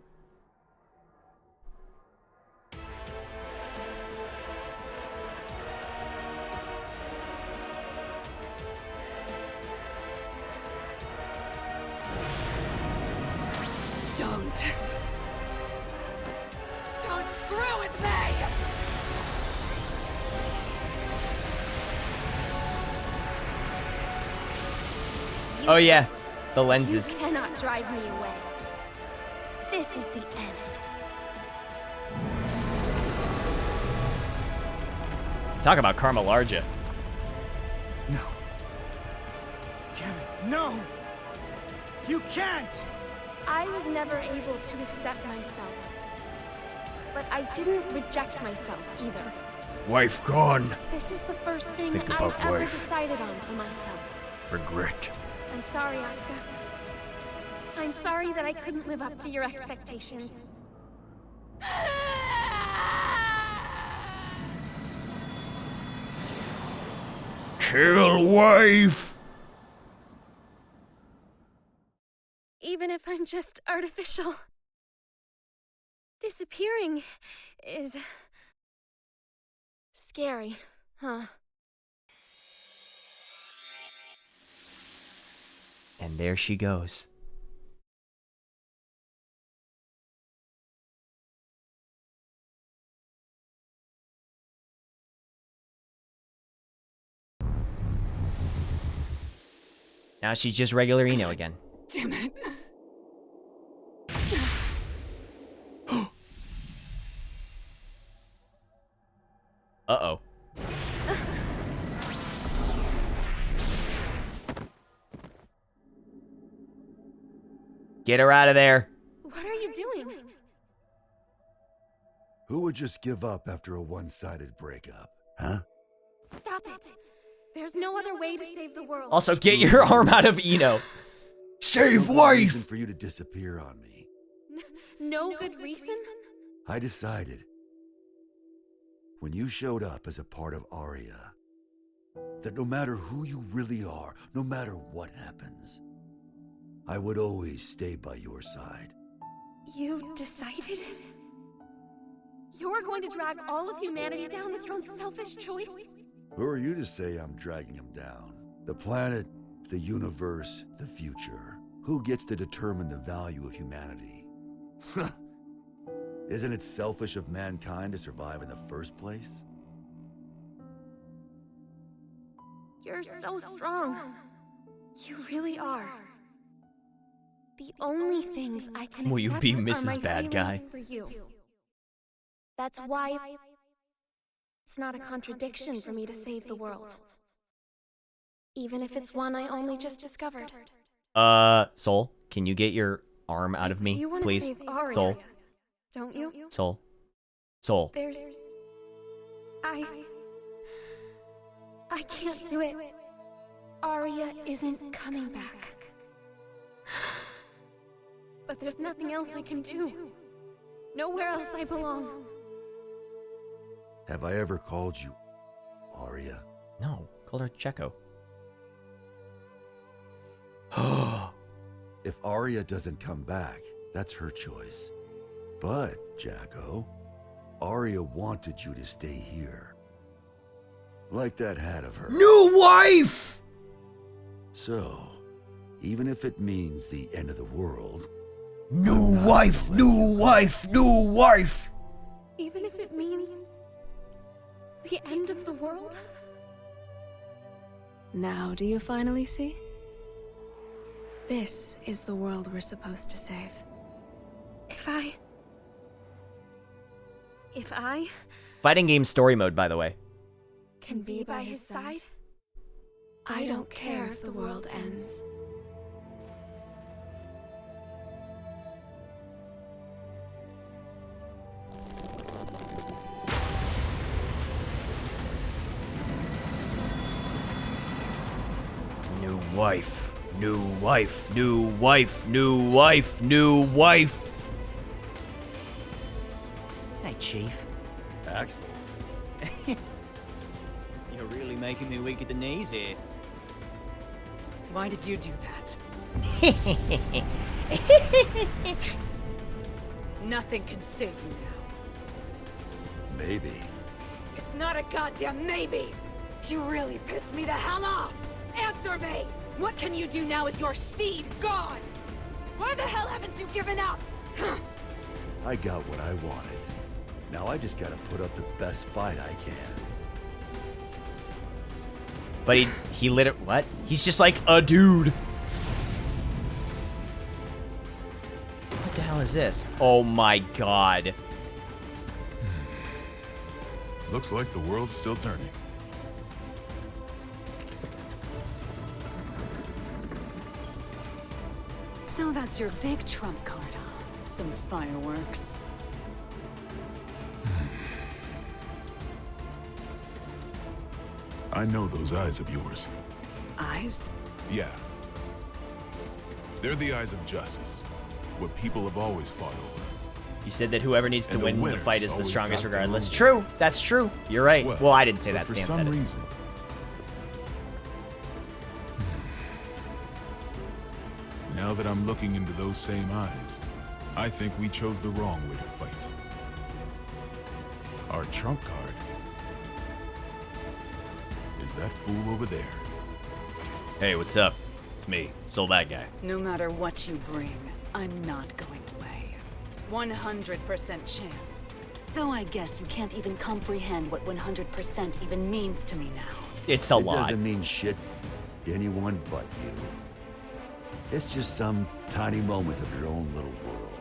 Don't screw with me! Oh yeah, the lenses. You cannot drive me away. This is the end. Talk about Karma Larja. No. No! You can't! I was never able to accept myself. But I didn't reject myself either. Wife gone. This is the first thing Think I've about ever wife. decided on for myself. Regret. I'm sorry, Asuka. I'm sorry that I couldn't live up to your expectations. Kill wife. Even if I'm just artificial. Disappearing is scary, huh? And there she goes. Now she's just regular Eno again. Damn it. Uh-oh. Get her out of there. What are you doing? Who would just give up after a one-sided breakup, huh? Stop it. There's no other way to save the world. Also, get your arm out of Eno. Save No wife! reason for you to disappear on me. No good reason? I decided, when you showed up as a part of Arya, that no matter who you really are, no matter what happens, I would always stay by your side. You decided? You're going to drag all of humanity down with your own selfish choice? Who are you to say I'm dragging him down? The planet, the universe, the future. Who gets to determine the value of humanity? Isn't it selfish of mankind to survive in the first place? You're so strong. You really are. The only things I can Will you accept be are Mrs. my Bad Guy? feelings for you. That's why it's not a contradiction for me to save the world. Even if it's one I only just discovered. Soul, can you get your arm out of me, You want to please? save Arya, Soul, don't you? Soul, Soul. There's... I can't do it. Arya isn't coming back. But there's nothing else I can do. Nowhere else I belong. Have I ever called you Arya? No, called her Checo. If Arya doesn't come back, that's her choice. But, Jacko, Arya wanted you to stay here. Like that hat of hers. New wife! So, even if it means the end of the world... New wife, new wife, new wife! Even if it means the end of the world? Now do you finally see? This is the world we're supposed to save. If I Fighting game story mode, by the way. can be by his side, I don't care if the world ends. New wife, new wife, new wife, new wife, new wife. Hey, Chief. Axel? You're really making me weak at the knees here. Why did you do that? Nothing can save you now. Maybe. It's not a goddamn maybe! You really pissed me the hell off! Answer me! What can you do now with your seed gone? Why the hell haven't you given up? I got what I wanted. Now I just gotta put up the best fight I can. But he lit it. What? He's just like a dude. What the hell is this? Oh my god. Looks like the world's still turning. So that's your big trump card, huh? Some fireworks. I know those eyes of yours. Eyes? Yeah. They're the eyes of justice. What people have always fought over. You said that whoever needs to And the win the winners fight is the always strongest got the regardless. rules. True. That's true. You're right. Well, I didn't say that. For Stan some said it. reason. Now that I'm looking into those same eyes, I think we chose the wrong way to fight. Our trump card is that fool over there. Hey, what's up? It's me, Soul That Guy. No matter what you bring, I'm not going away. 100% chance. Though I guess you can't even comprehend what 100% even means to me now. It's a lot. It doesn't mean shit to anyone but you. It's just some tiny moment of your own little world.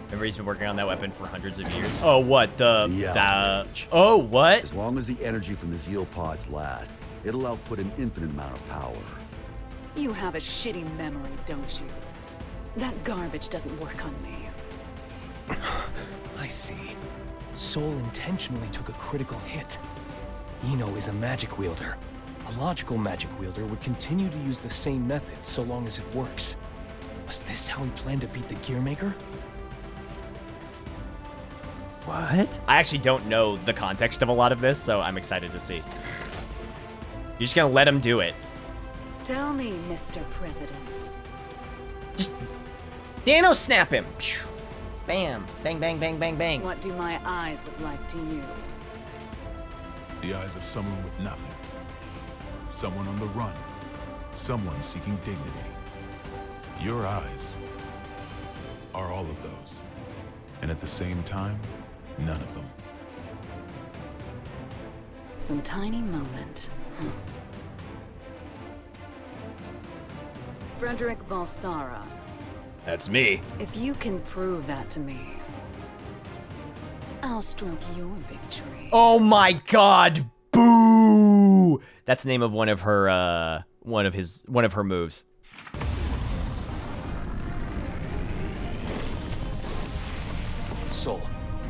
Remember, he's been working on that weapon for hundreds of years. Oh, what? Oh, what? As long as the energy from the Zeal pods last, it'll output an infinite amount of power. You have a shitty memory, don't you? That garbage doesn't work on me. I see. Soul intentionally took a critical hit. Eno is a magic wielder. A logical magic wielder would continue to use the same method so long as it works. Was this how he planned to beat the Gearmaker? What? I actually don't know the context of a lot of this, so I'm excited to see. You're just gonna let him do it. Tell me, Mr. President. Just Dano snap him. Bam. Bang, bang, bang, bang, bang. What do my eyes look like to you? The eyes of someone with nothing. Someone on the run. Someone seeking dignity. Your eyes are all of those. And at the same time, none of them. Some tiny moment. Frederick Balsara. That's me. If you can prove that to me, I'll stroke your victory. Oh my god. Boo. That's the name of one of her one of her moves. Soul,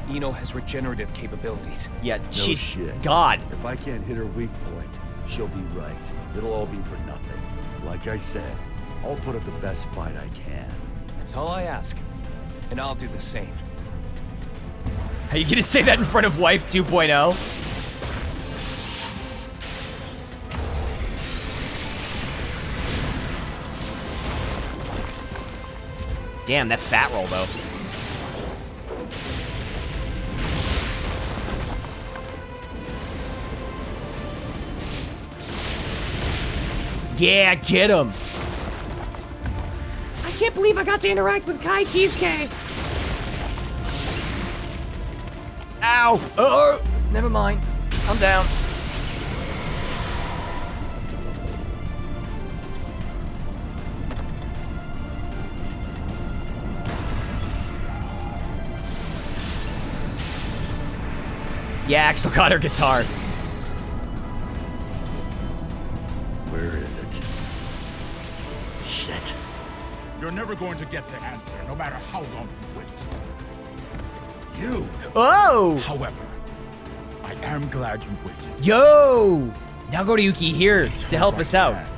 Eno has regenerative capabilities. Yeah, No she's shit. God. If I can't hit her weak point, she'll be right. It'll all be for nothing. Like I said, I'll put up the best fight I can. That's all I ask. And I'll do the same. Are you gonna say that in front of Wife 2.0? Damn, that fat roll though. Yeah, get him. I can't believe I got to interact with Kai Kisuke. Ow. Oh, never mind. I'm down. Yeah, Axel got her guitar. Where is it? Shit. You're never going to get the answer, no matter how long you wait. You. Oh. However, I am glad you waited. Yo. Now go to Yuki here It's to her help right us out. hand.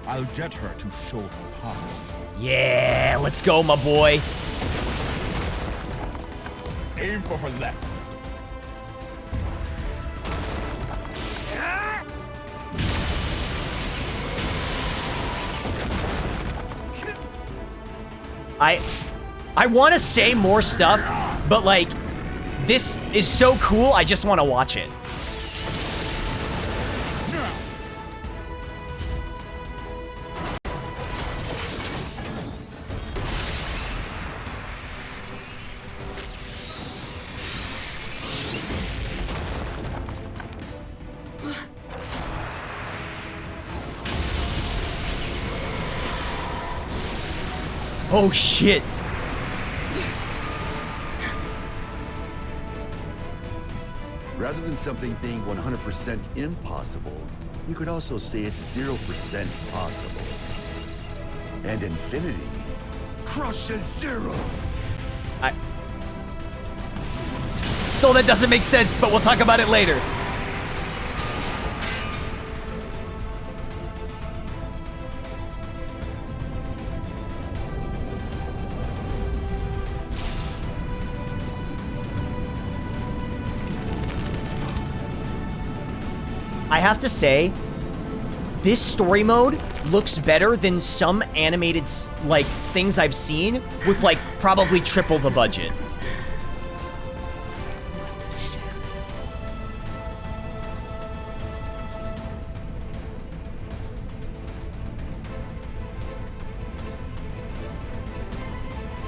I'll get her to show her power. Yeah, let's go, my boy. Aim for her left. I want to say more stuff, but like, this is so cool, I just want to watch it. Oh shit. Rather than something being 100% impossible, you could also say it's 0% possible. And infinity crushes zero. So that doesn't make sense, but we'll talk about it later. I have to say, this story mode looks better than some animated, like, things I've seen with, like, probably triple the budget.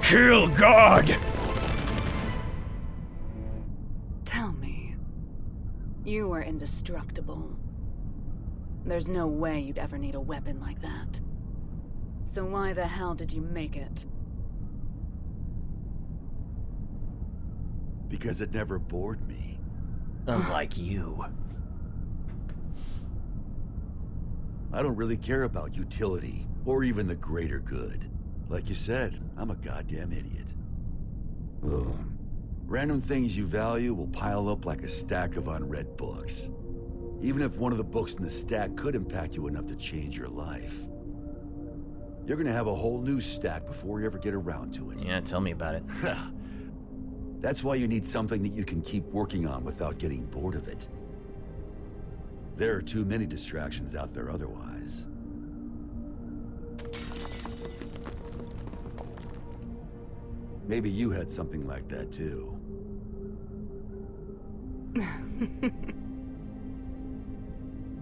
Kill God! Tell me, you are indestructible. There's no way you'd ever need a weapon like that. So why the hell did you make it? Because it never bored me. Unlike you. I don't really care about utility, or even the greater good. Like you said, I'm a goddamn idiot. Ugh. Random things you value will pile up like a stack of unread books. Even if one of the books in the stack could impact you enough to change your life. You're gonna have a whole new stack before you ever get around to it. Yeah, tell me about it. That's why you need something that you can keep working on without getting bored of it. There are too many distractions out there otherwise. Maybe you had something like that too.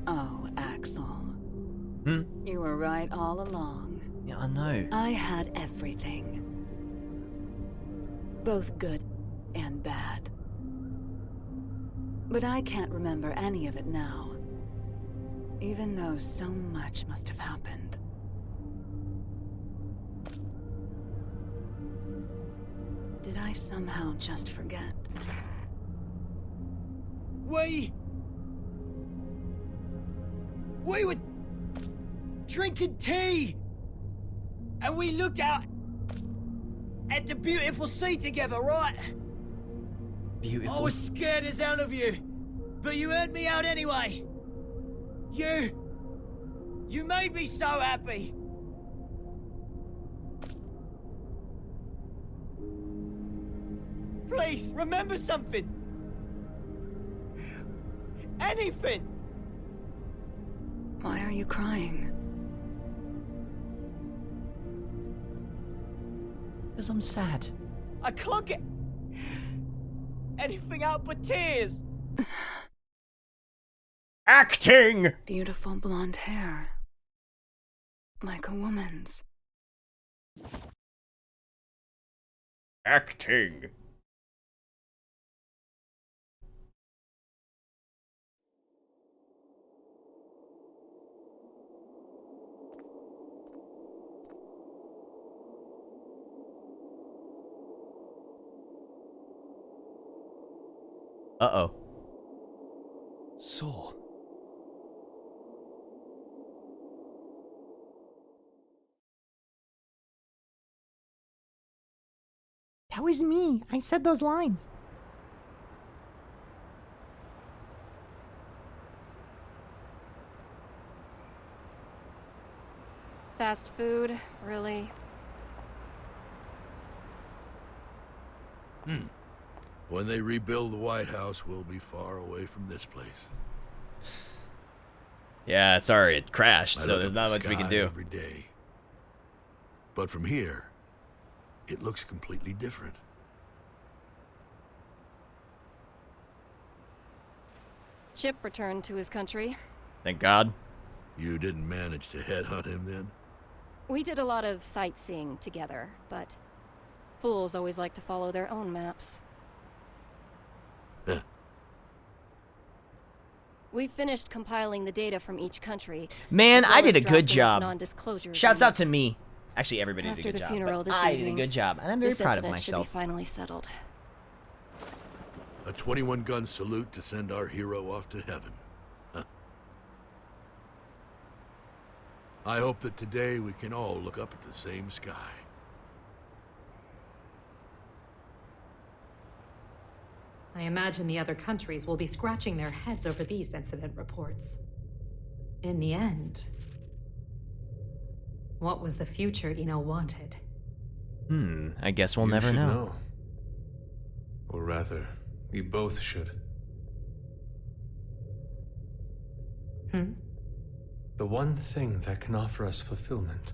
Oh, Axel. You were right all along. Yeah, I know. I had everything. Both good and bad. But I can't remember any of it now. Even though so much must have happened. Did I somehow just forget? We were drinking tea, and we looked out at the beautiful sea together, right? Beautiful. I was scared as hell of you, but you heard me out anyway. You made me so happy. Please, remember something. Anything. Why are you crying? Because I'm sad. I can't get anything out but tears. Acting! Beautiful blonde hair. Like a woman's. Acting. Uh-oh. Soul. That was me. I said those lines. Fast food, really? When they rebuild the White House, we'll be far away from this place. Yeah, sorry, it crashed, I so look there's up not the much we can sky do. every day. But from here, it looks completely different. Chip returned to his country. Thank God. You didn't manage to headhunt him then? We did a lot of sightseeing together, but fools always like to follow their own maps. Huh. We finished compiling the data from each country. Man, as well I did as a good drafting job. Non-disclosure Shouts out to agreements. me. Actually, everybody After did a good the job. funeral but this I did a evening, good job, and I'm very this proud of incident should myself. be finally settled. A 21-gun salute to send our hero off to heaven. Huh. I hope that today we can all look up at the same sky. I imagine the other countries will be scratching their heads over these incident reports. In the end, what was the future Eno wanted? I guess we'll never should know. Or rather, we both should. The one thing that can offer us fulfillment.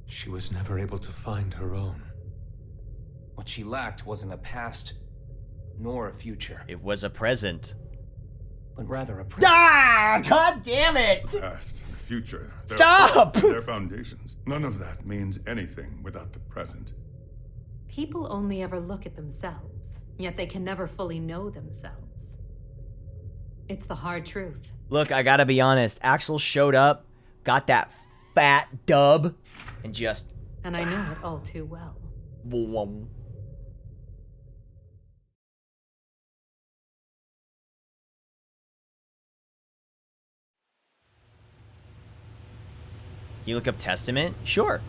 She was never able to find her own. What she lacked wasn't a past, nor a future. It was a present. But rather a present. Ah! God damn it! The past, the future. Their Stop! thoughts, their foundations. None of that means anything without the present. People only ever look at themselves, yet they can never fully know themselves. It's the hard truth. Look, I gotta be honest. Axel showed up, got that fat dub, and just... And I know it all too well. Can you look up Testament? Sure.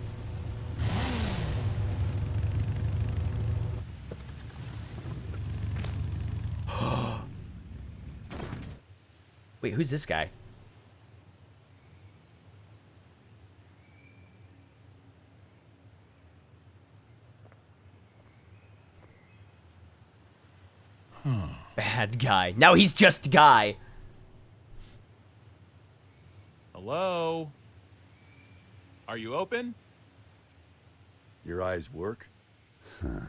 Wait, who's this guy? Bad guy. Now he's just guy. Hello? Are you open? Your eyes work? Huh.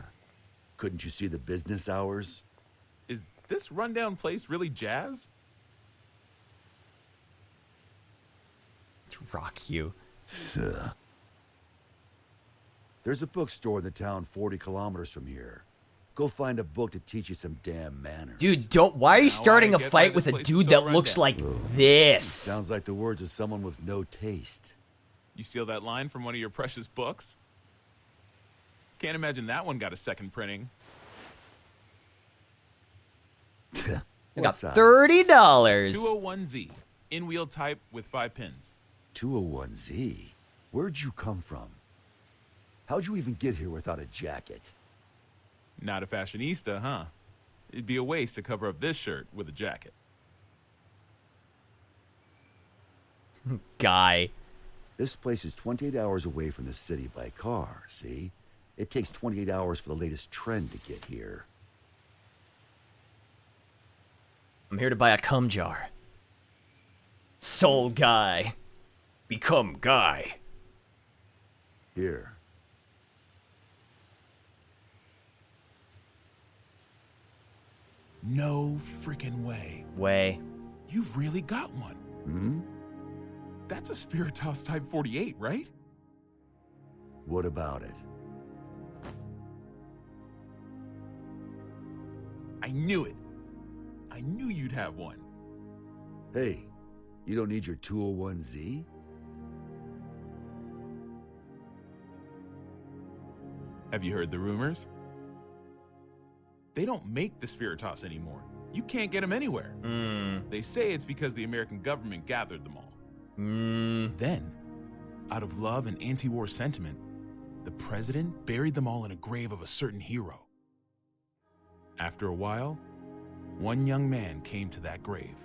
Couldn't you see the business hours? Is this rundown place really jazz? Rock you. There's a bookstore in the town 40 kilometers from here. Go find a book to teach you some damn manners. Dude, don't. Why are you starting a fight with a dude that looks like this? Sounds like the words of someone with no taste. You steal that line from one of your precious books? Can't imagine that one got a second printing. I got $30. 201Z, in-wheel type with 5 pins. 201Z? Where'd you come from? How'd you even get here without a jacket? Not a fashionista, huh? It'd be a waste to cover up this shirt with a jacket. Guy. This place is 28 hours away from the city by car, see? It takes 28 hours for the latest trend to get here. I'm here to buy a cum jar. Soul guy. Become guy. Here. No freaking way. Way. You've really got one. Hmm? That's a Spiritos Type 48, right? What about it? I knew it. I knew you'd have one. Hey, you don't need your 201Z? Have you heard the rumors? They don't make the Spiritos anymore. You can't get them anywhere. They say it's because the American government gathered them all. Then, out of love and anti-war sentiment, the president buried them all in a grave of a certain hero. After a while, one young man came to that grave.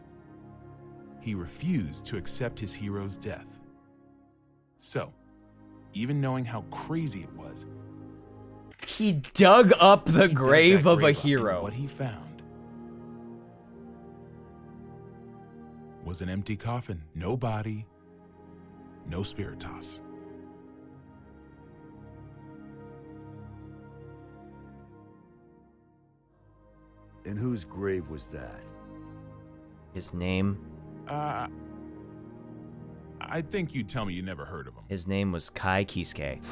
He refused to accept his hero's death. So, even knowing how crazy it was, he dug up the grave of a and hero. what he found was an empty coffin. No body, no Spiritos. And whose grave was that? His name? I think you'd tell me you never heard of him. His name was Kai Kisuke.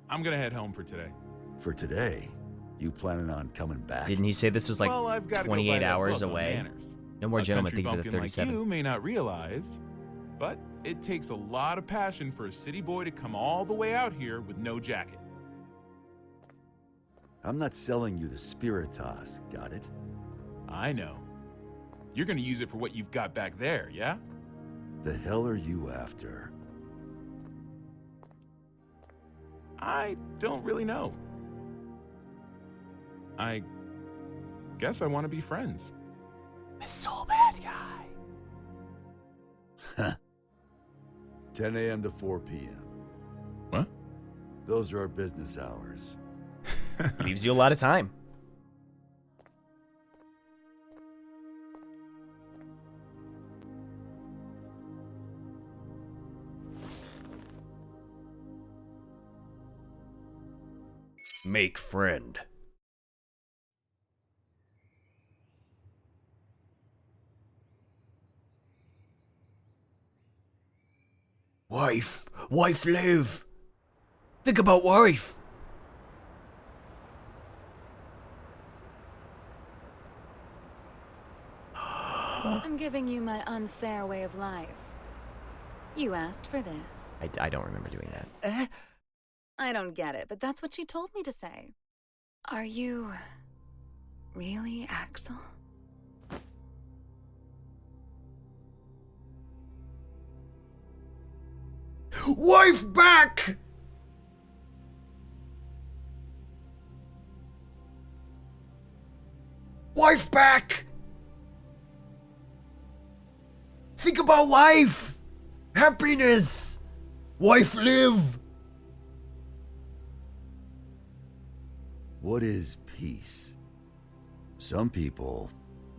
I'm gonna head home for today. For today? You planning on coming back? Didn't he say this was like Well, I've gotta go buy 28 that hours book on away? manners. No more A gentlemen country thinking for the bumpkin 37. Like you may not realize, but it takes a lot of passion for a city boy to come all the way out here with no jacket. I'm not selling you the Spiritas, got it? I know. You're gonna use it for what you've got back there, yeah? The hell are you after? I don't really know. I guess I want to be friends. With Soul Bad Guy. 10 a.m. to 4 p.m. What? Those are our business hours. Leaves you a lot of time. Make friend. Wife. Wife live. Think about wife. I'm giving you my unfair way of life. You asked for this. I don't remember doing that. I don't get it, but that's what she told me to say. Are you really Axel? Wife back! Wife back! Think about wife! Happiness! Wife live! What is peace? Some people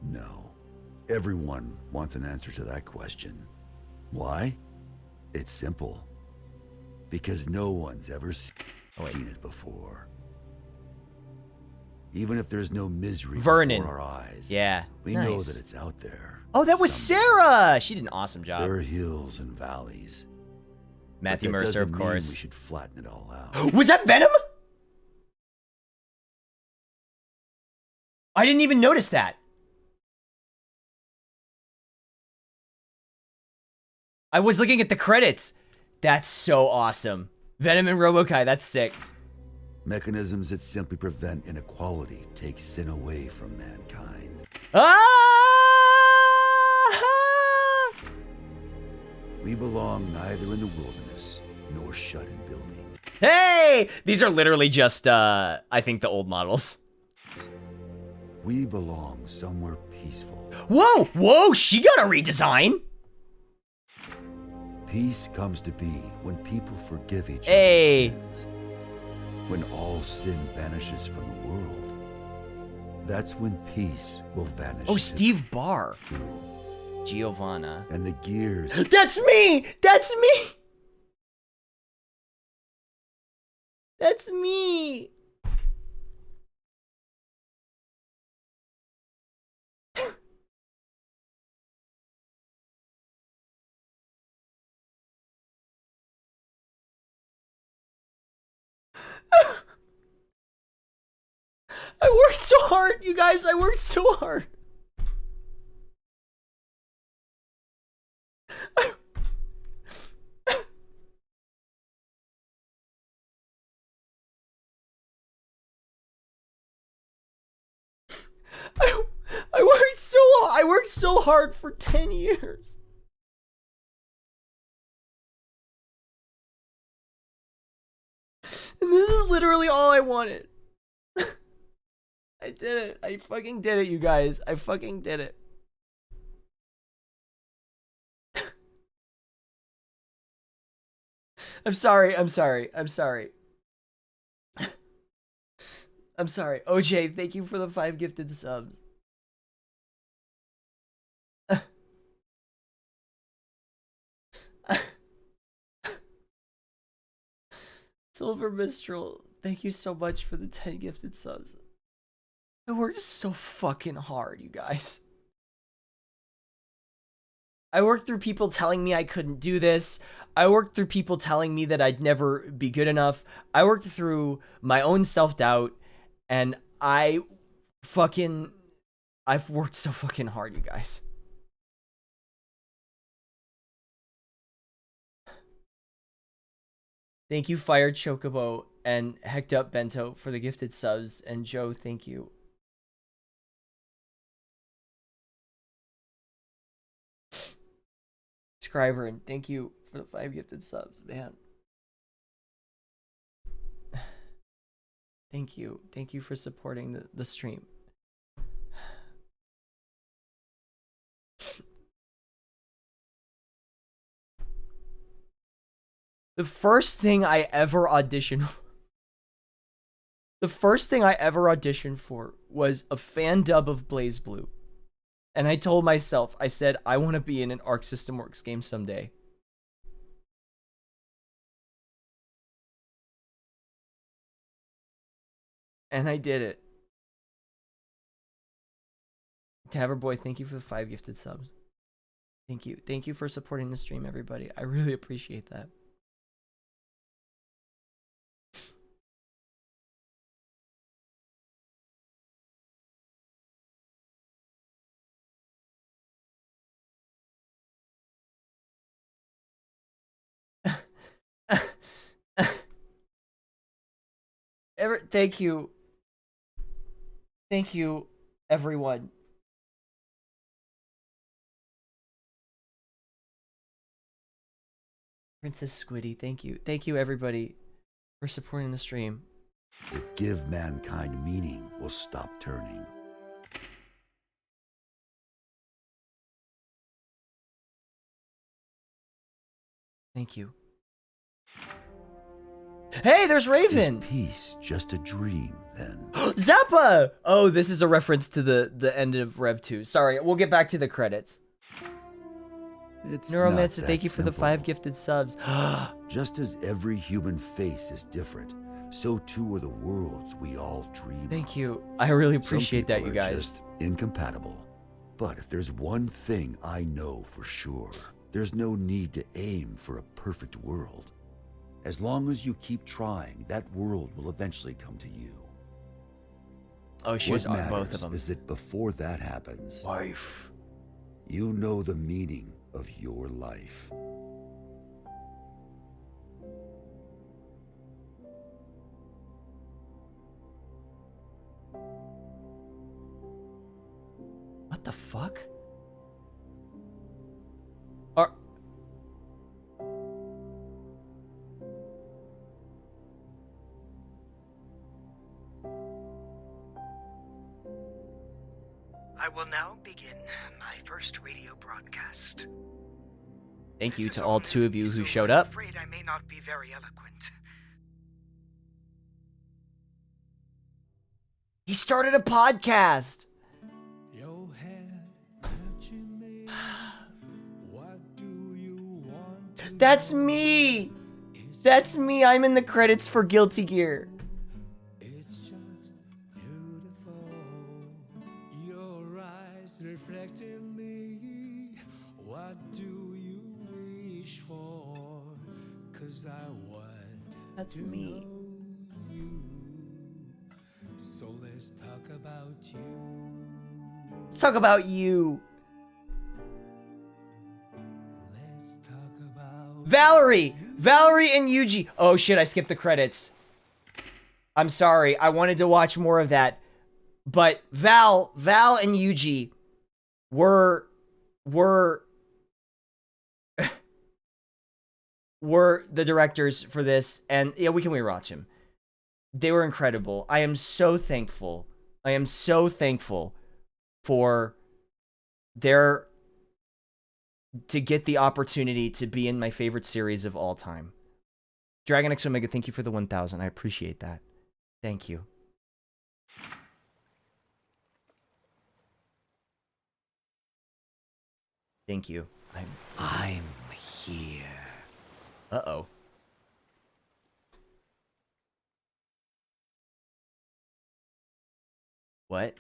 know. Everyone wants an answer to that question. Why? It's simple. Because no one's ever seen it before. Even if there's no misery Vernon. before our eyes, Yeah, we know nice. that it's out there. Oh, that was Sarah! She did an awesome job. There are hills and valleys. Matthew But that Mercer, of doesn't mean course. we should flatten it all out. Was that Venom? I didn't even notice that. I was looking at the credits. That's so awesome. Venom and Robokai, that's sick. Mechanisms that simply prevent inequality take sin away from mankind. Ah! We belong neither in the wilderness nor shut in buildings. Hey! These are literally just, I think the old models. We belong somewhere peaceful. Whoa! Whoa! She got a redesign! Peace comes to be when people forgive each Hey. other's sins. When all sin vanishes from the world. That's when peace will vanish. Oh, Steve Barr. Giovanna. And the gears. That's me! That's me! That's me! I worked so hard, you guys. I worked so hard. I worked so hard for 10 years. And this is literally all I wanted. I did it. I fucking did it, you guys. I fucking did it. I'm sorry. I'm sorry. I'm sorry. I'm sorry. OJ, thank you for the 5 gifted subs. Silver Mistral, thank you so much for the 10 gifted subs. I worked so fucking hard, you guys. I worked through people telling me I couldn't do this. I worked through people telling me that I'd never be good enough. I worked through my own self-doubt, and I've worked so fucking hard, you guys. Thank you, Fire Chocobo. and Hecked Up Bento for the gifted subs. And Joe, thank you. Scriber, and thank you for the 5 gifted subs, man. Thank you. Thank you for supporting the stream. The first thing I ever auditioned for was a fan dub of Blaze Blue. And I told myself, I said, I want to be in an Arc System Works game someday. And I did it. Taverboy, thank you for the 5 gifted subs. Thank you. Thank you for supporting the stream, everybody. I really appreciate that. Thank you. Thank you, everyone. Princess Squiddy, thank you. Thank you, everybody, for supporting the stream. To give mankind meaning will stop turning. Thank you. Hey, there's Raven! Is peace just a dream, then? Zappa! Oh, this is a reference to the end of Rev 2. Sorry, we'll get back to the credits. It's Neuromancer, not thank that you for the simple. 5 gifted subs. Just as every human face is different, so too are the worlds we all dream Thank of. you. I really Some appreciate that, people you are guys. just incompatible. But if there's one thing I know for sure, there's no need to aim for a perfect world. As long as you keep trying, that world will eventually come to you. Oh, she was on both of them. Is that before that happens, wife, you know the meaning of your life. What the fuck? I will now begin my first radio broadcast. Thank you to all 2 of you who showed up. I'm afraid I may not be very eloquent. He started a podcast. That's me. That's me. I'm in the credits for Guilty Gear. That's me. So let's talk about you. Let's talk about you. Let's talk about Valerie and Yuji. Oh shit, I skipped the credits. I'm sorry. I wanted to watch more of that. But Val and Yuji were the directors for this, and yeah, we can rewatch them. They were incredible. I am so thankful. I am so thankful for to get the opportunity to be in my favorite series of all time. Dragon X Omega, thank you for the 1,000. I appreciate that. Thank you. Thank you. I'm here. Uh-oh. What?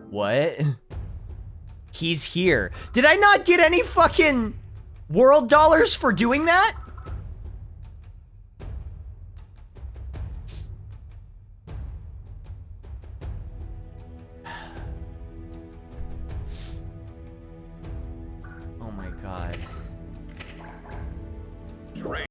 What? He's here. Did I not get any fucking world dollars for doing that?